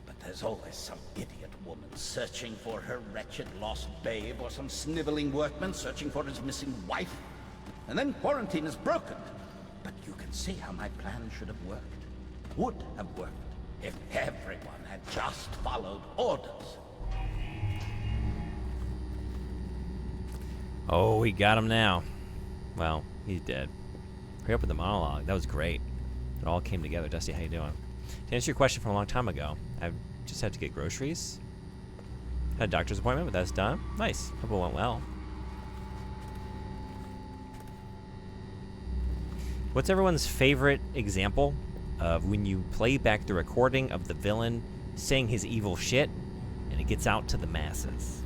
But there's always some idiot woman searching for her wretched lost babe, or some sniveling workman searching for his missing wife. And then quarantine is broken. But you can see how my plan should have worked. Would have worked. If everyone had just followed orders. Oh, we got him now. Well, he's dead. Hurry up with the monologue. That was great. It all came together. Dusty, how you doing? To answer your question from a long time ago, I just had to get groceries. Had a doctor's appointment, but that's done. Nice. Hope it went well. What's everyone's favorite example of when you play back the recording of the villain saying his evil shit and it gets out to the masses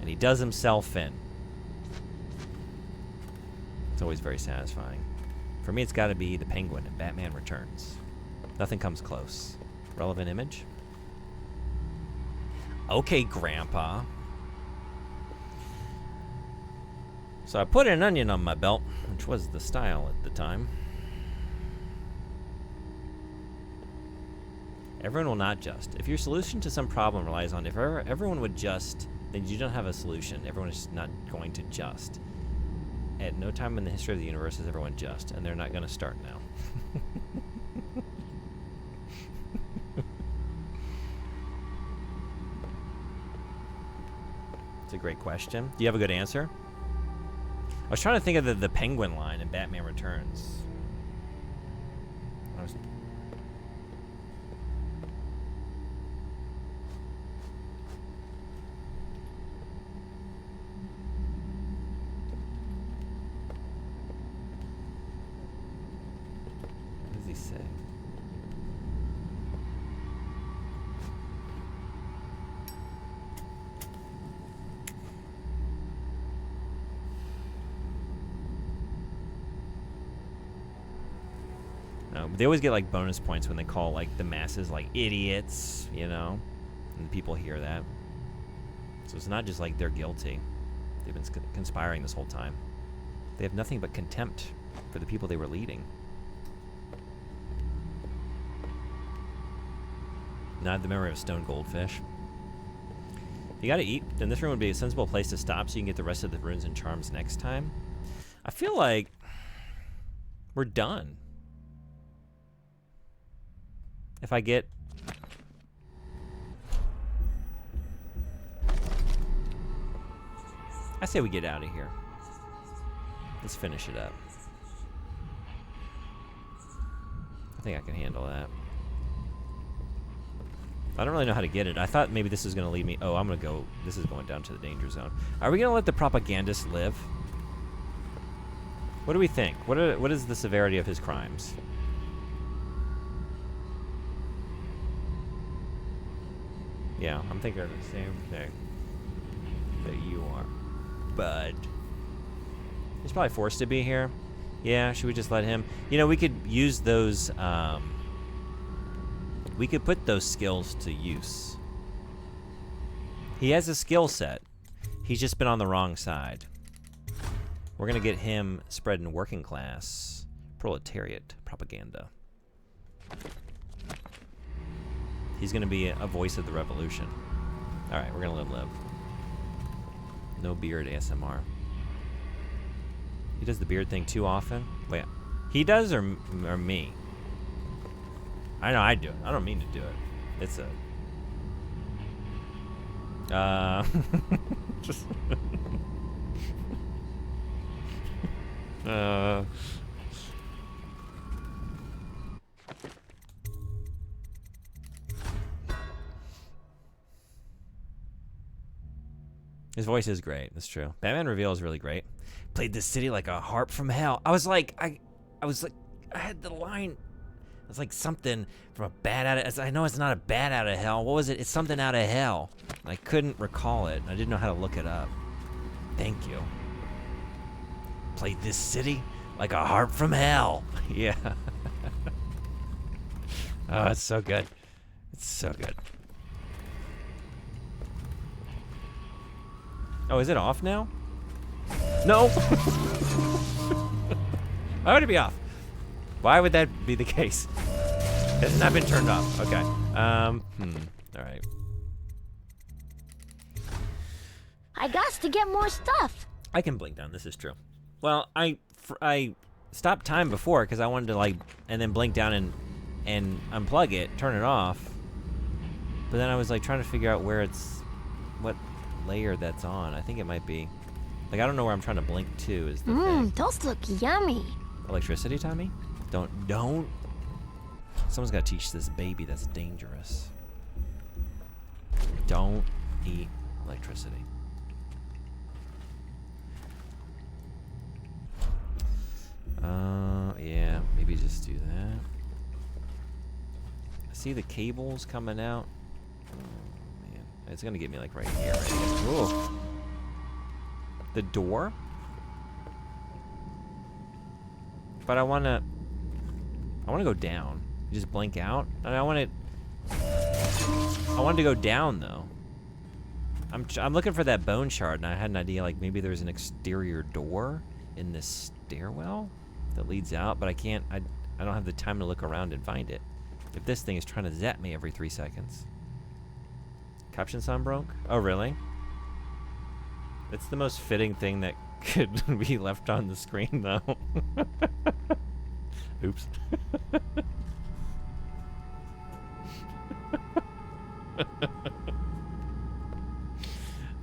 and he does himself in? It's always very satisfying. For me, it's got to be the Penguin in Batman Returns. Nothing comes close. Relevant image? Okay, Grandpa. So I put an onion on my belt, which was the style at the time. Everyone will not just. If your solution to some problem relies on if everyone would just, then you don't have a solution. Everyone is not going to just. At no time in the history of the universe is everyone just, and they're not going to start now. It's a great question. Do you have a good answer? I was trying to think of the Penguin line in Batman Returns. What does he say? They always get like bonus points when they call like the masses like idiots, you know, and people hear that. So it's not just like they're guilty. They've been conspiring this whole time. They have nothing but contempt for the people they were leading. Now I have the memory of a stone goldfish. If you gotta eat, then this room would be a sensible place to stop so you can get the rest of the runes and charms next time. I feel like we're done. If I get... I say we get out of here. Let's finish it up. I think I can handle that. I don't really know how to get it. I thought maybe this is going to lead me... Oh, I'm going to go... This is going down to the danger zone. Are we going to let the propagandists live? What do we think? What is the severity of his crimes? Yeah, I'm thinking of the same thing that you are. But he's probably forced to be here. Yeah, should we just let him? You know, we could use those, we could put those skills to use. He has a skill set. He's just been on the wrong side. We're gonna get him spread in working class proletariat propaganda. He's gonna be a voice of the revolution. All right, we're gonna let him live. No beard ASMR. He does the beard thing too often. Wait, he does or me? I know I do it. I don't mean to do it. It's a. Just. His voice is great. That's true. Batman Reveal is really great. Played this city like a harp from hell. I had the line. It's like something from a bat out of. I know it's not a bat out of hell. What was it? It's something out of hell. I couldn't recall it. I didn't know how to look it up. Thank you. Played this city like a harp from hell. Yeah. Oh, it's so good. It's so good. Oh, is it off now? No. Why would it be off? Why would that be the case? It has not been turned off. Okay. All right. I got to get more stuff. I can blink down. This is true. Well, I stopped time before because I wanted to and then blink down and unplug it, turn it off. But then I was trying to figure out what layer that's on. I think it might be, I don't know where I'm trying to blink to is the thing. Those look yummy. Electricity, Tommy? Don't. Someone's got to teach this baby that's dangerous. Don't eat electricity. Yeah, maybe just do that. I see the cables coming out. Oh, man. It's gonna get me right here. Right? The door? But I wanna go down. You just blink out. And I wanted to go down though. I'm looking for that bone shard, and I had an idea maybe there's an exterior door in this stairwell that leads out, but I can't. I don't have the time to look around and find it. If this thing is trying to zap me every 3 seconds. Caption sound broke? Oh really? It's the most fitting thing that could be left on the screen though. Oops.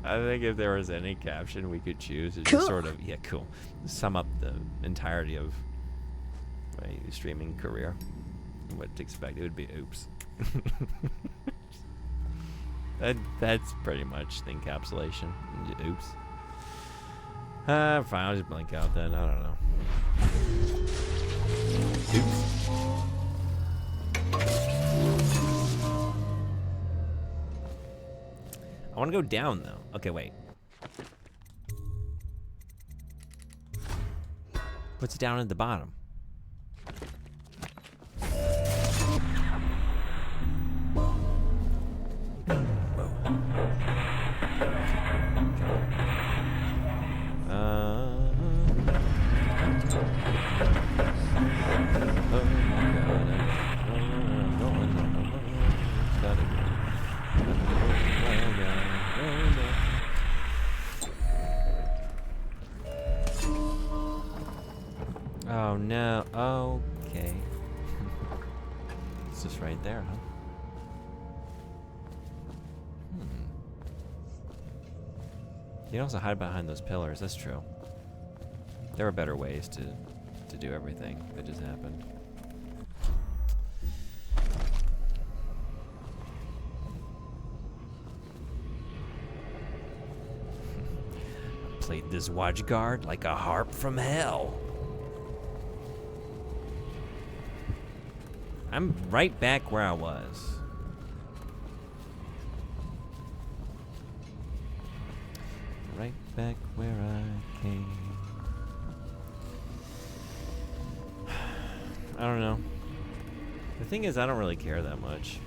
I think if there was any caption we could choose, it's just sort of, yeah, cool. Sum up the entirety of my streaming career. What to expect, it would be oops. That's pretty much the encapsulation. Oops. Fine, I'll just blink out then. I don't know. Oops. I want to go down though. Okay, wait. What's down at the bottom? Oh no, okay. It's just right there, huh? You can also hide behind those pillars, that's true. There are better ways to do everything that just happened. Played this watch guard like a harp from hell. I'm right back where I was. Right back where I came. I don't know. The thing is, I don't really care that much.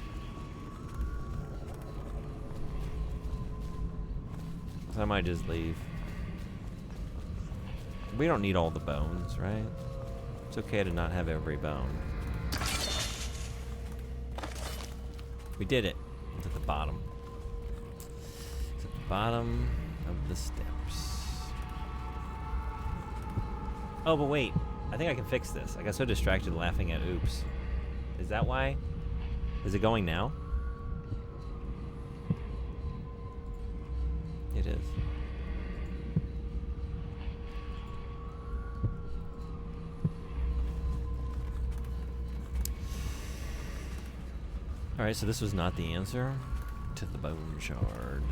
So I might just leave. We don't need all the bones, right? It's okay to not have every bone. We did it. It's at the bottom. It's at the bottom of the steps. Oh, but wait. I think I can fix this. I got so distracted laughing at oops. Is that why? Is it going now? It is. Alright, so this was not the answer to the bone shard.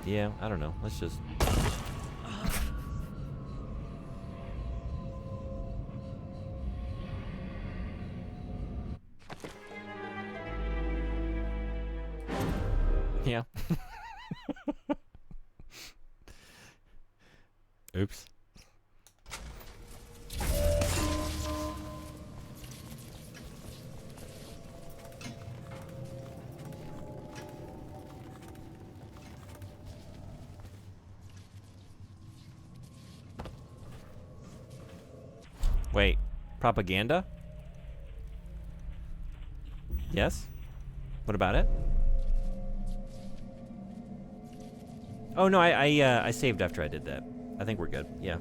Yeah, I don't know. Let's just... Yeah. Oops. Wait, propaganda? Yes? What about it? Oh no, I saved after I did that. I think we're good. Yeah.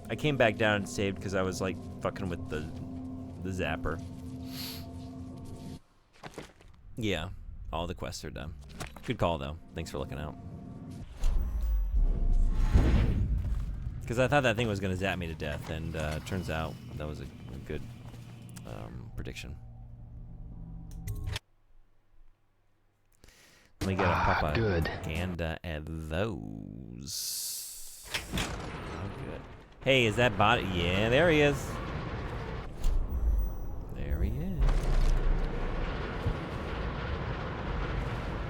I came back down and saved because I was like fucking with the zapper. Yeah, all the quests are done. Good call though. Thanks for looking out. Because I thought that thing was gonna zap me to death, and turns out that was a good prediction. Let me get a propaganda at those. Oh, good. Hey, is that bot? Yeah, there he is. There he is.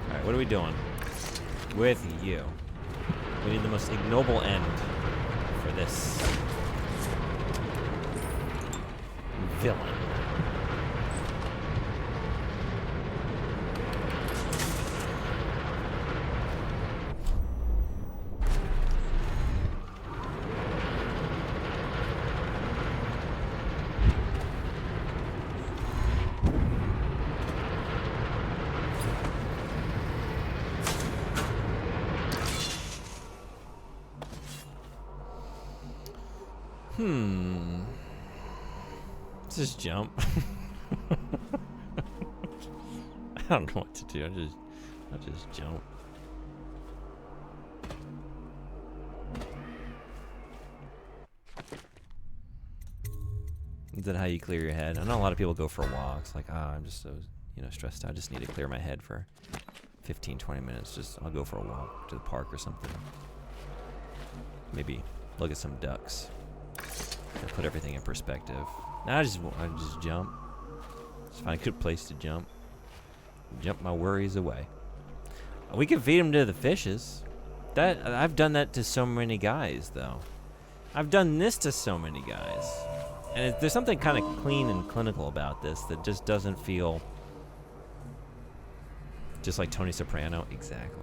All right, what are we doing with you? We need the most ignoble end for this villain. Let's just jump. I don't know what to do. I'll just jump. Is that how you clear your head? I know a lot of people go for walks, like, I'm just so, stressed out. I just need to clear my head for 15, 20 minutes. I'll go for a walk to the park or something. Maybe look at some ducks. And put everything in perspective. Now I just jump. Just find a good place to jump. Jump my worries away. We can feed them to the fishes. I've done that to so many guys, though. I've done this to so many guys. And there's something kind of clean and clinical about this that just doesn't feel just like Tony Soprano. Exactly.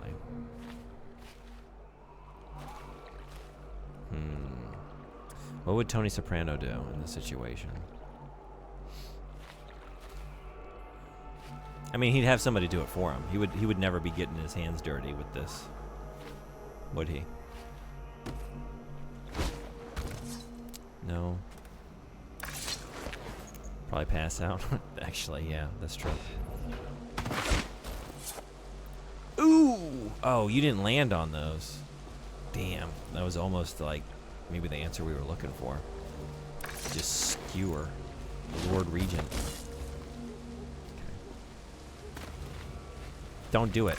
What would Tony Soprano do in this situation? I mean, he'd have somebody do it for him. He would never be getting his hands dirty with this. Would he? No. Probably pass out. Actually, yeah, that's true. Ooh! Oh, you didn't land on those. Damn, that was almost like maybe the answer we were looking for. Just skewer the Lord Regent. Okay. Don't do it.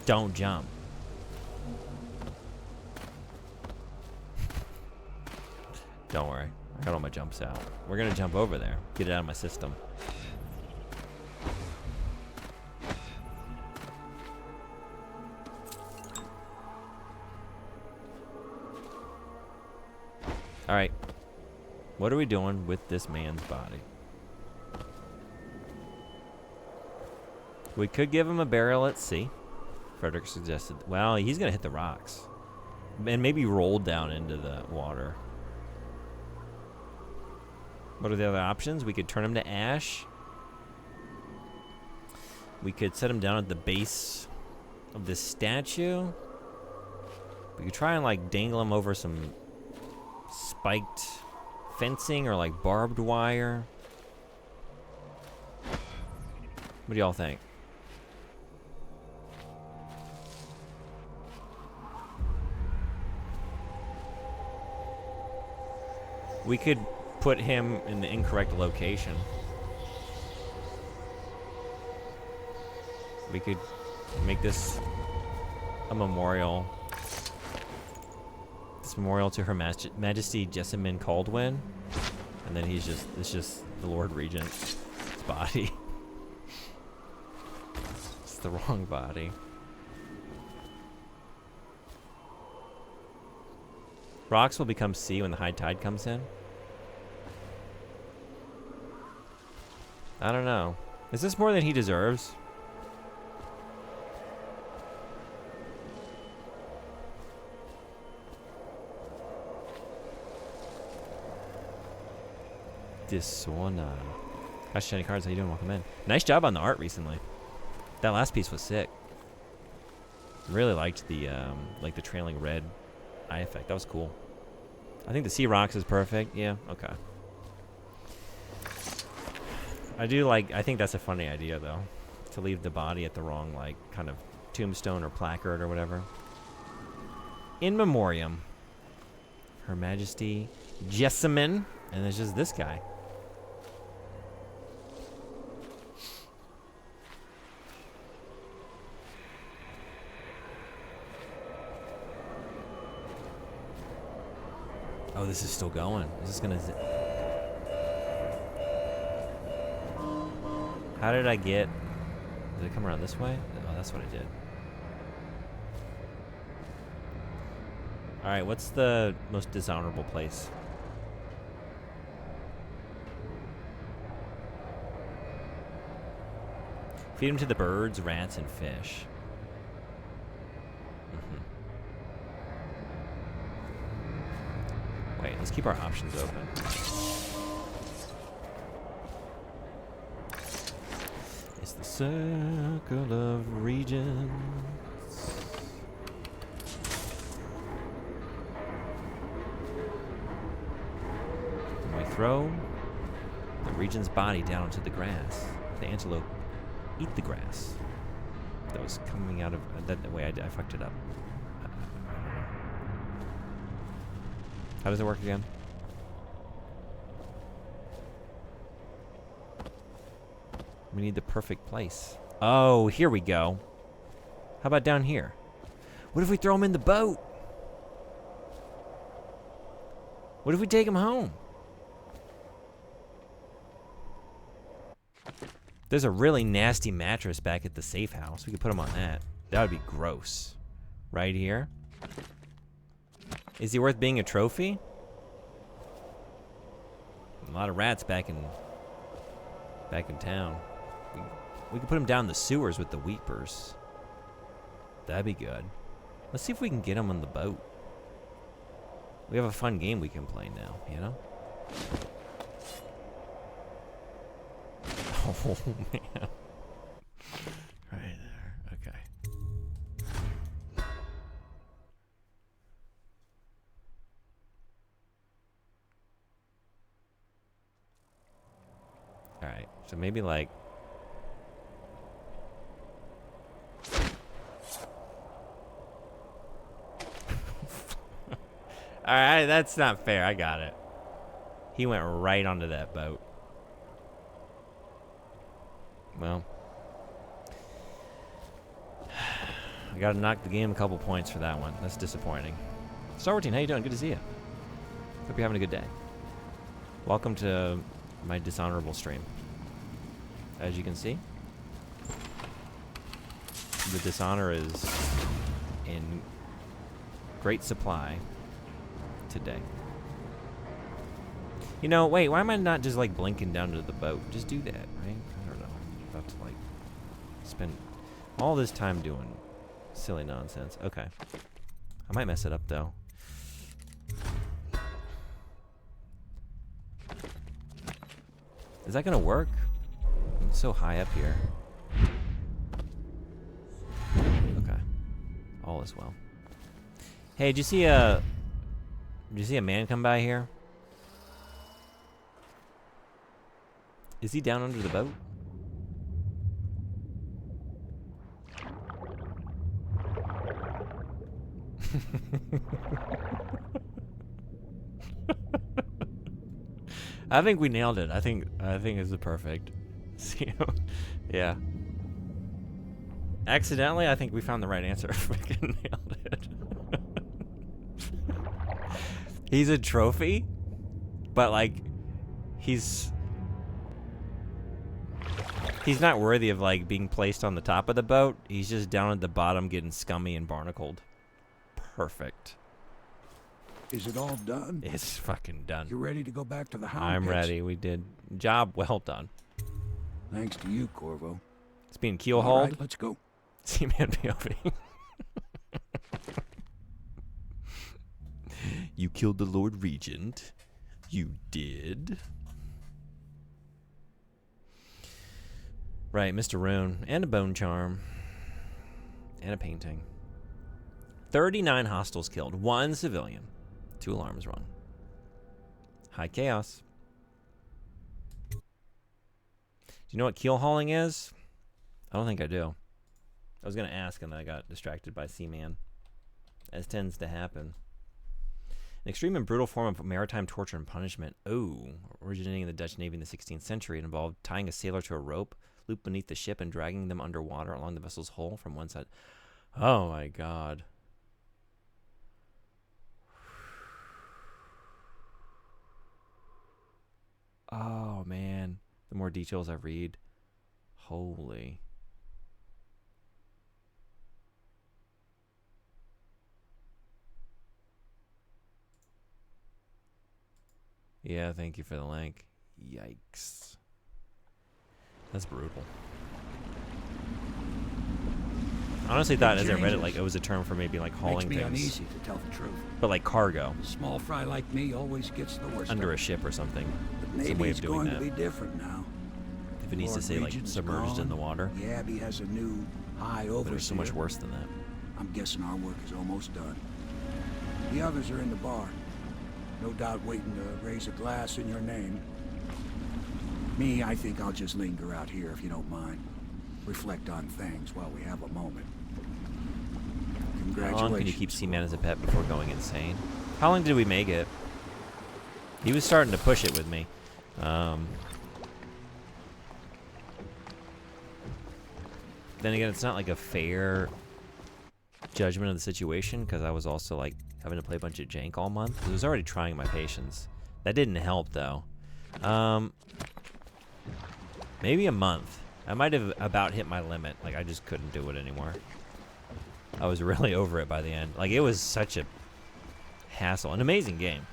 Don't jump. Don't worry. I got all my jumps out. We're gonna jump over there. Get it out of my system. Alright. What are we doing with this man's body? We could give him a burial at sea. Frederick suggested. Well, he's going to hit the rocks. And maybe roll down into the water. What are the other options? We could turn him to ash. We could set him down at the base of this statue. We could try and like dangle him over some spiked fencing or like barbed wire. What do y'all think? We could put him in the incorrect location. We could make this a memorial. This memorial to Her Majesty Jessamine Caldwin. And then it's just the Lord Regent's body. It's the wrong body. Rocks will become sea when the high tide comes in. I don't know. Is this more than he deserves? Dishonored. Hi, Shiny Cards. How you doing? Welcome in. Nice job on the art recently. That last piece was sick. Really liked the like the trailing red eye effect. That was cool. I think the sea rocks is perfect. Yeah. Okay. I think that's a funny idea though, to leave the body at the wrong like kind of tombstone or placard or whatever. In memoriam. Her Majesty Jessamine, and there's just this guy. Oh, this is still going. Is this gonna... How did I get... Did it come around this way? Oh, that's what I did. Alright, what's the most dishonorable place? Feed him to the birds, rats, and fish. Wait, let's keep our options open. It's the circle of regions. When we throw the region's body down onto the grass, the antelope eat the grass that was coming out of that way. I fucked it up. How does it work again? We need the perfect place. Oh, here we go. How about down here? What if we throw him in the boat? What if we take him home? There's a really nasty mattress back at the safe house. We could put him on that. That would be gross. Right here. Is he worth being a trophy? A lot of rats back in town. We could put him down the sewers with the weepers. That'd be good. Let's see if we can get him on the boat. We have a fun game we can play now, you know? Oh, man. Right there. Okay. Alright, so maybe like... Alright, that's not fair. I got it. He went right onto that boat. Well, I gotta knock the game a couple points for that one. That's disappointing. Star Wars Team, how you doing? Good to see you. Hope you're having a good day. Welcome to my dishonorable stream. As you can see, the dishonor is in great supply today. You know, wait, why am I not just, like, blinking down to the boat? Just do that, right? I don't know. I'm about to, like, spend all this time doing silly nonsense. Okay. I might mess it up, though. Is that gonna work? I'm so high up here. Okay. All is well. Hey, did you see a man come by here? Is he down under the boat? I think we nailed it. I think it's the perfect. Yeah. Accidentally, I think we found the right answer. Freaking nailed it. He's a trophy, but like, he's not worthy of like being placed on the top of the boat. He's just down at the bottom getting scummy and barnacled. Perfect. Is it all done? It's fucking done. You ready to go back to the hound I'm pits? ready. We did. Job well done. Thanks to you, Corvo. It's being keel All hauled. right, let's go. See, man, POV. You killed the Lord Regent. You did. Right, Mr. Rune. And a bone charm. And a painting. 39 hostiles killed. 1 civilian. 2 alarms rung. High chaos. Do you know what keel hauling is? I don't think I do. I was going to ask and then I got distracted by Seaman. As tends to happen. An extreme and brutal form of maritime torture and punishment. Oh, originating in the Dutch Navy in the 16th century. It involved tying a sailor to a rope, looped beneath the ship, and dragging them underwater along the vessel's hull from one side. Oh my god. Oh man. The more details I read. Holy. Yeah, thank you for the link. Yikes. That's brutal. I honestly thought as I read it, like it was a term for maybe like hauling Makes me things. uneasy, to tell the truth. But like cargo. Small fry like me always gets the worst. Under a ship or something. But Some way maybe of it's doing going that. to be different now. If it needs to say like Regent's submerged in gone. the water. The Abbey has a new high overseer. But it was so much worse than that. I'm guessing our work is almost done. The others are in the bar. No doubt waiting to raise a glass in your name. Me, I think I'll just linger out here if you don't mind. Reflect on things while we have a moment. Congratulations. How long can you keep Seaman as a pet before going insane? How long did we make it? He was starting to push it with me. Then again, it's not like a fair judgment of the situation because I was also like having to play a bunch of jank all month. I was already trying my patience. That didn't help though. Maybe a month. I might have about hit my limit. Like I just couldn't do it anymore. I was really over it by the end. Like it was such a hassle. An amazing game.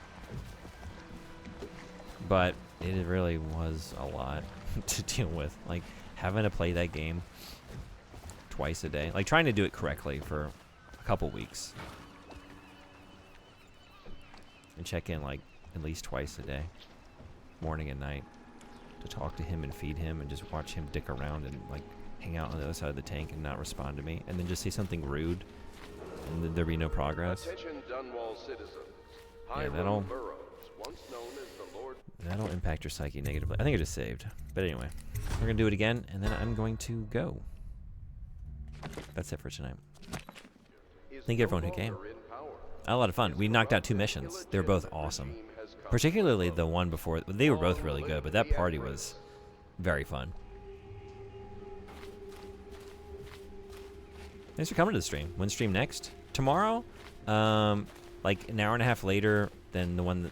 But it really was a lot to deal with. Like having to play that game twice a day. Like trying to do it correctly for a couple weeks. And check in like at least twice a day. Morning and night. To talk to him and feed him and just watch him dick around and like hang out on the other side of the tank and not respond to me. And then just say something rude. And then there'd be no progress. Attention Dunwall citizens. Yeah, Hiram Burrows, once known as the Lord. That'll impact your psyche negatively. I think I just saved. But anyway, we're going to do it again, and then I'm going to go. That's it for tonight. Thank you everyone who came. I had a lot of fun. We knocked out 2 missions. They were both awesome. Particularly the one before. They were both really good, but that party was very fun. Thanks for coming to the stream. When stream next? Tomorrow? Like an hour and a half later than the one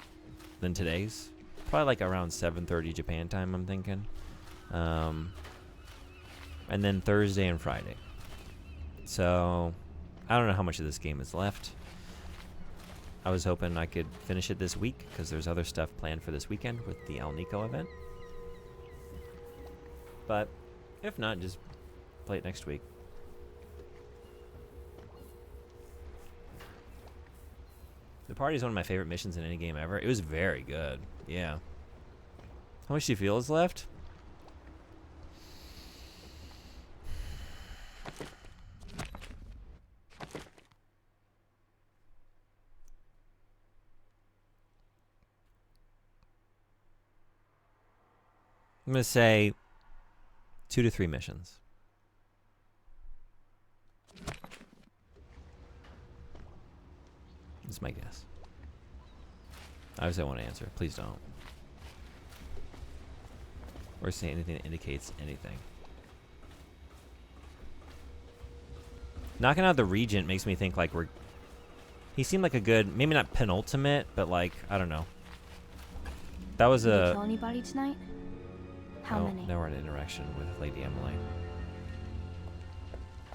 than today's. Probably like around 7:30 Japan time, I'm thinking. And then Thursday and Friday. So I don't know how much of this game is left. I was hoping I could finish it this week because there's other stuff planned for this weekend with the El Nico event. But if not, just play it next week. The party is one of my favorite missions in any game ever. It was very good. Yeah. How much do you feel is left? I'm going to say 2 to 3 missions. That's my guess. Obviously, I want to answer. Please don't. Or say anything that indicates anything. Knocking out the Regent makes me think like we're... He seemed like a good, maybe not penultimate, but like, I don't know. That was Did you a... kill anybody tonight? How many? Now we're in interaction with Lady Emily.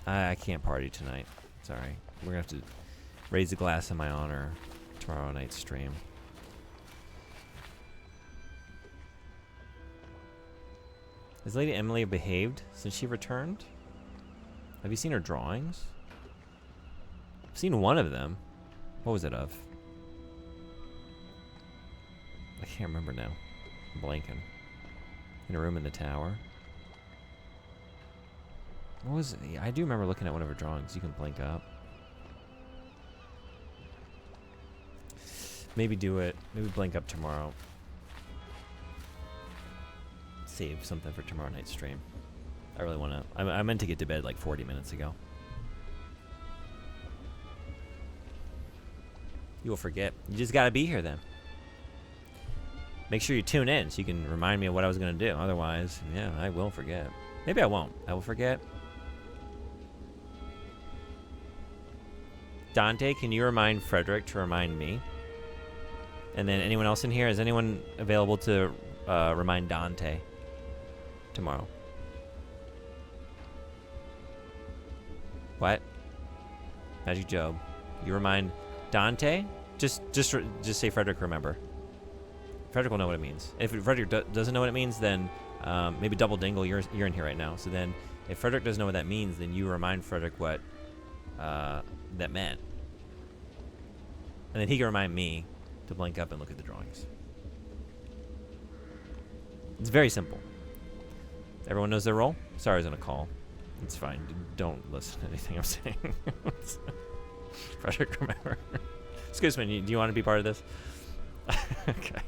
I can't party tonight. Sorry. We're going to have to raise a glass in my honor tomorrow night's stream. Has Lady Emily behaved since she returned? Have you seen her drawings? I've seen one of them. What was it of? I can't remember now. I'm blanking. In a room in the tower. What was it? I do remember looking at one of her drawings. You can blink up. Maybe do it. Maybe blink up tomorrow. Save something for tomorrow night's stream. I really want to. I meant to get to bed like 40 minutes ago. You will forget. You just gotta be here then. Make sure you tune in so you can remind me of what I was gonna do. Otherwise, yeah, I will forget. Maybe I won't. I will forget. Dante, can you remind Frederick to remind me? And then anyone else in here? Is anyone available to remind Dante tomorrow? What? Magic Job. You remind Dante? Just say Frederick, remember. Frederick will know what it means. If Frederick doesn't know what it means, then maybe Double Dingle, you're in here right now. So then if Frederick doesn't know what that means, then you remind Frederick what that meant. And then he can remind me to blink up and look at the drawings. It's very simple. Everyone knows their role? Sorry I was on a call. It's fine. Don't listen to anything I'm saying. Frederick, remember. Excuse me, do you want to be part of this? Okay.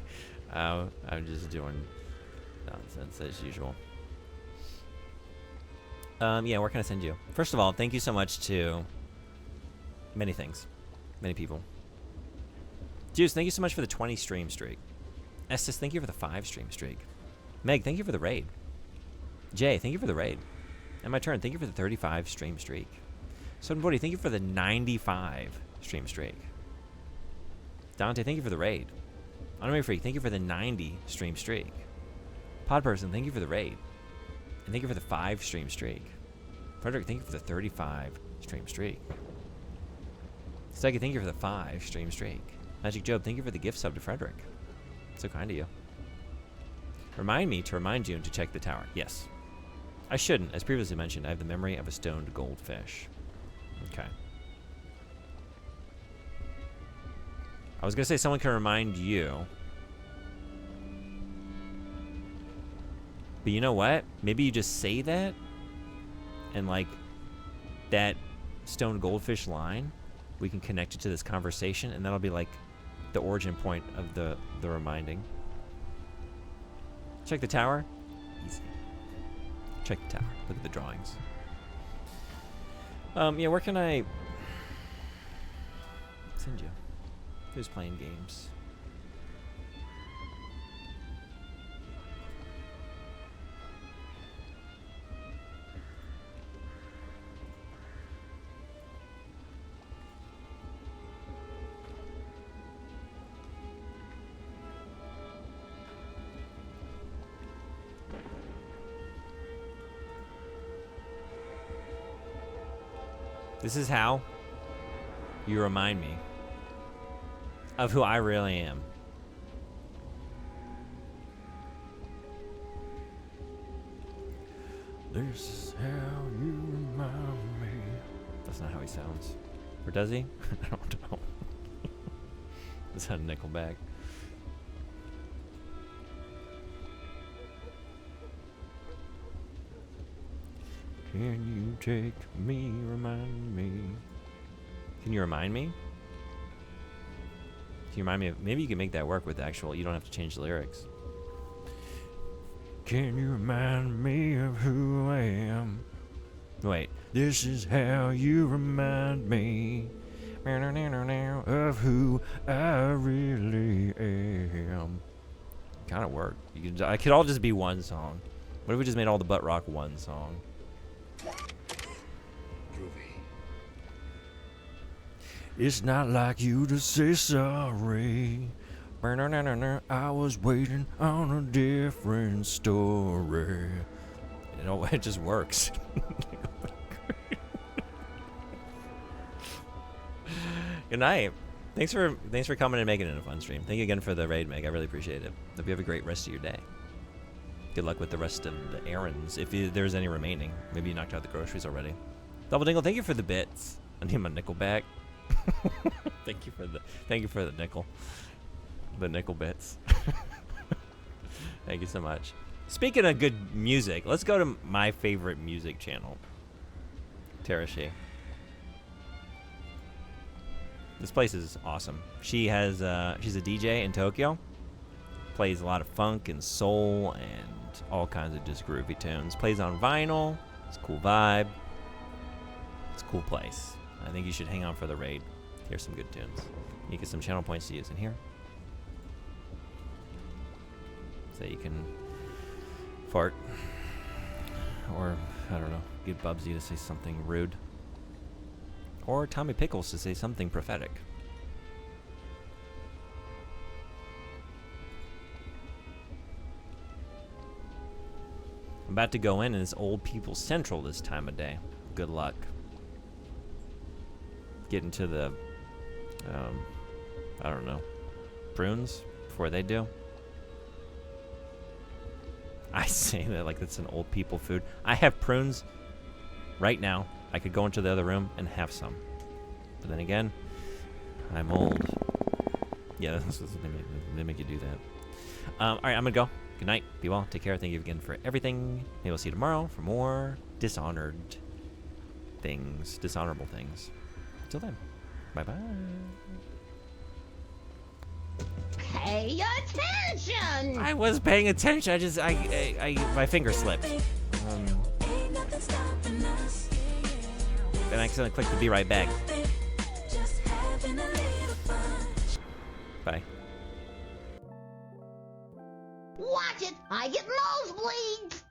I'm just doing nonsense as usual. Yeah, where can I send you? First of all, thank you so much to many things. Many people. Juice, thank you so much for the 20 stream streak. Estes, thank you for the 5 stream streak. Meg, thank you for the raid. Jay, thank you for the raid. And my turn, thank you for the 35 stream streak. Sodden Bodhi, thank you for the 95 stream streak. Dante, thank you for the raid. Anime Freak, thank you for the 90 stream streak. Pod Person, thank you for the raid. And thank you for the 5 stream streak. Frederick, thank you for the 35 stream streak. Steggy, thank you for the 5 stream streak. Magic Job, thank you for the gift sub to Frederick. So kind of you. Remind me to remind you to check the tower. Yes. I shouldn't. As previously mentioned, I have the memory of a stoned goldfish. Okay. I was going to say someone can remind you. But you know what? Maybe you just say that. And like that stoned goldfish line, we can connect it to this conversation. And that'll be like the origin point of the reminding. Check the tower. Easy. Check the tower. Look at the drawings. Yeah, where can I send you? Who's playing games? This is how you remind me of who I really am. This is how you remind me. That's not how he sounds. Or does he? I don't know. That's how Nickelback. Can you take me, remind me? Can you remind me? Can you remind me of, maybe you can make that work with the actual, you don't have to change the lyrics. Can you remind me of who I am? Wait, this is how you remind me of who I really am. Kind of work. I could all just be one song. What if we just made all the butt rock one song? It's not like you to say sorry. I was waiting on a different story. You know, it just works. Good night. Thanks for coming and making it a fun stream. Thank you again for the raid, Meg. I really appreciate it. Hope you have a great rest of your day. Good luck with the rest of the errands, if there's any remaining. Maybe you knocked out the groceries already. Double Dingle, thank you for the bits. I need my nickel back. thank you for the nickel. The nickel bits. Thank you so much. Speaking of good music, let's go to my favorite music channel, Tarashi. This place is awesome. She's a DJ in Tokyo. Plays a lot of funk and soul and all kinds of just groovy tunes. Plays on vinyl. It's a cool vibe. It's a cool place. I think you should hang on for the raid. Here's some good tunes. You get some channel points to use in here. So you can fart. Or, I don't know, get Bubsy to say something rude. Or Tommy Pickles to say something prophetic. I'm about to go in and it's Old People Central this time of day. Good luck. Get into the, I don't know, prunes before they do. I say that like it's an old people food. I have prunes right now. I could go into the other room and have some. But then again, I'm old. Yeah, they make you do that. All right, I'm going to go. Good night. Be well. Take care. Thank you again for everything. Maybe we'll see you tomorrow for more Dishonored things. Dishonorable things. Until then. Bye-bye. Pay attention! I was paying attention. My finger slipped. Then I accidentally clicked the be right back. Bye. Watch it! I get nosebleeds!